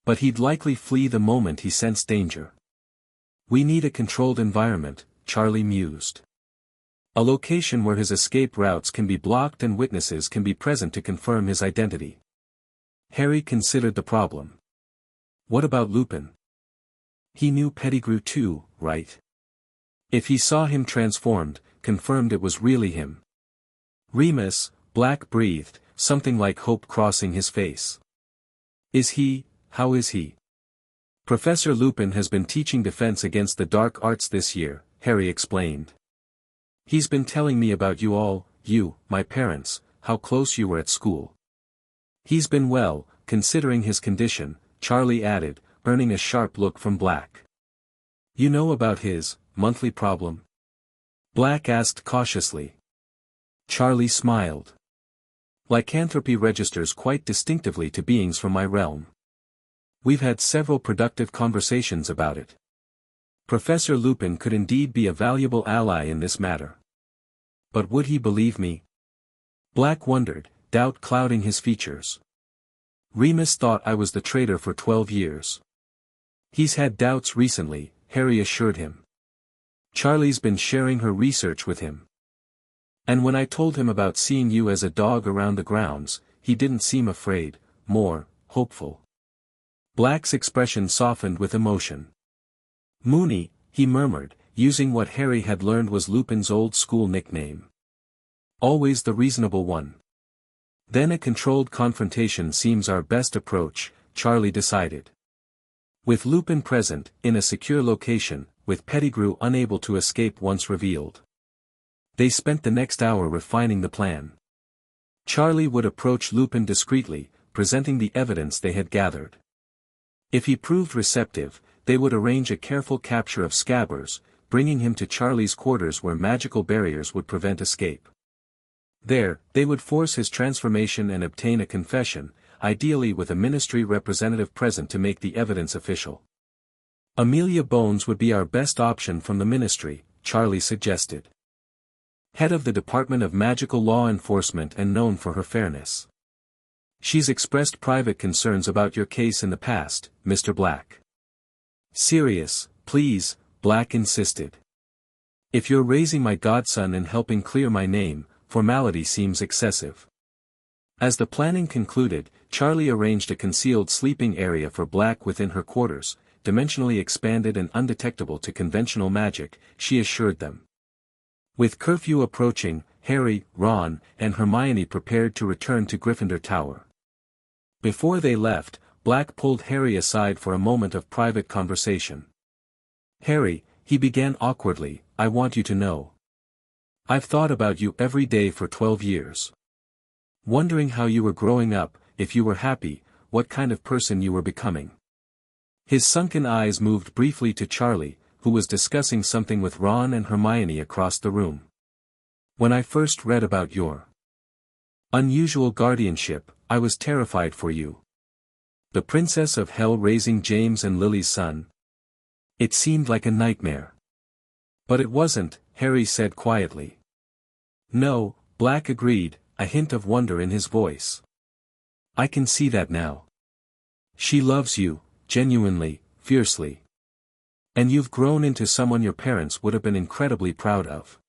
But he'd likely flee the moment he sensed danger. We need a controlled environment, Charlie mused. A location where his escape routes can be blocked and witnesses can be present to confirm his identity. Harry considered the problem. What about Lupin? He knew Pettigrew too, right? If he saw him transformed, confirmed it was really him. Remus, Black breathed, something like hope crossing his face. Is he? How is he? Professor Lupin has been teaching defense against the dark arts this year, Harry explained. He's been telling me about you all, you, my parents, how close you were at school. He's been well, considering his condition, Charlie added, earning a sharp look from Black. You know about his monthly problem? Black asked cautiously. Charlie smiled. Lycanthropy registers quite distinctively to beings from my realm. We've had several productive conversations about it. Professor Lupin could indeed be a valuable ally in this matter. But would he believe me? Black wondered, doubt clouding his features. Remus thought I was the traitor for 12 years. He's had doubts recently, Harry assured him. Charlie's been sharing her research with him. And when I told him about seeing you as a dog around the grounds, he didn't seem afraid, more hopeful. Black's expression softened with emotion. Moony, he murmured, using what Harry had learned was Lupin's old school nickname. Always the reasonable one. Then a controlled confrontation seems our best approach, Charlie decided. With Lupin present, in a secure location, with Pettigrew unable to escape once revealed. They spent the next hour refining the plan. Charlie would approach Lupin discreetly, presenting the evidence they had gathered. If he proved receptive, they would arrange a careful capture of Scabbers, bringing him to Charlie's quarters where magical barriers would prevent escape. There, they would force his transformation and obtain a confession, ideally with a ministry representative present to make the evidence official. Amelia Bones would be our best option from the ministry, Charlie suggested. Head of the Department of Magical Law Enforcement and known for her fairness. She's expressed private concerns about your case in the past, Mr. Black. Serious, please, Black insisted. If you're raising my godson and helping clear my name, formality seems excessive. As the planning concluded, Charlie arranged a concealed sleeping area for Black within her quarters, dimensionally expanded and undetectable to conventional magic, she assured them. With curfew approaching, Harry, Ron, and Hermione prepared to return to Gryffindor Tower. Before they left, Black pulled Harry aside for a moment of private conversation. Harry, he began awkwardly, I want you to know. I've thought about you every day for 12 years. Wondering how you were growing up, if you were happy, what kind of person you were becoming. His sunken eyes moved briefly to Charlie, who was discussing something with Ron and Hermione across the room. When I first read about your unusual guardianship, I was terrified for you. The Princess of Hell raising James and Lily's son. It seemed like a nightmare. But it wasn't, Harry said quietly. No, Black agreed, a hint of wonder in his voice. I can see that now. She loves you, genuinely, fiercely. And you've grown into someone your parents would have been incredibly proud of.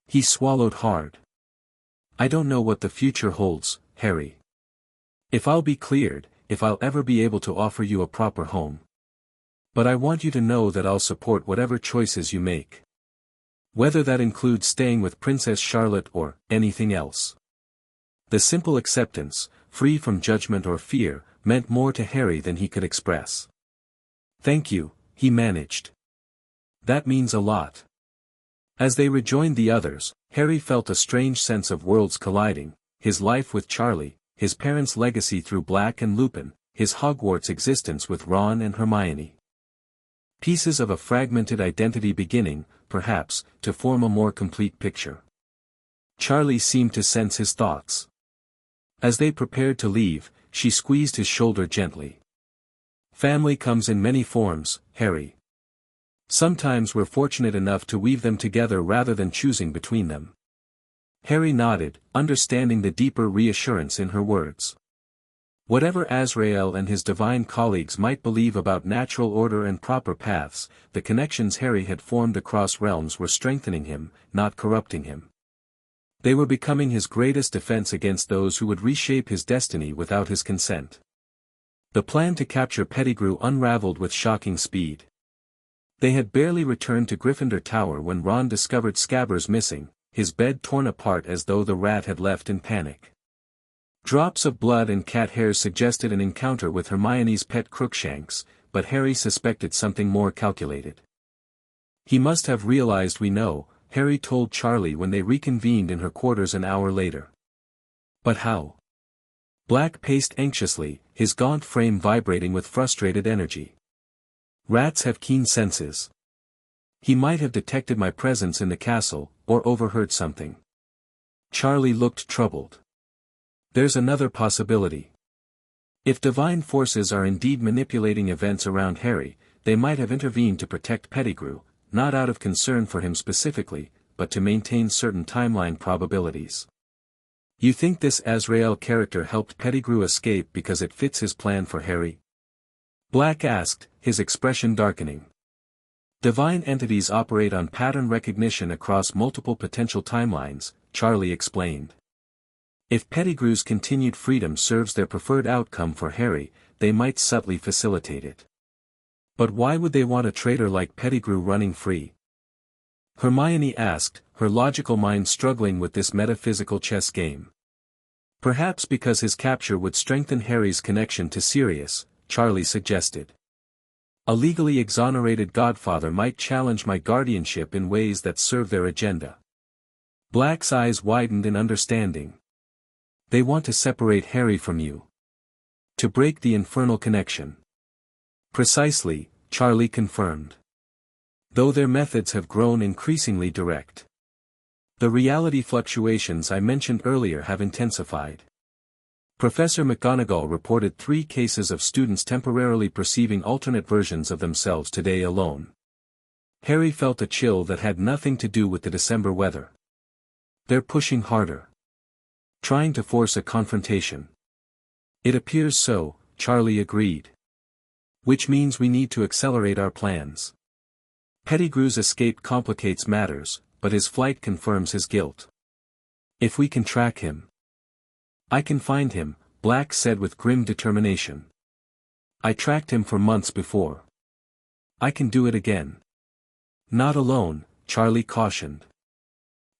He swallowed hard. I don't know what the future holds, Harry. If I'll be cleared, if I'll ever be able to offer you a proper home. But I want you to know that I'll support whatever choices you make. Whether that includes staying with Princess Charlotte or anything else. The simple acceptance, free from judgment or fear, meant more to Harry than he could express. Thank you, he managed. That means a lot. As they rejoined the others, Harry felt a strange sense of worlds colliding, his life with Charlie, his parents' legacy through Black and Lupin, his Hogwarts existence with Ron and Hermione. Pieces of a fragmented identity beginning, perhaps, to form a more complete picture. Charlie seemed to sense his thoughts. As they prepared to leave, she squeezed his shoulder gently. Family comes in many forms, Harry. Sometimes we're fortunate enough to weave them together rather than choosing between them. Harry nodded, understanding the deeper reassurance in her words. Whatever Azrael and his divine colleagues might believe about natural order and proper paths, the connections Harry had formed across realms were strengthening him, not corrupting him. They were becoming his greatest defense against those who would reshape his destiny without his consent. The plan to capture Pettigrew unraveled with shocking speed. They had barely returned to Gryffindor Tower when Ron discovered Scabbers missing, his bed torn apart as though the rat had left in panic. Drops of blood and cat hairs suggested an encounter with Hermione's pet Crookshanks, but Harry suspected something more calculated. He must have realized we know, Harry told Charlie when they reconvened in her quarters an hour later. But how? Black paced anxiously, his gaunt frame vibrating with frustrated energy. Rats have keen senses. He might have detected my presence in the castle, or overheard something. Charlie looked troubled. There's another possibility. If divine forces are indeed manipulating events around Harry, they might have intervened to protect Pettigrew, not out of concern for him specifically, but to maintain certain timeline probabilities. You think this Azrael character helped Pettigrew escape because it fits his plan for Harry? Black asked, his expression darkening. Divine entities operate on pattern recognition across multiple potential timelines, Charlie explained. If Pettigrew's continued freedom serves their preferred outcome for Harry, they might subtly facilitate it. But why would they want a traitor like Pettigrew running free? Hermione asked, her logical mind struggling with this metaphysical chess game. Perhaps because his capture would strengthen Harry's connection to Sirius, Charlie suggested. A legally exonerated godfather might challenge my guardianship in ways that serve their agenda. Black's eyes widened in understanding. They want to separate Harry from you. To break the infernal connection. Precisely, Charlie confirmed. Though their methods have grown increasingly direct. The reality fluctuations I mentioned earlier have intensified. Professor McGonagall reported 3 cases of students temporarily perceiving alternate versions of themselves today alone. Harry felt a chill that had nothing to do with the December weather. They're pushing harder. Trying to force a confrontation. It appears so, Charlie agreed. Which means we need to accelerate our plans. Pettigrew's escape complicates matters, but his flight confirms his guilt. If we can track him. I can find him, Black said with grim determination. I tracked him for months before. I can do it again. Not alone, Charlie cautioned.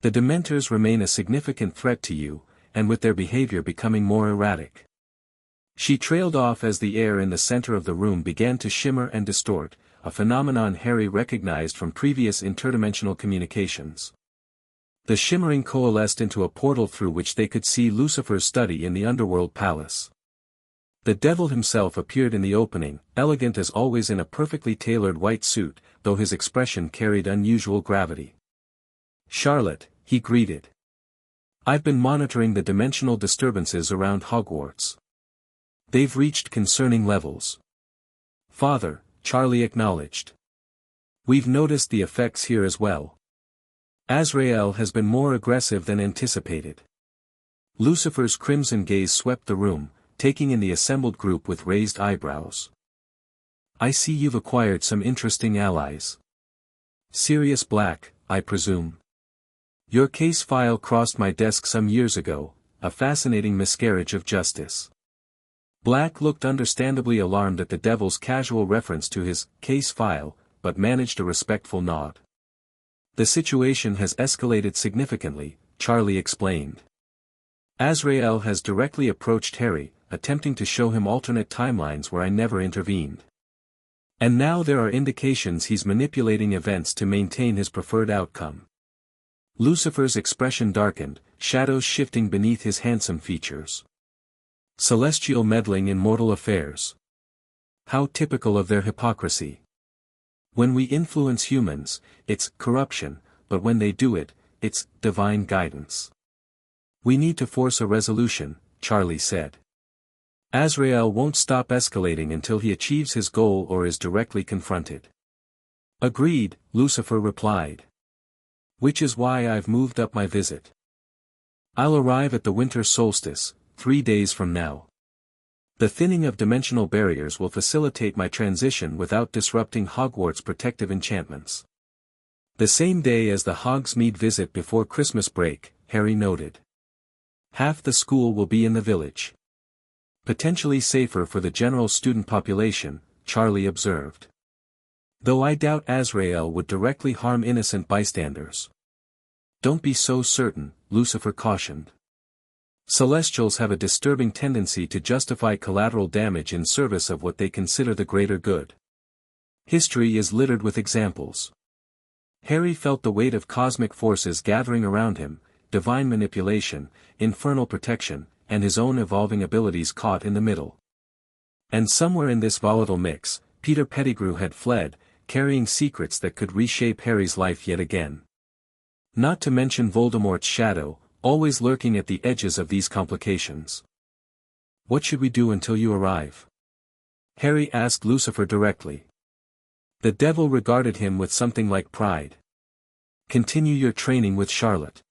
The Dementors remain a significant threat to you, and with their behavior becoming more erratic. She trailed off as the air in the center of the room began to shimmer and distort, a phenomenon Harry recognized from previous interdimensional communications. The shimmering coalesced into a portal through which they could see Lucifer's study in the Underworld palace. The devil himself appeared in the opening, elegant as always in a perfectly tailored white suit, though his expression carried unusual gravity. Charlotte, he greeted. I've been monitoring the dimensional disturbances around Hogwarts. They've reached concerning levels. Father, Charlie acknowledged. We've noticed the effects here as well. Azrael has been more aggressive than anticipated. Lucifer's crimson gaze swept the room, taking in the assembled group with raised eyebrows. I see you've acquired some interesting allies. Sirius Black, I presume. Your case file crossed my desk some years ago, a fascinating miscarriage of justice. Black looked understandably alarmed at the devil's casual reference to his case file, but managed a respectful nod. The situation has escalated significantly, Charlie explained. Azrael has directly approached Harry, attempting to show him alternate timelines where I never intervened. And now there are indications he's manipulating events to maintain his preferred outcome. Lucifer's expression darkened, shadows shifting beneath his handsome features. Celestial meddling in mortal affairs. How typical of their hypocrisy. When we influence humans, it's corruption, but when they do it, it's divine guidance. We need to force a resolution, Charlie said. Azrael won't stop escalating until he achieves his goal or is directly confronted. Agreed, Lucifer replied. Which is why I've moved up my visit. I'll arrive at the winter solstice, 3 days from now. The thinning of dimensional barriers will facilitate my transition without disrupting Hogwarts' protective enchantments. The same day as the Hogsmeade visit before Christmas break, Harry noted. Half the school will be in the village. Potentially safer for the general student population, Charlie observed. Though I doubt Azrael would directly harm innocent bystanders. Don't be so certain, Lucifer cautioned. Celestials have a disturbing tendency to justify collateral damage in service of what they consider the greater good. History is littered with examples. Harry felt the weight of cosmic forces gathering around him, divine manipulation, infernal protection, and his own evolving abilities caught in the middle. And somewhere in this volatile mix, Peter Pettigrew had fled, carrying secrets that could reshape Harry's life yet again. Not to mention Voldemort's shadow, always lurking at the edges of these complications. What should we do until you arrive? Harry asked Lucifer directly. The devil regarded him with something like pride. Continue your training with Charlotte.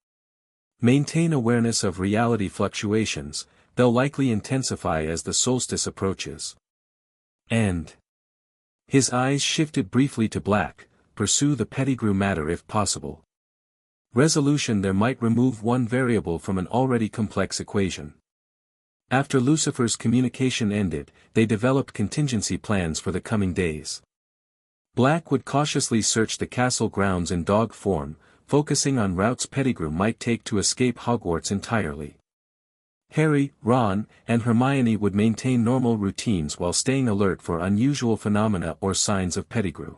Maintain awareness of reality fluctuations, they'll likely intensify as the solstice approaches. And his eyes shifted briefly to Black, pursue the Pettigrew matter if possible. Resolution there might remove one variable from an already complex equation. After Lucifer's communication ended, they developed contingency plans for the coming days. Black would cautiously search the castle grounds in dog form, focusing on routes Pettigrew might take to escape Hogwarts entirely. Harry, Ron, and Hermione would maintain normal routines while staying alert for unusual phenomena or signs of Pettigrew.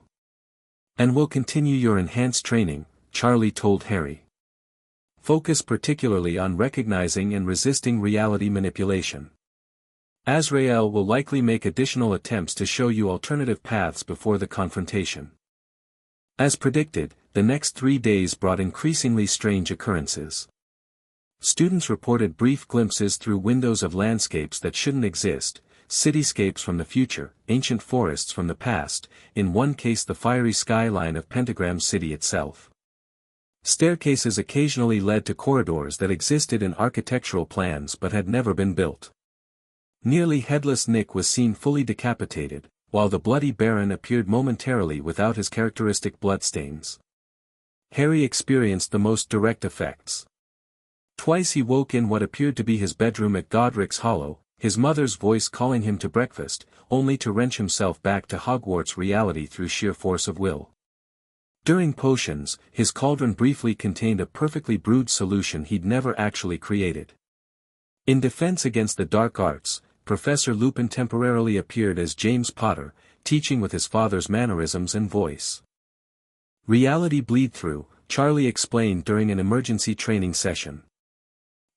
And we'll continue your enhanced training, Charlie told Harry. Focus particularly on recognizing and resisting reality manipulation. Azrael will likely make additional attempts to show you alternative paths before the confrontation. As predicted, the next 3 days brought increasingly strange occurrences. Students reported brief glimpses through windows of landscapes that shouldn't exist, cityscapes from the future, ancient forests from the past, in one case the fiery skyline of Pentagram City itself. Staircases occasionally led to corridors that existed in architectural plans but had never been built. Nearly headless Nick was seen fully decapitated, while the bloody Baron appeared momentarily without his characteristic bloodstains. Harry experienced the most direct effects. Twice he woke in what appeared to be his bedroom at Godric's Hollow, his mother's voice calling him to breakfast, only to wrench himself back to Hogwarts reality through sheer force of will. During potions, his cauldron briefly contained a perfectly brewed solution he'd never actually created. In defense against the dark arts, Professor Lupin temporarily appeared as James Potter, teaching with his father's mannerisms and voice. Reality bleed-through, Charlie explained during an emergency training session.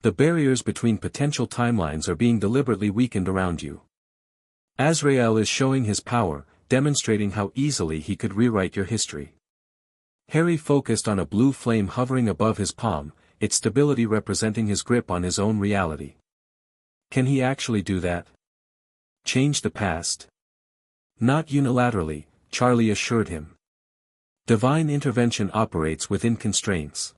The barriers between potential timelines are being deliberately weakened around you. Azrael is showing his power, demonstrating how easily he could rewrite your history. Harry focused on a blue flame hovering above his palm, its stability representing his grip on his own reality. Can he actually do that? Change the past? Not unilaterally, Charlie assured him. Divine intervention operates within constraints.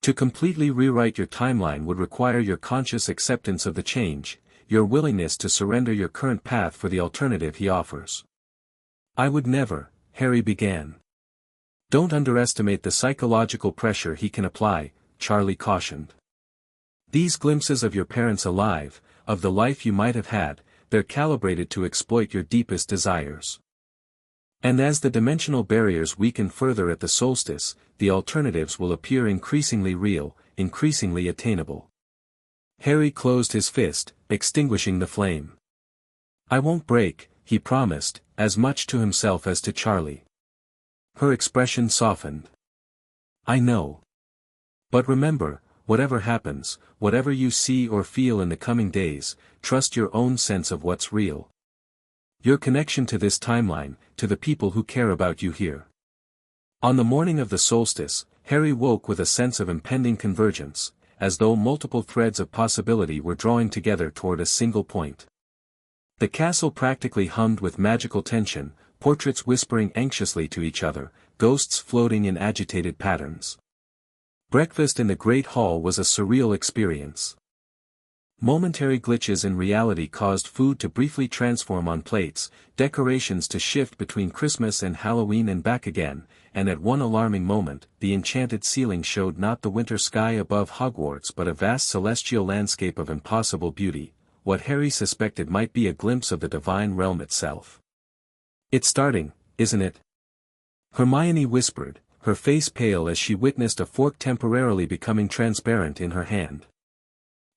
To completely rewrite your timeline would require your conscious acceptance of the change, your willingness to surrender your current path for the alternative he offers. I would never, Harry began. Don't underestimate the psychological pressure he can apply, Charlie cautioned. These glimpses of your parents alive, of the life you might have had, they're calibrated to exploit your deepest desires. And as the dimensional barriers weaken further at the solstice, the alternatives will appear increasingly real, increasingly attainable. Harry closed his fist, extinguishing the flame. I won't break, he promised, as much to himself as to Charlie. Her expression softened. I know. But remember, whatever happens, whatever you see or feel in the coming days, trust your own sense of what's real. Your connection to this timeline, to the people who care about you here. On the morning of the solstice, Harry woke with a sense of impending convergence, as though multiple threads of possibility were drawing together toward a single point. The castle practically hummed with magical tension, portraits whispering anxiously to each other, ghosts floating in agitated patterns. Breakfast in the great hall was a surreal experience. Momentary glitches in reality caused food to briefly transform on plates, decorations to shift between Christmas and Halloween and back again, and at one alarming moment, the enchanted ceiling showed not the winter sky above Hogwarts but a vast celestial landscape of impossible beauty, what Harry suspected might be a glimpse of the divine realm itself. It's starting, isn't it? Hermione whispered, her face pale as she witnessed a fork temporarily becoming transparent in her hand.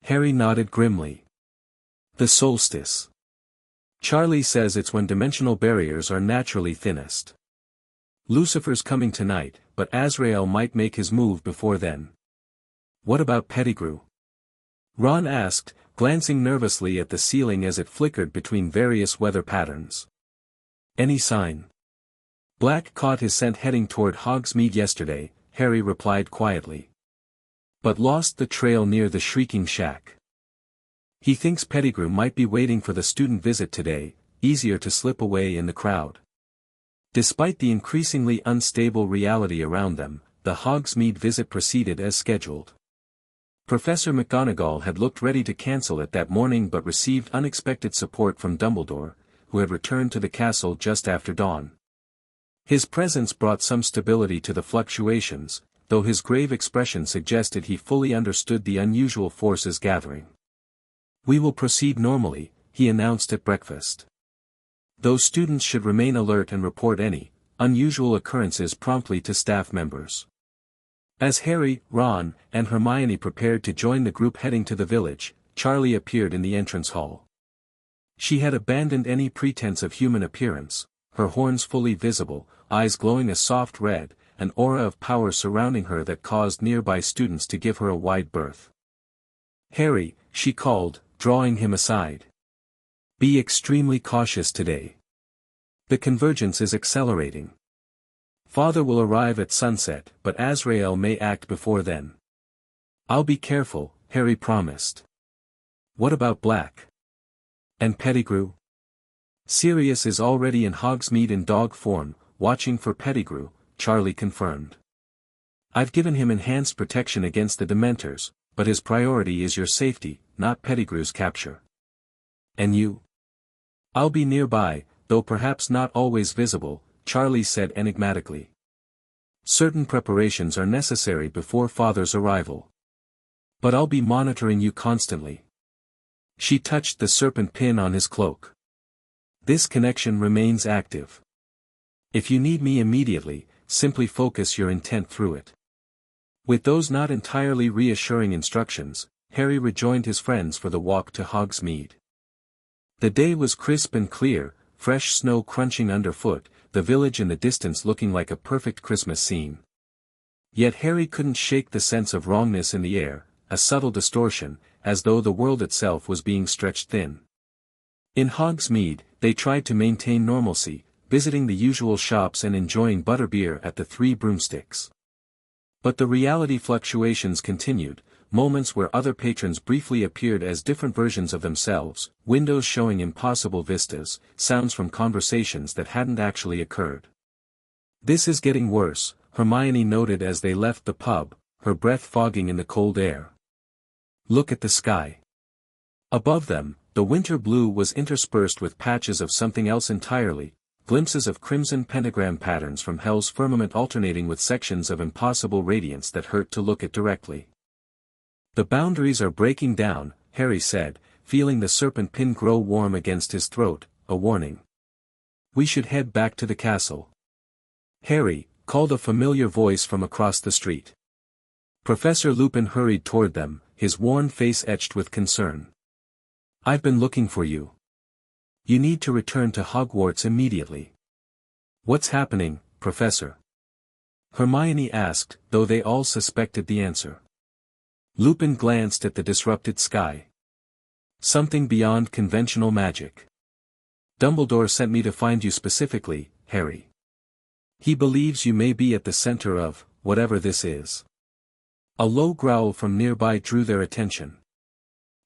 Harry nodded grimly. The solstice. Charlie says it's when dimensional barriers are naturally thinnest. Lucifer's coming tonight, but Azrael might make his move before then. What about Pettigrew? Ron asked, glancing nervously at the ceiling as it flickered between various weather patterns. Any sign? Black caught his scent heading toward Hogsmeade yesterday, Harry replied quietly. But lost the trail near the Shrieking Shack. He thinks Pettigrew might be waiting for the student visit today, easier to slip away in the crowd. Despite the increasingly unstable reality around them, the Hogsmeade visit proceeded as scheduled. Professor McGonagall had looked ready to cancel it that morning but received unexpected support from Dumbledore, who had returned to the castle just after dawn. His presence brought some stability to the fluctuations, though his grave expression suggested he fully understood the unusual forces gathering. We will proceed normally, he announced at breakfast. Those students should remain alert and report any unusual occurrences promptly to staff members. As Harry, Ron, and Hermione prepared to join the group heading to the village, Charlie appeared in the entrance hall. She had abandoned any pretense of human appearance, her horns fully visible, eyes glowing a soft red, an aura of power surrounding her that caused nearby students to give her a wide berth. Harry, she called, drawing him aside. Be extremely cautious today. The convergence is accelerating. Father will arrive at sunset, but Azrael may act before then. I'll be careful, Harry promised. What about Black? And Pettigrew? Sirius is already in Hogsmeade in dog form, watching for Pettigrew, Charlie confirmed. I've given him enhanced protection against the Dementors, but his priority is your safety, not Pettigrew's capture. And you? I'll be nearby, though perhaps not always visible, Charlie said enigmatically. Certain preparations are necessary before Father's arrival. But I'll be monitoring you constantly. She touched the serpent pin on his cloak. This connection remains active. If you need me immediately, simply focus your intent through it. With those not entirely reassuring instructions, Harry rejoined his friends for the walk to Hogsmeade. The day was crisp and clear, fresh snow crunching underfoot, the village in the distance looking like a perfect Christmas scene. Yet Harry couldn't shake the sense of wrongness in the air, a subtle distortion, as though the world itself was being stretched thin. In Hogsmeade, they tried to maintain normalcy, visiting the usual shops and enjoying butterbeer at the Three Broomsticks. But the reality fluctuations continued, moments where other patrons briefly appeared as different versions of themselves, windows showing impossible vistas, sounds from conversations that hadn't actually occurred. This is getting worse, Hermione noted as they left the pub, her breath fogging in the cold air. Look at the sky. Above them, the winter blue was interspersed with patches of something else entirely, glimpses of crimson pentagram patterns from hell's firmament alternating with sections of impossible radiance that hurt to look at directly. The boundaries are breaking down, Harry said, feeling the serpent pin grow warm against his throat, a warning. We should head back to the castle. Harry, called a familiar voice from across the street. Professor Lupin hurried toward them, his worn face etched with concern. I've been looking for you. You need to return to Hogwarts immediately. What's happening, Professor? Hermione asked, though they all suspected the answer. Lupin glanced at the disrupted sky. Something beyond conventional magic. Dumbledore sent me to find you specifically, Harry. He believes you may be at the center of, whatever this is. A low growl from nearby drew their attention.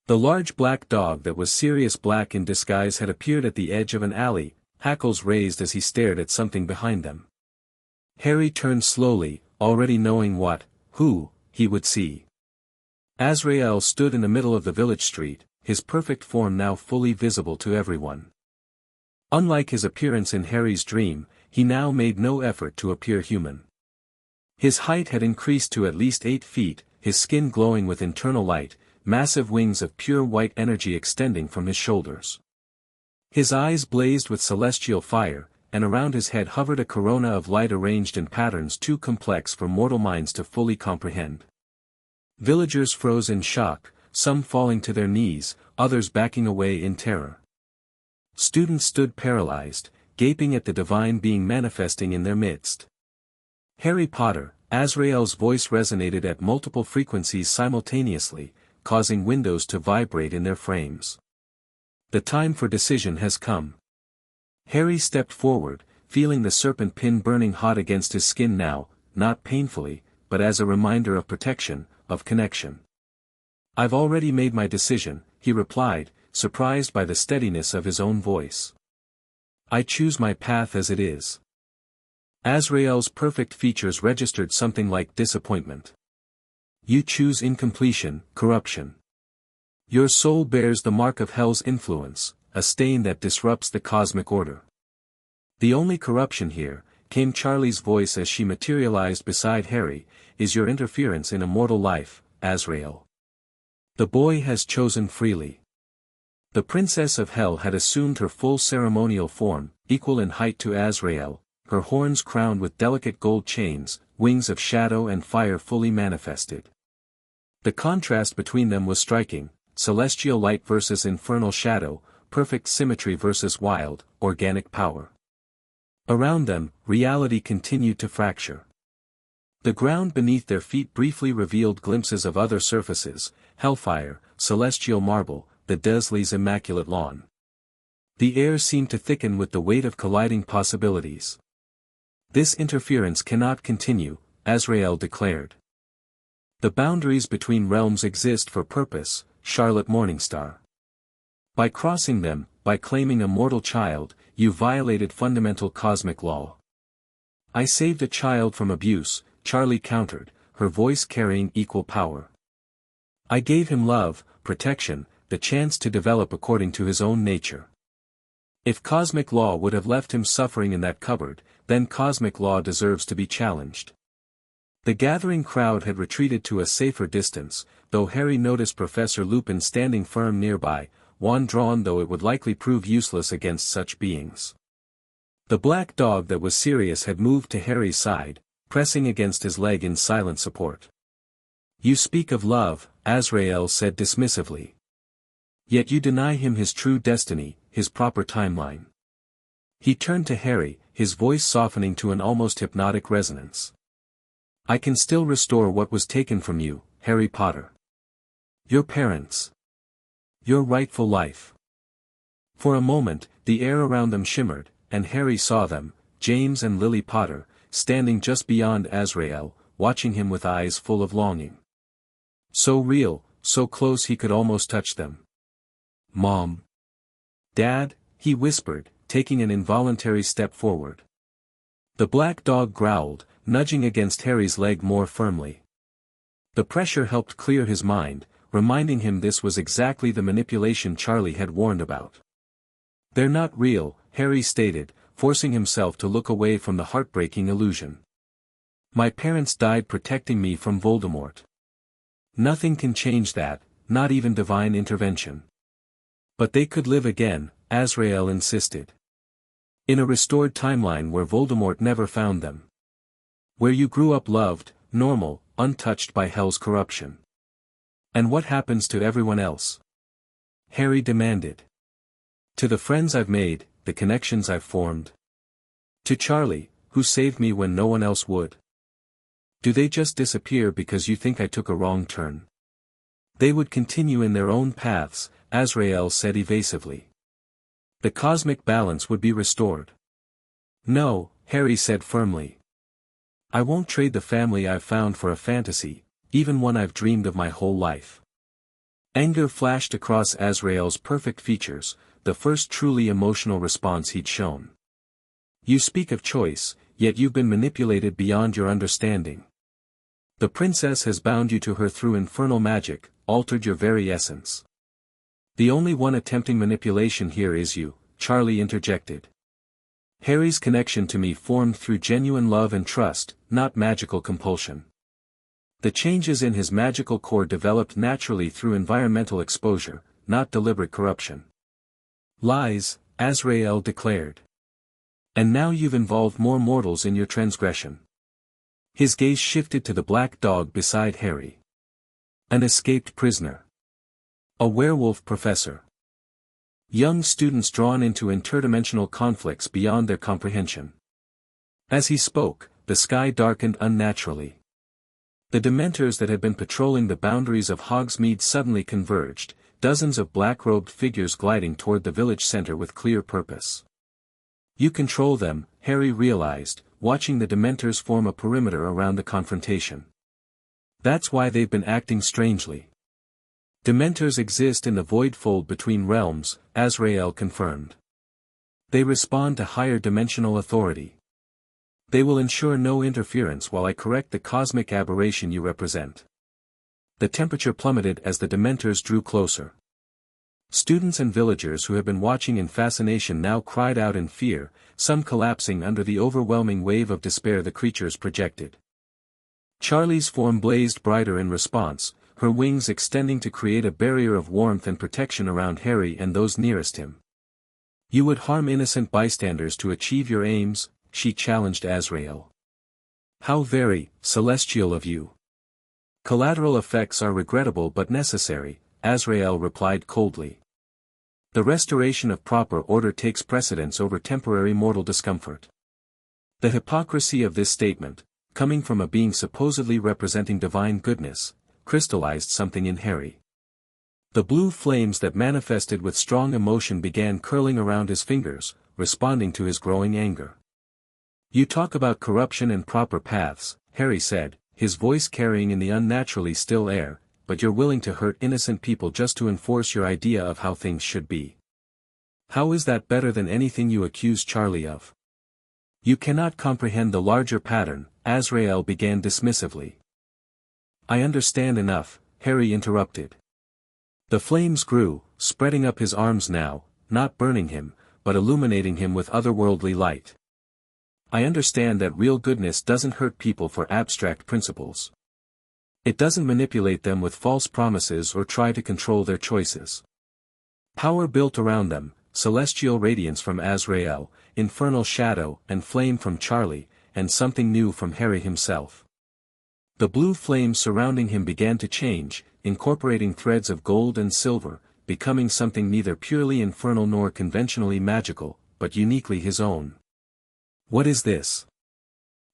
The large black dog that was Sirius Black in disguise had appeared at the edge of an alley, hackles raised as he stared at something behind them. Harry turned slowly, already knowing who, he would see. Azrael stood in the middle of the village street, his perfect form now fully visible to everyone. Unlike his appearance in Harry's dream, he now made no effort to appear human. His height had increased to at least 8 feet, his skin glowing with internal light, massive wings of pure white energy extending from his shoulders. His eyes blazed with celestial fire, and around his head hovered a corona of light arranged in patterns too complex for mortal minds to fully comprehend. Villagers froze in shock, some falling to their knees, others backing away in terror. Students stood paralyzed, gaping at the divine being manifesting in their midst. Harry Potter, Azrael's voice resonated at multiple frequencies simultaneously, causing windows to vibrate in their frames. The time for decision has come. Harry stepped forward, feeling the serpent pin burning hot against his skin now, not painfully, but as a reminder of protection, of connection. I've already made my decision, he replied, surprised by the steadiness of his own voice. I choose my path as it is. Azrael's perfect features registered something like disappointment. You choose incompletion, corruption. Your soul bears the mark of hell's influence, a stain that disrupts the cosmic order. The only corruption here, came Charlie's voice as she materialized beside Harry, is your interference in a mortal life, Azrael. The boy has chosen freely. The Princess of Hell had assumed her full ceremonial form, equal in height to Azrael, her horns crowned with delicate gold chains, wings of shadow and fire fully manifested. The contrast between them was striking, celestial light versus infernal shadow, perfect symmetry versus wild, organic power. Around them, reality continued to fracture. The ground beneath their feet briefly revealed glimpses of other surfaces, hellfire, celestial marble, the Dursleys' immaculate lawn. The air seemed to thicken with the weight of colliding possibilities. This interference cannot continue, Azrael declared. The boundaries between realms exist for purpose, Charlie Morningstar. By crossing them, by claiming a mortal child, you violated fundamental cosmic law. I saved a child from abuse, Charlie countered, her voice carrying equal power. I gave him love, protection, the chance to develop according to his own nature. If cosmic law would have left him suffering in that cupboard, then cosmic law deserves to be challenged. The gathering crowd had retreated to a safer distance, though Harry noticed Professor Lupin standing firm nearby, wand drawn though it would likely prove useless against such beings. The black dog that was Sirius had moved to Harry's side, pressing against his leg in silent support. You speak of love, Azrael said dismissively. Yet you deny him his true destiny, his proper timeline. He turned to Harry, his voice softening to an almost hypnotic resonance. I can still restore what was taken from you, Harry Potter. Your parents. Your rightful life. For a moment, the air around them shimmered, and Harry saw them, James and Lily Potter, standing just beyond Azrael, watching him with eyes full of longing. So real, so close he could almost touch them. Mom. Dad, he whispered, taking an involuntary step forward. The black dog growled, nudging against Harry's leg more firmly. The pressure helped clear his mind, reminding him this was exactly the manipulation Charlie had warned about. "They're not real," Harry stated, forcing himself to look away from the heartbreaking illusion. "My parents died protecting me from Voldemort. Nothing can change that, not even divine intervention." "But they could live again," Azrael insisted. "In a restored timeline where Voldemort never found them. Where you grew up loved, normal, untouched by hell's corruption." "And what happens to everyone else?" Harry demanded. "To the friends I've made, the connections I've formed. To Charlie, who saved me when no one else would. Do they just disappear because you think I took a wrong turn?" "They would continue in their own paths," Azrael said evasively. "The cosmic balance would be restored." "No," Harry said firmly. "I won't trade the family I've found for a fantasy, even one I've dreamed of my whole life." Anger flashed across Azrael's perfect features, the first truly emotional response he'd shown. "You speak of choice, yet you've been manipulated beyond your understanding. The princess has bound you to her through infernal magic, altered your very essence." "The only one attempting manipulation here is you," Charlie interjected. "Harry's connection to me formed through genuine love and trust, not magical compulsion. The changes in his magical core developed naturally through environmental exposure, not deliberate corruption." "Lies," Azrael declared. "And now you've involved more mortals in your transgression." His gaze shifted to the black dog beside Harry. "An escaped prisoner. A werewolf professor. Young students drawn into interdimensional conflicts beyond their comprehension." As he spoke, the sky darkened unnaturally. The Dementors that had been patrolling the boundaries of Hogsmeade suddenly converged, dozens of black-robed figures gliding toward the village center with clear purpose. "You control them," Harry realized, watching the Dementors form a perimeter around the confrontation. "That's why they've been acting strangely." "Dementors exist in the void fold between realms," Azrael confirmed. "They respond to higher dimensional authority. They will ensure no interference while I correct the cosmic aberration you represent." The temperature plummeted as the Dementors drew closer. Students and villagers who had been watching in fascination now cried out in fear, some collapsing under the overwhelming wave of despair the creatures projected. Charlie's form blazed brighter in response, her wings extending to create a barrier of warmth and protection around Harry and those nearest him. "You would harm innocent bystanders to achieve your aims," she challenged Azrael. "How very celestial of you." "Collateral effects are regrettable but necessary," Azrael replied coldly. "The restoration of proper order takes precedence over temporary mortal discomfort." The hypocrisy of this statement, coming from a being supposedly representing divine goodness, crystallized something in Harry. The blue flames that manifested with strong emotion began curling around his fingers, responding to his growing anger. "You talk about corruption and proper paths," Harry said, his voice carrying in the unnaturally still air, "but you're willing to hurt innocent people just to enforce your idea of how things should be. How is that better than anything you accuse Charlie of?" "You cannot comprehend the larger pattern," Azrael began dismissively. "I understand enough," Harry interrupted. The flames grew, spreading up his arms now, not burning him, but illuminating him with otherworldly light. "I understand that real goodness doesn't hurt people for abstract principles. It doesn't manipulate them with false promises or try to control their choices. Power built around them, celestial radiance from Azrael, infernal shadow and flame from Charlie, and something new from Harry himself." The blue flames surrounding him began to change, incorporating threads of gold and silver, becoming something neither purely infernal nor conventionally magical, but uniquely his own. "What is this?"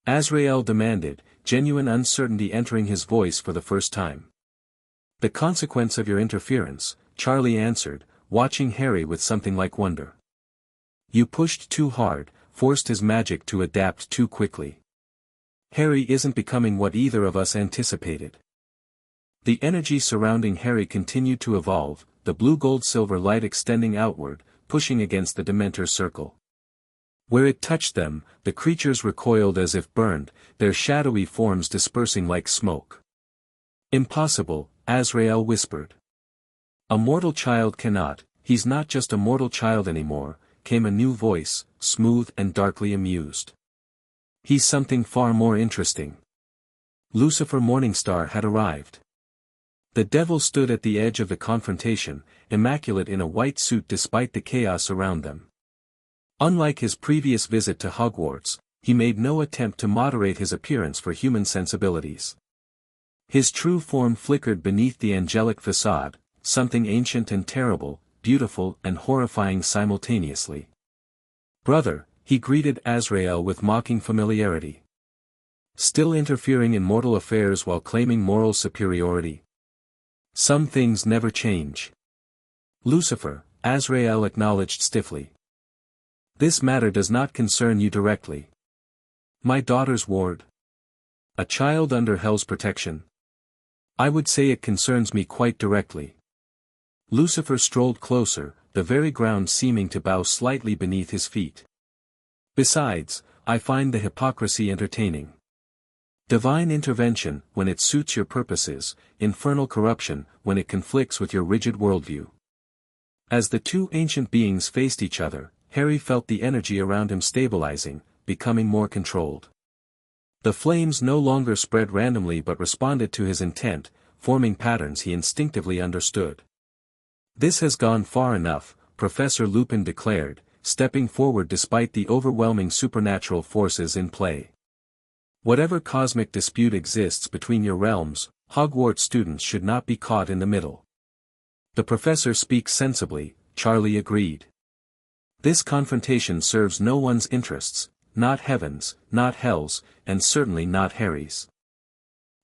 Azrael demanded, genuine uncertainty entering his voice for the first time. "The consequence of your interference," Charlie answered, watching Harry with something like wonder. "You pushed too hard, forced his magic to adapt too quickly. Harry isn't becoming what either of us anticipated." The energy surrounding Harry continued to evolve, the blue-gold-silver light extending outward, pushing against the Dementor circle. Where it touched them, the creatures recoiled as if burned, their shadowy forms dispersing like smoke. Impossible, Azrael whispered. A mortal child cannot, he's not just a mortal child anymore, came a new voice, smooth and darkly amused. He's something far more interesting. Lucifer Morningstar had arrived. The devil stood at the edge of the confrontation, immaculate in a white suit despite the chaos around them. Unlike his previous visit to Hogwarts, he made no attempt to moderate his appearance for human sensibilities. His true form flickered beneath the angelic facade, something ancient and terrible, beautiful and horrifying simultaneously. Brother, he greeted Azrael with mocking familiarity. Still interfering in mortal affairs while claiming moral superiority? Some things never change. Lucifer, Azrael acknowledged stiffly. This matter does not concern you directly. My daughter's ward? A child under hell's protection? I would say it concerns me quite directly. Lucifer strolled closer, the very ground seeming to bow slightly beneath his feet. Besides, I find the hypocrisy entertaining. Divine intervention, when it suits your purposes, infernal corruption, when it conflicts with your rigid worldview. As the two ancient beings faced each other, Harry felt the energy around him stabilizing, becoming more controlled. The flames no longer spread randomly but responded to his intent, forming patterns he instinctively understood. This has gone far enough, Professor Lupin declared, stepping forward despite the overwhelming supernatural forces in play. Whatever cosmic dispute exists between your realms, Hogwarts students should not be caught in the middle. The professor speaks sensibly, Charlie agreed. This confrontation serves no one's interests, not heaven's, not hell's, and certainly not Harry's.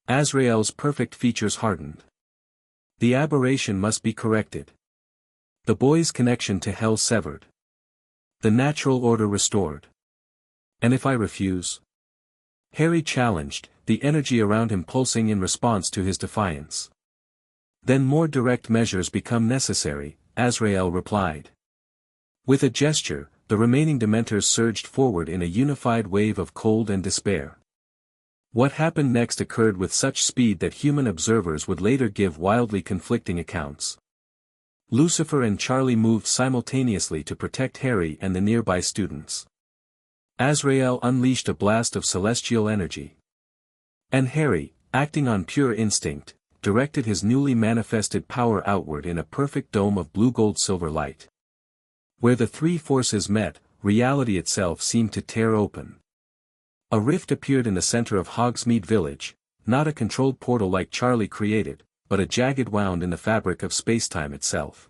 Azrael's perfect features hardened. The aberration must be corrected. The boy's connection to hell severed. The natural order restored. And if I refuse? Harry challenged, the energy around him pulsing in response to his defiance. Then more direct measures become necessary, Azrael replied. With a gesture, the remaining Dementors surged forward in a unified wave of cold and despair. What happened next occurred with such speed that human observers would later give wildly conflicting accounts. Lucifer and Charlie moved simultaneously to protect Harry and the nearby students. Azrael unleashed a blast of celestial energy. And Harry, acting on pure instinct, directed his newly manifested power outward in a perfect dome of blue-gold-silver light. Where the three forces met, reality itself seemed to tear open. A rift appeared in the center of Hogsmeade Village, not a controlled portal like Charlie created, but a jagged wound in the fabric of spacetime itself.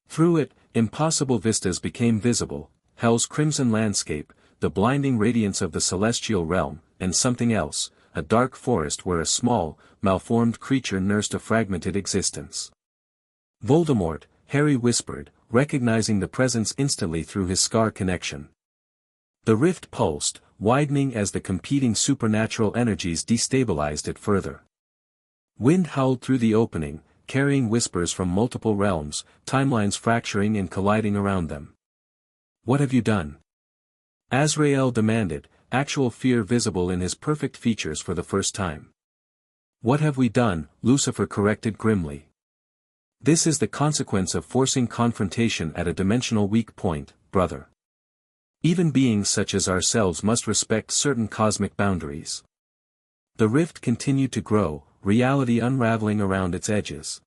Through it, impossible vistas became visible, hell's crimson landscape, the blinding radiance of the celestial realm, and something else, a dark forest where a small, malformed creature nursed a fragmented existence. Voldemort, Harry whispered, recognizing the presence instantly through his scar connection. The rift pulsed, widening as the competing supernatural energies destabilized it further. Wind howled through the opening, carrying whispers from multiple realms, timelines fracturing and colliding around them. What have you done? Azrael demanded, actual fear visible in his perfect features for the first time. What have we done? Lucifer corrected grimly. This is the consequence of forcing confrontation at a dimensional weak point, brother. Even beings such as ourselves must respect certain cosmic boundaries. The rift continued to grow, reality unraveling around its edges.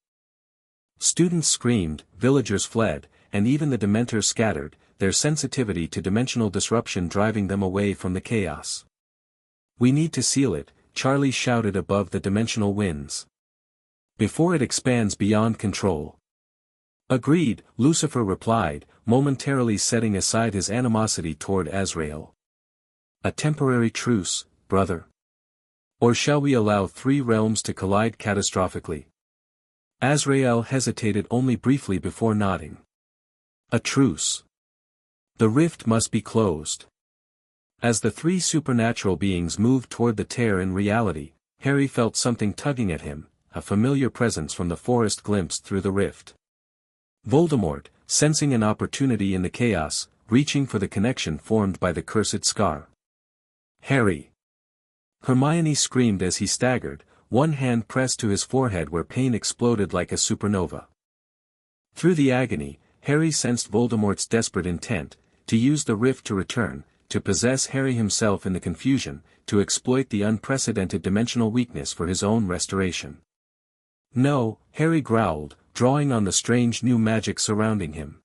Students screamed, villagers fled, and even the Dementors scattered, their sensitivity to dimensional disruption driving them away from the chaos. We need to seal it, Charlie shouted above the dimensional winds. Before it expands beyond control. Agreed, Lucifer replied, momentarily setting aside his animosity toward Azrael. A temporary truce, brother. Or shall we allow three realms to collide catastrophically? Azrael hesitated only briefly before nodding. A truce. The rift must be closed. As the three supernatural beings moved toward the tear in reality, Harry felt something tugging at him, a familiar presence from the forest glimpsed through the rift. Voldemort, sensing an opportunity in the chaos, reaching for the connection formed by the cursed scar. Harry! Hermione screamed as he staggered, one hand pressed to his forehead where pain exploded like a supernova. Through the agony, Harry sensed Voldemort's desperate intent, to use the rift to return, to possess Harry himself in the confusion, to exploit the unprecedented dimensional weakness for his own restoration. No, Harry growled, drawing on the strange new magic surrounding him.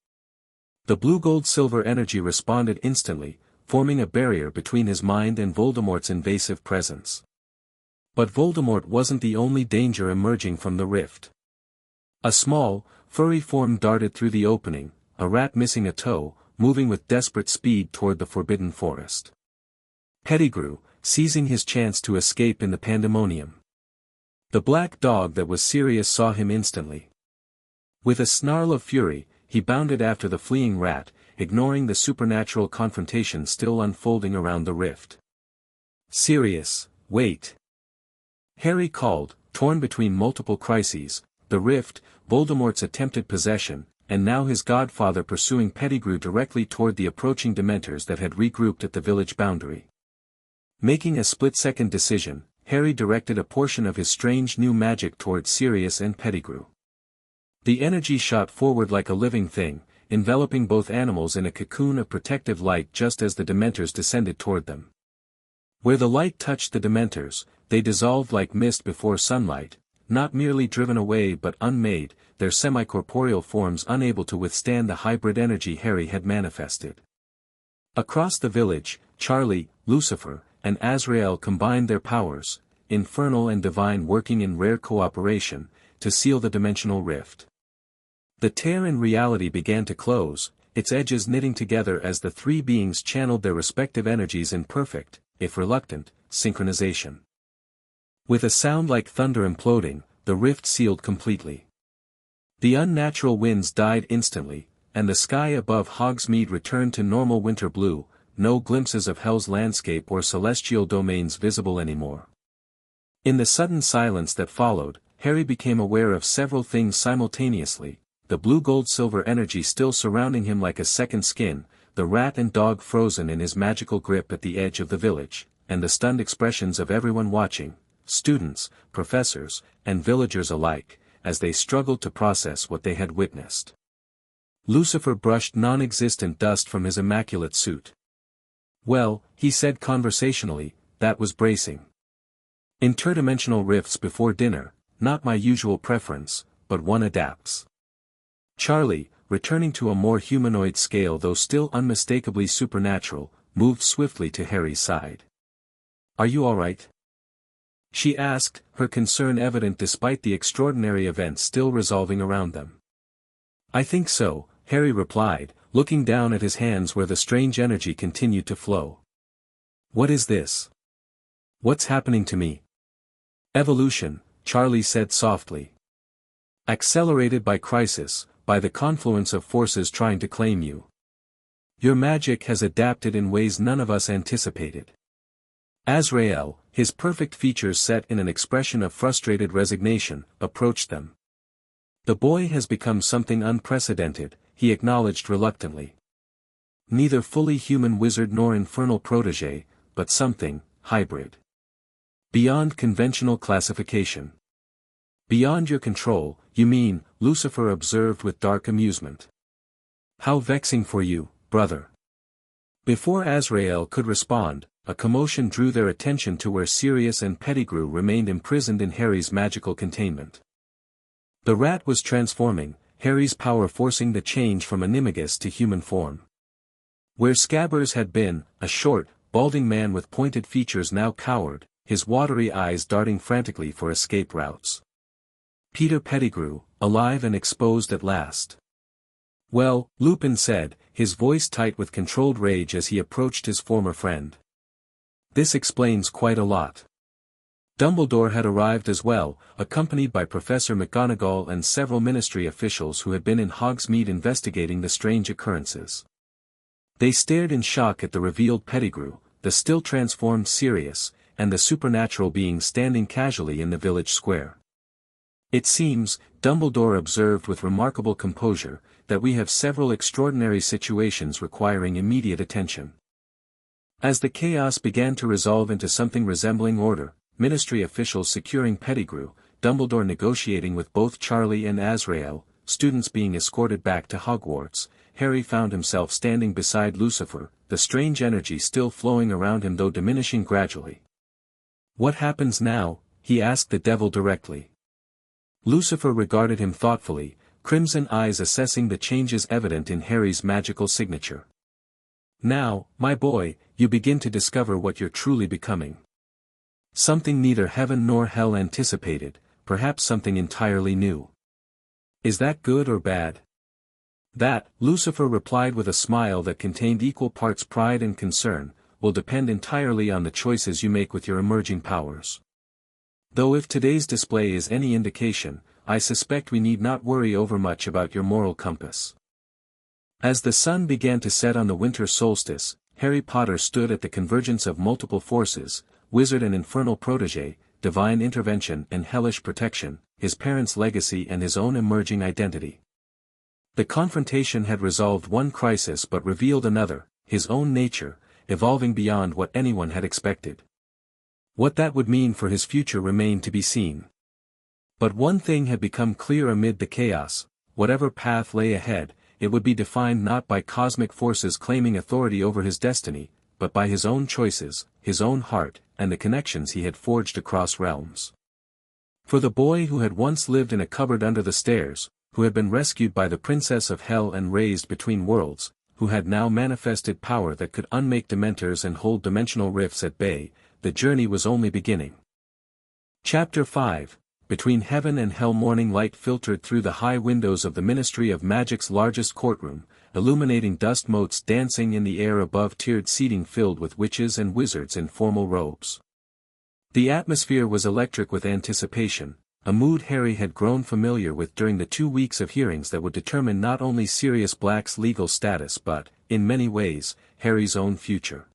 The blue-gold-silver energy responded instantly, forming a barrier between his mind and Voldemort's invasive presence. But Voldemort wasn't the only danger emerging from the rift. A small, furry form darted through the opening, a rat missing a toe, moving with desperate speed toward the forbidden forest. Pettigrew, seizing his chance to escape in the pandemonium. The black dog that was Sirius saw him instantly. With a snarl of fury, he bounded after the fleeing rat, ignoring the supernatural confrontation still unfolding around the rift. Sirius, wait! Harry called, torn between multiple crises, the rift, Voldemort's attempted possession, and now his godfather pursuing Pettigrew directly toward the approaching Dementors that had regrouped at the village boundary. Making a split-second decision, Harry directed a portion of his strange new magic toward Sirius and Pettigrew. The energy shot forward like a living thing, enveloping both animals in a cocoon of protective light just as the Dementors descended toward them. Where the light touched the Dementors, they dissolved like mist before sunlight, not merely driven away but unmade, their semi-corporeal forms unable to withstand the hybrid energy Harry had manifested. Across the village, Charlie, Lucifer, and Azrael combined their powers, infernal and divine working in rare cooperation, to seal the dimensional rift. The tear in reality began to close, its edges knitting together as the three beings channeled their respective energies in perfect, if reluctant, synchronization. With a sound like thunder imploding, the rift sealed completely. The unnatural winds died instantly, and the sky above Hogsmeade returned to normal winter blue, no glimpses of hell's landscape or celestial domains visible anymore. In the sudden silence that followed, Harry became aware of several things simultaneously, the blue-gold-silver energy still surrounding him like a second skin, the rat and dog frozen in his magical grip at the edge of the village, and the stunned expressions of everyone watching, students, professors, and villagers alike, as they struggled to process what they had witnessed. Lucifer brushed non-existent dust from his immaculate suit. "Well," he said conversationally, "that was bracing. Interdimensional rifts before dinner, not my usual preference, but one adapts." Charlie, returning to a more humanoid scale though still unmistakably supernatural, moved swiftly to Harry's side. "Are you all right?" she asked, her concern evident despite the extraordinary events still resolving around them. "I think so," Harry replied, looking down at his hands where the strange energy continued to flow. "What is this? What's happening to me?" "Evolution," Charlie said softly. "Accelerated by crisis, by the confluence of forces trying to claim you. Your magic has adapted in ways none of us anticipated." Azrael, his perfect features set in an expression of frustrated resignation, approached them. "The boy has become something unprecedented," he acknowledged reluctantly. "Neither fully human wizard nor infernal protege, but something, hybrid. Beyond conventional classification." "Beyond your control, you mean," Lucifer observed with dark amusement. "How vexing for you, brother." Before Azrael could respond, a commotion drew their attention to where Sirius and Pettigrew remained imprisoned in Harry's magical containment. The rat was transforming, Harry's power forcing the change from animagus to human form. Where Scabbers had been, a short, balding man with pointed features now cowered, his watery eyes darting frantically for escape routes. Peter Pettigrew, alive and exposed at last. "Well," Lupin said, his voice tight with controlled rage as he approached his former friend. "This explains quite a lot." Dumbledore had arrived as well, accompanied by Professor McGonagall and several ministry officials who had been in Hogsmeade investigating the strange occurrences. They stared in shock at the revealed Pettigrew, the still transformed Sirius, and the supernatural being standing casually in the village square. "It seems," Dumbledore observed with remarkable composure, "that we have several extraordinary situations requiring immediate attention." As the chaos began to resolve into something resembling order, ministry officials securing Pettigrew, Dumbledore negotiating with both Charlie and Azrael, students being escorted back to Hogwarts, Harry found himself standing beside Lucifer, the strange energy still flowing around him though diminishing gradually. "What happens now?" he asked the devil directly. Lucifer regarded him thoughtfully, crimson eyes assessing the changes evident in Harry's magical signature. "Now, my boy, you begin to discover what you're truly becoming. Something neither heaven nor hell anticipated, perhaps something entirely new. Is that good or bad?" "That," Lucifer replied with a smile that contained equal parts pride and concern, "will depend entirely on the choices you make with your emerging powers. Though if today's display is any indication, I suspect we need not worry overmuch about your moral compass." As the sun began to set on the winter solstice, Harry Potter stood at the convergence of multiple forces, wizard and infernal protégé, divine intervention and hellish protection, his parents' legacy and his own emerging identity. The confrontation had resolved one crisis but revealed another, his own nature, evolving beyond what anyone had expected. What that would mean for his future remained to be seen. But one thing had become clear amid the chaos: whatever path lay ahead, it would be defined not by cosmic forces claiming authority over his destiny, but by his own choices, his own heart, and the connections he had forged across realms. For the boy who had once lived in a cupboard under the stairs, who had been rescued by the princess of hell and raised between worlds, who had now manifested power that could unmake dementors and hold dimensional rifts at bay, the journey was only beginning. Chapter 5. Between heaven and hell morning light filtered through the high windows of the Ministry of Magic's largest courtroom, illuminating dust motes dancing in the air above tiered seating filled with witches and wizards in formal robes. The atmosphere was electric with anticipation, a mood Harry had grown familiar with during the 2 weeks of hearings that would determine not only Sirius Black's legal status but, in many ways, Harry's own future.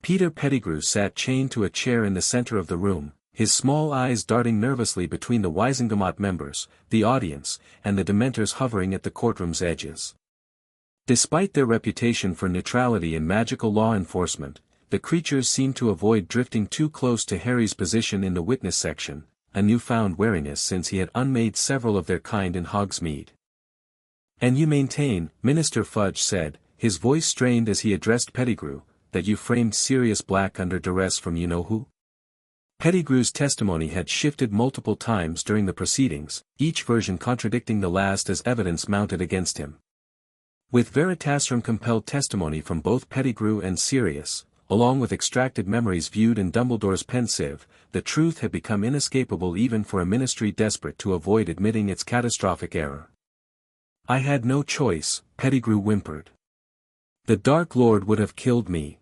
Peter Pettigrew sat chained to a chair in the center of the room, his small eyes darting nervously between the Wizengamot members, the audience, and the Dementors hovering at the courtroom's edges. Despite their reputation for neutrality in magical law enforcement, the creatures seemed to avoid drifting too close to Harry's position in the witness section, a newfound wariness since he had unmade several of their kind in Hogsmeade. "And you maintain," Minister Fudge said, his voice strained as he addressed Pettigrew, "that you framed Sirius Black under duress from you-know-who?" Pettigrew's testimony had shifted multiple times during the proceedings, each version contradicting the last as evidence mounted against him. With Veritasrum-compelled testimony from both Pettigrew and Sirius, along with extracted memories viewed in Dumbledore's pensieve, the truth had become inescapable even for a ministry desperate to avoid admitting its catastrophic error. "I had no choice," Pettigrew whimpered. "The Dark Lord would have killed me.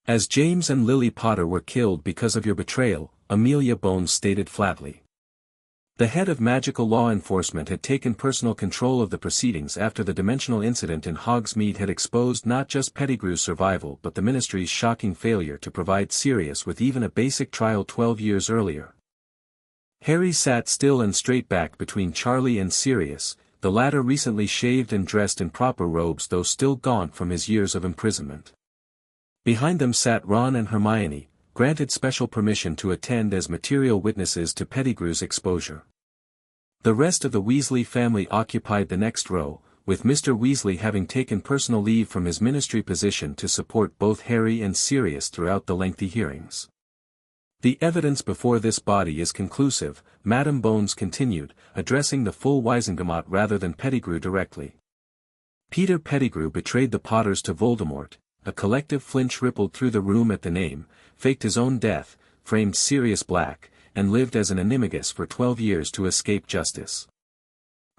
As James and Lily Potter were killed because of your betrayal," Amelia Bones stated flatly. The head of magical law enforcement had taken personal control of the proceedings after the dimensional incident in Hogsmeade had exposed not just Pettigrew's survival but the ministry's shocking failure to provide Sirius with even a basic trial 12 years earlier. Harry sat still and straight back between Charlie and Sirius, the latter recently shaved and dressed in proper robes though still gaunt from his years of imprisonment. Behind them sat Ron and Hermione, granted special permission to attend as material witnesses to Pettigrew's exposure. The rest of the Weasley family occupied the next row, with Mr. Weasley having taken personal leave from his ministry position to support both Harry and Sirius throughout the lengthy hearings. "The evidence before this body is conclusive," Madame Bones continued, addressing the full Wizengamot rather than Pettigrew directly. "Peter Pettigrew betrayed the Potters to Voldemort." A collective flinch rippled through the room at the name, faked his own death, framed Sirius Black, and lived as an animagus for 12 years to escape justice.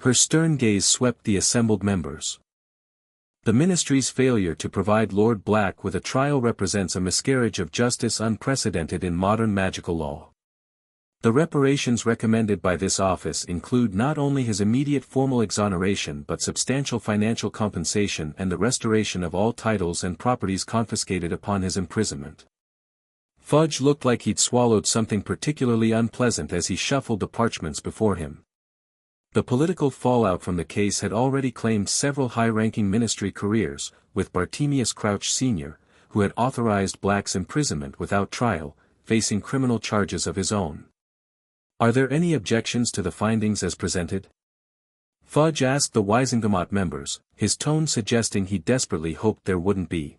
Her stern gaze swept the assembled members. "The Ministry's failure to provide Lord Black with a trial represents a miscarriage of justice unprecedented in modern magical law. The reparations recommended by this office include not only his immediate formal exoneration but substantial financial compensation and the restoration of all titles and properties confiscated upon his imprisonment." Fudge looked like he'd swallowed something particularly unpleasant as he shuffled the parchments before him. The political fallout from the case had already claimed several high-ranking ministry careers, with Bartemius Crouch Sr., who had authorized Black's imprisonment without trial, facing criminal charges of his own. Are there any objections to the findings as presented? Fudge asked the Wisengamot members, his tone suggesting he desperately hoped there wouldn't be.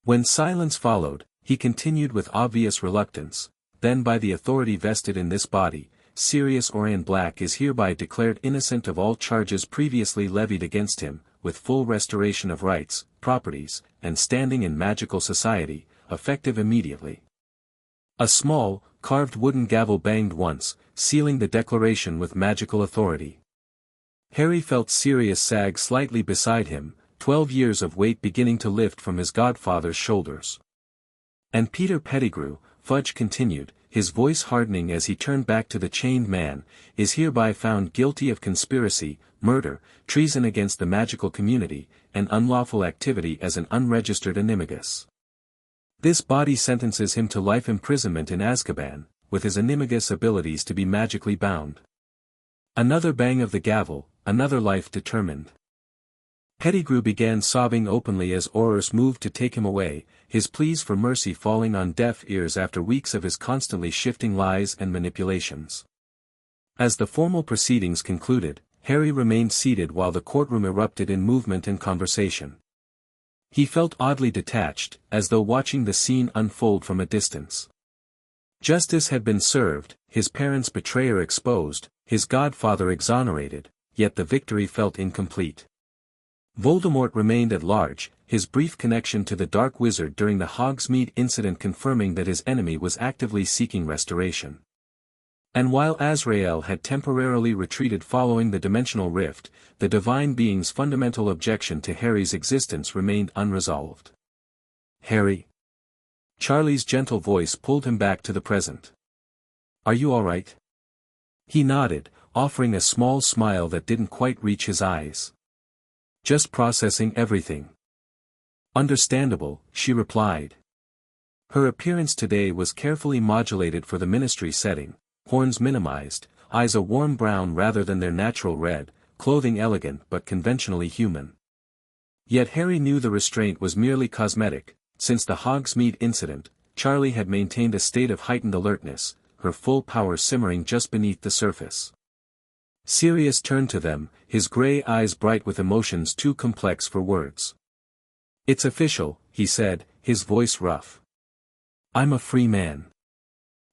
When silence followed, he continued with obvious reluctance, then by the authority vested in this body, Sirius Orion Black is hereby declared innocent of all charges previously levied against him, with full restoration of rights, properties, and standing in magical society, effective immediately. A small, carved wooden gavel banged once, sealing the declaration with magical authority. Harry felt Sirius sag slightly beside him, 12 years of weight beginning to lift from his godfather's shoulders. And Peter Pettigrew, Fudge continued, his voice hardening as he turned back to the chained man, is hereby found guilty of conspiracy, murder, treason against the magical community, and unlawful activity as an unregistered animagus. This body sentences him to life imprisonment in Azkaban, with his animagus abilities to be magically bound. Another bang of the gavel, another life determined. Pettigrew began sobbing openly as Aurors moved to take him away, his pleas for mercy falling on deaf ears after weeks of his constantly shifting lies and manipulations. As the formal proceedings concluded, Harry remained seated while the courtroom erupted in movement and conversation. He felt oddly detached, as though watching the scene unfold from a distance. Justice had been served, his parents' betrayer exposed, his godfather exonerated, yet the victory felt incomplete. Voldemort remained at large, his brief connection to the Dark Wizard during the Hogsmeade incident confirming that his enemy was actively seeking restoration. And while Azrael had temporarily retreated following the dimensional rift, the divine being's fundamental objection to Harry's existence remained unresolved. "Harry?" Charlie's gentle voice pulled him back to the present. "Are you all right?" He nodded, offering a small smile that didn't quite reach his eyes. "Just processing everything." "Understandable," she replied. Her appearance today was carefully modulated for the ministry setting, horns minimized, eyes a warm brown rather than their natural red, clothing elegant but conventionally human. Yet Harry knew the restraint was merely cosmetic. Since the Hogsmeade incident, Charlie had maintained a state of heightened alertness, her full power simmering just beneath the surface. Sirius turned to them, his gray eyes bright with emotions too complex for words. "It's official," he said, his voice rough. "I'm a free man."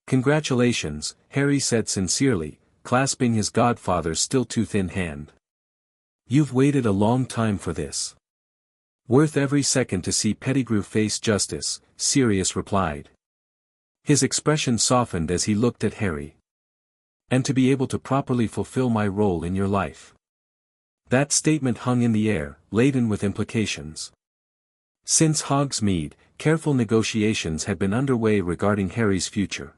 "Congratulations," Harry said sincerely, clasping his godfather's still too thin hand. "You've waited a long time for this." "Worth every second to see Pettigrew face justice," Sirius replied. His expression softened as he looked at Harry. "And to be able to properly fulfill my role in your life." That statement hung in the air, laden with implications. Since Hogsmeade, careful negotiations had been underway regarding Harry's future.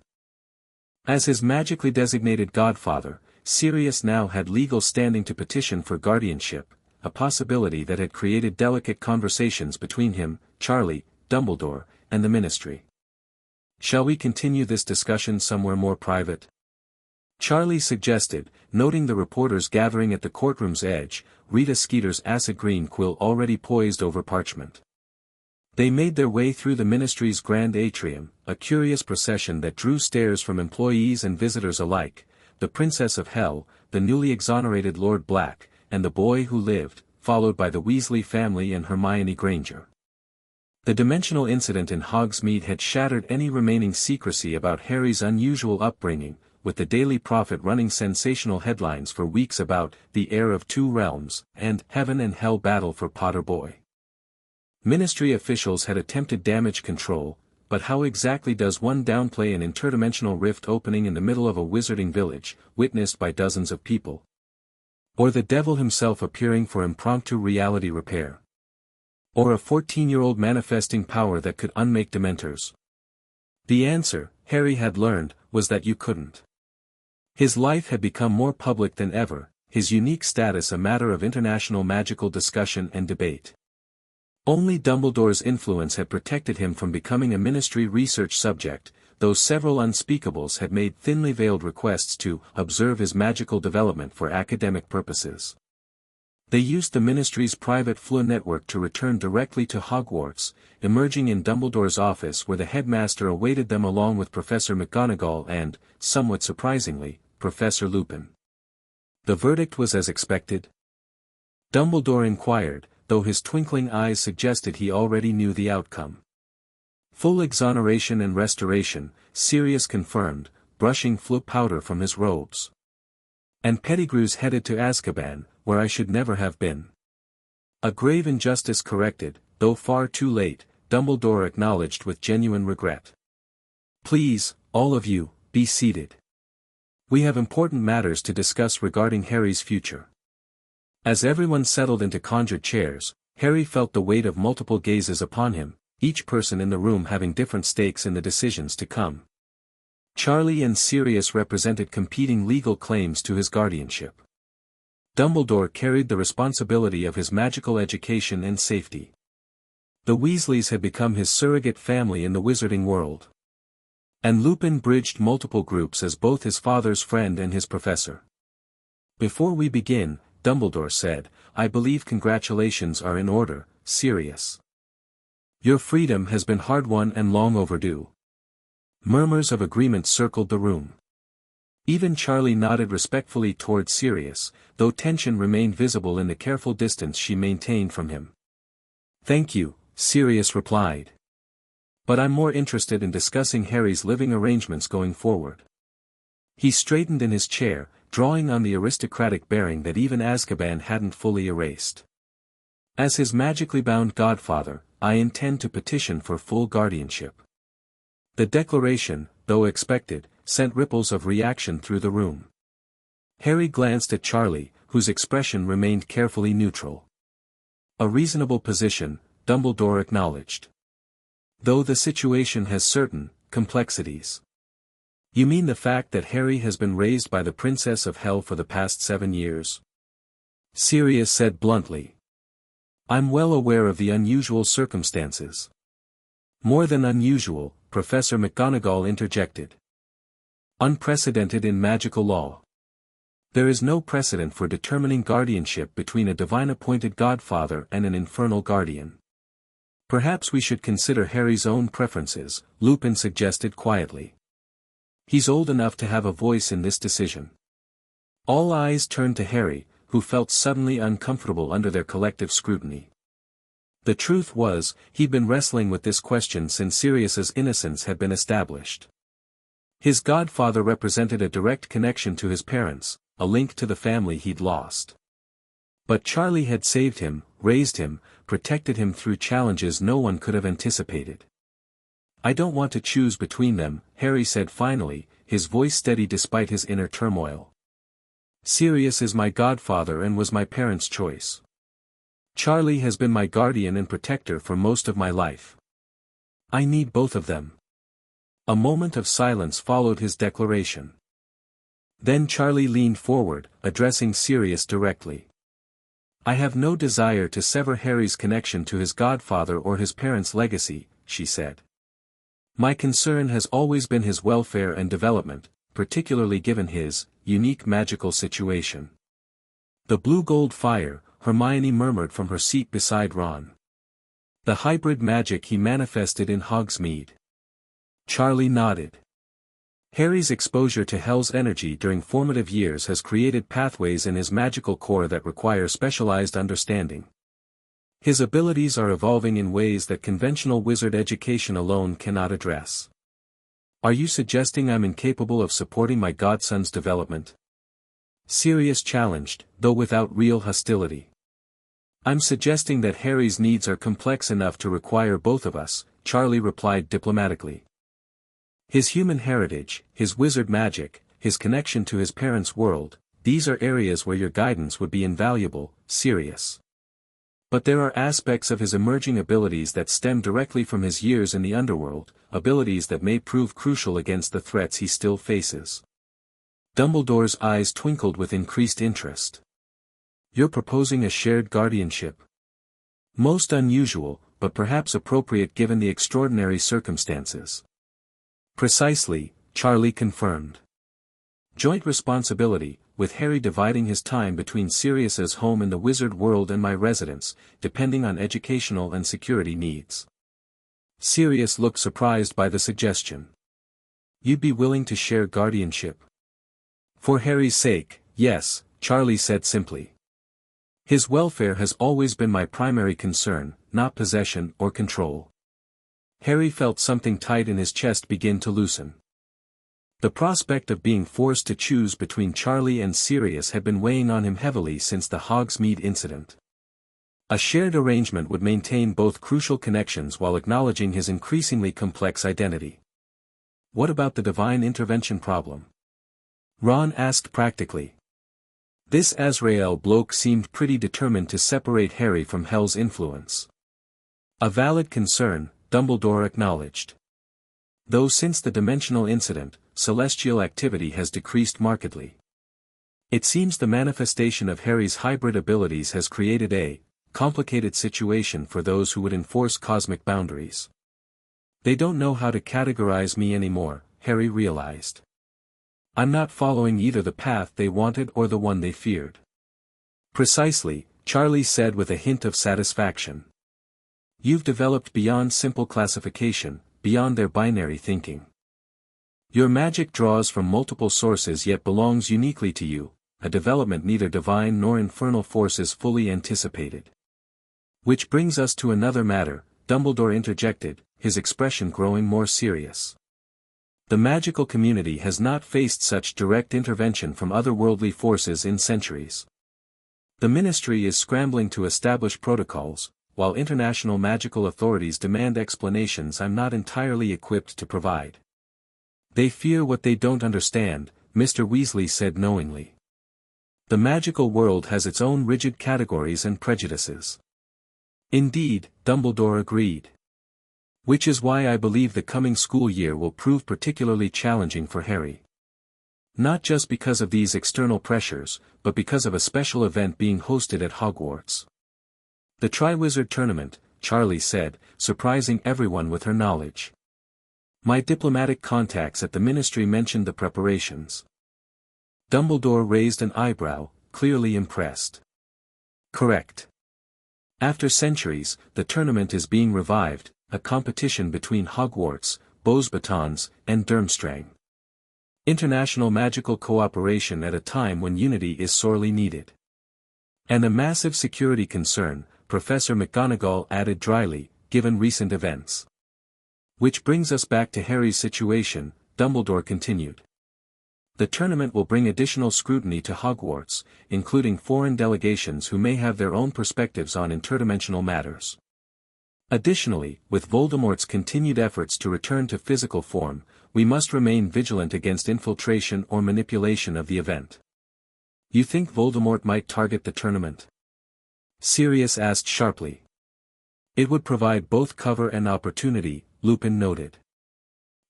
As his magically designated godfather, Sirius now had legal standing to petition for guardianship, a possibility that had created delicate conversations between him, Charlie, Dumbledore, and the Ministry. "Shall we continue this discussion somewhere more private?" Charlie suggested, noting the reporters gathering at the courtroom's edge, Rita Skeeter's acid green quill already poised over parchment. They made their way through the Ministry's grand atrium, a curious procession that drew stares from employees and visitors alike, the Princess of Hell, the newly exonerated Lord Black, and the boy who lived, followed by the Weasley family and Hermione Granger. The dimensional incident in Hogsmeade had shattered any remaining secrecy about Harry's unusual upbringing, with the Daily Prophet running sensational headlines for weeks about the heir of two realms, and heaven and hell battle for Potter Boy. Ministry officials had attempted damage control, but how exactly does one downplay an interdimensional rift opening in the middle of a wizarding village, witnessed by dozens of people? Or the devil himself appearing for impromptu reality repair? Or a 14-year-old manifesting power that could unmake Dementors? The answer, Harry had learned, was that you couldn't. His life had become more public than ever, his unique status a matter of international magical discussion and debate. Only Dumbledore's influence had protected him from becoming a ministry research subject, though several unspeakables had made thinly veiled requests to observe his magical development for academic purposes. They used the Ministry's private FLU network to return directly to Hogwarts, emerging in Dumbledore's office where the headmaster awaited them along with Professor McGonagall and, somewhat surprisingly, Professor Lupin. The verdict was as expected? Dumbledore inquired, though his twinkling eyes suggested he already knew the outcome. Full exoneration and restoration, Sirius confirmed, brushing FLU powder from his robes. And Pettigrew's headed to Azkaban, where I should never have been. A grave injustice corrected, though far too late, Dumbledore acknowledged with genuine regret. Please, all of you, be seated. We have important matters to discuss regarding Harry's future. As everyone settled into conjured chairs, Harry felt the weight of multiple gazes upon him, each person in the room having different stakes in the decisions to come. Charlie and Sirius represented competing legal claims to his guardianship. Dumbledore carried the responsibility of his magical education and safety. The Weasleys had become his surrogate family in the wizarding world. And Lupin bridged multiple groups as both his father's friend and his professor. Before we begin, Dumbledore said, I believe congratulations are in order, Sirius. Your freedom has been hard-won and long overdue. Murmurs of agreement circled the room. Even Charlie nodded respectfully toward Sirius, though tension remained visible in the careful distance she maintained from him. Thank you, Sirius replied. But I'm more interested in discussing Harry's living arrangements going forward. He straightened in his chair, drawing on the aristocratic bearing that even Azkaban hadn't fully erased. As his magically bound godfather, I intend to petition for full guardianship. The declaration, though expected, sent ripples of reaction through the room. Harry glanced at Charlie, whose expression remained carefully neutral. A reasonable position, Dumbledore acknowledged. Though the situation has certain complexities. You mean the fact that Harry has been raised by the Princess of Hell for the past 7 years? Sirius said bluntly. I'm well aware of the unusual circumstances. More than unusual, Professor McGonagall interjected. Unprecedented in magical law. There is no precedent for determining guardianship between a divine-appointed godfather and an infernal guardian. Perhaps we should consider Harry's own preferences, Lupin suggested quietly. He's old enough to have a voice in this decision. All eyes turned to Harry, who felt suddenly uncomfortable under their collective scrutiny. The truth was, he'd been wrestling with this question since Sirius's innocence had been established. His godfather represented a direct connection to his parents, a link to the family he'd lost. But Charlie had saved him, raised him, protected him through challenges no one could have anticipated. I don't want to choose between them, Harry said finally, his voice steady despite his inner turmoil. Sirius is my godfather and was my parents' choice. Charlie has been my guardian and protector for most of my life. I need both of them. A moment of silence followed his declaration. Then Charlie leaned forward, addressing Sirius directly. I have no desire to sever Harry's connection to his godfather or his parents' legacy, she said. My concern has always been his welfare and development, particularly given his unique magical situation. The blue-gold fire, Hermione murmured from her seat beside Ron. The hybrid magic he manifested in Hogsmeade. Charlie nodded. Harry's exposure to Hell's energy during formative years has created pathways in his magical core that require specialized understanding. His abilities are evolving in ways that conventional wizard education alone cannot address. Are you suggesting I'm incapable of supporting my godson's development? Sirius challenged, though without real hostility. I'm suggesting that Harry's needs are complex enough to require both of us, Charlie replied diplomatically. His human heritage, his wizard magic, his connection to his parents' world, these are areas where your guidance would be invaluable, Sirius. But there are aspects of his emerging abilities that stem directly from his years in the Underworld, abilities that may prove crucial against the threats he still faces. Dumbledore's eyes twinkled with increased interest. You're proposing a shared guardianship. Most unusual, but perhaps appropriate given the extraordinary circumstances. Precisely, Charlie confirmed. Joint responsibility, with Harry dividing his time between Sirius's home in the wizard world and my residence, depending on educational and security needs. Sirius looked surprised by the suggestion. You'd be willing to share guardianship? For Harry's sake, yes, Charlie said simply. His welfare has always been my primary concern, not possession or control. Harry felt something tight in his chest begin to loosen. The prospect of being forced to choose between Charlie and Sirius had been weighing on him heavily since the Hogsmeade incident. A shared arrangement would maintain both crucial connections while acknowledging his increasingly complex identity. What about the divine intervention problem? Ron asked practically. This Azrael bloke seemed pretty determined to separate Harry from Hell's influence. A valid concern, Dumbledore acknowledged. Though since the dimensional incident, celestial activity has decreased markedly. It seems the manifestation of Harry's hybrid abilities has created a complicated situation for those who would enforce cosmic boundaries. They don't know how to categorize me anymore, Harry realized. I'm not following either the path they wanted or the one they feared. Precisely, Charlie said with a hint of satisfaction. You've developed beyond simple classification, beyond their binary thinking. Your magic draws from multiple sources yet belongs uniquely to you, a development neither divine nor infernal forces fully anticipated. Which brings us to another matter, Dumbledore interjected, his expression growing more serious. The magical community has not faced such direct intervention from otherworldly forces in centuries. The Ministry is scrambling to establish protocols, while international magical authorities demand explanations I'm not entirely equipped to provide. They fear what they don't understand, Mr. Weasley said knowingly. The magical world has its own rigid categories and prejudices. Indeed, Dumbledore agreed. Which is why I believe the coming school year will prove particularly challenging for Harry. Not just because of these external pressures, but because of a special event being hosted at Hogwarts. The Triwizard Tournament, Charlie said, surprising everyone with her knowledge. My diplomatic contacts at the Ministry mentioned the preparations. Dumbledore raised an eyebrow, clearly impressed. Correct. After centuries, the tournament is being revived, a competition between Hogwarts, Beauxbatons, and Durmstrang. International magical cooperation at a time when unity is sorely needed. And a massive security concern, Professor McGonagall added dryly, given recent events. Which brings us back to Harry's situation, Dumbledore continued. The tournament will bring additional scrutiny to Hogwarts, including foreign delegations who may have their own perspectives on interdimensional matters. Additionally, with Voldemort's continued efforts to return to physical form, we must remain vigilant against infiltration or manipulation of the event. You think Voldemort might target the tournament? Sirius asked sharply. It would provide both cover and opportunity, Lupin noted.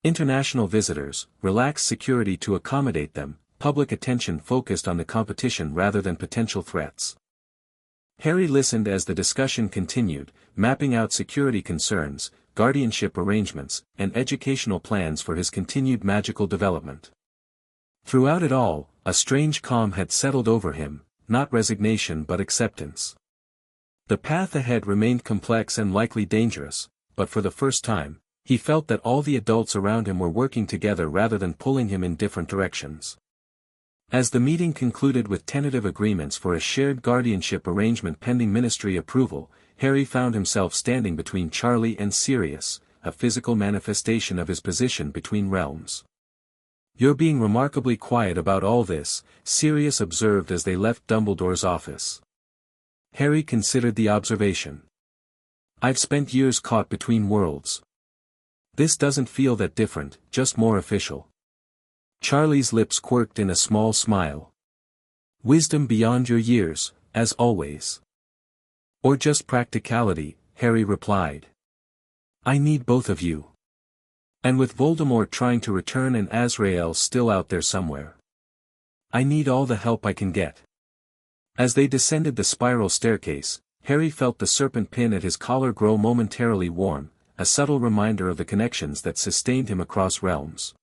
International visitors, relaxed security to accommodate them, public attention focused on the competition rather than potential threats. Harry listened as the discussion continued, mapping out security concerns, guardianship arrangements, and educational plans for his continued magical development. Throughout it all, a strange calm had settled over him, not resignation but acceptance. The path ahead remained complex and likely dangerous, but for the first time, he felt that all the adults around him were working together rather than pulling him in different directions. As the meeting concluded with tentative agreements for a shared guardianship arrangement pending Ministry approval, Harry found himself standing between Charlie and Sirius, a physical manifestation of his position between realms. You're being remarkably quiet about all this, Sirius observed as they left Dumbledore's office. Harry considered the observation. I've spent years caught between worlds. This doesn't feel that different, just more official. Charlie's lips quirked in a small smile. Wisdom beyond your years, as always. Or just practicality, Harry replied. I need both of you. And with Voldemort trying to return and Azrael still out there somewhere. I need all the help I can get. As they descended the spiral staircase, Harry felt the serpent pin at his collar grow momentarily warm, a subtle reminder of the connections that sustained him across realms.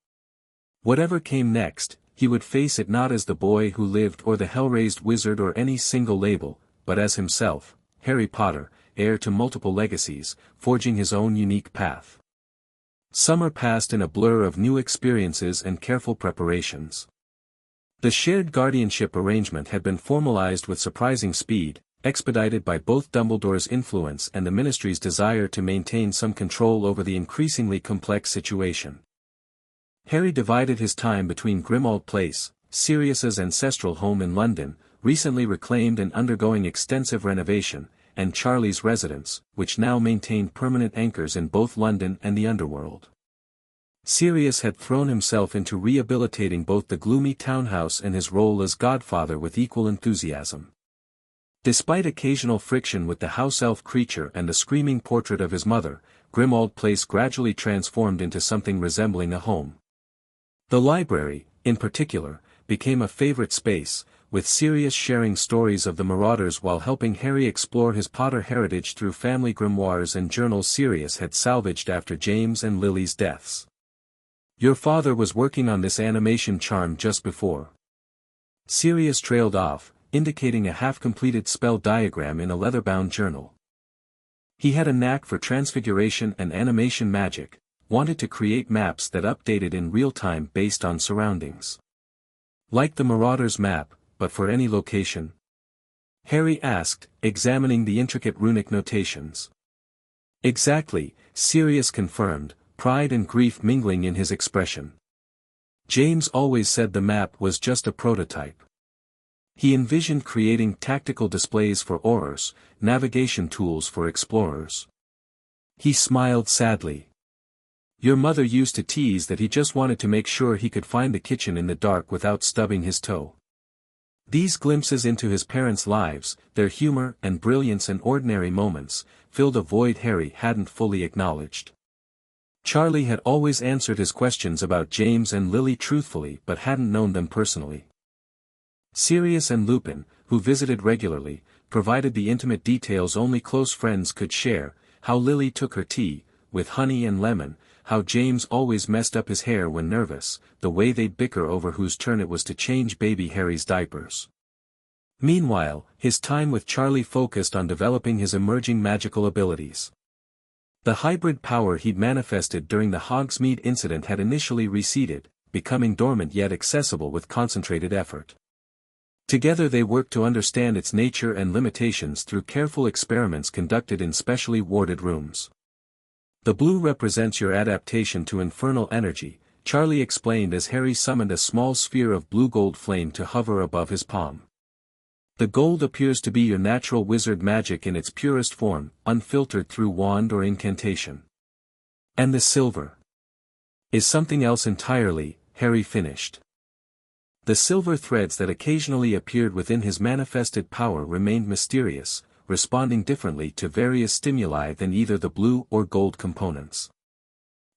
Whatever came next, he would face it not as the boy who lived or the hell-raised wizard or any single label, but as himself, Harry Potter, heir to multiple legacies, forging his own unique path. Summer passed in a blur of new experiences and careful preparations. The shared guardianship arrangement had been formalized with surprising speed, expedited by both Dumbledore's influence and the Ministry's desire to maintain some control over the increasingly complex situation. Harry divided his time between Grimmauld Place, Sirius's ancestral home in London, recently reclaimed and undergoing extensive renovation, and Charlie's residence, which now maintained permanent anchors in both London and the Underworld. Sirius had thrown himself into rehabilitating both the gloomy townhouse and his role as godfather with equal enthusiasm. Despite occasional friction with the house-elf creature and the screaming portrait of his mother, Grimmauld Place gradually transformed into something resembling a home. The library, in particular, became a favorite space, with Sirius sharing stories of the Marauders while helping Harry explore his Potter heritage through family grimoires and journals Sirius had salvaged after James and Lily's deaths. "Your father was working on this animation charm just before." Sirius trailed off, indicating a half-completed spell diagram in a leather-bound journal. He had a knack for transfiguration and animation magic, wanted to create maps that updated in real time based on surroundings. "Like the Marauder's map, but for any location?" Harry asked, examining the intricate runic notations. "Exactly," Sirius confirmed, pride and grief mingling in his expression. "James always said the map was just a prototype. He envisioned creating tactical displays for aurors, navigation tools for explorers." He smiled sadly. "Your mother used to tease that he just wanted to make sure he could find the kitchen in the dark without stubbing his toe." These glimpses into his parents' lives, their humor and brilliance in ordinary moments, filled a void Harry hadn't fully acknowledged. Charlie had always answered his questions about James and Lily truthfully but hadn't known them personally. Sirius and Lupin, who visited regularly, provided the intimate details only close friends could share: how Lily took her tea, with honey and lemon, how James always messed up his hair when nervous, the way they'd bicker over whose turn it was to change baby Harry's diapers. Meanwhile, his time with Charlie focused on developing his emerging magical abilities. The hybrid power he'd manifested during the Hogsmeade incident had initially receded, becoming dormant yet accessible with concentrated effort. Together they worked to understand its nature and limitations through careful experiments conducted in specially warded rooms. "The blue represents your adaptation to infernal energy," Charlie explained as Harry summoned a small sphere of blue-gold flame to hover above his palm. "The gold appears to be your natural wizard magic in its purest form, unfiltered through wand or incantation." "And the silver is something else entirely," Harry finished. The silver threads that occasionally appeared within his manifested power remained mysterious, responding differently to various stimuli than either the blue or gold components.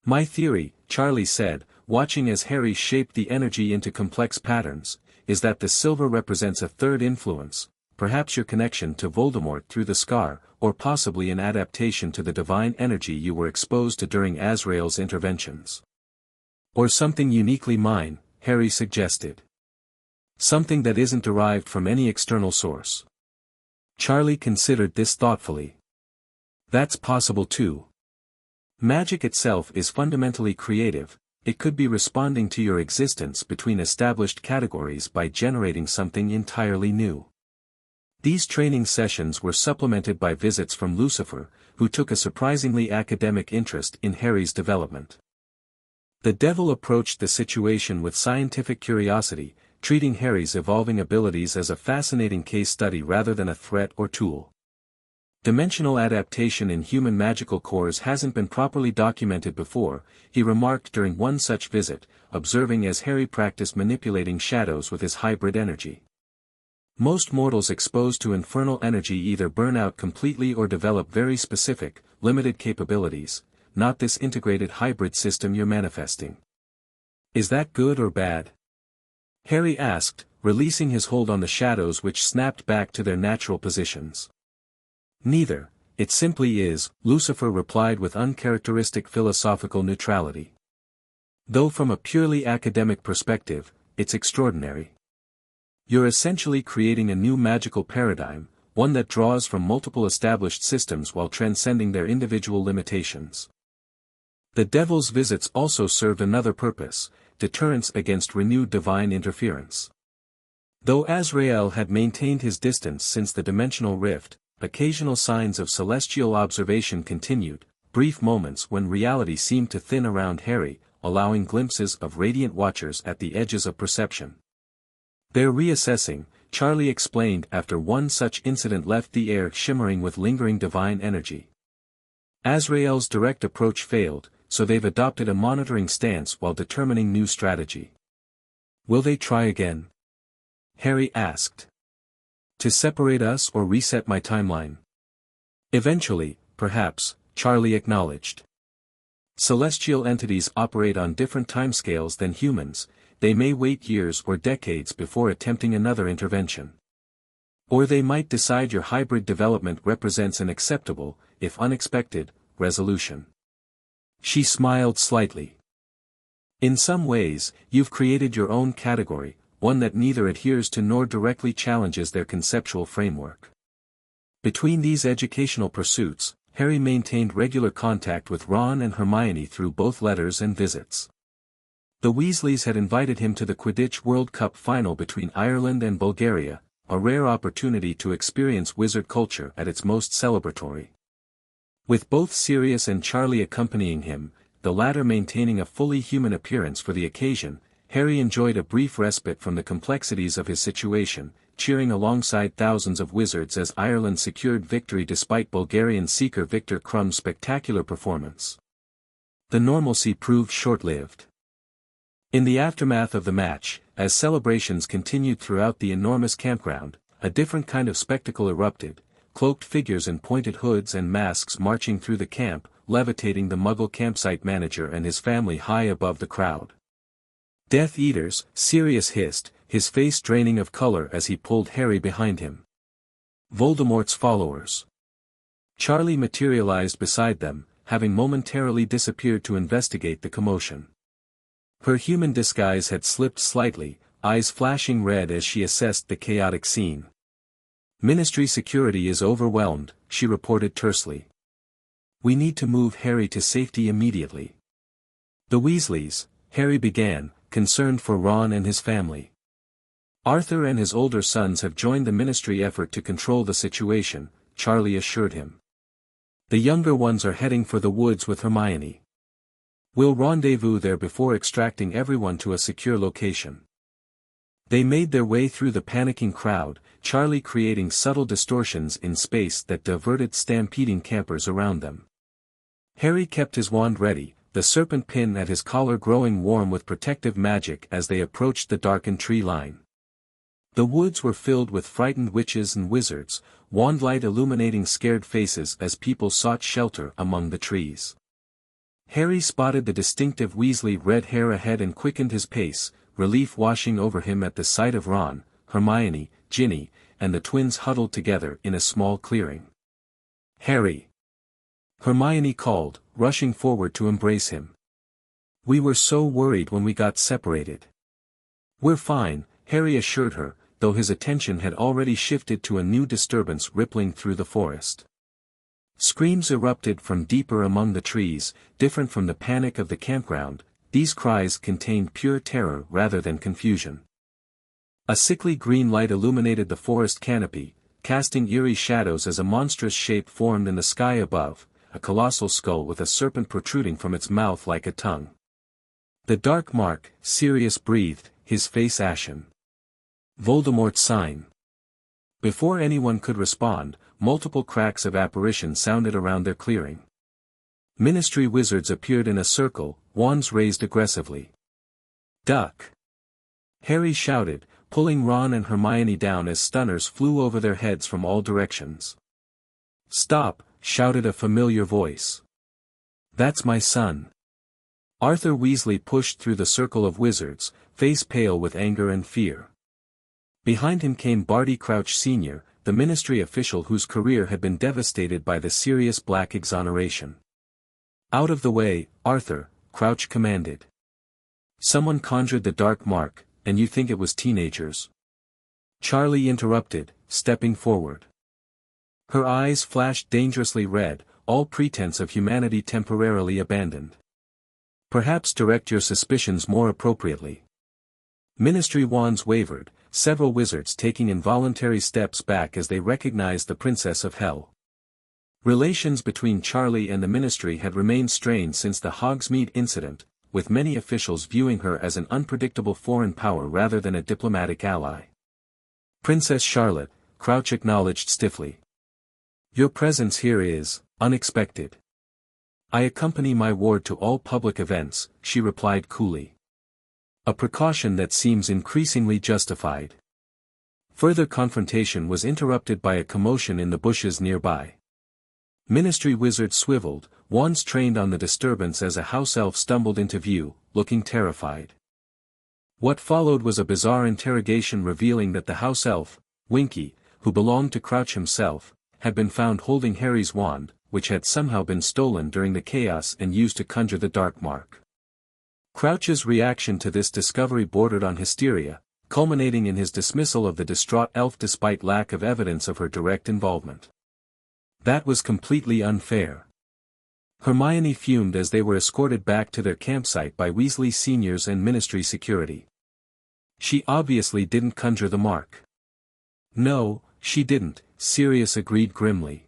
"My theory," Charlie said, watching as Harry shaped the energy into complex patterns, "is that the silver represents a third influence, perhaps your connection to Voldemort through the scar, or possibly an adaptation to the divine energy you were exposed to during Azrael's interventions." "Or something uniquely mine," Harry suggested. "Something that isn't derived from any external source." Charlie considered this thoughtfully. "That's possible too. Magic itself is fundamentally creative. It could be responding to your existence between established categories by generating something entirely new." These training sessions were supplemented by visits from Lucifer, who took a surprisingly academic interest in Harry's development. The devil approached the situation with scientific curiosity, treating Harry's evolving abilities as a fascinating case study rather than a threat or tool. "Dimensional adaptation in human magical cores hasn't been properly documented before," he remarked during one such visit, observing as Harry practiced manipulating shadows with his hybrid energy. "Most mortals exposed to infernal energy either burn out completely or develop very specific, limited capabilities, not this integrated hybrid system you're manifesting." "Is that good or bad?" Harry asked, releasing his hold on the shadows which snapped back to their natural positions. "Neither, it simply is," Lucifer replied with uncharacteristic philosophical neutrality. "Though from a purely academic perspective, it's extraordinary. You're essentially creating a new magical paradigm, one that draws from multiple established systems while transcending their individual limitations. The devil's visits also served another purpose: deterrence against renewed divine interference. Though Azrael had maintained his distance since the dimensional rift, occasional signs of celestial observation continued, brief moments when reality seemed to thin around Harry, allowing glimpses of radiant watchers at the edges of perception. "They're reassessing," Charlie explained after one such incident left the air shimmering with lingering divine energy. Azrael's direct approach failed, so they've adopted a monitoring stance while determining new strategy. "Will they try again?" Harry asked. "To separate us or reset my timeline?" "Eventually, perhaps," Charlie acknowledged. "Celestial entities operate on different timescales than humans. They may wait years or decades before attempting another intervention. Or they might decide your hybrid development represents an acceptable, if unexpected, resolution." She smiled slightly. "In some ways, you've created your own category, one that neither adheres to nor directly challenges their conceptual framework." Between these educational pursuits, Harry maintained regular contact with Ron and Hermione through both letters and visits. The Weasleys had invited him to the Quidditch World Cup final between Ireland and Bulgaria, a rare opportunity to experience wizard culture at its most celebratory. With both Sirius and Charlie accompanying him, the latter maintaining a fully human appearance for the occasion, Harry enjoyed a brief respite from the complexities of his situation, cheering alongside thousands of wizards as Ireland secured victory despite Bulgarian seeker Victor Krumm's spectacular performance. The normalcy proved short-lived. In the aftermath of the match, as celebrations continued throughout the enormous campground, a different kind of spectacle erupted: cloaked figures in pointed hoods and masks marching through the camp, levitating the Muggle campsite manager and his family high above the crowd. "Death Eaters," Sirius hissed, his face draining of color as he pulled Harry behind him. "Voldemort's followers." Charlie materialized beside them, having momentarily disappeared to investigate the commotion. Her human disguise had slipped slightly, eyes flashing red as she assessed the chaotic scene. "Ministry security is overwhelmed," she reported tersely. "We need to move Harry to safety immediately." "The Weasleys," Harry began, concerned for Ron and his family. "Arthur and his older sons have joined the Ministry effort to control the situation," Charlie assured him. "The younger ones are heading for the woods with Hermione. We'll rendezvous there before extracting everyone to a secure location." They made their way through the panicking crowd, Charlie creating subtle distortions in space that diverted stampeding campers around them. Harry kept his wand ready, the serpent pin at his collar growing warm with protective magic as they approached the darkened tree line. The woods were filled with frightened witches and wizards, wand light illuminating scared faces as people sought shelter among the trees. Harry spotted the distinctive Weasley red hair ahead and quickened his pace, relief washing over him at the sight of Ron, Hermione, Ginny, and the twins huddled together in a small clearing. "Harry!" Hermione called, rushing forward to embrace him. "We were so worried when we got separated." "We're fine," Harry assured her, though his attention had already shifted to a new disturbance rippling through the forest. Screams erupted from deeper among the trees, different from the panic of the campground. These cries contained pure terror rather than confusion. A sickly green light illuminated the forest canopy, casting eerie shadows as a monstrous shape formed in the sky above, a colossal skull with a serpent protruding from its mouth like a tongue. "The dark mark," Sirius breathed, his face ashen. "Voldemort's sign." Before anyone could respond, multiple cracks of apparition sounded around their clearing. Ministry wizards appeared in a circle, wands raised aggressively. "Duck!" Harry shouted, pulling Ron and Hermione down as stunners flew over their heads from all directions. "Stop!" shouted a familiar voice. "That's my son." Arthur Weasley pushed through the circle of wizards, face pale with anger and fear. Behind him came Barty Crouch Sr., the ministry official whose career had been devastated by the Sirius Black exoneration. "Out of the way, Arthur," Crouch commanded. Someone conjured the dark mark, and you think it was teenagers?" Charlie interrupted, stepping forward. Her eyes flashed dangerously red, all pretense of humanity temporarily abandoned. "Perhaps direct your suspicions more appropriately." Ministry wands wavered, several wizards taking involuntary steps back as they recognized the Princess of Hell. Relations between Charlie and the Ministry had remained strained since the Hogsmeade incident, with many officials viewing her as an unpredictable foreign power rather than a diplomatic ally. "Princess Charlotte," Crouch acknowledged stiffly. "Your presence here is unexpected." "I accompany my ward to all public events," she replied coolly. A precaution that seems increasingly justified. Further confrontation was interrupted by a commotion in the bushes nearby. Ministry wizards swiveled, wands trained on the disturbance as a house elf stumbled into view, looking terrified. What followed was a bizarre interrogation revealing that the house elf, Winky, who belonged to Crouch himself, had been found holding Harry's wand, which had somehow been stolen during the chaos and used to conjure the dark mark. Crouch's reaction to this discovery bordered on hysteria, culminating in his dismissal of the distraught elf despite lack of evidence of her direct involvement. That was completely unfair. Hermione fumed as they were escorted back to their campsite by Weasley seniors and Ministry security. "She obviously didn't conjure the mark." "No, she didn't," Sirius agreed grimly.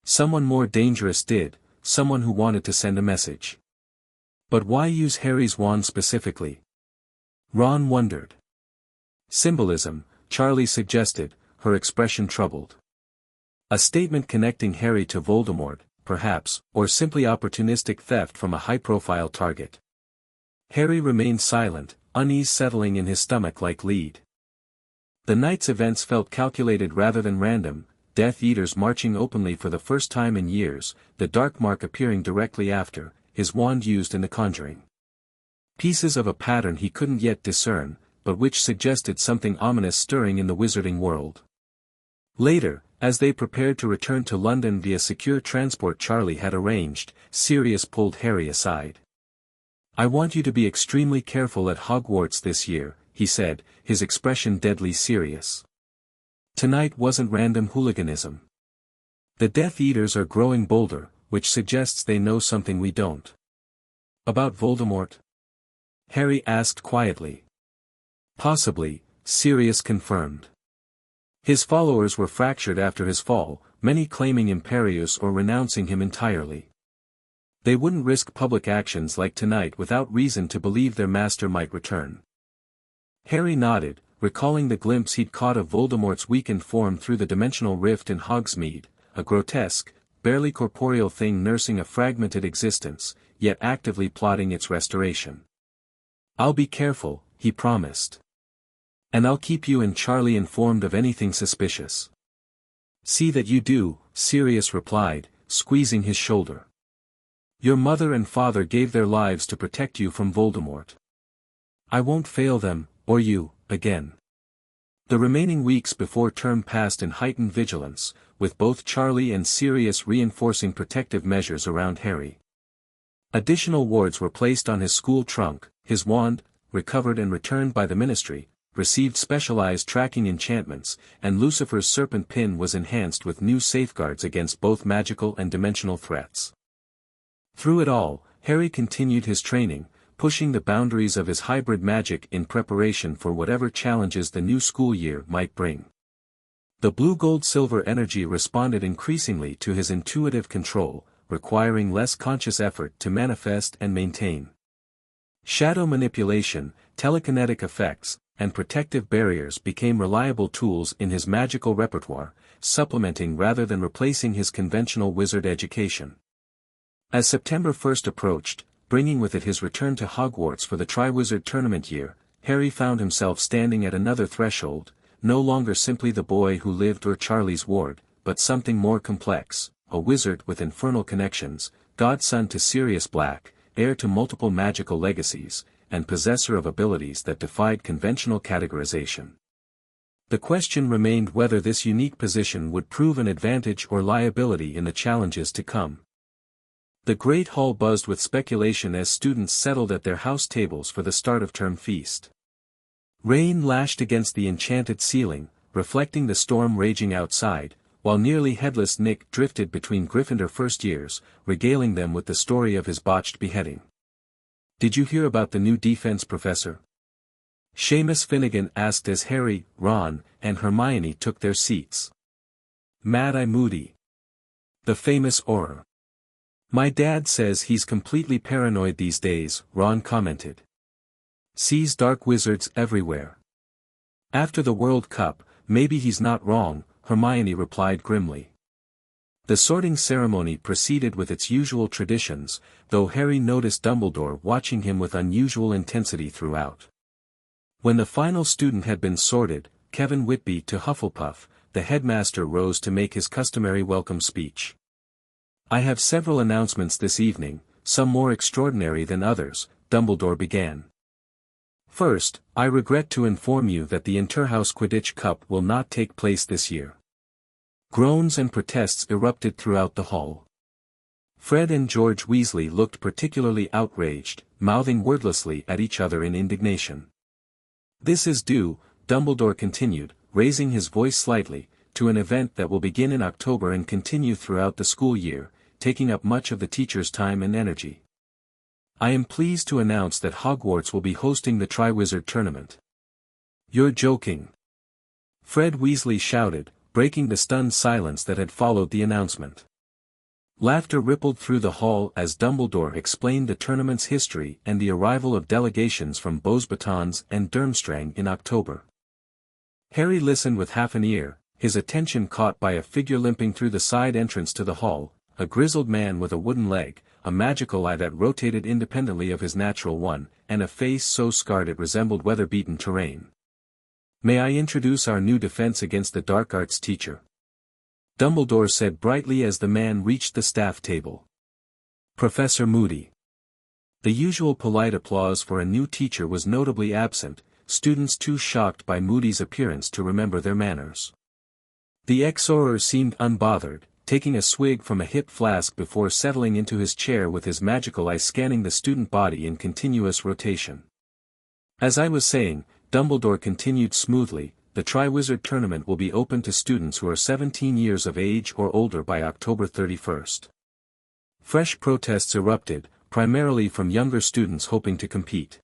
"Someone more dangerous did, someone who wanted to send a message." "But why use Harry's wand specifically?" Ron wondered. "Symbolism," Charlie suggested, her expression troubled. "A statement connecting Harry to Voldemort, perhaps, or simply opportunistic theft from a high-profile target." Harry remained silent, unease settling in his stomach like lead. The night's events felt calculated rather than random, Death Eaters marching openly for the first time in years, the dark mark appearing directly after, his wand used in the conjuring. Pieces of a pattern he couldn't yet discern, but which suggested something ominous stirring in the wizarding world. Later, as they prepared to return to London via secure transport Charlie had arranged, Sirius pulled Harry aside. "I want you to be extremely careful at Hogwarts this year," he said, his expression deadly serious. "Tonight wasn't random hooliganism. The Death Eaters are growing bolder, which suggests they know something we don't." "About Voldemort?" Harry asked quietly. "Possibly," Sirius confirmed. "His followers were fractured after his fall, many claiming Imperius or renouncing him entirely. They wouldn't risk public actions like tonight without reason to believe their master might return." Harry nodded, recalling the glimpse he'd caught of Voldemort's weakened form through the dimensional rift in Hogsmeade, a grotesque, barely corporeal thing nursing a fragmented existence, yet actively plotting its restoration. "I'll be careful," he promised. "And I'll keep you and Charlie informed of anything suspicious." "See that you do," Sirius replied, squeezing his shoulder. "Your mother and father gave their lives to protect you from Voldemort. I won't fail them, or you, again." The remaining weeks before term passed in heightened vigilance, with both Charlie and Sirius reinforcing protective measures around Harry. Additional wards were placed on his school trunk, his wand, recovered and returned by the Ministry, received specialized tracking enchantments, and Lucifer's serpent pin was enhanced with new safeguards against both magical and dimensional threats. Through it all, Harry continued his training, pushing the boundaries of his hybrid magic in preparation for whatever challenges the new school year might bring. The blue-gold-silver energy responded increasingly to his intuitive control, requiring less conscious effort to manifest and maintain. Shadow manipulation, telekinetic effects, and protective barriers became reliable tools in his magical repertoire, supplementing rather than replacing his conventional wizard education. As September 1st approached, bringing with it his return to Hogwarts for the Triwizard Tournament year, Harry found himself standing at another threshold, no longer simply the boy who lived or Charlie's ward, but something more complex, a wizard with infernal connections, godson to Sirius Black, heir to multiple magical legacies, and possessor of abilities that defied conventional categorization. The question remained whether this unique position would prove an advantage or liability in the challenges to come. The Great Hall buzzed with speculation as students settled at their house tables for the start-of-term feast. Rain lashed against the enchanted ceiling, reflecting the storm raging outside, while nearly headless Nick drifted between Gryffindor first years, regaling them with the story of his botched beheading. "Did you hear about the new defense professor?" Seamus Finnegan asked as Harry, Ron, and Hermione took their seats. "Mad-Eye Moody. The famous Auror. My dad says he's completely paranoid these days," Ron commented. "Sees dark wizards everywhere." "After the World Cup, maybe he's not wrong," Hermione replied grimly. The sorting ceremony proceeded with its usual traditions, though Harry noticed Dumbledore watching him with unusual intensity throughout. When the final student had been sorted, Kevin Whitby to Hufflepuff, the headmaster rose to make his customary welcome speech. "I have several announcements this evening, some more extraordinary than others," Dumbledore began. "First, I regret to inform you that the Interhouse Quidditch Cup will not take place this year." Groans and protests erupted throughout the hall. Fred and George Weasley looked particularly outraged, mouthing wordlessly at each other in indignation. "This is due," Dumbledore continued, raising his voice slightly, "to an event that will begin in October and continue throughout the school year, taking up much of the teachers' time and energy. I am pleased to announce that Hogwarts will be hosting the Triwizard Tournament." "You're joking!" Fred Weasley shouted, breaking the stunned silence that had followed the announcement. Laughter rippled through the hall as Dumbledore explained the tournament's history and the arrival of delegations from Beauxbatons and Durmstrang in October. Harry listened with half an ear, his attention caught by a figure limping through the side entrance to the hall, a grizzled man with a wooden leg, a magical eye that rotated independently of his natural one, and a face so scarred it resembled weather-beaten terrain. "May I introduce our new defense against the dark arts teacher?" Dumbledore said brightly as the man reached the staff table. "Professor Moody." The usual polite applause for a new teacher was notably absent, students too shocked by Moody's appearance to remember their manners. The ex-Auror seemed unbothered, taking a swig from a hip flask before settling into his chair with his magical eye scanning the student body in continuous rotation. "As I was saying," Dumbledore continued smoothly, "the Triwizard Tournament will be open to students who are 17 years of age or older by October 31st. Fresh protests erupted, primarily from younger students hoping to compete.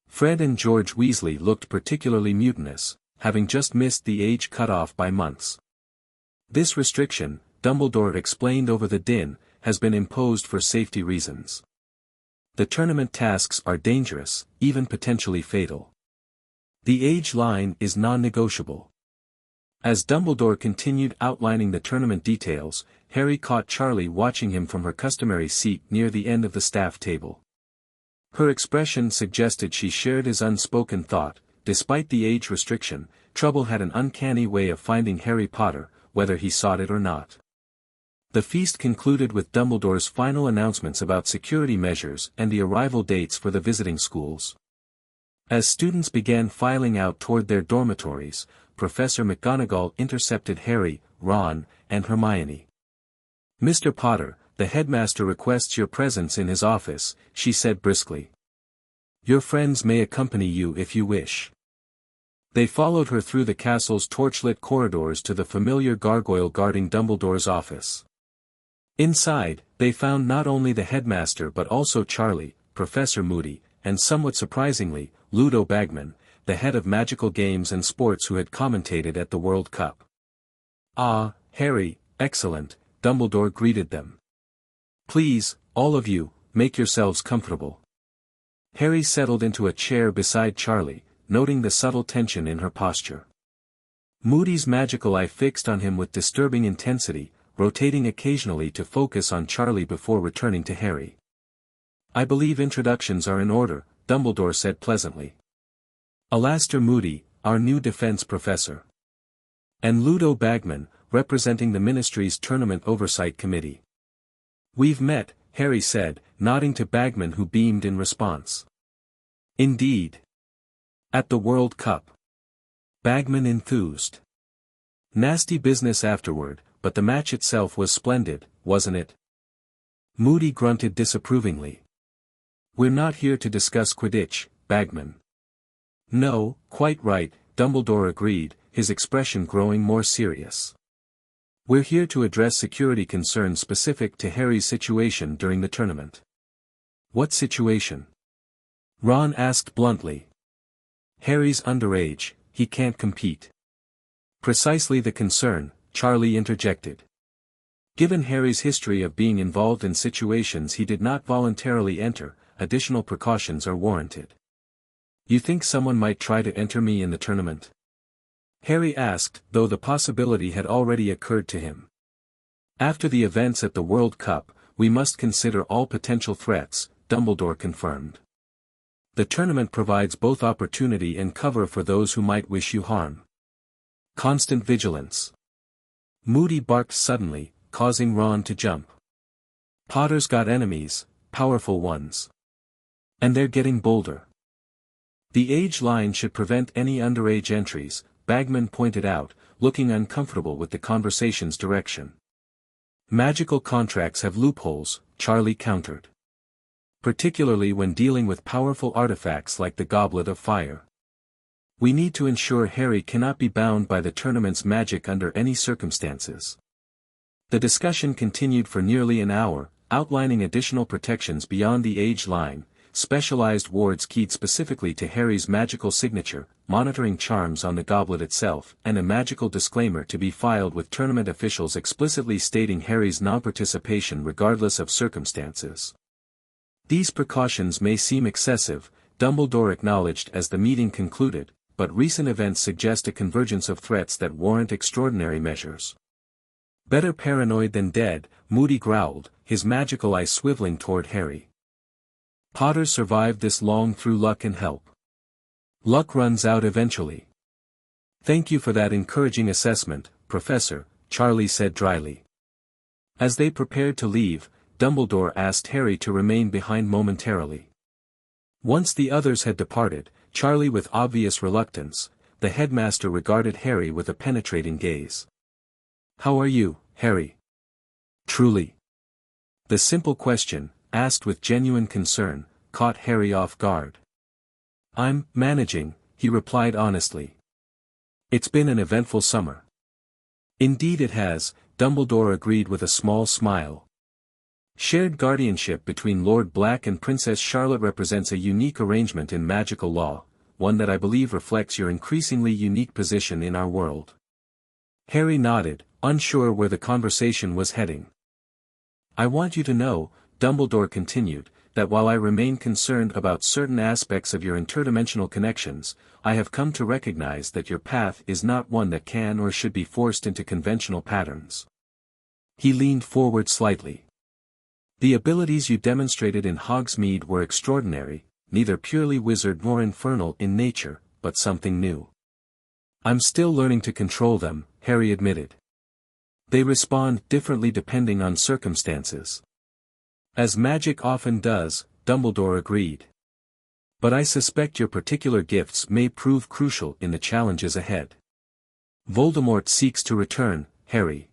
Fred and George Weasley looked particularly mutinous, having just missed the age cutoff by months. This restriction, Dumbledore explained over the din, has been imposed for safety reasons. The tournament tasks are dangerous, even potentially fatal. The age line is non-negotiable." As Dumbledore continued outlining the tournament details, Harry caught Charlie watching him from her customary seat near the end of the staff table. Her expression suggested she shared his unspoken thought. Despite the age restriction, trouble had an uncanny way of finding Harry Potter, whether he sought it or not. The feast concluded with Dumbledore's final announcements about security measures and the arrival dates for the visiting schools. As students began filing out toward their dormitories, Professor McGonagall intercepted Harry, Ron, and Hermione. "Mr. Potter, the headmaster requests your presence in his office," she said briskly. "Your friends may accompany you if you wish." They followed her through the castle's torchlit corridors to the familiar gargoyle guarding Dumbledore's office. Inside, they found not only the headmaster but also Charlie, Professor Moody, and somewhat surprisingly, Ludo Bagman, the head of magical games and sports who had commentated at the World Cup. "Ah, Harry, excellent," Dumbledore greeted them. "Please, all of you, make yourselves comfortable." Harry settled into a chair beside Charlie, noting the subtle tension in her posture. Moody's magical eye fixed on him with disturbing intensity, rotating occasionally to focus on Charlie before returning to Harry. "I believe introductions are in order," Dumbledore said pleasantly. "Alastair Moody, our new defense professor. And Ludo Bagman, representing the Ministry's Tournament Oversight Committee." "We've met," Harry said, nodding to Bagman who beamed in response. "Indeed. At the World Cup." Bagman enthused. "Nasty business afterward, but the match itself was splendid, wasn't it?" Moody grunted disapprovingly. "We're not here to discuss Quidditch, Bagman." No, quite right, Dumbledore agreed, his expression growing more serious. We're here to address security concerns specific to Harry's situation during the tournament. What situation? Ron asked bluntly. Harry's underage, he can't compete. Precisely the concern, Charlie interjected. Given Harry's history of being involved in situations he did not voluntarily enter, additional precautions are warranted. You think someone might try to enter me in the tournament? Harry asked, though the possibility had already occurred to him. After the events at the World Cup, we must consider all potential threats, Dumbledore confirmed. The tournament provides both opportunity and cover for those who might wish you harm. Constant vigilance. Moody barked suddenly, causing Ron to jump. Potter's got enemies, powerful ones. And they're getting bolder. The age line should prevent any underage entries, Bagman pointed out, looking uncomfortable with the conversation's direction. Magical contracts have loopholes, Charlie countered. Particularly when dealing with powerful artifacts like the Goblet of Fire. We need to ensure Harry cannot be bound by the tournament's magic under any circumstances. The discussion continued for nearly an hour, outlining additional protections beyond the age line, specialized wards keyed specifically to Harry's magical signature, monitoring charms on the goblet itself, and a magical disclaimer to be filed with tournament officials explicitly stating Harry's non-participation regardless of circumstances. These precautions may seem excessive, Dumbledore acknowledged as the meeting concluded, but recent events suggest a convergence of threats that warrant extraordinary measures. Better paranoid than dead, Moody growled, his magical eye swiveling toward Harry. Potter survived this long through luck and help. Luck runs out eventually. Thank you for that encouraging assessment, Professor, Charlie said dryly. As they prepared to leave, Dumbledore asked Harry to remain behind momentarily. Once the others had departed, Charlie with obvious reluctance, the headmaster regarded Harry with a penetrating gaze. How are you, Harry? Truly. The simple question, asked with genuine concern, caught Harry off guard. I'm managing, he replied honestly. It's been an eventful summer. Indeed it has, Dumbledore agreed with a small smile. Shared guardianship between Lord Black and Princess Charlotte represents a unique arrangement in magical law, one that I believe reflects your increasingly unique position in our world. Harry nodded, unsure where the conversation was heading. I want you to know, Dumbledore continued, that while I remain concerned about certain aspects of your interdimensional connections, I have come to recognize that your path is not one that can or should be forced into conventional patterns. He leaned forward slightly. The abilities you demonstrated in Hogsmeade were extraordinary, neither purely wizard nor infernal in nature, but something new. I'm still learning to control them, Harry admitted. They respond differently depending on circumstances. As magic often does, Dumbledore agreed. But I suspect your particular gifts may prove crucial in the challenges ahead. Voldemort seeks to return, Harry.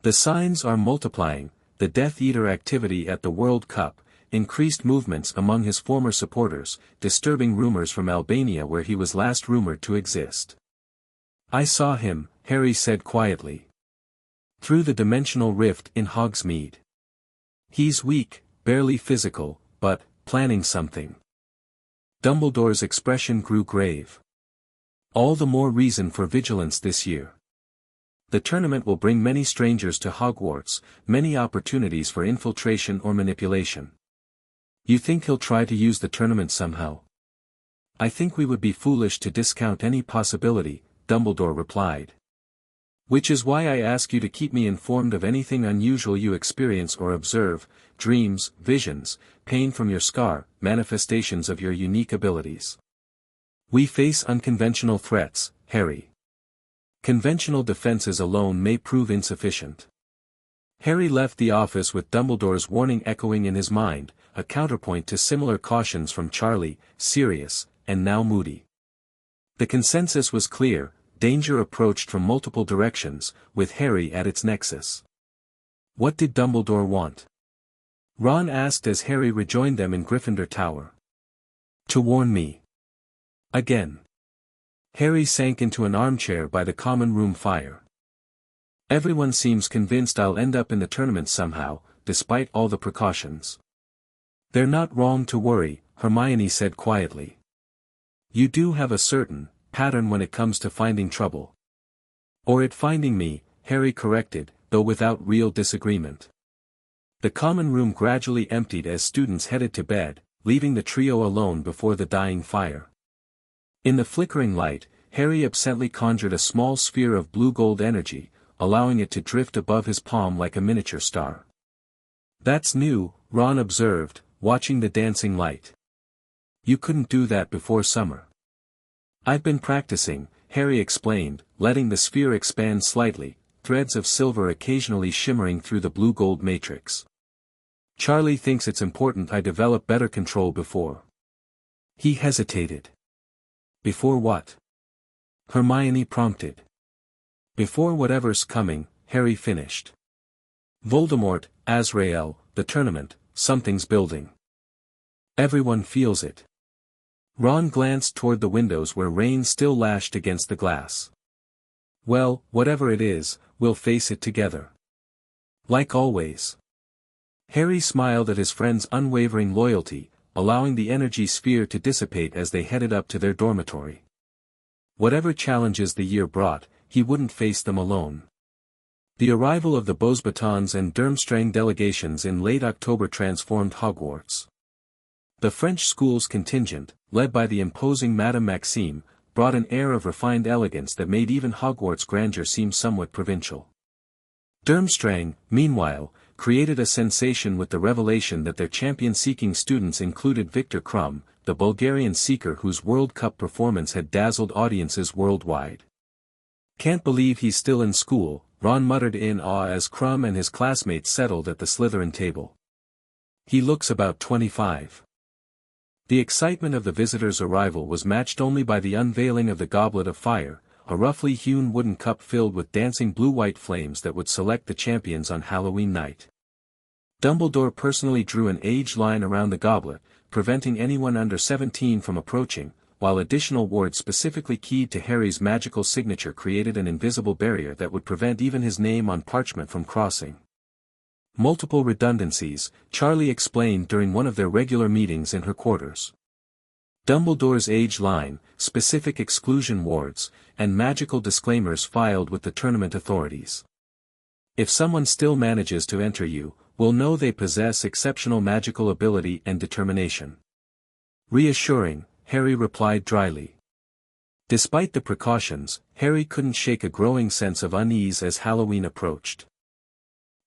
The signs are multiplying, the Death Eater activity at the World Cup, increased movements among his former supporters, disturbing rumors from Albania where he was last rumored to exist. I saw him, Harry said quietly. Through the dimensional rift in Hogsmeade. He's weak, barely physical, but planning something. Dumbledore's expression grew grave. All the more reason for vigilance this year. The tournament will bring many strangers to Hogwarts, many opportunities for infiltration or manipulation. You think he'll try to use the tournament somehow? I think we would be foolish to discount any possibility, Dumbledore replied. Which is why I ask you to keep me informed of anything unusual you experience or observe, dreams, visions, pain from your scar, manifestations of your unique abilities. We face unconventional threats, Harry. Conventional defenses alone may prove insufficient. Harry left the office with Dumbledore's warning echoing in his mind, a counterpoint to similar cautions from Charlie, Sirius, and now Moody. The consensus was clear. Danger approached from multiple directions, with Harry at its nexus. What did Dumbledore want? Ron asked as Harry rejoined them in Gryffindor Tower. To warn me. Again. Harry sank into an armchair by the common room fire. Everyone seems convinced I'll end up in the tournament somehow, despite all the precautions. They're not wrong to worry, Hermione said quietly. You do have a certain pattern when it comes to finding trouble. Or it finding me, Harry corrected, though without real disagreement. The common room gradually emptied as students headed to bed, leaving the trio alone before the dying fire. In the flickering light, Harry absently conjured a small sphere of blue-gold energy, allowing it to drift above his palm like a miniature star. That's new, Ron observed, watching the dancing light. You couldn't do that before summer. I've been practicing, Harry explained, letting the sphere expand slightly, threads of silver occasionally shimmering through the blue-gold matrix. Charlie thinks it's important I develop better control before. He hesitated. Before what? Hermione prompted. Before whatever's coming, Harry finished. Voldemort, Azrael, the tournament, something's building. Everyone feels it. Ron glanced toward the windows where rain still lashed against the glass. Well, whatever it is, we'll face it together. Like always. Harry smiled at his friend's unwavering loyalty, allowing the energy sphere to dissipate as they headed up to their dormitory. Whatever challenges the year brought, he wouldn't face them alone. The arrival of the Beauxbatons and Durmstrang delegations in late October transformed Hogwarts. The French school's contingent, led by the imposing Madame Maxime, brought an air of refined elegance that made even Hogwarts' grandeur seem somewhat provincial. Durmstrang, meanwhile, created a sensation with the revelation that their champion-seeking students included Viktor Krum, the Bulgarian seeker whose World Cup performance had dazzled audiences worldwide. Can't believe he's still in school, Ron muttered in awe as Krum and his classmates settled at the Slytherin table. He looks about 25. The excitement of the visitors' arrival was matched only by the unveiling of the Goblet of Fire, a roughly hewn wooden cup filled with dancing blue-white flames that would select the champions on Halloween night. Dumbledore personally drew an age line around the goblet, preventing anyone under 17 from approaching, while additional wards specifically keyed to Harry's magical signature created an invisible barrier that would prevent even his name on parchment from crossing. Multiple redundancies, Charlie explained during one of their regular meetings in her quarters. Dumbledore's age line, specific exclusion wards, and magical disclaimers filed with the tournament authorities. If someone still manages to enter you, we'll know they possess exceptional magical ability and determination. Reassuring, Harry replied dryly. Despite the precautions, Harry couldn't shake a growing sense of unease as Halloween approached.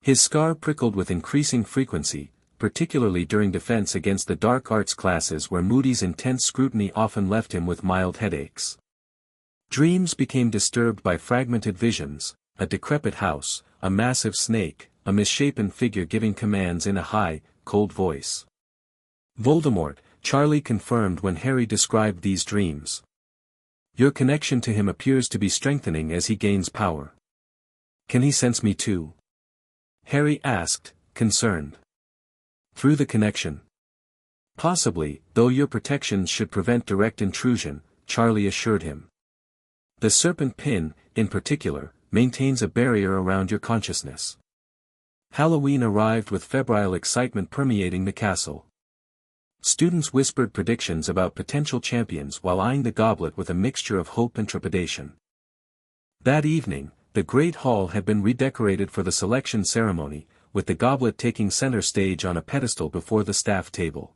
His scar prickled with increasing frequency, particularly during defense against the dark arts classes where Moody's intense scrutiny often left him with mild headaches. Dreams became disturbed by fragmented visions, a decrepit house, a massive snake, a misshapen figure giving commands in a high, cold voice. Voldemort, Charlie confirmed when Harry described these dreams. Your connection to him appears to be strengthening as he gains power. Can he sense me too? Harry asked, concerned. Through the connection. Possibly, though your protections should prevent direct intrusion, Charlie assured him. The serpent pin, in particular, maintains a barrier around your consciousness. Halloween arrived with febrile excitement permeating the castle. Students whispered predictions about potential champions while eyeing the goblet with a mixture of hope and trepidation. That evening, the Great Hall had been redecorated for the selection ceremony, with the goblet taking center stage on a pedestal before the staff table.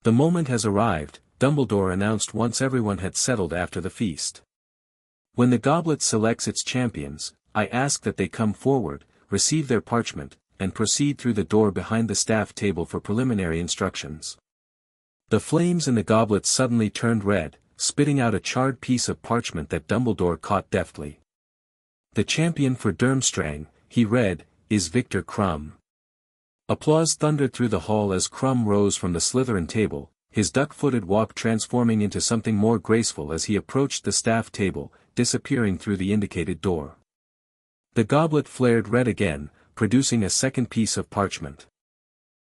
The moment has arrived, Dumbledore announced once everyone had settled after the feast. When the goblet selects its champions, I ask that they come forward, receive their parchment, and proceed through the door behind the staff table for preliminary instructions. The flames in the goblet suddenly turned red, spitting out a charred piece of parchment that Dumbledore caught deftly. The champion for Durmstrang, he read, is Viktor Krum. Applause thundered through the hall as Krum rose from the Slytherin table, his duck-footed walk transforming into something more graceful as he approached the staff table, disappearing through the indicated door. The goblet flared red again, producing a second piece of parchment.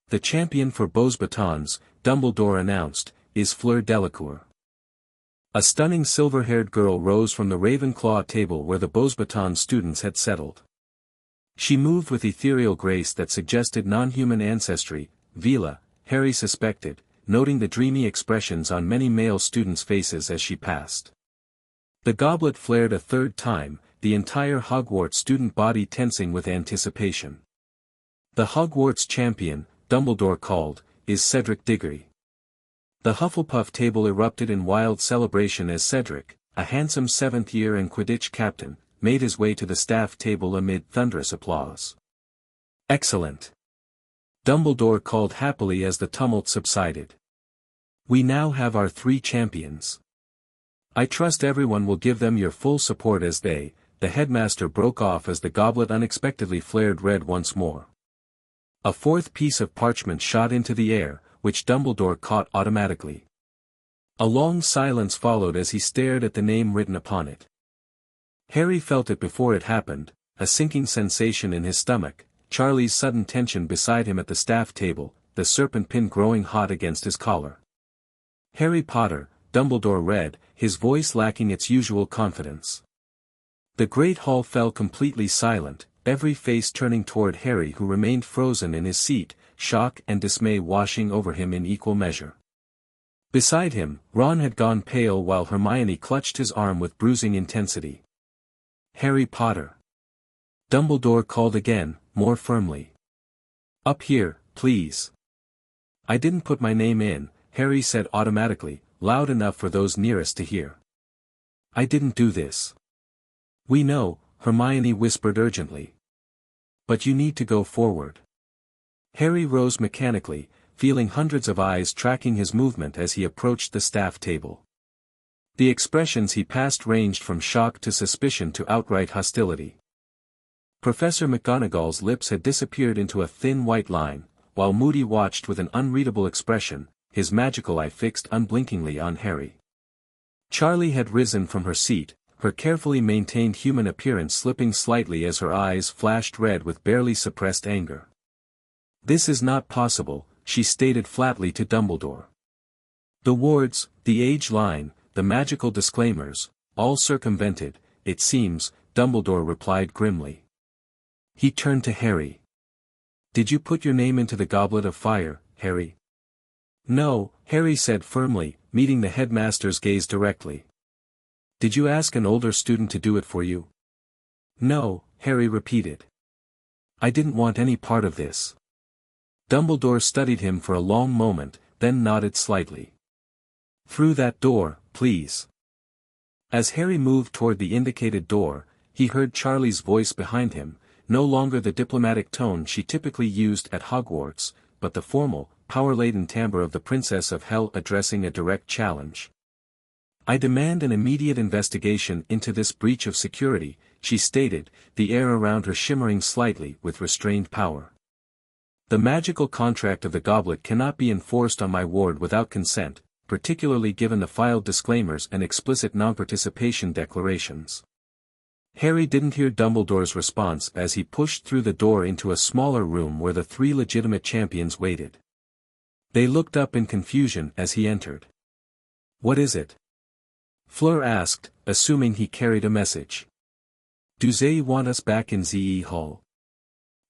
The champion for Beauxbatons, Dumbledore announced, is Fleur Delacour. A stunning silver-haired girl rose from the Ravenclaw table where the Beauxbatons students had settled. She moved with ethereal grace that suggested non-human ancestry. Vila, Harry suspected, noting the dreamy expressions on many male students' faces as she passed. The goblet flared a third time, the entire Hogwarts student body tensing with anticipation. "The Hogwarts champion," Dumbledore called, "is Cedric Diggory." The Hufflepuff table erupted in wild celebration as Cedric, a handsome seventh-year and Quidditch captain, made his way to the staff table amid thunderous applause. "Excellent!" Dumbledore called happily as the tumult subsided. "We now have our 3 champions. I trust everyone will give them your full support as they." The headmaster broke off as the goblet unexpectedly flared red once more. A fourth piece of parchment shot into the air, which Dumbledore caught automatically. A long silence followed as he stared at the name written upon it. Harry felt it before it happened, a sinking sensation in his stomach, Charlie's sudden tension beside him at the staff table, the serpent pin growing hot against his collar. "Harry Potter," Dumbledore read, his voice lacking its usual confidence. The great hall fell completely silent, every face turning toward Harry who remained frozen in his seat, shock and dismay washing over him in equal measure. Beside him, Ron had gone pale while Hermione clutched his arm with bruising intensity. "Harry Potter." Dumbledore called again, more firmly. "Up here, please." "I didn't put my name in," Harry said automatically, loud enough for those nearest to hear. "I didn't do this." "We know," Hermione whispered urgently. "But you need to go forward." Harry rose mechanically, feeling hundreds of eyes tracking his movement as he approached the staff table. The expressions he passed ranged from shock to suspicion to outright hostility. Professor McGonagall's lips had disappeared into a thin white line, while Moody watched with an unreadable expression, his magical eye fixed unblinkingly on Harry. Charlie had risen from her seat, her carefully maintained human appearance slipping slightly as her eyes flashed red with barely suppressed anger. "This is not possible," she stated flatly to Dumbledore. "The wards, the age line, the magical disclaimers, all circumvented, it seems," Dumbledore replied grimly. He turned to Harry. "Did you put your name into the Goblet of Fire, Harry?" "No," Harry said firmly, meeting the headmaster's gaze directly. "Did you ask an older student to do it for you?" "No," Harry repeated. "I didn't want any part of this." Dumbledore studied him for a long moment, then nodded slightly. "Through that door, please." As Harry moved toward the indicated door, he heard Charlie's voice behind him, no longer the diplomatic tone she typically used at Hogwarts, but the formal, power-laden timbre of the Princess of Hell addressing a direct challenge. "I demand an immediate investigation into this breach of security," she stated, the air around her shimmering slightly with restrained power. "The magical contract of the goblet cannot be enforced on my ward without consent, particularly given the filed disclaimers and explicit non-participation declarations." Harry didn't hear Dumbledore's response as he pushed through the door into a smaller room where the 3 legitimate champions waited. They looked up in confusion as he entered. "What is it?" Fleur asked, assuming he carried a message. "Do they want us back in the hall?"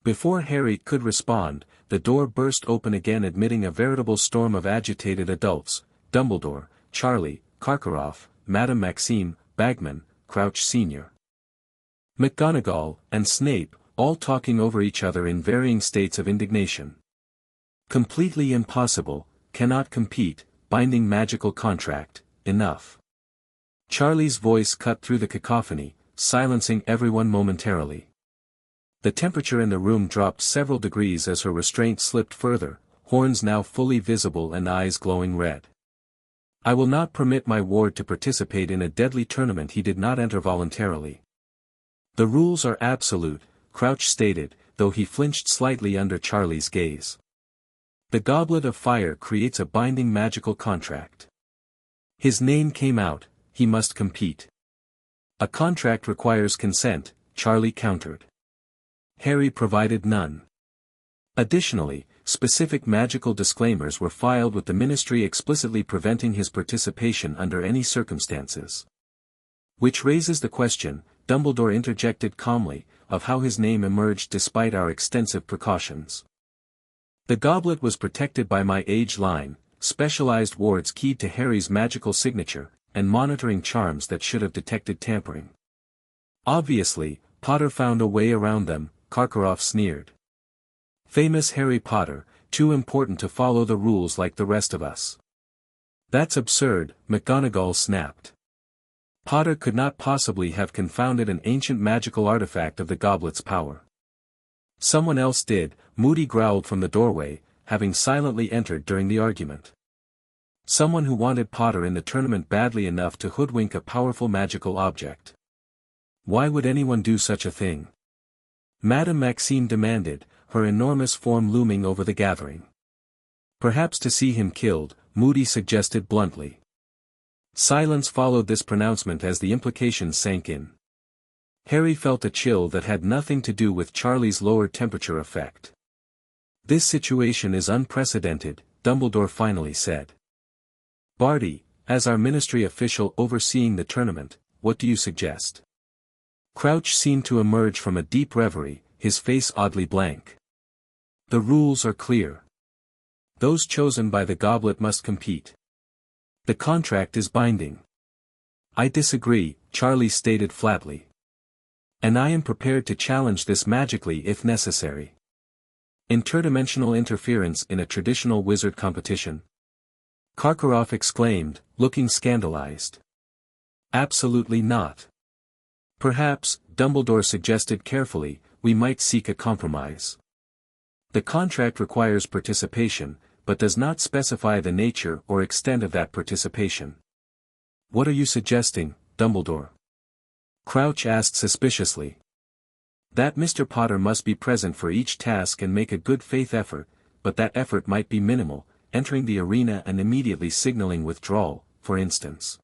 Before Harry could respond, the door burst open again admitting a veritable storm of agitated adults, Dumbledore, Charlie, Karkaroff, Madame Maxime, Bagman, Crouch Sr., McGonagall, and Snape, all talking over each other in varying states of indignation. "Completely impossible, cannot compete, binding magical contract, enough." Charlie's voice cut through the cacophony, silencing everyone momentarily. The temperature in the room dropped several degrees as her restraint slipped further, horns now fully visible and eyes glowing red. "I will not permit my ward to participate in a deadly tournament he did not enter voluntarily." "The rules are absolute," Crouch stated, though he flinched slightly under Charlie's gaze. "The Goblet of Fire creates a binding magical contract. His name came out, he must compete." "A contract requires consent," Charlie countered. Harry provided none. Additionally, specific magical disclaimers were filed with the Ministry explicitly preventing his participation under any circumstances. Which raises the question, Dumbledore interjected calmly, of how his name emerged despite our extensive precautions. The goblet was protected by my age line, specialized wards keyed to Harry's magical signature, and monitoring charms that should have detected tampering. Obviously, Potter found a way around them, Karkaroff sneered. Famous Harry Potter, too important to follow the rules like the rest of us. That's absurd, McGonagall snapped. Potter could not possibly have confounded an ancient magical artifact of the goblet's power. Someone else did, Moody growled from the doorway, having silently entered during the argument. Someone who wanted Potter in the tournament badly enough to hoodwink a powerful magical object. Why would anyone do such a thing? Madame Maxime demanded, her enormous form looming over the gathering. Perhaps to see him killed, Moody suggested bluntly. Silence followed this pronouncement as the implications sank in. Harry felt a chill that had nothing to do with Charlie's lowered temperature effect. This situation is unprecedented, Dumbledore finally said. Barty, as our ministry official overseeing the tournament, what do you suggest? Crouch seemed to emerge from a deep reverie, his face oddly blank. The rules are clear. Those chosen by the goblet must compete. The contract is binding. I disagree, Charlie stated flatly. And I am prepared to challenge this magically if necessary. Interdimensional interference in a traditional wizard competition? Karkaroff exclaimed, looking scandalized. Absolutely not. Perhaps, Dumbledore suggested carefully, we might seek a compromise. The contract requires participation, but does not specify the nature or extent of that participation. What are you suggesting, Dumbledore? Crouch asked suspiciously. That Mr. Potter must be present for each task and make a good faith effort, but that effort might be minimal, entering the arena and immediately signaling withdrawal, for instance.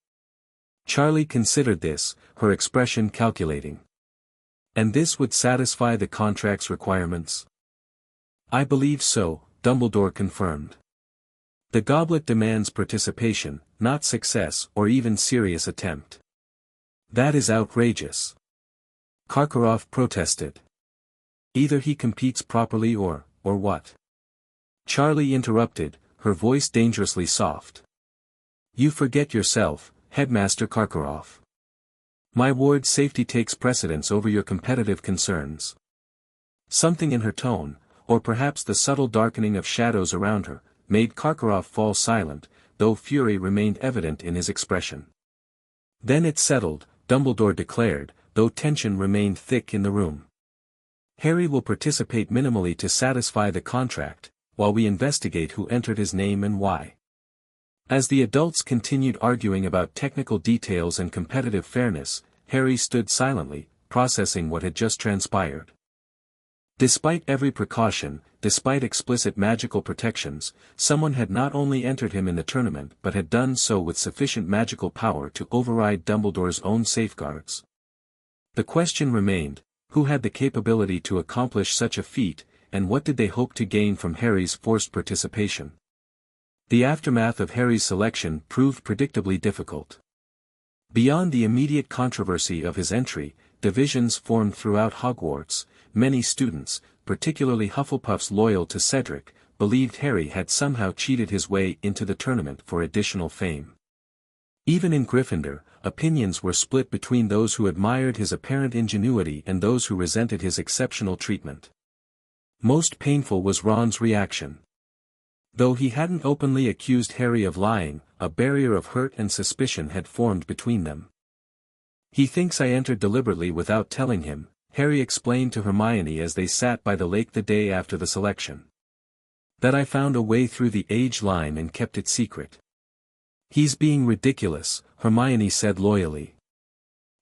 Charlie considered this, her expression calculating. And this would satisfy the contract's requirements? I believe so, Dumbledore confirmed. The goblet demands participation, not success or even serious attempt. That is outrageous. Karkaroff protested. Either he competes properly or what? Charlie interrupted, her voice dangerously soft. You forget yourself, Headmaster Karkaroff. My ward's safety takes precedence over your competitive concerns. Something in her tone, or perhaps the subtle darkening of shadows around her, made Karkaroff fall silent, though fury remained evident in his expression. Then it settled, Dumbledore declared, though tension remained thick in the room. Harry will participate minimally to satisfy the contract, while we investigate who entered his name and why. As the adults continued arguing about technical details and competitive fairness, Harry stood silently, processing what had just transpired. Despite every precaution, despite explicit magical protections, someone had not only entered him in the tournament but had done so with sufficient magical power to override Dumbledore's own safeguards. The question remained, who had the capability to accomplish such a feat, and what did they hope to gain from Harry's forced participation? The aftermath of Harry's selection proved predictably difficult. Beyond the immediate controversy of his entry, divisions formed throughout Hogwarts. Many students, particularly Hufflepuffs loyal to Cedric, believed Harry had somehow cheated his way into the tournament for additional fame. Even in Gryffindor, opinions were split between those who admired his apparent ingenuity and those who resented his exceptional treatment. Most painful was Ron's reaction. Though he hadn't openly accused Harry of lying, a barrier of hurt and suspicion had formed between them. He thinks I entered deliberately without telling him, Harry explained to Hermione as they sat by the lake the day after the selection. That I found a way through the age line and kept it secret. He's being ridiculous, Hermione said loyally.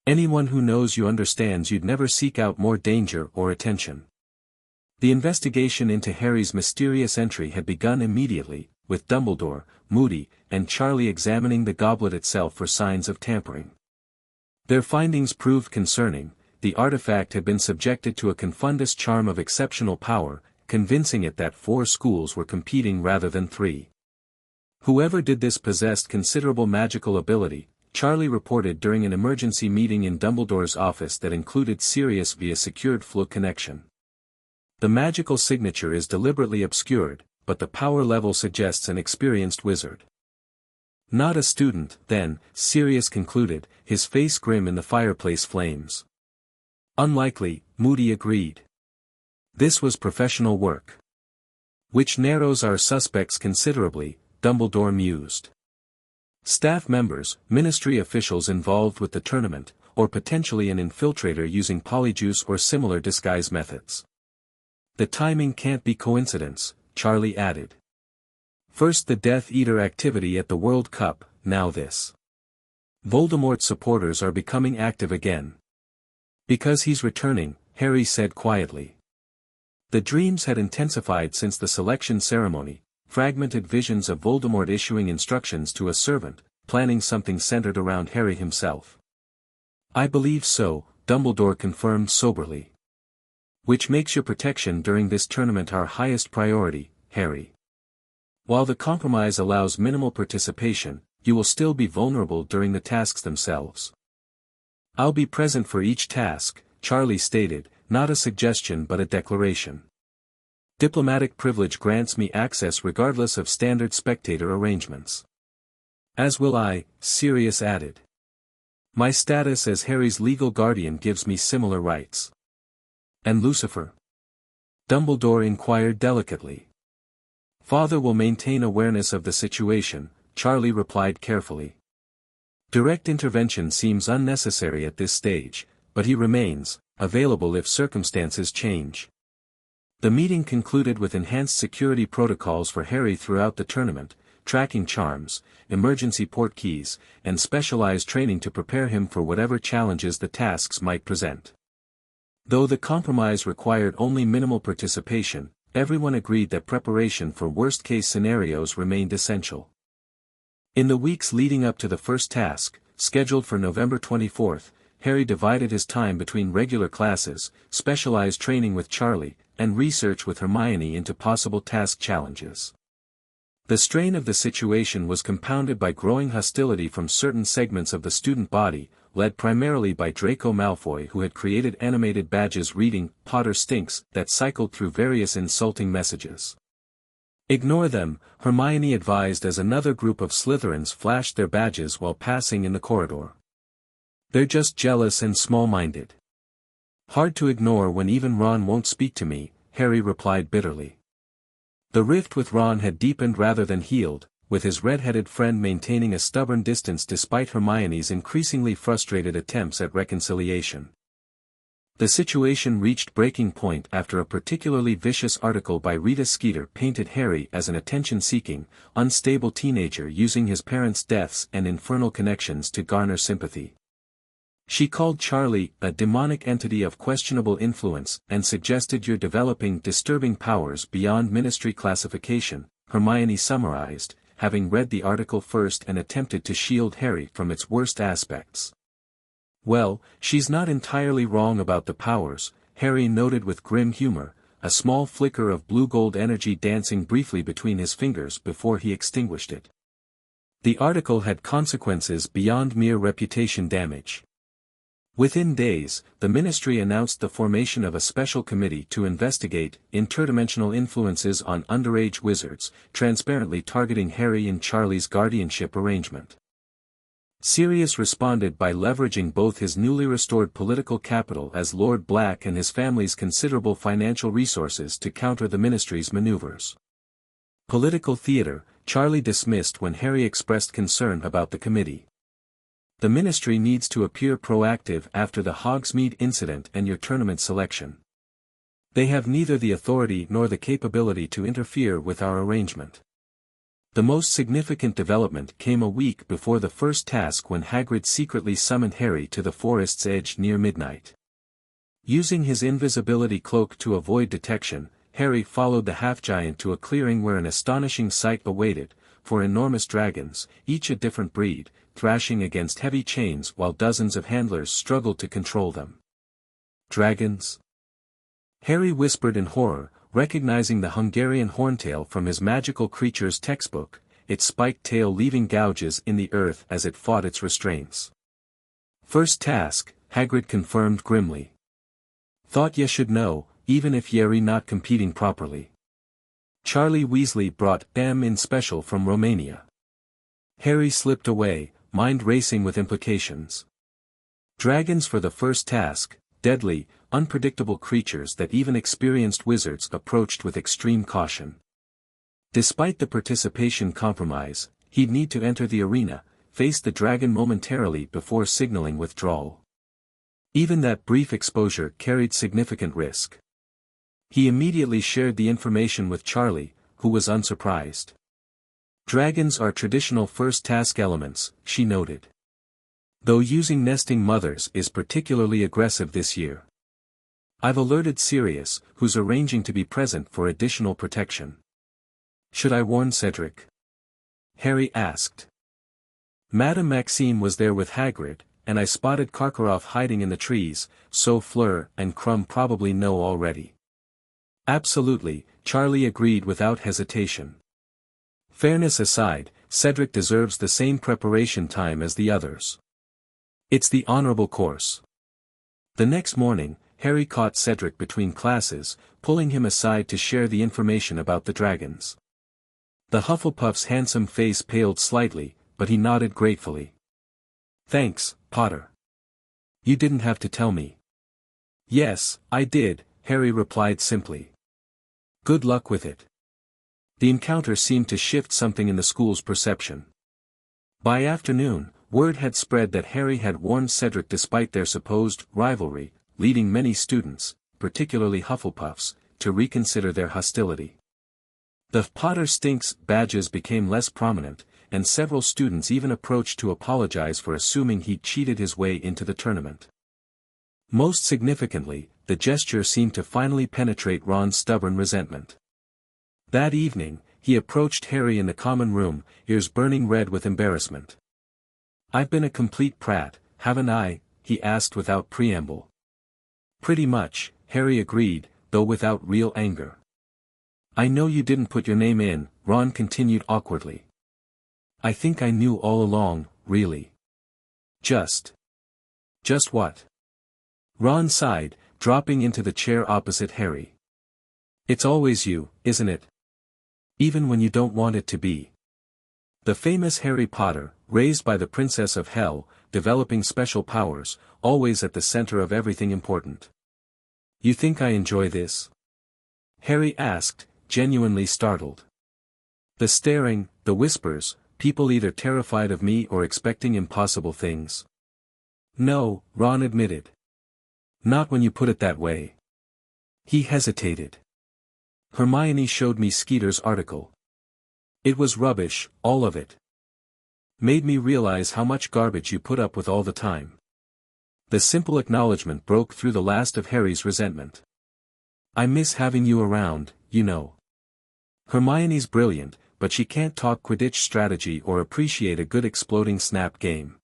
Anyone who knows you understands you'd never seek out more danger or attention. The investigation into Harry's mysterious entry had begun immediately, with Dumbledore, Moody, and Charlie examining the goblet itself for signs of tampering. Their findings proved concerning. The artifact had been subjected to a confundus charm of exceptional power, convincing it that 4 schools were competing rather than 3. Whoever did this possessed considerable magical ability, Charlie reported during an emergency meeting in Dumbledore's office that included Sirius via secured flow connection. The magical signature is deliberately obscured, but the power level suggests an experienced wizard. Not a student, then, Sirius concluded, his face grim in the fireplace flames. Unlikely, Moody agreed. This was professional work. Which narrows our suspects considerably, Dumbledore mused. Staff members, ministry officials involved with the tournament, or potentially an infiltrator using polyjuice or similar disguise methods. The timing can't be coincidence, Charlie added. First the Death Eater activity at the World Cup, now this. Voldemort's supporters are becoming active again. Because he's returning, Harry said quietly. The dreams had intensified since the selection ceremony, fragmented visions of Voldemort issuing instructions to a servant, planning something centered around Harry himself. I believe so, Dumbledore confirmed soberly. Which makes your protection during this tournament our highest priority, Harry. While the compromise allows minimal participation, you will still be vulnerable during the tasks themselves. I'll be present for each task, Charlie stated, not a suggestion but a declaration. Diplomatic privilege grants me access regardless of standard spectator arrangements. As will I, Sirius added. My status as Harry's legal guardian gives me similar rights. And Lucifer? Dumbledore inquired delicately. Father will maintain awareness of the situation, Charlie replied carefully. Direct intervention seems unnecessary at this stage, but he remains available if circumstances change. The meeting concluded with enhanced security protocols for Harry throughout the tournament, tracking charms, emergency port keys, and specialized training to prepare him for whatever challenges the tasks might present. Though the compromise required only minimal participation, everyone agreed that preparation for worst-case scenarios remained essential. In the weeks leading up to the first task, scheduled for November 24, Harry divided his time between regular classes, specialized training with Charlie, and research with Hermione into possible task challenges. The strain of the situation was compounded by growing hostility from certain segments of the student body, led primarily by Draco Malfoy, who had created animated badges reading, "Potter stinks," that cycled through various insulting messages. Ignore them, Hermione advised as another group of Slytherins flashed their badges while passing in the corridor. They're just jealous and small-minded. Hard to ignore when even Ron won't speak to me, Harry replied bitterly. The rift with Ron had deepened rather than healed, with his red-headed friend maintaining a stubborn distance despite Hermione's increasingly frustrated attempts at reconciliation. The situation reached breaking point after a particularly vicious article by Rita Skeeter painted Harry as an attention-seeking, unstable teenager using his parents' deaths and infernal connections to garner sympathy. She called Charlie a demonic entity of questionable influence and suggested you're developing disturbing powers beyond ministry classification, Hermione summarized, having read the article first and attempted to shield Harry from its worst aspects. Well, she's not entirely wrong about the powers, Harry noted with grim humor, a small flicker of blue-gold energy dancing briefly between his fingers before he extinguished it. The article had consequences beyond mere reputation damage. Within days, the ministry announced the formation of a special committee to investigate interdimensional influences on underage wizards, transparently targeting Harry and Charlie's guardianship arrangement. Sirius responded by leveraging both his newly restored political capital as Lord Black and his family's considerable financial resources to counter the ministry's maneuvers. Political theater, Charlie dismissed when Harry expressed concern about the committee. The ministry needs to appear proactive after the Hogsmeade incident and your tournament selection. They have neither the authority nor the capability to interfere with our arrangement. The most significant development came a week before the first task when Hagrid secretly summoned Harry to the forest's edge near midnight. Using his invisibility cloak to avoid detection, Harry followed the half-giant to a clearing where an astonishing sight awaited, for enormous dragons, each a different breed, thrashing against heavy chains while dozens of handlers struggled to control them. Dragons? Harry whispered in horror, recognizing the Hungarian horntail from his magical creatures textbook, its spiked tail leaving gouges in the earth as it fought its restraints. "First task," Hagrid confirmed grimly. "Thought ye should know, even if ye're not competing properly." Charlie Weasley brought M in special from Romania. Harry slipped away, mind racing with implications. Dragons for the first task, deadly, unpredictable creatures that even experienced wizards approached with extreme caution. Despite the participation compromise, he'd need to enter the arena, face the dragon momentarily before signaling withdrawal. Even that brief exposure carried significant risk. He immediately shared the information with Charlie, who was unsurprised. "Dragons are traditional first task elements," she noted. "Though using nesting mothers is particularly aggressive this year. I've alerted Sirius, who's arranging to be present for additional protection." "Should I warn Cedric?" Harry asked. "Madame Maxime was there with Hagrid, and I spotted Karkaroff hiding in the trees, so Fleur and Crumb probably know already." "Absolutely," Charlie agreed without hesitation. "Fairness aside, Cedric deserves the same preparation time as the others. It's the honorable course." The next morning, Harry caught Cedric between classes, pulling him aside to share the information about the dragons. The Hufflepuff's handsome face paled slightly, but he nodded gratefully. "Thanks, Potter. You didn't have to tell me." "Yes, I did," Harry replied simply. "Good luck with it." The encounter seemed to shift something in the school's perception. By afternoon, word had spread that Harry had warned Cedric despite their supposed rivalry, leading many students, particularly Hufflepuffs, to reconsider their hostility. The Potter Stinks badges became less prominent, and several students even approached to apologize for assuming he'd cheated his way into the tournament. Most significantly, the gesture seemed to finally penetrate Ron's stubborn resentment. That evening, he approached Harry in the common room, ears burning red with embarrassment. "I've been a complete prat, haven't I?" he asked without preamble. "Pretty much," Harry agreed, though without real anger. "I know you didn't put your name in," Ron continued awkwardly. "I think I knew all along, really." Just what?" Ron sighed, dropping into the chair opposite Harry. "It's always you, isn't it? Even when you don't want it to be." The famous Harry Potter, raised by the Princess of Hell, developing special powers, always at the center of everything important. "You think I enjoy this?" Harry asked, genuinely startled. The staring, the whispers, people either terrified of me or expecting impossible things. "No," Ron admitted. "Not when you put it that way." He hesitated. "Hermione showed me Skeeter's article. It was rubbish, all of it. Made me realize how much garbage you put up with all the time." The simple acknowledgement broke through the last of Harry's resentment. "I miss having you around, you know. Hermione's brilliant, but she can't talk Quidditch strategy or appreciate a good exploding snap game."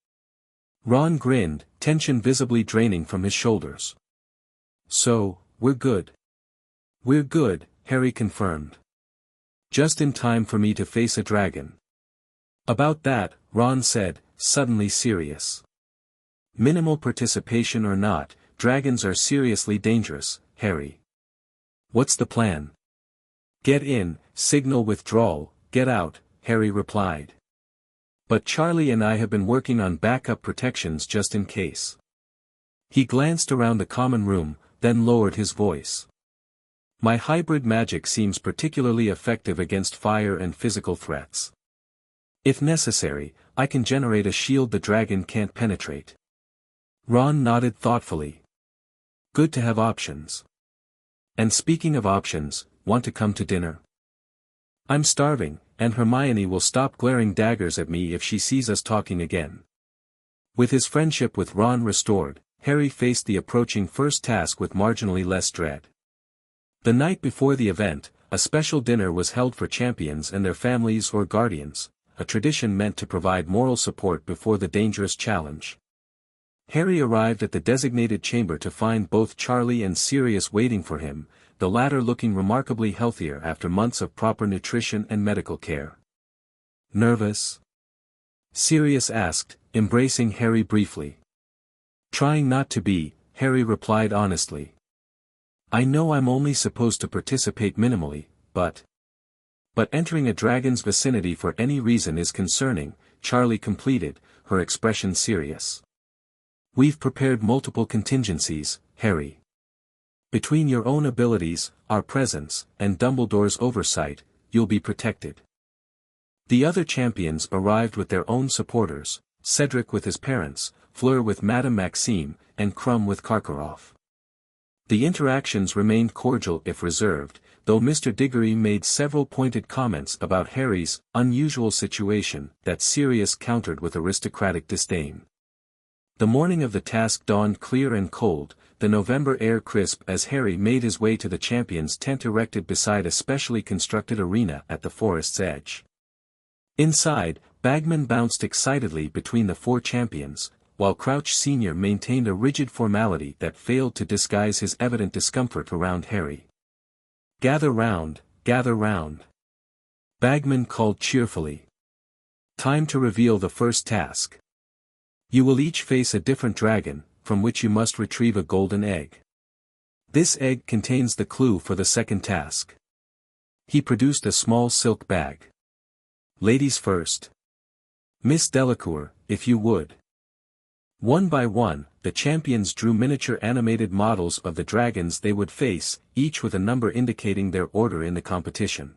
Ron grinned, tension visibly draining from his shoulders. "So, we're good." "We're good," Harry confirmed. "Just in time for me to face a dragon." "About that," Ron said, suddenly serious. "Minimal participation or not, dragons are seriously dangerous, Harry. What's the plan?" "Get in, signal withdrawal, get out," Harry replied. "But Charlie and I have been working on backup protections just in case." He glanced around the common room, then lowered his voice. "My hybrid magic seems particularly effective against fire and physical threats. If necessary, I can generate a shield the dragon can't penetrate." Ron nodded thoughtfully. "Good to have options. And speaking of options, want to come to dinner? I'm starving, and Hermione will stop glaring daggers at me if she sees us talking again." With his friendship with Ron restored, Harry faced the approaching first task with marginally less dread. The night before the event, a special dinner was held for champions and their families or guardians, a tradition meant to provide moral support before the dangerous challenge. Harry arrived at the designated chamber to find both Charlie and Sirius waiting for him, the latter looking remarkably healthier after months of proper nutrition and medical care. "Nervous?" Sirius asked, embracing Harry briefly. Trying not to be, Harry replied honestly. "I know I'm only supposed to participate minimally, but entering a dragon's vicinity for any reason is concerning," Charlie completed, her expression serious. "We've prepared multiple contingencies, Harry. Between your own abilities, our presence, and Dumbledore's oversight, you'll be protected." The other champions arrived with their own supporters, Cedric with his parents, Fleur with Madame Maxime, and Krum with Karkaroff. The interactions remained cordial if reserved, though Mr. Diggory made several pointed comments about Harry's unusual situation that Sirius countered with aristocratic disdain. The morning of the task dawned clear and cold, the November air crisp as Harry made his way to the champions' tent erected beside a specially constructed arena at the forest's edge. Inside, Bagman bounced excitedly between the four champions, while Crouch Sr. maintained a rigid formality that failed to disguise his evident discomfort around Harry. Gather round," Bagman called cheerfully. "Time to reveal the first task. You will each face a different dragon, from which you must retrieve a golden egg. This egg contains the clue for the second task." He produced a small silk bag. "Ladies first. Miss Delacour, if you would." One by one, the champions drew miniature animated models of the dragons they would face, each with a number indicating their order in the competition.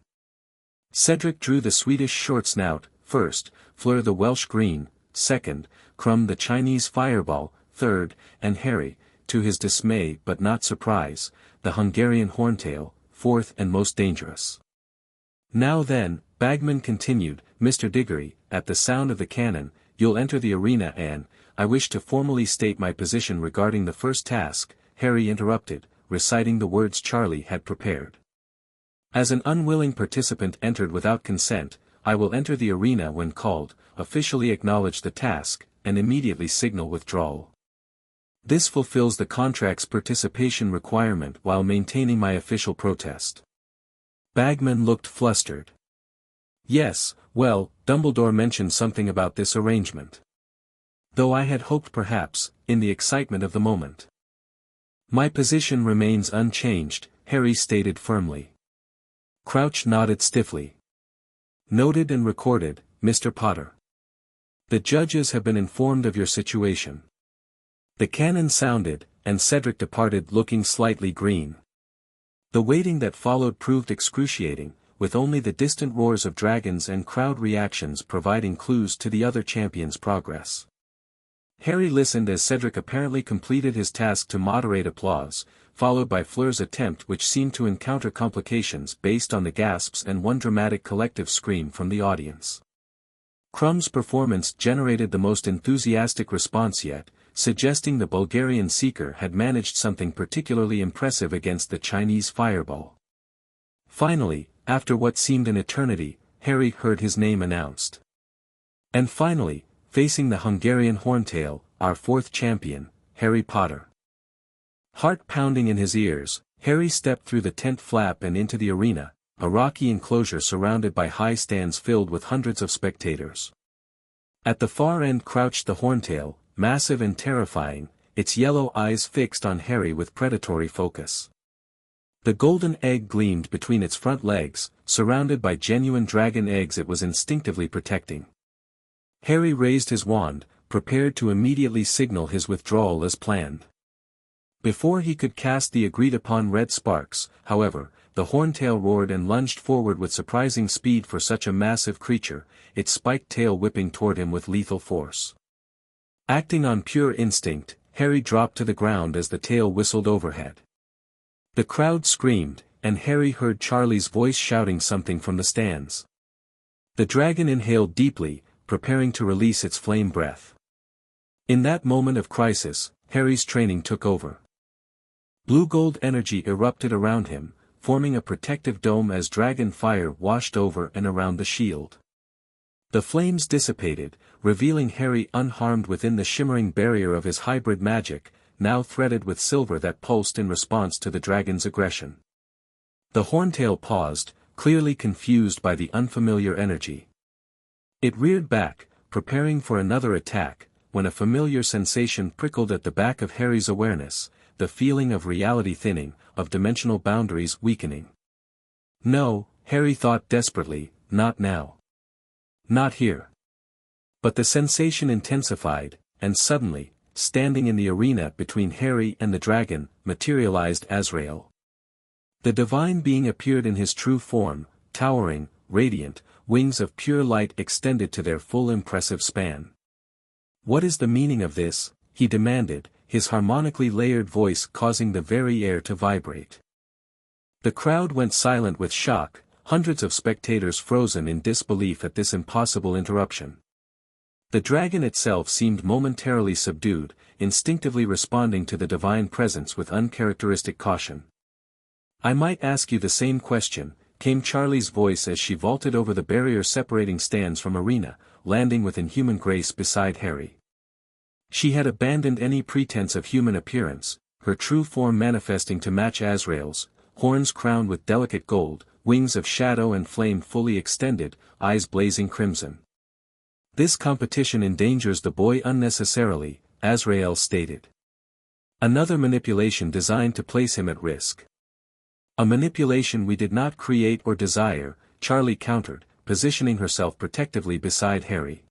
Cedric drew the Swedish short snout, first, Fleur the Welsh green, second, Krum the Chinese fireball, third, and Harry, to his dismay but not surprise, the Hungarian horntail, fourth and most dangerous. "Now then," Bagman continued, "Mr. Diggory, at the sound of the cannon, you'll enter the arena and, I wish to formally state my position regarding the first task," Harry interrupted, reciting the words Charlie had prepared. "As an unwilling participant entered without consent, I will enter the arena when called, officially acknowledge the task, and immediately signal withdrawal. This fulfills the contract's participation requirement while maintaining my official protest." Bagman looked flustered. "Yes, well, Dumbledore mentioned something about this arrangement. Though I had hoped perhaps, in the excitement of the moment." "My position remains unchanged," Harry stated firmly. Crouch nodded stiffly. "Noted and recorded, Mr. Potter. The judges have been informed of your situation." The cannon sounded, and Cedric departed looking slightly green. The waiting that followed proved excruciating, with only the distant roars of dragons and crowd reactions providing clues to the other champions' progress. Harry listened as Cedric apparently completed his task to moderate applause, followed by Fleur's attempt which seemed to encounter complications based on the gasps and one dramatic collective scream from the audience. Krum's performance generated the most enthusiastic response yet, suggesting the Bulgarian seeker had managed something particularly impressive against the Chinese fireball. Finally, after what seemed an eternity, Harry heard his name announced. And finally, facing the Hungarian horntail, our fourth champion, Harry Potter. Heart pounding in his ears, Harry stepped through the tent flap and into the arena, a rocky enclosure surrounded by high stands filled with hundreds of spectators. At the far end crouched the horntail, massive and terrifying, its yellow eyes fixed on Harry with predatory focus. The golden egg gleamed between its front legs, surrounded by genuine dragon eggs it was instinctively protecting. Harry raised his wand, prepared to immediately signal his withdrawal as planned. Before he could cast the agreed-upon red sparks, however, the horntail roared and lunged forward with surprising speed for such a massive creature, its spiked tail whipping toward him with lethal force. Acting on pure instinct, Harry dropped to the ground as the tail whistled overhead. The crowd screamed, and Harry heard Charlie's voice shouting something from the stands. The dragon inhaled deeply, preparing to release its flame breath. In that moment of crisis, Harry's training took over. Blue-gold energy erupted around him, forming a protective dome as dragon fire washed over and around the shield. The flames dissipated, revealing Harry unharmed within the shimmering barrier of his hybrid magic, now threaded with silver that pulsed in response to the dragon's aggression. The horntail paused, clearly confused by the unfamiliar energy. It reared back, preparing for another attack, when a familiar sensation prickled at the back of Harry's awareness, the feeling of reality thinning, of dimensional boundaries weakening. No, Harry thought desperately, not now. Not here. But the sensation intensified, and suddenly, standing in the arena between Harry and the dragon, materialized Azrael. The divine being appeared in his true form, towering, radiant, wings of pure light extended to their full impressive span. "What is the meaning of this?" he demanded, his harmonically layered voice causing the very air to vibrate. The crowd went silent with shock, hundreds of spectators frozen in disbelief at this impossible interruption. The dragon itself seemed momentarily subdued, instinctively responding to the divine presence with uncharacteristic caution. "I might ask you the same question," came Charlie's voice as she vaulted over the barrier separating stands from arena, landing with inhuman grace beside Harry. She had abandoned any pretense of human appearance, her true form manifesting to match Azrael's, horns crowned with delicate gold, wings of shadow and flame fully extended, eyes blazing crimson. "This competition endangers the boy unnecessarily," Azrael stated. "Another manipulation designed to place him at risk." "A manipulation we did not create or desire," Charlie countered, positioning herself protectively beside Harry.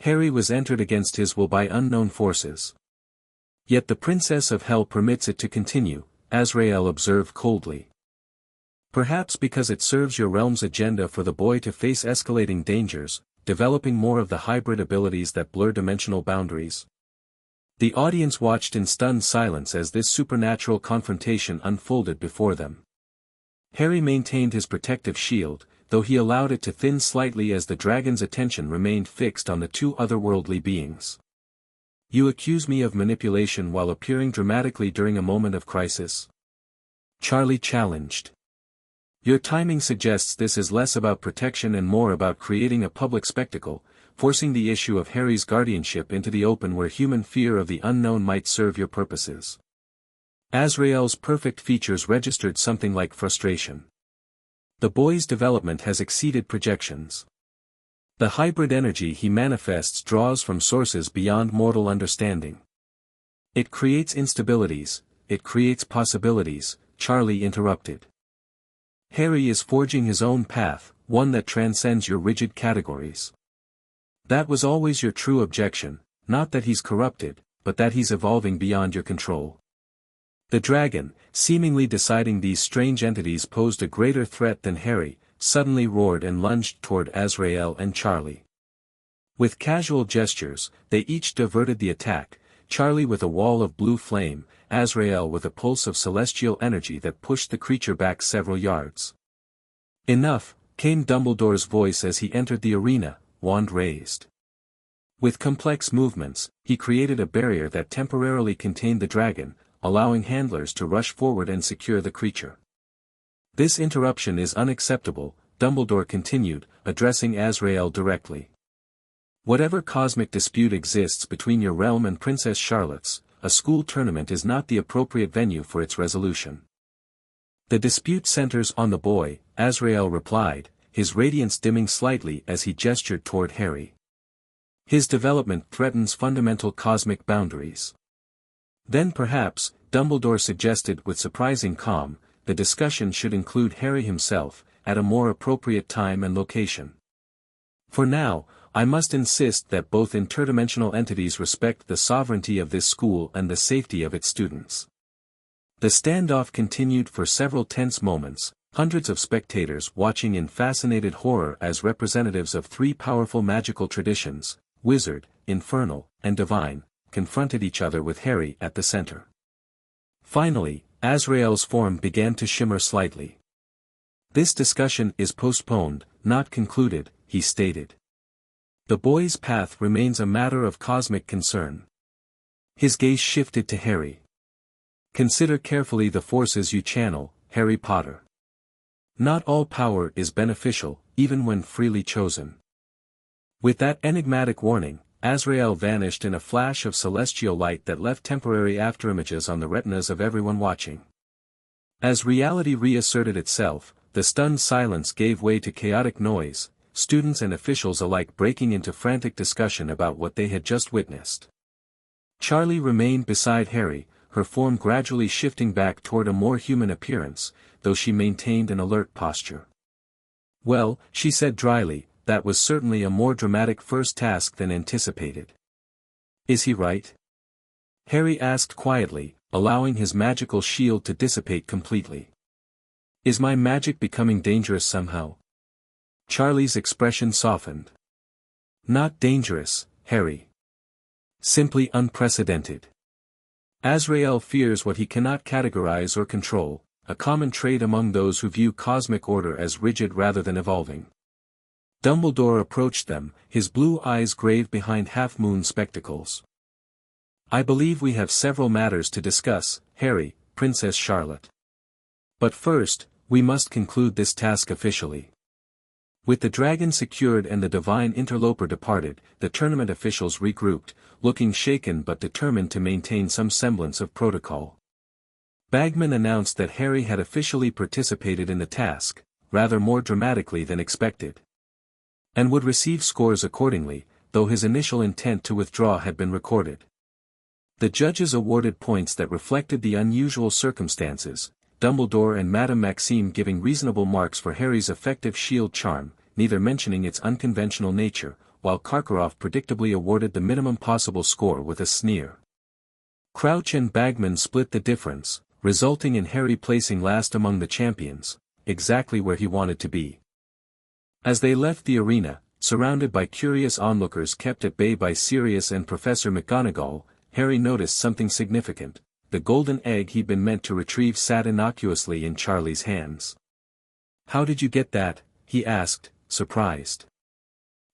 "Harry was entered against his will by unknown forces. Yet the Princess of Hell permits it to continue," Azrael observed coldly. "Perhaps because it serves your realm's agenda for the boy to face escalating dangers, developing more of the hybrid abilities that blur dimensional boundaries." The audience watched in stunned silence as this supernatural confrontation unfolded before them. Harry maintained his protective shield, though he allowed it to thin slightly as the dragon's attention remained fixed on the two otherworldly beings. "You accuse me of manipulation while appearing dramatically during a moment of crisis?" Charlie challenged. "Your timing suggests this is less about protection and more about creating a public spectacle, forcing the issue of Harry's guardianship into the open where human fear of the unknown might serve your purposes." Azrael's perfect features registered something like frustration. "The boy's development has exceeded projections. The hybrid energy he manifests draws from sources beyond mortal understanding. It creates instabilities, it creates possibilities," Charlie interrupted. "Harry is forging his own path, one that transcends your rigid categories. That was always your true objection, not that he's corrupted, but that he's evolving beyond your control." The dragon, seemingly deciding these strange entities posed a greater threat than Harry, suddenly roared and lunged toward Azrael and Charlie. With casual gestures, they each diverted the attack, Charlie with a wall of blue flame, Azrael with a pulse of celestial energy that pushed the creature back several yards. "Enough," came Dumbledore's voice as he entered the arena, wand raised. With complex movements, he created a barrier that temporarily contained the dragon, allowing handlers to rush forward and secure the creature. "This interruption is unacceptable," Dumbledore continued, addressing Azrael directly. "Whatever cosmic dispute exists between your realm and Princess Charlotte's, a school tournament is not the appropriate venue for its resolution." "The dispute centers on the boy," Azrael replied, his radiance dimming slightly as he gestured toward Harry. "His development threatens fundamental cosmic boundaries." "Then perhaps," Dumbledore suggested with surprising calm, "the discussion should include Harry himself, at a more appropriate time and location. For now, I must insist that both interdimensional entities respect the sovereignty of this school and the safety of its students." The standoff continued for several tense moments, hundreds of spectators watching in fascinated horror as representatives of three powerful magical traditions, wizard, infernal, and divine, confronted each other with Harry at the center. Finally, Azrael's form began to shimmer slightly. "This discussion is postponed, not concluded," he stated. "The boy's path remains a matter of cosmic concern." His gaze shifted to Harry. "Consider carefully the forces you channel, Harry Potter. Not all power is beneficial, even when freely chosen." With that enigmatic warning, Azrael vanished in a flash of celestial light that left temporary afterimages on the retinas of everyone watching. As reality reasserted itself, the stunned silence gave way to chaotic noise, students and officials alike breaking into frantic discussion about what they had just witnessed. Charlie remained beside Harry, her form gradually shifting back toward a more human appearance, though she maintained an alert posture. "Well," she said dryly, "that was certainly a more dramatic first task than anticipated." "Is he right?" Harry asked quietly, allowing his magical shield to dissipate completely. "Is my magic becoming dangerous somehow?" Charlie's expression softened. "Not dangerous, Harry. Simply unprecedented. Azrael fears what he cannot categorize or control, a common trait among those who view cosmic order as rigid rather than evolving." Dumbledore approached them, his blue eyes grave behind half-moon spectacles. "I believe we have several matters to discuss, Harry, Princess Charlotte. But first, we must conclude this task officially." With the dragon secured and the divine interloper departed, the tournament officials regrouped, looking shaken but determined to maintain some semblance of protocol. Bagman announced that Harry had officially participated in the task, rather more dramatically than expected, and would receive scores accordingly, though his initial intent to withdraw had been recorded. The judges awarded points that reflected the unusual circumstances, Dumbledore and Madame Maxime giving reasonable marks for Harry's effective shield charm, neither mentioning its unconventional nature, while Karkaroff predictably awarded the minimum possible score with a sneer. Crouch and Bagman split the difference, resulting in Harry placing last among the champions, exactly where he wanted to be. As they left the arena, surrounded by curious onlookers kept at bay by Sirius and Professor McGonagall, Harry noticed something significant. The golden egg he'd been meant to retrieve sat innocuously in Charlie's hands. "How did you get that?" he asked, surprised.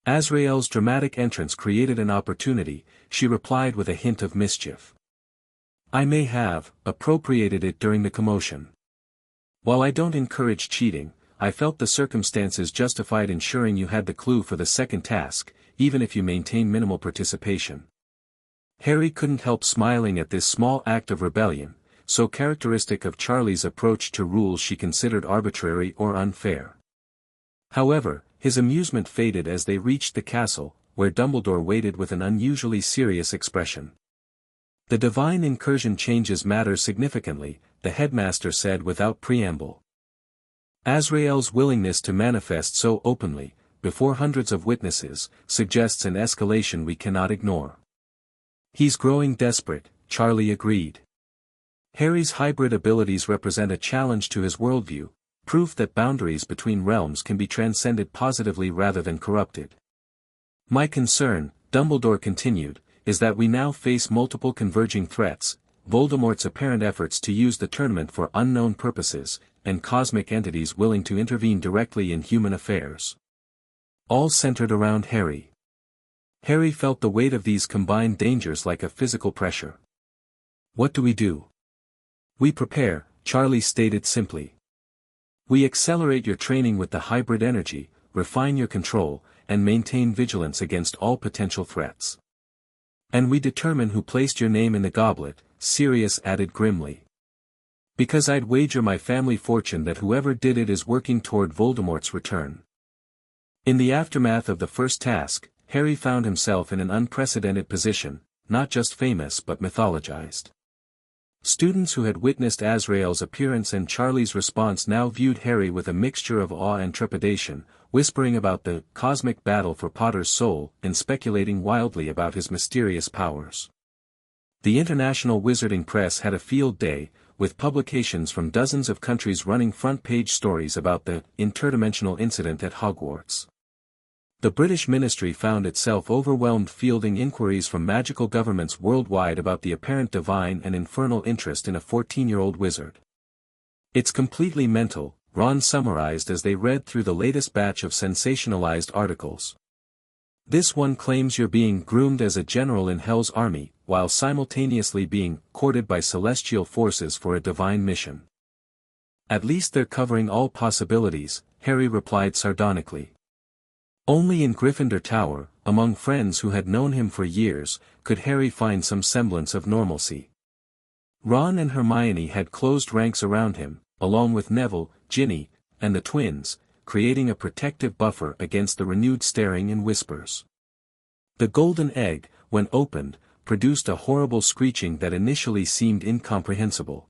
Azrael's dramatic entrance created an opportunity, she replied with a hint of mischief. "I may have appropriated it during the commotion. While I don't encourage cheating, I felt the circumstances justified ensuring you had the clue for the second task, even if you maintain minimal participation." Harry couldn't help smiling at this small act of rebellion, so characteristic of Charlie's approach to rules she considered arbitrary or unfair. However, his amusement faded as they reached the castle, where Dumbledore waited with an unusually serious expression. "The divine incursion changes matters significantly," the headmaster said without preamble. "Azrael's willingness to manifest so openly, before hundreds of witnesses, suggests an escalation we cannot ignore." "He's growing desperate," Charlie agreed. Harry's hybrid abilities represent a challenge to his worldview, proof that boundaries between realms can be transcended positively rather than corrupted. "My concern," Dumbledore continued, "is that we now face multiple converging threats, Voldemort's apparent efforts to use the tournament for unknown purposes, and cosmic entities willing to intervene directly in human affairs. All centered around Harry." Harry felt the weight of these combined dangers like a physical pressure. "What do we do?" "We prepare," Charlie stated simply. "We accelerate your training with the hybrid energy, refine your control, and maintain vigilance against all potential threats. And we determine who placed your name in the goblet," Sirius added grimly. "Because I'd wager my family fortune that whoever did it is working toward Voldemort's return." In the aftermath of the first task, Harry found himself in an unprecedented position, not just famous but mythologized. Students who had witnessed Azrael's appearance and Charlie's response now viewed Harry with a mixture of awe and trepidation, whispering about the cosmic battle for Potter's soul and speculating wildly about his mysterious powers. The international wizarding press had a field day, with publications from dozens of countries running front-page stories about the interdimensional incident at Hogwarts. The British ministry found itself overwhelmed fielding inquiries from magical governments worldwide about the apparent divine and infernal interest in a 14-year-old wizard. "It's completely mental," Ron summarized as they read through the latest batch of sensationalized articles. "This one claims you're being groomed as a general in Hell's army, while simultaneously being courted by celestial forces for a divine mission." "At least they're covering all possibilities," Harry replied sardonically. Only in Gryffindor Tower, among friends who had known him for years, could Harry find some semblance of normalcy. Ron and Hermione had closed ranks around him, along with Neville, Ginny, and the twins, creating a protective buffer against the renewed staring and whispers. The golden egg, when opened, produced a horrible screeching that initially seemed incomprehensible.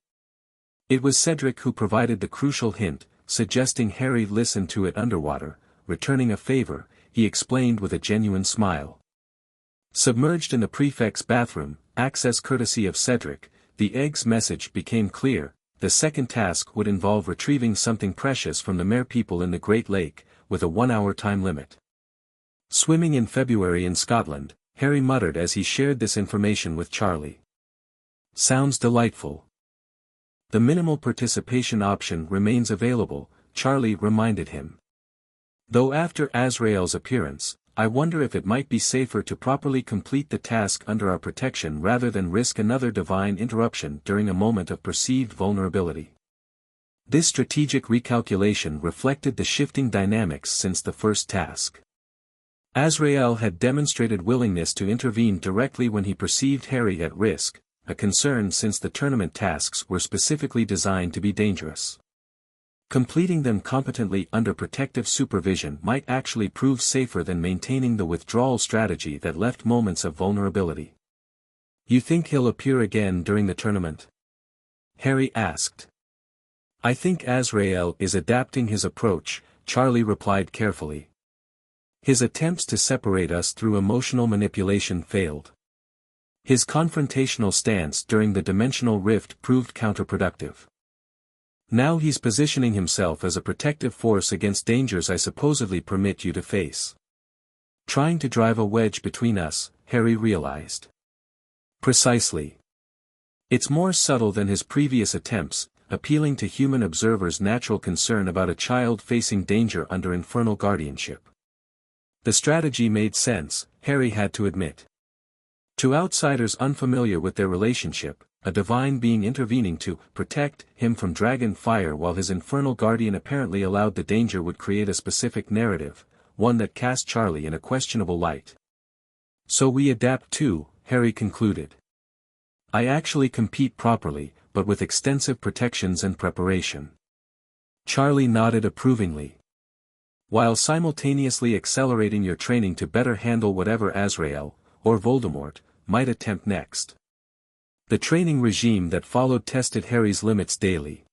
It was Cedric who provided the crucial hint, suggesting Harry listen to it underwater. Returning a favor, he explained with a genuine smile. Submerged in the prefect's bathroom, access courtesy of Cedric, the egg's message became clear. The second task would involve retrieving something precious from the merpeople in the Great Lake, with a 1-hour time limit. Swimming in February in Scotland, Harry muttered as he shared this information with Charlie. Sounds delightful. The minimal participation option remains available, Charlie reminded him. Though after Azrael's appearance, I wonder if it might be safer to properly complete the task under our protection rather than risk another divine interruption during a moment of perceived vulnerability. This strategic recalculation reflected the shifting dynamics since the first task. Azrael had demonstrated willingness to intervene directly when he perceived Harry at risk, a concern since the tournament tasks were specifically designed to be dangerous. Completing them competently under protective supervision might actually prove safer than maintaining the withdrawal strategy that left moments of vulnerability. You think he'll appear again during the tournament? Harry asked. I think Azrael is adapting his approach, Charlie replied carefully. His attempts to separate us through emotional manipulation failed. His confrontational stance during the dimensional rift proved counterproductive. Now he's positioning himself as a protective force against dangers I supposedly permit you to face. Trying to drive a wedge between us, Harry realized. Precisely. It's more subtle than his previous attempts, appealing to human observers' natural concern about a child facing danger under infernal guardianship. The strategy made sense, Harry had to admit. To outsiders unfamiliar with their relationship, a divine being intervening to protect him from dragon fire while his infernal guardian apparently allowed the danger would create a specific narrative, one that cast Charlie in a questionable light. So we adapt too, Harry concluded. I actually compete properly, but with extensive protections and preparation. Charlie nodded approvingly. While simultaneously accelerating your training to better handle whatever Azrael, or Voldemort, might attempt next. The training regime that followed tested Harry's limits daily.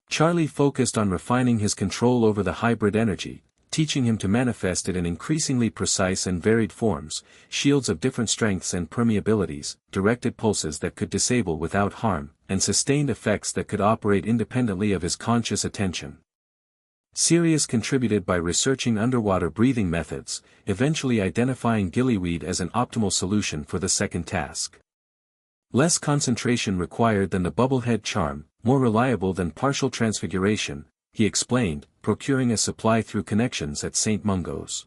Charlie focused on refining his control over the hybrid energy, teaching him to manifest it in increasingly precise and varied forms, shields of different strengths and permeabilities, directed pulses that could disable without harm, and sustained effects that could operate independently of his conscious attention. Sirius contributed by researching underwater breathing methods, eventually identifying gillyweed as an optimal solution for the second task. Less concentration required than the bubblehead charm, more reliable than partial transfiguration, he explained, procuring a supply through connections at St. Mungo's.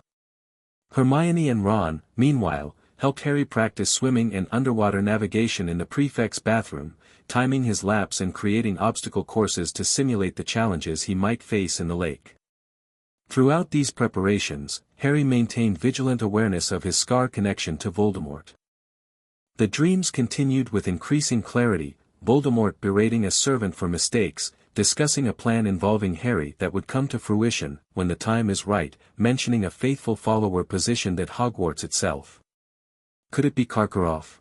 Hermione and Ron, meanwhile, helped Harry practice swimming and underwater navigation in the prefect's bathroom, timing his laps and creating obstacle courses to simulate the challenges he might face in the lake. Throughout these preparations, Harry maintained vigilant awareness of his scar connection to Voldemort. The dreams continued with increasing clarity, Voldemort berating a servant for mistakes, discussing a plan involving Harry that would come to fruition when the time is right, mentioning a faithful follower positioned at Hogwarts itself. Could it be Karkaroff?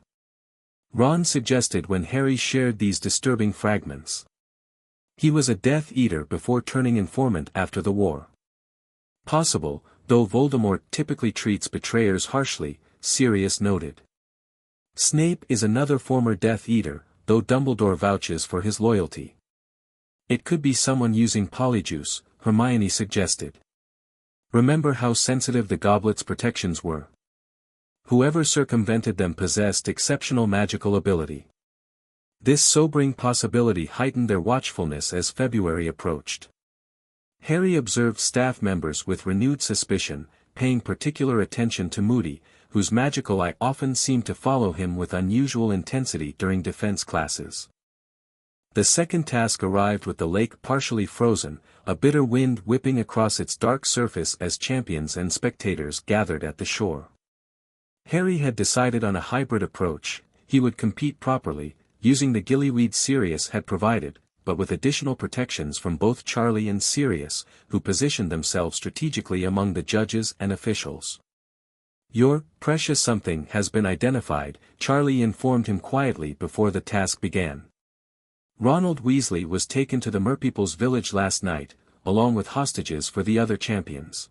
Ron suggested when Harry shared these disturbing fragments. He was a Death Eater before turning informant after the war. Possible, though Voldemort typically treats betrayers harshly, Sirius noted. Snape is another former Death Eater, though Dumbledore vouches for his loyalty. It could be someone using Polyjuice, Hermione suggested. Remember how sensitive the goblet's protections were? Whoever circumvented them possessed exceptional magical ability. This sobering possibility heightened their watchfulness as February approached. Harry observed staff members with renewed suspicion, paying particular attention to Moody, whose magical eye often seemed to follow him with unusual intensity during defense classes. The second task arrived with the lake partially frozen, a bitter wind whipping across its dark surface as champions and spectators gathered at the shore. Harry had decided on a hybrid approach. He would compete properly, using the gillyweed Sirius had provided, but with additional protections from both Charlie and Sirius, who positioned themselves strategically among the judges and officials. "Your precious something has been identified," Charlie informed him quietly before the task began. Ronald Weasley was taken to the Merpeople's village last night, along with hostages for the other champions.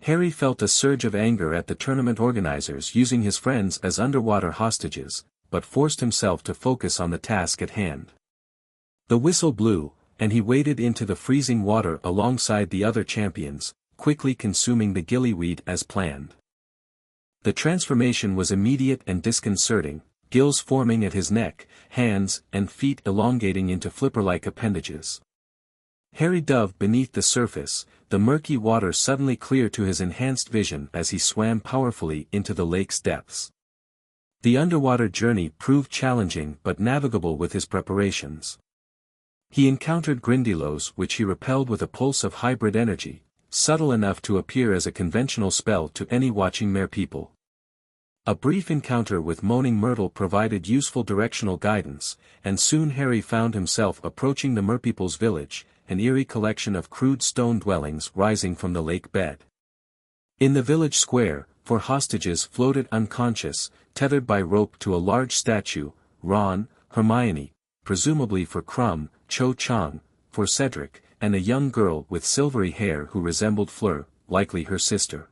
Harry felt a surge of anger at the tournament organizers using his friends as underwater hostages, but forced himself to focus on the task at hand. The whistle blew, and he waded into the freezing water alongside the other champions, quickly consuming the gillyweed as planned. The transformation was immediate and disconcerting, gills forming at his neck, hands and feet elongating into flipper-like appendages. Harry dove beneath the surface, the murky water suddenly clear to his enhanced vision as he swam powerfully into the lake's depths. The underwater journey proved challenging but navigable with his preparations. He encountered Grindylows which he repelled with a pulse of hybrid energy, subtle enough to appear as a conventional spell to any watching Merpeople. A brief encounter with Moaning Myrtle provided useful directional guidance, and soon Harry found himself approaching the Merpeople's village, an eerie collection of crude stone dwellings rising from the lake bed. In the village square, 4 hostages floated unconscious, tethered by rope to a large statue: Ron, Hermione, presumably for Krum, Cho Chang, for Cedric, and a young girl with silvery hair who resembled Fleur, likely her sister.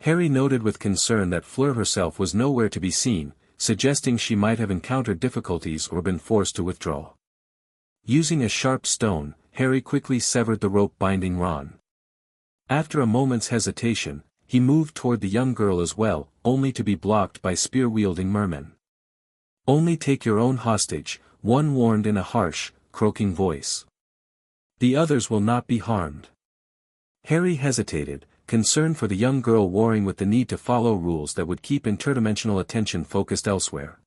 Harry noted with concern that Fleur herself was nowhere to be seen, suggesting she might have encountered difficulties or been forced to withdraw. Using a sharp stone, Harry quickly severed the rope binding Ron. After a moment's hesitation, he moved toward the young girl as well, only to be blocked by spear-wielding mermen. "Only take your own hostage," one warned in a harsh, croaking voice. "The others will not be harmed." Harry hesitated, concerned for the young girl warring with the need to follow rules that would keep interdimensional attention focused elsewhere.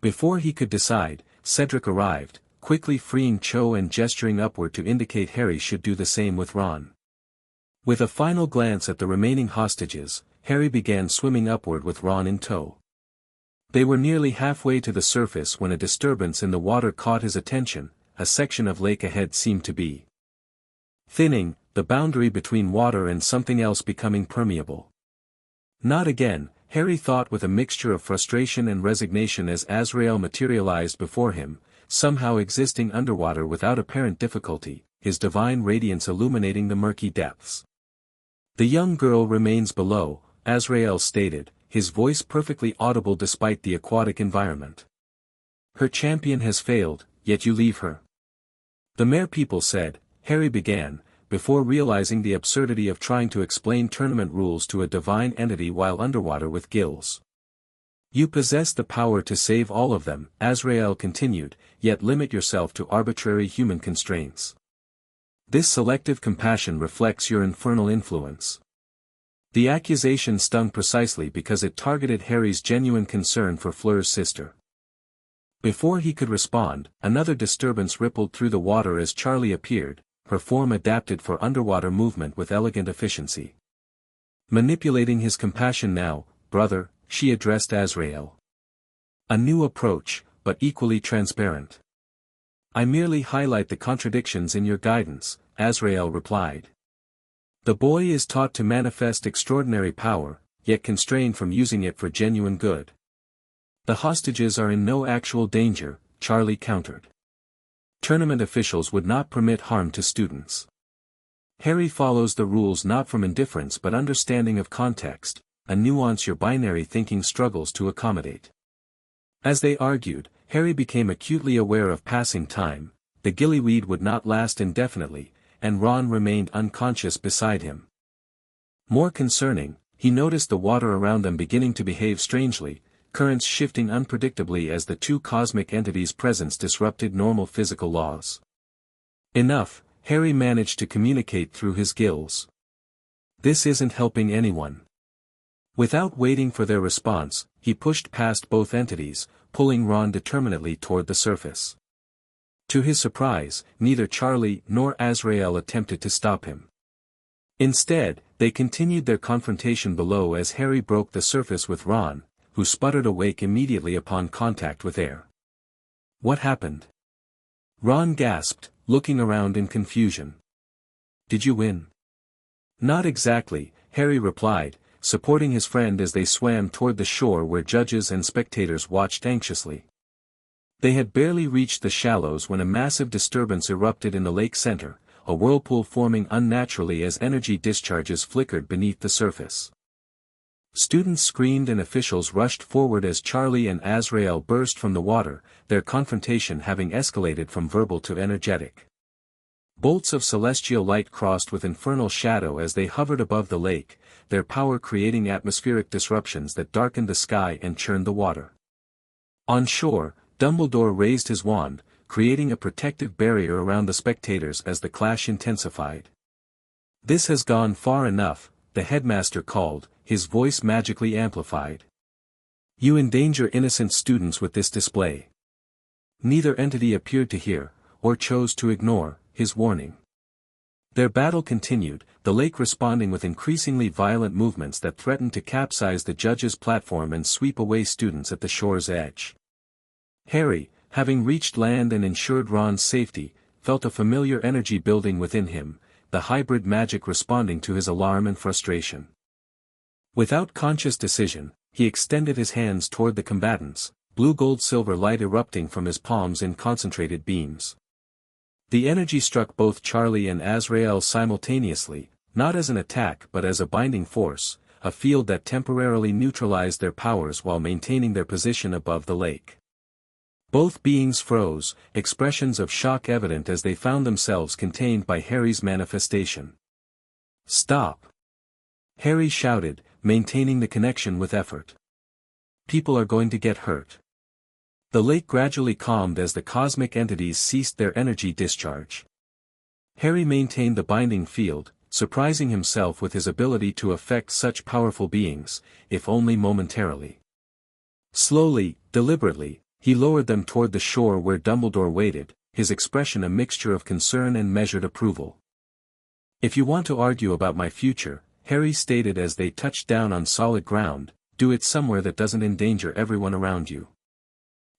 Before he could decide, Cedric arrived, quickly freeing Cho and gesturing upward to indicate Harry should do the same with Ron. With a final glance at the remaining hostages, Harry began swimming upward with Ron in tow. They were nearly halfway to the surface when a disturbance in the water caught his attention. A section of lake ahead seemed to be thinning, the boundary between water and something else becoming permeable. Not again, Harry thought with a mixture of frustration and resignation as Azrael materialized before him, somehow existing underwater without apparent difficulty, his divine radiance illuminating the murky depths. "The young girl remains below," Azrael stated, his voice perfectly audible despite the aquatic environment. "Her champion has failed, yet you leave her." "The Merpeople said," Harry began, before realizing the absurdity of trying to explain tournament rules to a divine entity while underwater with gills. "You possess the power to save all of them," Azrael continued, "yet limit yourself to arbitrary human constraints. This selective compassion reflects your infernal influence." The accusation stung precisely because it targeted Harry's genuine concern for Fleur's sister. Before he could respond, another disturbance rippled through the water as Charlie appeared, her form adapted for underwater movement with elegant efficiency. Manipulating his compassion now, "Brother," she addressed Azrael. "A new approach, but equally transparent." "I merely highlight the contradictions in your guidance," Azrael replied. "The boy is taught to manifest extraordinary power, yet constrained from using it for genuine good." "The hostages are in no actual danger," Charlie countered. "Tournament officials would not permit harm to students." Harry follows the rules not from indifference but understanding of context, a nuance your binary thinking struggles to accommodate. As they argued, Harry became acutely aware of passing time. The gillyweed would not last indefinitely, and Ron remained unconscious beside him. More concerning, he noticed the water around them beginning to behave strangely, currents shifting unpredictably as the two cosmic entities' presence disrupted normal physical laws. "Enough," Harry managed to communicate through his gills. "This isn't helping anyone." Without waiting for their response, he pushed past both entities, pulling Ron determinedly toward the surface. To his surprise, neither Charlie nor Azrael attempted to stop him. Instead, they continued their confrontation below as Harry broke the surface with Ron, who sputtered awake immediately upon contact with air. "What happened?" Ron gasped, looking around in confusion. Did you win? Not exactly, Harry replied, supporting his friend as they swam toward the shore where judges and spectators watched anxiously. They had barely reached the shallows when a massive disturbance erupted in the lake center, a whirlpool forming unnaturally as energy discharges flickered beneath the surface. Students screamed and officials rushed forward as Charlie and Azrael burst from the water, their confrontation having escalated from verbal to energetic. Bolts of celestial light crossed with infernal shadow as they hovered above the lake, their power creating atmospheric disruptions that darkened the sky and churned the water. On shore, Dumbledore raised his wand, creating a protective barrier around the spectators as the clash intensified. "This has gone far enough," the headmaster called, his voice magically amplified. "You endanger innocent students with this display." Neither entity appeared to hear, or chose to ignore, his warning. Their battle continued, the lake responding with increasingly violent movements that threatened to capsize the judges' platform and sweep away students at the shore's edge. Harry, having reached land and ensured Ron's safety, felt a familiar energy building within him, the hybrid magic responding to his alarm and frustration. Without conscious decision, he extended his hands toward the combatants, blue-gold-silver light erupting from his palms in concentrated beams. The energy struck both Charlie and Azrael simultaneously, not as an attack but as a binding force, a field that temporarily neutralized their powers while maintaining their position above the lake. Both beings froze, expressions of shock evident as they found themselves contained by Harry's manifestation. "Stop!" Harry shouted, maintaining the connection with effort. "People are going to get hurt." The lake gradually calmed as the cosmic entities ceased their energy discharge. Harry maintained the binding field, surprising himself with his ability to affect such powerful beings, if only momentarily. Slowly, deliberately, he lowered them toward the shore where Dumbledore waited, his expression a mixture of concern and measured approval. "If you want to argue about my future," Harry stated as they touched down on solid ground, "do it somewhere that doesn't endanger everyone around you."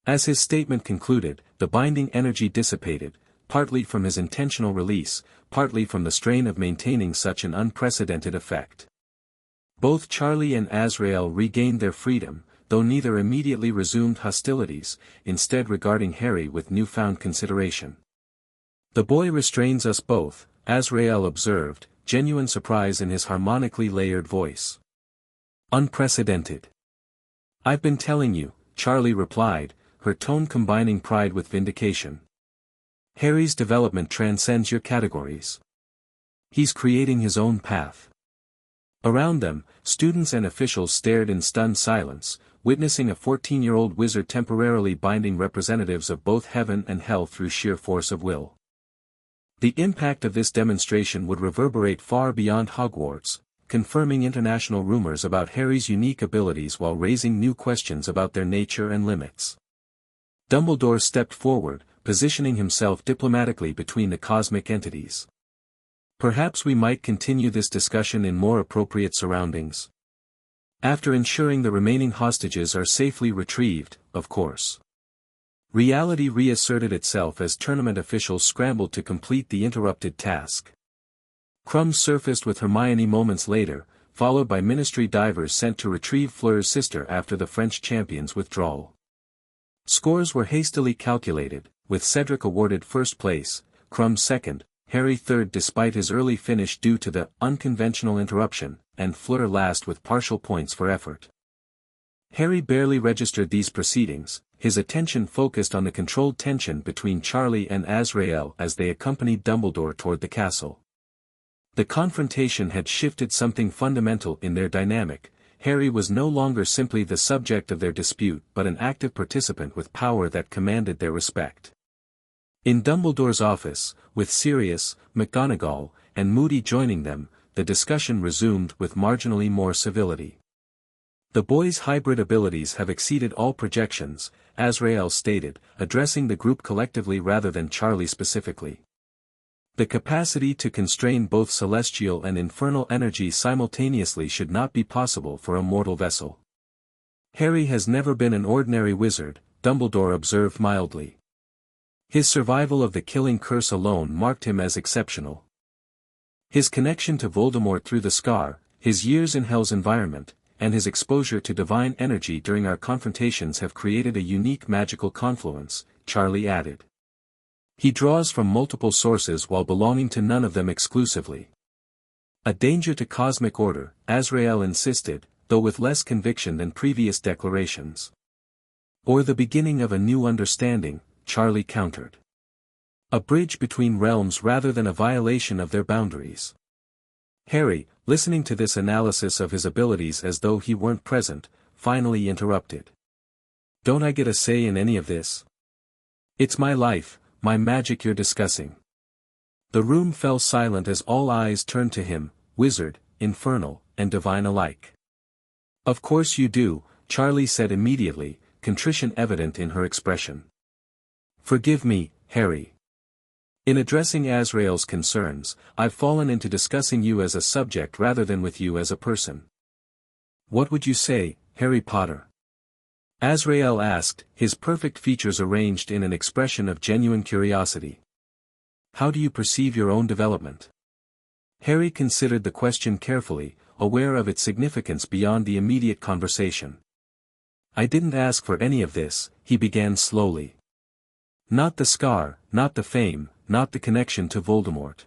As his statement concluded, the binding energy dissipated, partly from his intentional release, partly from the strain of maintaining such an unprecedented effect. Both Charlie and Azrael regained their freedom, though neither immediately resumed hostilities, instead regarding Harry with newfound consideration. "The boy restrains us both," Azrael observed, genuine surprise in his harmonically layered voice. "Unprecedented." "I've been telling you," Charlie replied, her tone combining pride with vindication. "Harry's development transcends your categories. He's creating his own path." Around them, students and officials stared in stunned silence, witnessing a 14-year-old wizard temporarily binding representatives of both heaven and hell through sheer force of will. The impact of this demonstration would reverberate far beyond Hogwarts, confirming international rumors about Harry's unique abilities while raising new questions about their nature and limits. Dumbledore stepped forward, positioning himself diplomatically between the cosmic entities. "Perhaps we might continue this discussion in more appropriate surroundings. After ensuring the remaining hostages are safely retrieved, of course." Reality reasserted itself as tournament officials scrambled to complete the interrupted task. Crumbs surfaced with Hermione moments later, followed by Ministry divers sent to retrieve Fleur's sister after the French champion's withdrawal. Scores were hastily calculated, with Cedric awarded first place, Crumbs second, Harry third despite his early finish due to the unconventional interruption, and Fleur last with partial points for effort. Harry barely registered these proceedings, his attention focused on the controlled tension between Charlie and Azrael as they accompanied Dumbledore toward the castle. The confrontation had shifted something fundamental in their dynamic. Harry was no longer simply the subject of their dispute but an active participant with power that commanded their respect. In Dumbledore's office, with Sirius, McGonagall, and Moody joining them, the discussion resumed with marginally more civility. "The boy's hybrid abilities have exceeded all projections," Azrael stated, addressing the group collectively rather than Charlie specifically. "The capacity to constrain both celestial and infernal energy simultaneously should not be possible for a mortal vessel." "Harry has never been an ordinary wizard," Dumbledore observed mildly. His survival of the killing curse alone marked him as exceptional. His connection to Voldemort through the scar, his years in Hell's environment, and his exposure to divine energy during our confrontations have created a unique magical confluence, Charlie added. He draws from multiple sources while belonging to none of them exclusively. A danger to cosmic order, Azrael insisted, though with less conviction than previous declarations. Or the beginning of a new understanding, Charlie countered. A bridge between realms rather than a violation of their boundaries. Harry, listening to this analysis of his abilities as though he weren't present, finally interrupted. Don't I get a say in any of this? It's my life, my magic you're discussing. The room fell silent as all eyes turned to him, wizard, infernal, and divine alike. Of course you do, Charlie said immediately, contrition evident in her expression. Forgive me, Harry. In addressing Azrael's concerns, I've fallen into discussing you as a subject rather than with you as a person. What would you say, Harry Potter? Azrael asked, his perfect features arranged in an expression of genuine curiosity. How do you perceive your own development? Harry considered the question carefully, aware of its significance beyond the immediate conversation. I didn't ask for any of this, he began slowly. Not the scar, not the fame, not the connection to Voldemort.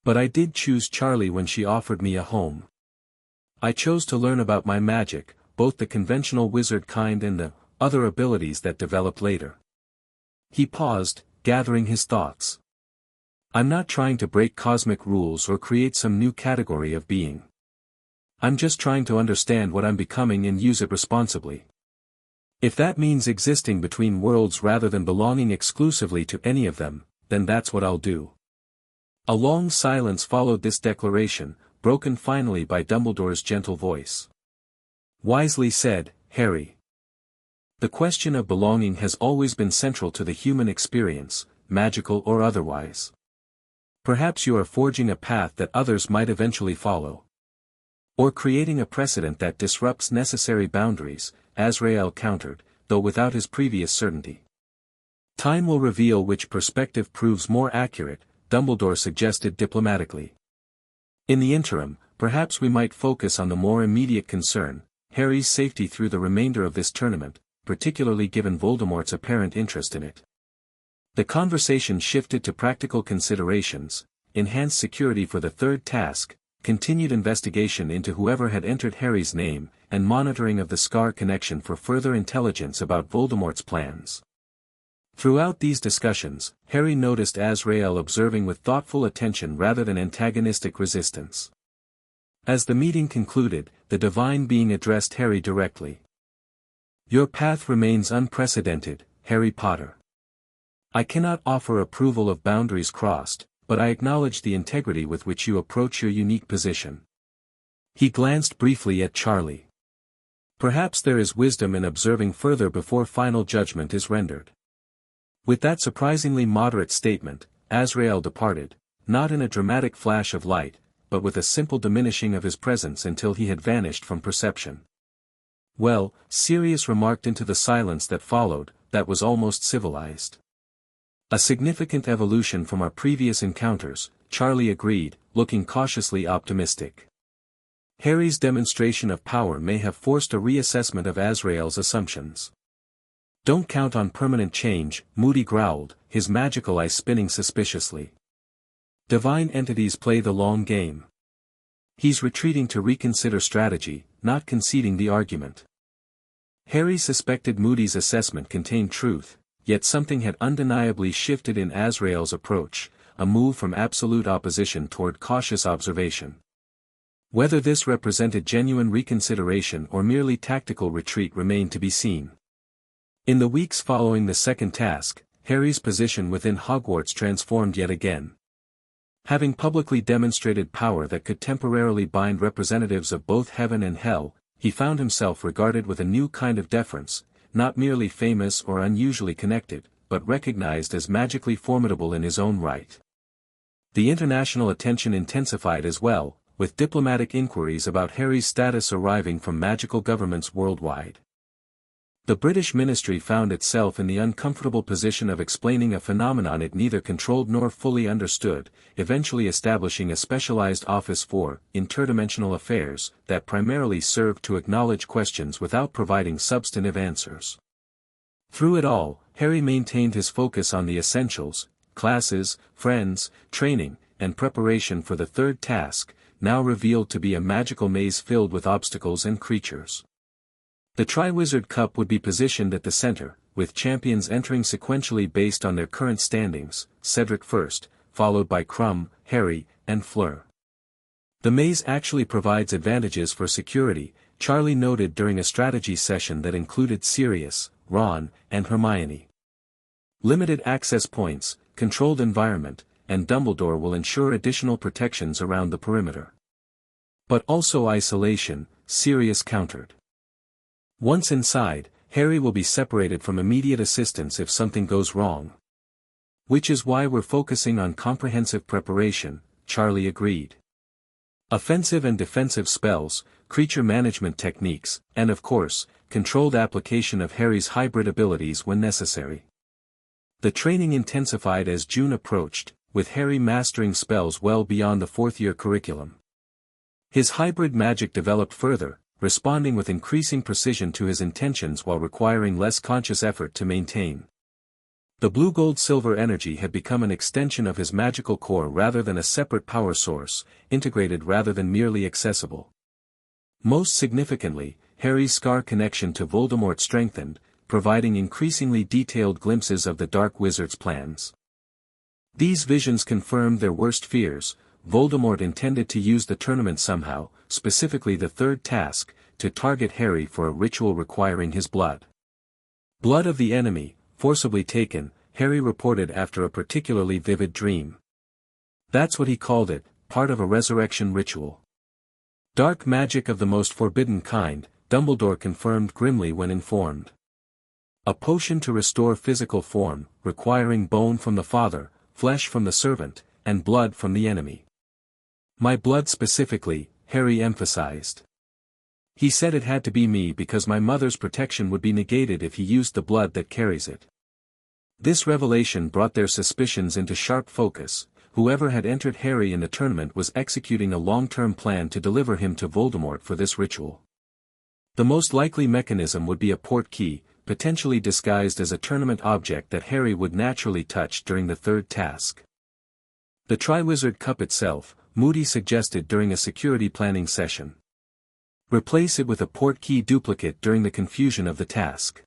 But I did choose Charlie when she offered me a home. I chose to learn about my magic, both the conventional wizard kind and the other abilities that developed later. He paused, gathering his thoughts. I'm not trying to break cosmic rules or create some new category of being. I'm just trying to understand what I'm becoming and use it responsibly. If that means existing between worlds rather than belonging exclusively to any of them, then that's what I'll do. A long silence followed this declaration, broken finally by Dumbledore's gentle voice. Wisely said, Harry. The question of belonging has always been central to the human experience, magical or otherwise. Perhaps you are forging a path that others might eventually follow. Or creating a precedent that disrupts necessary boundaries, Azrael countered, though without his previous certainty. Time will reveal which perspective proves more accurate, Dumbledore suggested diplomatically. In the interim, perhaps we might focus on the more immediate concern, Harry's safety through the remainder of this tournament, particularly given Voldemort's apparent interest in it. The conversation shifted to practical considerations, enhanced security for the third task, continued investigation into whoever had entered Harry's name, and monitoring of the Scar connection for further intelligence about Voldemort's plans. Throughout these discussions, Harry noticed Azrael observing with thoughtful attention rather than antagonistic resistance. As the meeting concluded, the divine being addressed Harry directly. Your path remains unprecedented, Harry Potter. I cannot offer approval of boundaries crossed, but I acknowledge the integrity with which you approach your unique position. He glanced briefly at Charlie. Perhaps there is wisdom in observing further before final judgment is rendered. With that surprisingly moderate statement, Azrael departed, not in a dramatic flash of light, but with a simple diminishing of his presence until he had vanished from perception. Well, Sirius remarked into the silence that followed, that was almost civilized. A significant evolution from our previous encounters, Charlie agreed, looking cautiously optimistic. Harry's demonstration of power may have forced a reassessment of Azrael's assumptions. Don't count on permanent change, Moody growled, his magical eye spinning suspiciously. Divine entities play the long game. He's retreating to reconsider strategy, not conceding the argument. Harry suspected Moody's assessment contained truth, yet something had undeniably shifted in Azrael's approach, a move from absolute opposition toward cautious observation. Whether this represented genuine reconsideration or merely tactical retreat remained to be seen. In the weeks following the second task, Harry's position within Hogwarts transformed yet again. Having publicly demonstrated power that could temporarily bind representatives of both heaven and hell, he found himself regarded with a new kind of deference, not merely famous or unusually connected, but recognized as magically formidable in his own right. The international attention intensified as well, with diplomatic inquiries about Harry's status arriving from magical governments worldwide. The British ministry found itself in the uncomfortable position of explaining a phenomenon it neither controlled nor fully understood, eventually establishing a specialized office for interdimensional affairs that primarily served to acknowledge questions without providing substantive answers. Through it all, Harry maintained his focus on the essentials: classes, friends, training, and preparation for the third task, now revealed to be a magical maze filled with obstacles and creatures. The Triwizard Cup would be positioned at the center, with champions entering sequentially based on their current standings, Cedric first, followed by Krum, Harry, and Fleur. The maze actually provides advantages for security, Charlie noted during a strategy session that included Sirius, Ron, and Hermione. Limited access points, controlled environment, and Dumbledore will ensure additional protections around the perimeter. But also isolation, Sirius countered. Once inside, Harry will be separated from immediate assistance if something goes wrong. Which is why we're focusing on comprehensive preparation, Charlie agreed. Offensive and defensive spells, creature management techniques, and of course, controlled application of Harry's hybrid abilities when necessary. The training intensified as June approached, with Harry mastering spells well beyond the fourth-year curriculum. His hybrid magic developed further, responding with increasing precision to his intentions while requiring less conscious effort to maintain. The blue-gold-silver energy had become an extension of his magical core rather than a separate power source, integrated rather than merely accessible. Most significantly, Harry's scar connection to Voldemort strengthened, providing increasingly detailed glimpses of the Dark Wizard's plans. These visions confirmed their worst fears. Voldemort intended to use the tournament somehow, specifically the third task, to target Harry for a ritual requiring his blood. Blood of the enemy, forcibly taken, Harry reported after a particularly vivid dream. That's what he called it, part of a resurrection ritual. Dark magic of the most forbidden kind, Dumbledore confirmed grimly when informed. A potion to restore physical form, requiring bone from the father, flesh from the servant, and blood from the enemy. My blood specifically, Harry emphasized. He said it had to be me because my mother's protection would be negated if he used the blood that carries it. This revelation brought their suspicions into sharp focus. Whoever had entered Harry in the tournament was executing a long-term plan to deliver him to Voldemort for this ritual. The most likely mechanism would be a port key, potentially disguised as a tournament object that Harry would naturally touch during the third task. The Triwizard Cup itself, Moody suggested during a security planning session. Replace it with a port key duplicate during the confusion of the task.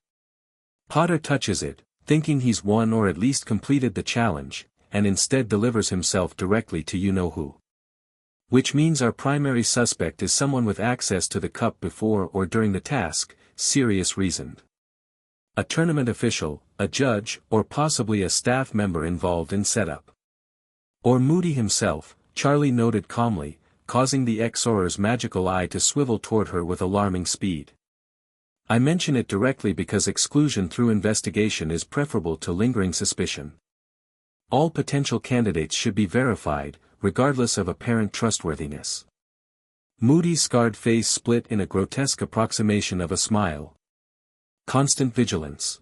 Potter touches it, thinking he's won or at least completed the challenge, and instead delivers himself directly to you-know-who. Which means our primary suspect is someone with access to the cup before or during the task, Sirius reasoned. A tournament official, a judge, or possibly a staff member involved in setup. Or Moody himself, Charlie noted calmly, causing the Exorer's magical eye to swivel toward her with alarming speed. I mention it directly because exclusion through investigation is preferable to lingering suspicion. All potential candidates should be verified, regardless of apparent trustworthiness. Moody's scarred face split in a grotesque approximation of a smile. Constant vigilance.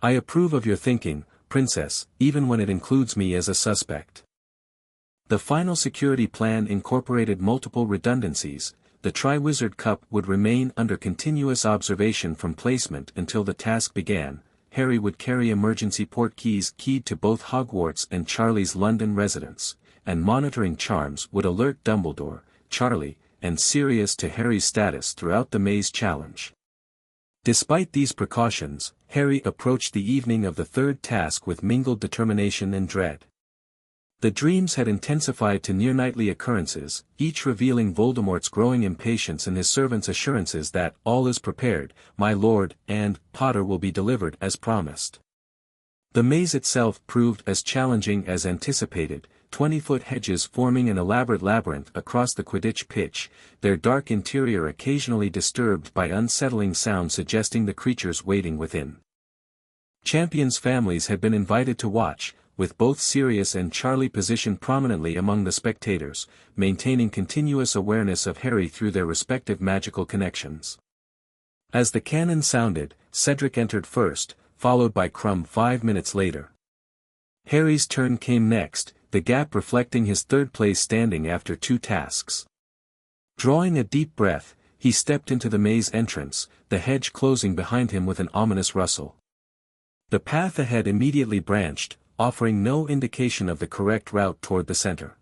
I approve of your thinking, Princess, even when it includes me as a suspect. The final security plan incorporated multiple redundancies. The Triwizard Cup would remain under continuous observation from placement until the task began. Harry would carry emergency port keys keyed to both Hogwarts and Charlie's London residence, and monitoring charms would alert Dumbledore, Charlie, and Sirius to Harry's status throughout the maze challenge. Despite these precautions, Harry approached the evening of the third task with mingled determination and dread. The dreams had intensified to near-nightly occurrences, each revealing Voldemort's growing impatience and his servants' assurances that all is prepared, my lord, and Potter will be delivered as promised. The maze itself proved as challenging as anticipated, 20-foot hedges forming an elaborate labyrinth across the Quidditch pitch, their dark interior occasionally disturbed by unsettling sounds suggesting the creatures waiting within. Champions' families had been invited to watch, with both Sirius and Charlie positioned prominently among the spectators, maintaining continuous awareness of Harry through their respective magical connections. As the cannon sounded, Cedric entered first, followed by Crumb 5 minutes later. Harry's turn came next, the gap reflecting his third place standing after 2 tasks. Drawing a deep breath, he stepped into the maze entrance, the hedge closing behind him with an ominous rustle. The path ahead immediately branched, offering no indication of the correct route toward the center.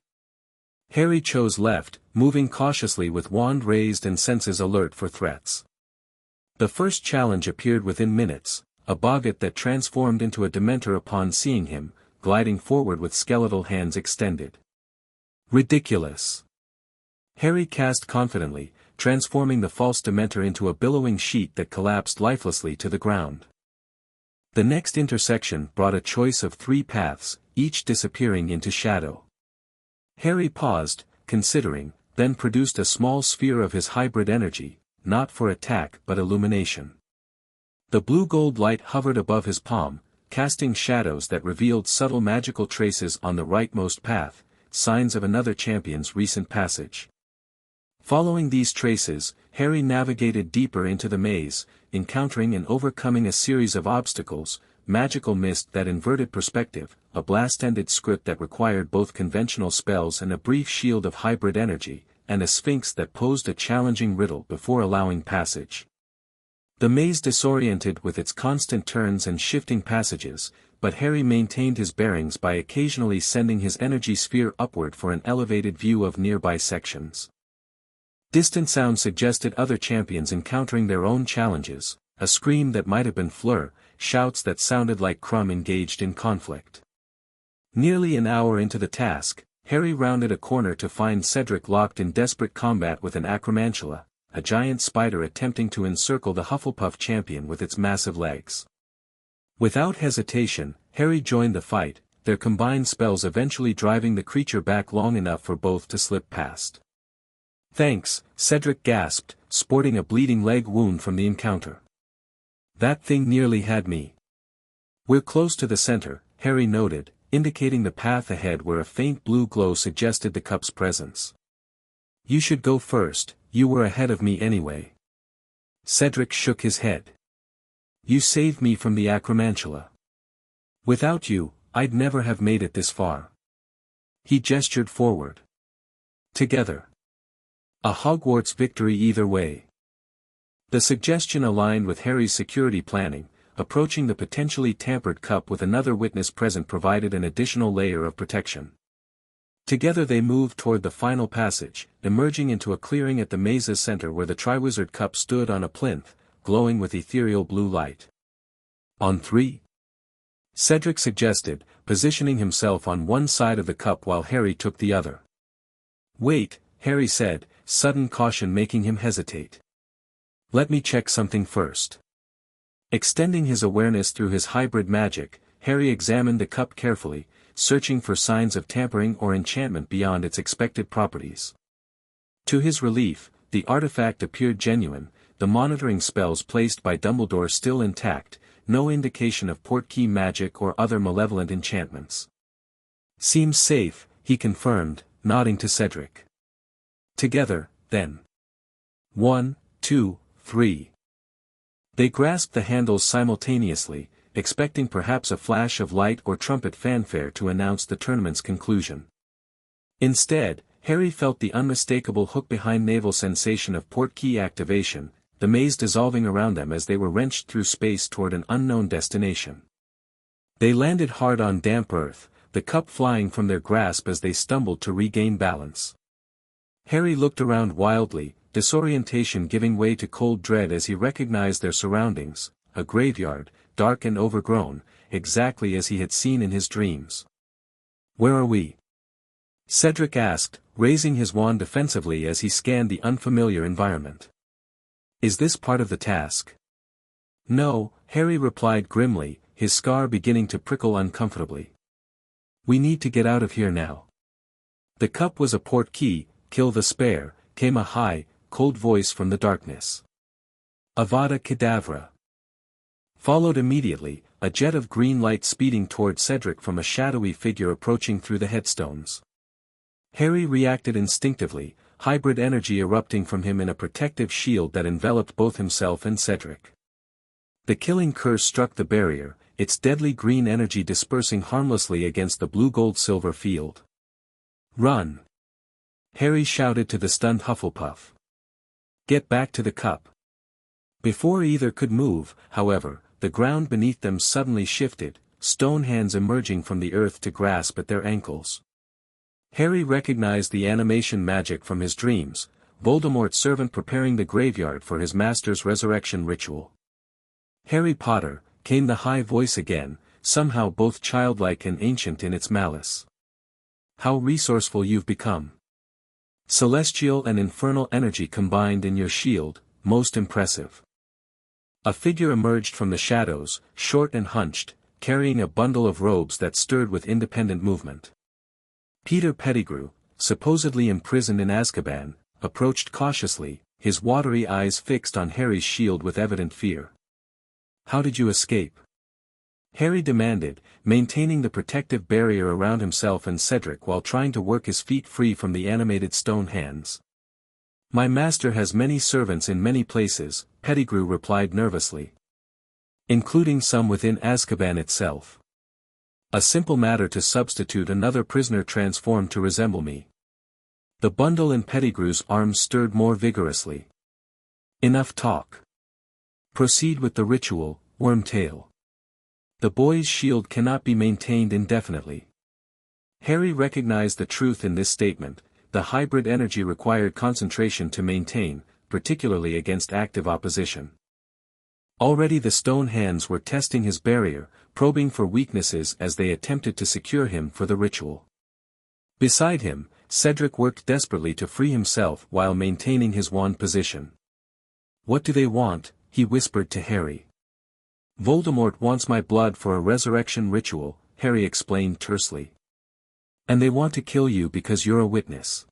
Harry chose left, moving cautiously with wand raised and senses alert for threats. The first challenge appeared within minutes, a boggart that transformed into a Dementor upon seeing him, gliding forward with skeletal hands extended. Ridiculous! Harry cast confidently, transforming the false Dementor into a billowing sheet that collapsed lifelessly to the ground. The next intersection brought a choice of 3 paths, each disappearing into shadow. Harry paused, considering, then produced a small sphere of his hybrid energy, not for attack but illumination. The blue-gold light hovered above his palm, casting shadows that revealed subtle magical traces on the rightmost path, signs of another champion's recent passage. Following these traces, Harry navigated deeper into the maze, encountering and overcoming a series of obstacles, magical mist that inverted perspective, a blast-ended script that required both conventional spells and a brief shield of hybrid energy, and a sphinx that posed a challenging riddle before allowing passage. The maze disoriented with its constant turns and shifting passages, but Harry maintained his bearings by occasionally sending his energy sphere upward for an elevated view of nearby sections. Distant sounds suggested other champions encountering their own challenges, a scream that might have been Fleur, shouts that sounded like Crumb engaged in conflict. Nearly an hour into the task, Harry rounded a corner to find Cedric locked in desperate combat with an acromantula, a giant spider attempting to encircle the Hufflepuff champion with its massive legs. Without hesitation, Harry joined the fight, their combined spells eventually driving the creature back long enough for both to slip past. "Thanks," Cedric gasped, sporting a bleeding leg wound from the encounter. "That thing nearly had me." "We're close to the center," Harry noted, indicating the path ahead where a faint blue glow suggested the cup's presence. "You should go first, you were ahead of me anyway." Cedric shook his head. "You saved me from the acromantula. Without you, I'd never have made it this far." He gestured forward. "Together. A Hogwarts victory either way." The suggestion aligned with Harry's security planning. Approaching the potentially tampered cup with another witness present provided an additional layer of protection. Together they moved toward the final passage, emerging into a clearing at the maze's center where the Triwizard Cup stood on a plinth, glowing with ethereal blue light. "On 3?" Cedric suggested, positioning himself on one side of the cup while Harry took the other. "Wait," Harry said, sudden caution making him hesitate. "Let me check something first." Extending his awareness through his hybrid magic, Harry examined the cup carefully, searching for signs of tampering or enchantment beyond its expected properties. To his relief, the artifact appeared genuine, the monitoring spells placed by Dumbledore still intact, no indication of portkey magic or other malevolent enchantments. "Seems safe," he confirmed, nodding to Cedric. "Together, then. 1, 2, 3. They grasped the handles simultaneously, expecting perhaps a flash of light or trumpet fanfare to announce the tournament's conclusion. Instead, Harry felt the unmistakable hook-behind-navel sensation of portkey activation, the maze dissolving around them as they were wrenched through space toward an unknown destination. They landed hard on damp earth, the cup flying from their grasp as they stumbled to regain balance. Harry looked around wildly, disorientation giving way to cold dread as he recognized their surroundings, a graveyard, dark and overgrown, exactly as he had seen in his dreams. "Where are we?" Cedric asked, raising his wand defensively as he scanned the unfamiliar environment. "Is this part of the task?" "No," Harry replied grimly, his scar beginning to prickle uncomfortably. "We need to get out of here now." The cup was a portkey, kill the spare, came a high, cold voice from the darkness. "Avada Kedavra." Followed immediately, a jet of green light speeding toward Cedric from a shadowy figure approaching through the headstones. Harry reacted instinctively, hybrid energy erupting from him in a protective shield that enveloped both himself and Cedric. The killing curse struck the barrier, its deadly green energy dispersing harmlessly against the blue-gold-silver field. "Run!" Harry shouted to the stunned Hufflepuff. "Get back to the cup." Before either could move, however, the ground beneath them suddenly shifted, stone hands emerging from the earth to grasp at their ankles. Harry recognized the animation magic from his dreams, Voldemort's servant preparing the graveyard for his master's resurrection ritual. "Harry Potter," came the high voice again, somehow both childlike and ancient in its malice. "How resourceful you've become. Celestial and infernal energy combined in your shield, most impressive." A figure emerged from the shadows, short and hunched, carrying a bundle of robes that stirred with independent movement. Peter Pettigrew, supposedly imprisoned in Azkaban, approached cautiously, his watery eyes fixed on Harry's shield with evident fear. "How did you escape?" Harry demanded, maintaining the protective barrier around himself and Cedric while trying to work his feet free from the animated stone hands. "My master has many servants in many places," Pettigrew replied nervously. "Including some within Azkaban itself. A simple matter to substitute another prisoner transformed to resemble me." The bundle in Pettigrew's arms stirred more vigorously. "Enough talk. Proceed with the ritual, Wormtail. The boy's shield cannot be maintained indefinitely." Harry recognized the truth in this statement. The hybrid energy required concentration to maintain, particularly against active opposition. Already the stone hands were testing his barrier, probing for weaknesses as they attempted to secure him for the ritual. Beside him, Cedric worked desperately to free himself while maintaining his wand position. "What do they want?" he whispered to Harry. "Voldemort wants my blood for a resurrection ritual," Harry explained tersely. "And they want to kill you because you're a witness."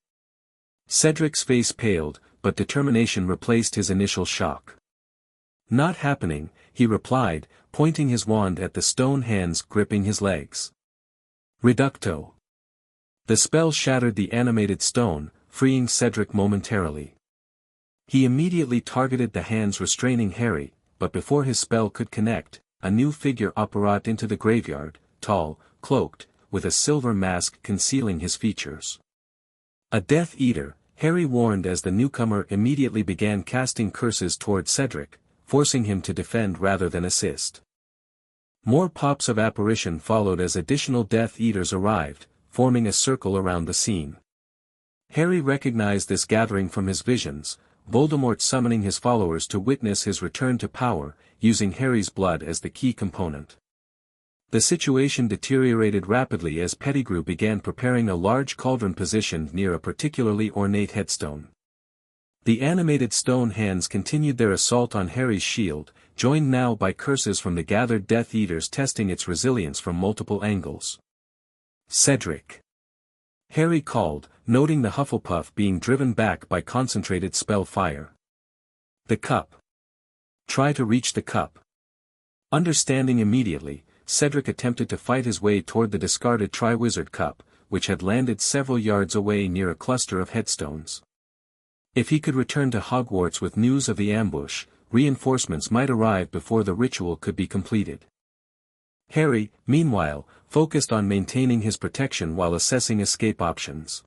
Cedric's face paled, but determination replaced his initial shock. "Not happening," he replied, pointing his wand at the stone hands gripping his legs. "Reducto." The spell shattered the animated stone, freeing Cedric momentarily. He immediately targeted the hands restraining Harry, but before his spell could connect, a new figure apparat into the graveyard, tall, cloaked, with a silver mask concealing his features. A Death Eater, Harry warned as the newcomer immediately began casting curses toward Cedric, forcing him to defend rather than assist. More pops of apparition followed as additional Death Eaters arrived, forming a circle around the scene. Harry recognized this gathering from his visions, Voldemort summoning his followers to witness his return to power, using Harry's blood as the key component. The situation deteriorated rapidly as Pettigrew began preparing a large cauldron positioned near a particularly ornate headstone. The animated stone hands continued their assault on Harry's shield, joined now by curses from the gathered Death Eaters testing its resilience from multiple angles. "Cedric!" Harry called, noting the Hufflepuff being driven back by concentrated spell fire. "The cup. Try to reach the cup." Understanding immediately, Cedric attempted to fight his way toward the discarded Triwizard Cup, which had landed several yards away near a cluster of headstones. If he could return to Hogwarts with news of the ambush, reinforcements might arrive before the ritual could be completed. Harry, meanwhile, focused on maintaining his protection while assessing escape options.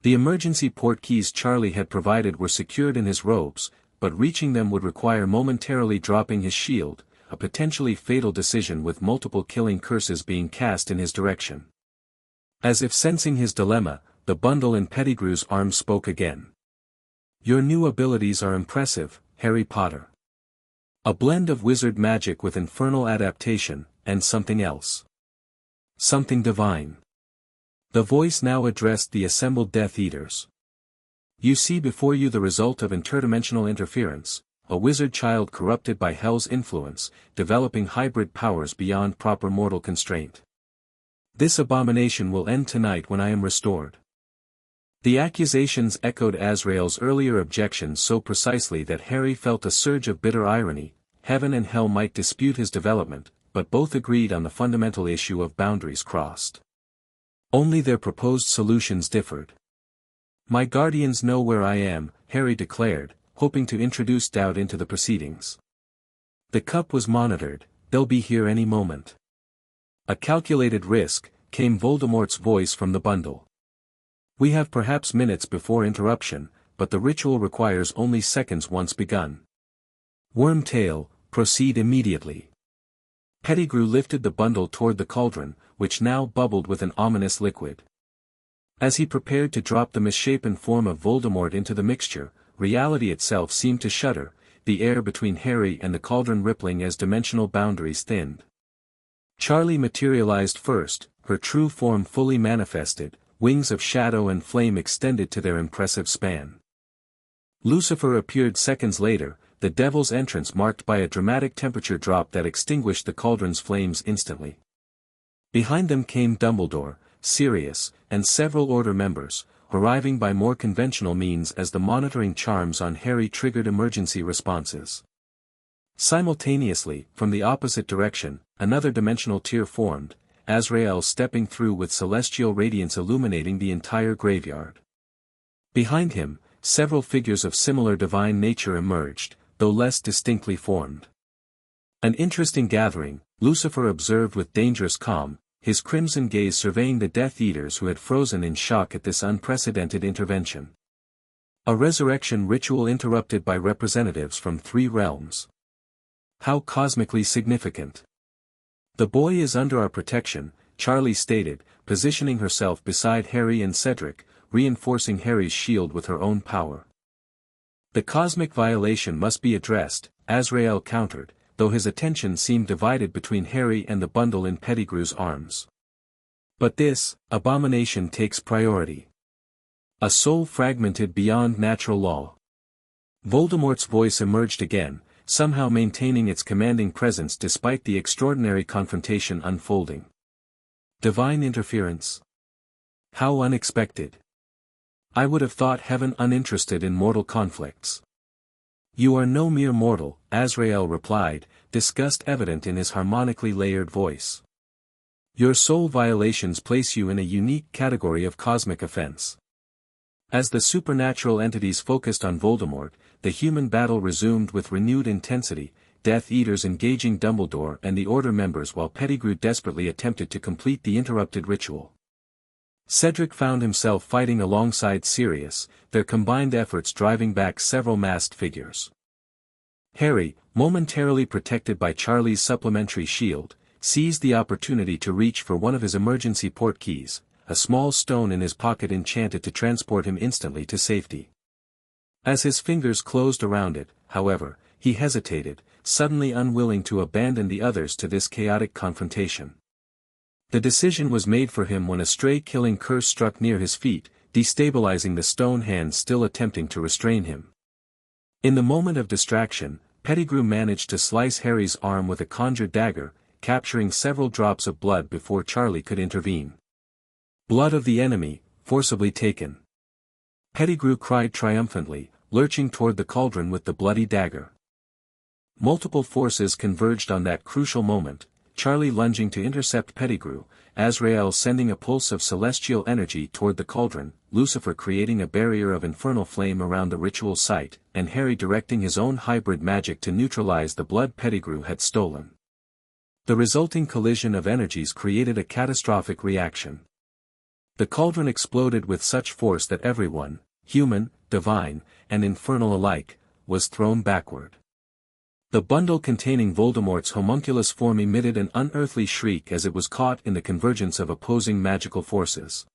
The emergency port keys Charlie had provided were secured in his robes, but reaching them would require momentarily dropping his shield, a potentially fatal decision with multiple killing curses being cast in his direction. As if sensing his dilemma, the bundle in Pettigrew's arm spoke again. "Your new abilities are impressive, Harry Potter. A blend of wizard magic with infernal adaptation, and something else. Something divine." The voice now addressed the assembled Death Eaters. "You see before you the result of interdimensional interference, a wizard child corrupted by hell's influence, developing hybrid powers beyond proper mortal constraint. This abomination will end tonight when I am restored." The accusations echoed Azrael's earlier objections so precisely that Harry felt a surge of bitter irony. Heaven and hell might dispute his development, but both agreed on the fundamental issue of boundaries crossed. Only their proposed solutions differed. "My guardians know where I am," Harry declared, hoping to introduce doubt into the proceedings. The cup was monitored, they'll be here any moment. A calculated risk, came Voldemort's voice from the bundle. We have perhaps minutes before interruption, but the ritual requires only seconds once begun. Wormtail, proceed immediately. Pettigrew lifted the bundle toward the cauldron, which now bubbled with an ominous liquid. As he prepared to drop the misshapen form of Voldemort into the mixture, reality itself seemed to shudder, the air between Harry and the cauldron rippling as dimensional boundaries thinned. Charlie materialized first, her true form fully manifested, wings of shadow and flame extended to their impressive span. Lucifer appeared seconds later, the devil's entrance marked by a dramatic temperature drop that extinguished the cauldron's flames instantly. Behind them came Dumbledore, Sirius, and several Order members, arriving by more conventional means as the monitoring charms on Harry triggered emergency responses. Simultaneously, from the opposite direction, another dimensional tier formed, Azrael stepping through with celestial radiance illuminating the entire graveyard. Behind him, several figures of similar divine nature emerged, though less distinctly formed. An interesting gathering, Lucifer observed with dangerous calm, his crimson gaze surveying the Death Eaters who had frozen in shock at this unprecedented intervention. A resurrection ritual interrupted by representatives from 3 realms. How cosmically significant. The boy is under our protection, Charlie stated, positioning herself beside Harry and Cedric, reinforcing Harry's shield with her own power. The cosmic violation must be addressed, Azrael countered, though his attention seemed divided between Harry and the bundle in Pettigrew's arms. But this abomination takes priority. A soul fragmented beyond natural law. Voldemort's voice emerged again, somehow maintaining its commanding presence despite the extraordinary confrontation unfolding. Divine interference. How unexpected. I would have thought heaven uninterested in mortal conflicts. You are no mere mortal, Azrael replied, disgust evident in his harmonically layered voice. Your soul violations place you in a unique category of cosmic offense. As the supernatural entities focused on Voldemort, the human battle resumed with renewed intensity, Death Eaters engaging Dumbledore and the Order members while Pettigrew desperately attempted to complete the interrupted ritual. Cedric found himself fighting alongside Sirius, their combined efforts driving back several masked figures. Harry, momentarily protected by Charlie's supplementary shield, seized the opportunity to reach for one of his emergency portkeys, a small stone in his pocket enchanted to transport him instantly to safety. As his fingers closed around it, however, he hesitated, suddenly unwilling to abandon the others to this chaotic confrontation. The decision was made for him when a stray killing curse struck near his feet, destabilizing the stone hands still attempting to restrain him. In the moment of distraction, Pettigrew managed to slice Harry's arm with a conjured dagger, capturing several drops of blood before Charlie could intervene. Blood of the enemy, forcibly taken. Pettigrew cried triumphantly, lurching toward the cauldron with the bloody dagger. Multiple forces converged on that crucial moment, Charlie lunging to intercept Pettigrew, Azrael sending a pulse of celestial energy toward the cauldron, Lucifer creating a barrier of infernal flame around the ritual site, and Harry directing his own hybrid magic to neutralize the blood Pettigrew had stolen. The resulting collision of energies created a catastrophic reaction. The cauldron exploded with such force that everyone, human, divine, and infernal alike, was thrown backward. The bundle containing Voldemort's homunculus form emitted an unearthly shriek as it was caught in the convergence of opposing magical forces.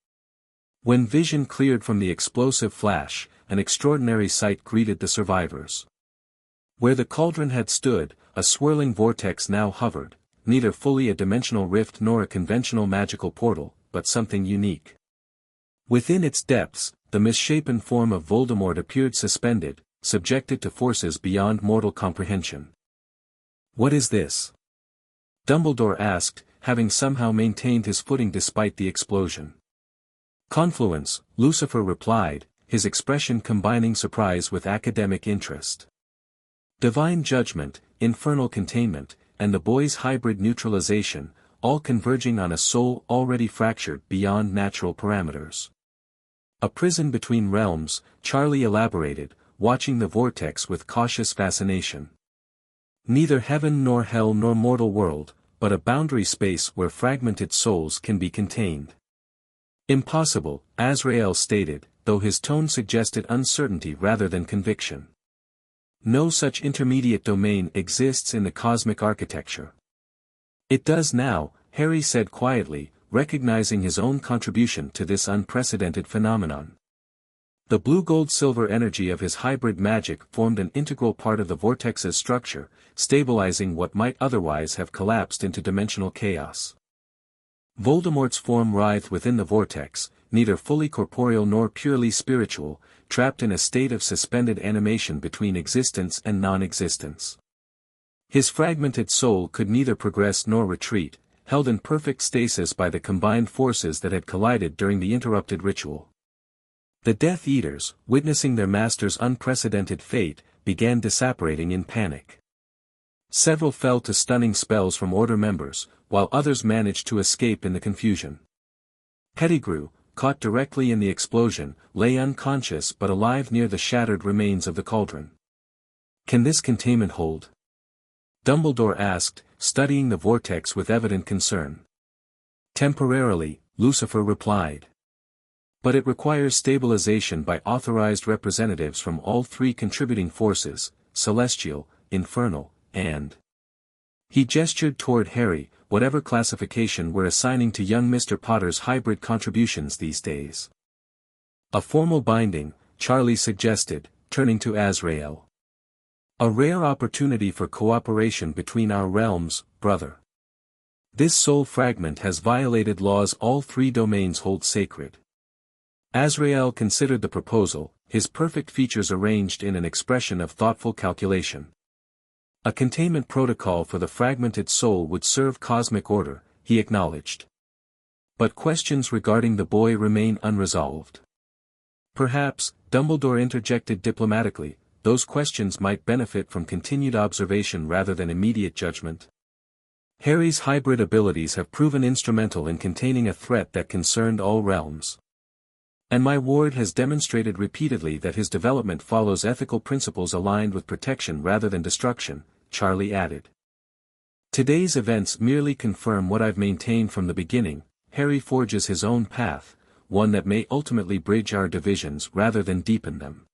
When vision cleared from the explosive flash, an extraordinary sight greeted the survivors. Where the cauldron had stood, a swirling vortex now hovered, neither fully a dimensional rift nor a conventional magical portal, but something unique. Within its depths, the misshapen form of Voldemort appeared suspended, subjected to forces beyond mortal comprehension. What is this? Dumbledore asked, having somehow maintained his footing despite the explosion. Confluence, Lucifer replied, his expression combining surprise with academic interest. Divine judgment, infernal containment, and the boy's hybrid neutralization, all converging on a soul already fractured beyond natural parameters. A prison between realms, Charlie elaborated, watching the vortex with cautious fascination. Neither heaven nor hell nor mortal world, but a boundary space where fragmented souls can be contained. Impossible, Azrael stated, though his tone suggested uncertainty rather than conviction. No such intermediate domain exists in the cosmic architecture. It does now, Harry said quietly, recognizing his own contribution to this unprecedented phenomenon. The blue-gold-silver energy of his hybrid magic formed an integral part of the vortex's structure, stabilizing what might otherwise have collapsed into dimensional chaos. Voldemort's form writhed within the vortex, neither fully corporeal nor purely spiritual, trapped in a state of suspended animation between existence and non-existence. His fragmented soul could neither progress nor retreat, held in perfect stasis by the combined forces that had collided during the interrupted ritual. The Death Eaters, witnessing their master's unprecedented fate, began disapparating in panic. Several fell to stunning spells from Order members, while others managed to escape in the confusion. Pettigrew, caught directly in the explosion, lay unconscious but alive near the shattered remains of the cauldron. "Can this containment hold?" Dumbledore asked, studying the vortex with evident concern. "Temporarily," Lucifer replied. "But it requires stabilization by authorized representatives from all three contributing forces, celestial, infernal, and—" He gestured toward Harry, whatever classification we're assigning to young Mr. Potter's hybrid contributions these days. "A formal binding," Charlie suggested, turning to Azrael. "A rare opportunity for cooperation between our realms, brother. This soul fragment has violated laws all three domains hold sacred." Azrael considered the proposal, his perfect features arranged in an expression of thoughtful calculation. A containment protocol for the fragmented soul would serve cosmic order, he acknowledged. But questions regarding the boy remain unresolved. "Perhaps," Dumbledore interjected diplomatically, "those questions might benefit from continued observation rather than immediate judgment." Harry's hybrid abilities have proven instrumental in containing a threat that concerned all realms. And my ward has demonstrated repeatedly that his development follows ethical principles aligned with protection rather than destruction, Charlie added. "Today's events merely confirm what I've maintained from the beginning. Harry forges his own path, one that may ultimately bridge our divisions rather than deepen them."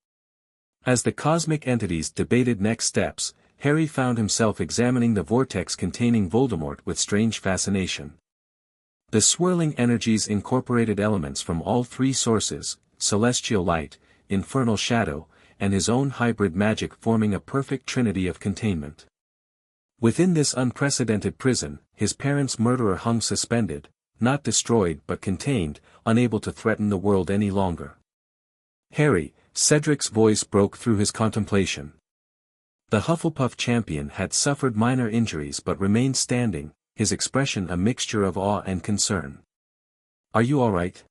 As the cosmic entities debated next steps, Harry found himself examining the vortex containing Voldemort with strange fascination. The swirling energies incorporated elements from all three sources, celestial light, infernal shadow, and his own hybrid magic, forming a perfect trinity of containment. Within this unprecedented prison, his parents' murderer hung suspended, not destroyed but contained, unable to threaten the world any longer. "Harry," Cedric's voice broke through his contemplation. The Hufflepuff champion had suffered minor injuries but remained standing, his expression a mixture of awe and concern. "Are you all right?"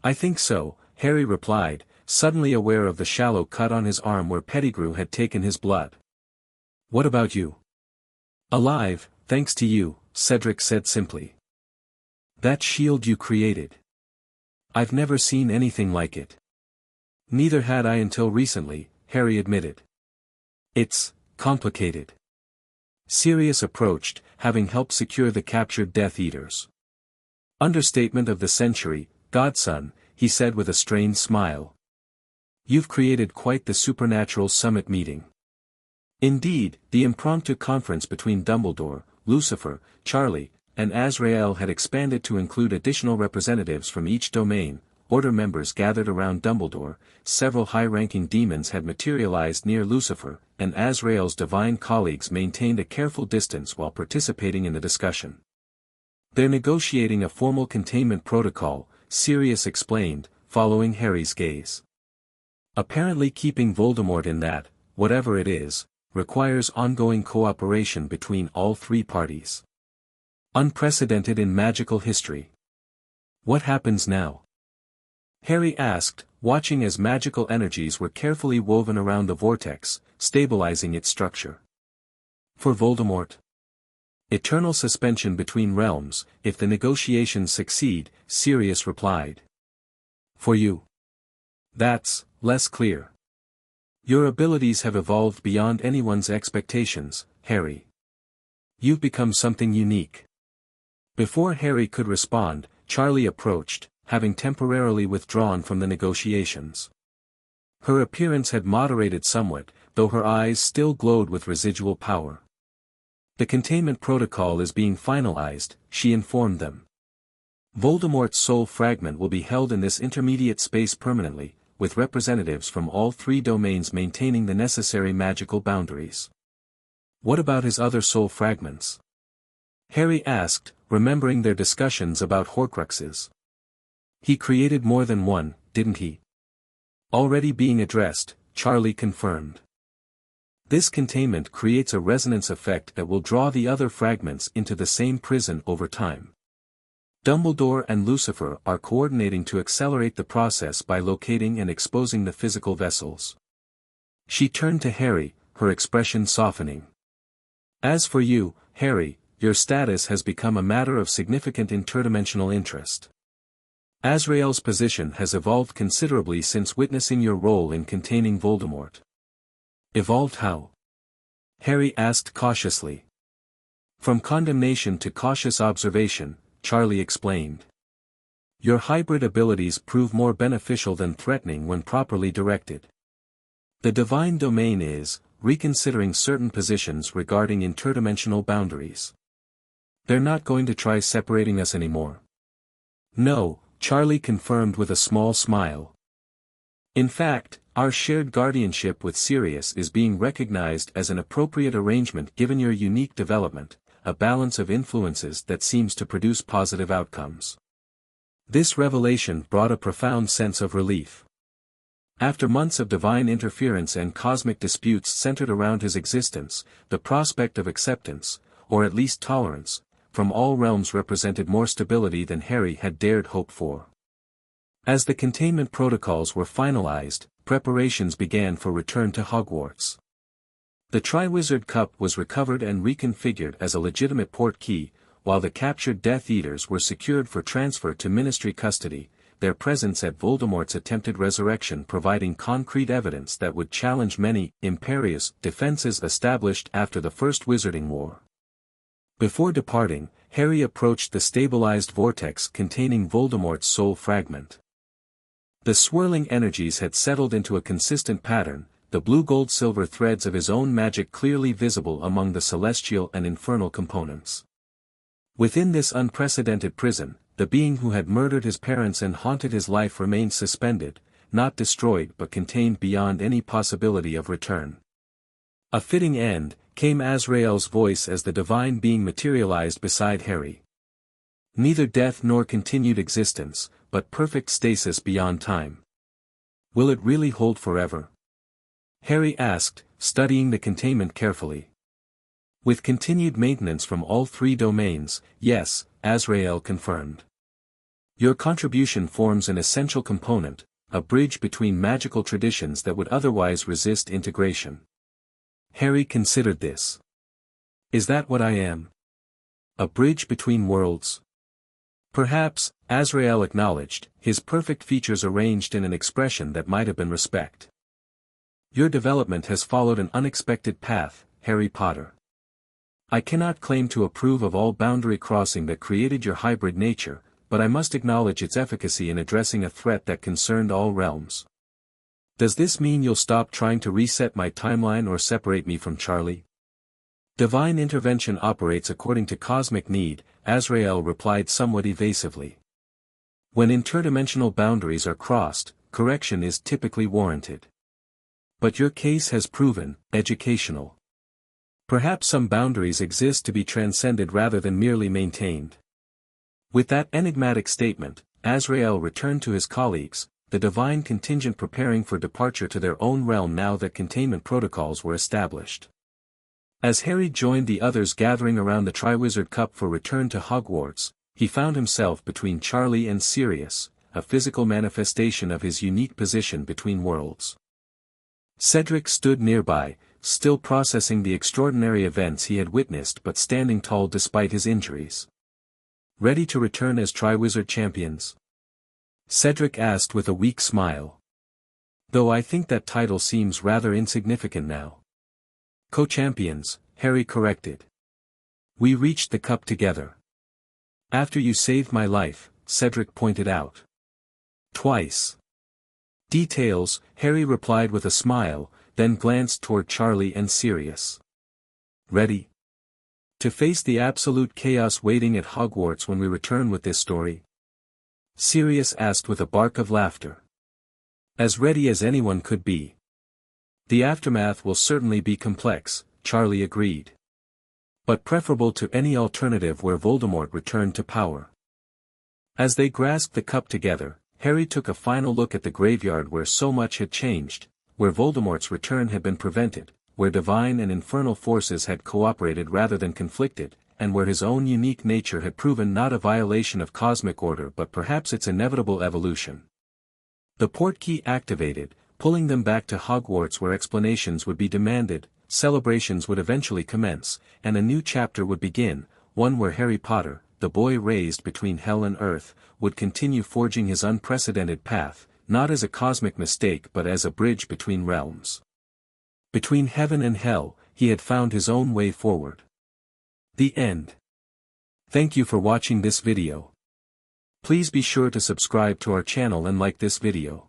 "I think so," Harry replied, suddenly aware of the shallow cut on his arm where Pettigrew had taken his blood. "What about you?" "Alive, thanks to you," Cedric said simply. "That shield you created. I've never seen anything like it." "Neither had I until recently," Harry admitted. "It's complicated." Sirius approached, having helped secure the captured Death Eaters. "Understatement of the century, godson," he said with a strained smile. "You've created quite the supernatural summit meeting." Indeed, the impromptu conference between Dumbledore, Lucifer, Charlie, and Azrael had expanded to include additional representatives from each domain. Order members gathered around Dumbledore, several high-ranking demons had materialized near Lucifer, and Azrael's divine colleagues maintained a careful distance while participating in the discussion. "They're negotiating a formal containment protocol," Sirius explained, following Harry's gaze. "Apparently keeping Voldemort in that, whatever it is, requires ongoing cooperation between all three parties. Unprecedented in magical history. What happens now?" Harry asked, watching as magical energies were carefully woven around the vortex, stabilizing its structure. "For Voldemort? Eternal suspension between realms, if the negotiations succeed," Sirius replied. "For you? That's less clear. Your abilities have evolved beyond anyone's expectations," Harry. You've become something unique. Before Harry could respond, Charlie approached, having temporarily withdrawn from the negotiations. Her appearance had moderated somewhat, though her eyes still glowed with residual power. The containment protocol is being finalized, she informed them. Voldemort's soul fragment will be held in this intermediate space permanently, with representatives from all three domains maintaining the necessary magical boundaries. What about his other soul fragments? Harry asked, remembering their discussions about Horcruxes. He created more than one, didn't he? Already being addressed, Charlie confirmed. This containment creates a resonance effect that will draw the other fragments into the same prison over time. Dumbledore and Lucifer are coordinating to accelerate the process by locating and exposing the physical vessels. She turned to Harry, her expression softening. As for you, Harry, your status has become a matter of significant interdimensional interest. Azrael's position has evolved considerably since witnessing your role in containing Voldemort. Evolved how? Harry asked cautiously. From condemnation to cautious observation, Charlie explained. Your hybrid abilities prove more beneficial than threatening when properly directed. The divine domain is, reconsidering certain positions regarding interdimensional boundaries. They're not going to try separating us anymore. No, Charlie confirmed with a small smile. In fact, our shared guardianship with Sirius is being recognized as an appropriate arrangement given your unique development, a balance of influences that seems to produce positive outcomes. This revelation brought a profound sense of relief. After months of divine interference and cosmic disputes centered around his existence, the prospect of acceptance, or at least tolerance, from all realms represented more stability than Harry had dared hope for. As the containment protocols were finalized, preparations began for return to Hogwarts. The Triwizard Cup was recovered and reconfigured as a legitimate port key, while the captured Death Eaters were secured for transfer to Ministry custody, their presence at Voldemort's attempted resurrection providing concrete evidence that would challenge many imperious defenses established after the First Wizarding War. Before departing, Harry approached the stabilized vortex containing Voldemort's soul fragment. The swirling energies had settled into a consistent pattern, the blue-gold-silver threads of his own magic clearly visible among the celestial and infernal components. Within this unprecedented prison, the being who had murdered his parents and haunted his life remained suspended, not destroyed but contained beyond any possibility of return. A fitting end, came Azrael's voice as the divine being materialized beside Harry. Neither death nor continued existence, but perfect stasis beyond time. Will it really hold forever? Harry asked, studying the containment carefully. With continued maintenance from all three domains, yes, Azrael confirmed. Your contribution forms an essential component, a bridge between magical traditions that would otherwise resist integration. Harry considered this. Is that what I am? A bridge between worlds? Perhaps, Azrael acknowledged, his perfect features arranged in an expression that might have been respect. Your development has followed an unexpected path, Harry Potter. I cannot claim to approve of all boundary crossing that created your hybrid nature, but I must acknowledge its efficacy in addressing a threat that concerned all realms. Does this mean you'll stop trying to reset my timeline or separate me from Charlie? Divine intervention operates according to cosmic need, Azrael replied somewhat evasively. When interdimensional boundaries are crossed, correction is typically warranted. But your case has proven educational. Perhaps some boundaries exist to be transcended rather than merely maintained. With that enigmatic statement, Azrael returned to his colleagues, the divine contingent preparing for departure to their own realm now that containment protocols were established. As Harry joined the others gathering around the Triwizard Cup for return to Hogwarts, he found himself between Charlie and Sirius, a physical manifestation of his unique position between worlds. Cedric stood nearby, still processing the extraordinary events he had witnessed but standing tall despite his injuries. Ready to return as Triwizard champions? Cedric asked with a weak smile. Though I think that title seems rather insignificant now. Co-champions, Harry corrected. We reached the cup together. After you saved my life, Cedric pointed out. Twice. Details, Harry replied with a smile, then glanced toward Charlie and Sirius. Ready? To face the absolute chaos waiting at Hogwarts when we return with this story? Sirius asked with a bark of laughter. As ready as anyone could be. The aftermath will certainly be complex, Charlie agreed. But preferable to any alternative where Voldemort returned to power. As they grasped the cup together, Harry took a final look at the graveyard where so much had changed, where Voldemort's return had been prevented, where divine and infernal forces had cooperated rather than conflicted, and where his own unique nature had proven not a violation of cosmic order but perhaps its inevitable evolution. The portkey activated, pulling them back to Hogwarts where explanations would be demanded, celebrations would eventually commence, and a new chapter would begin, one where Harry Potter, the boy raised between hell and earth, would continue forging his unprecedented path, not as a cosmic mistake but as a bridge between realms. Between heaven and hell, he had found his own way forward. The end. Thank you for watching this video. Please be sure to subscribe to our channel and like this video.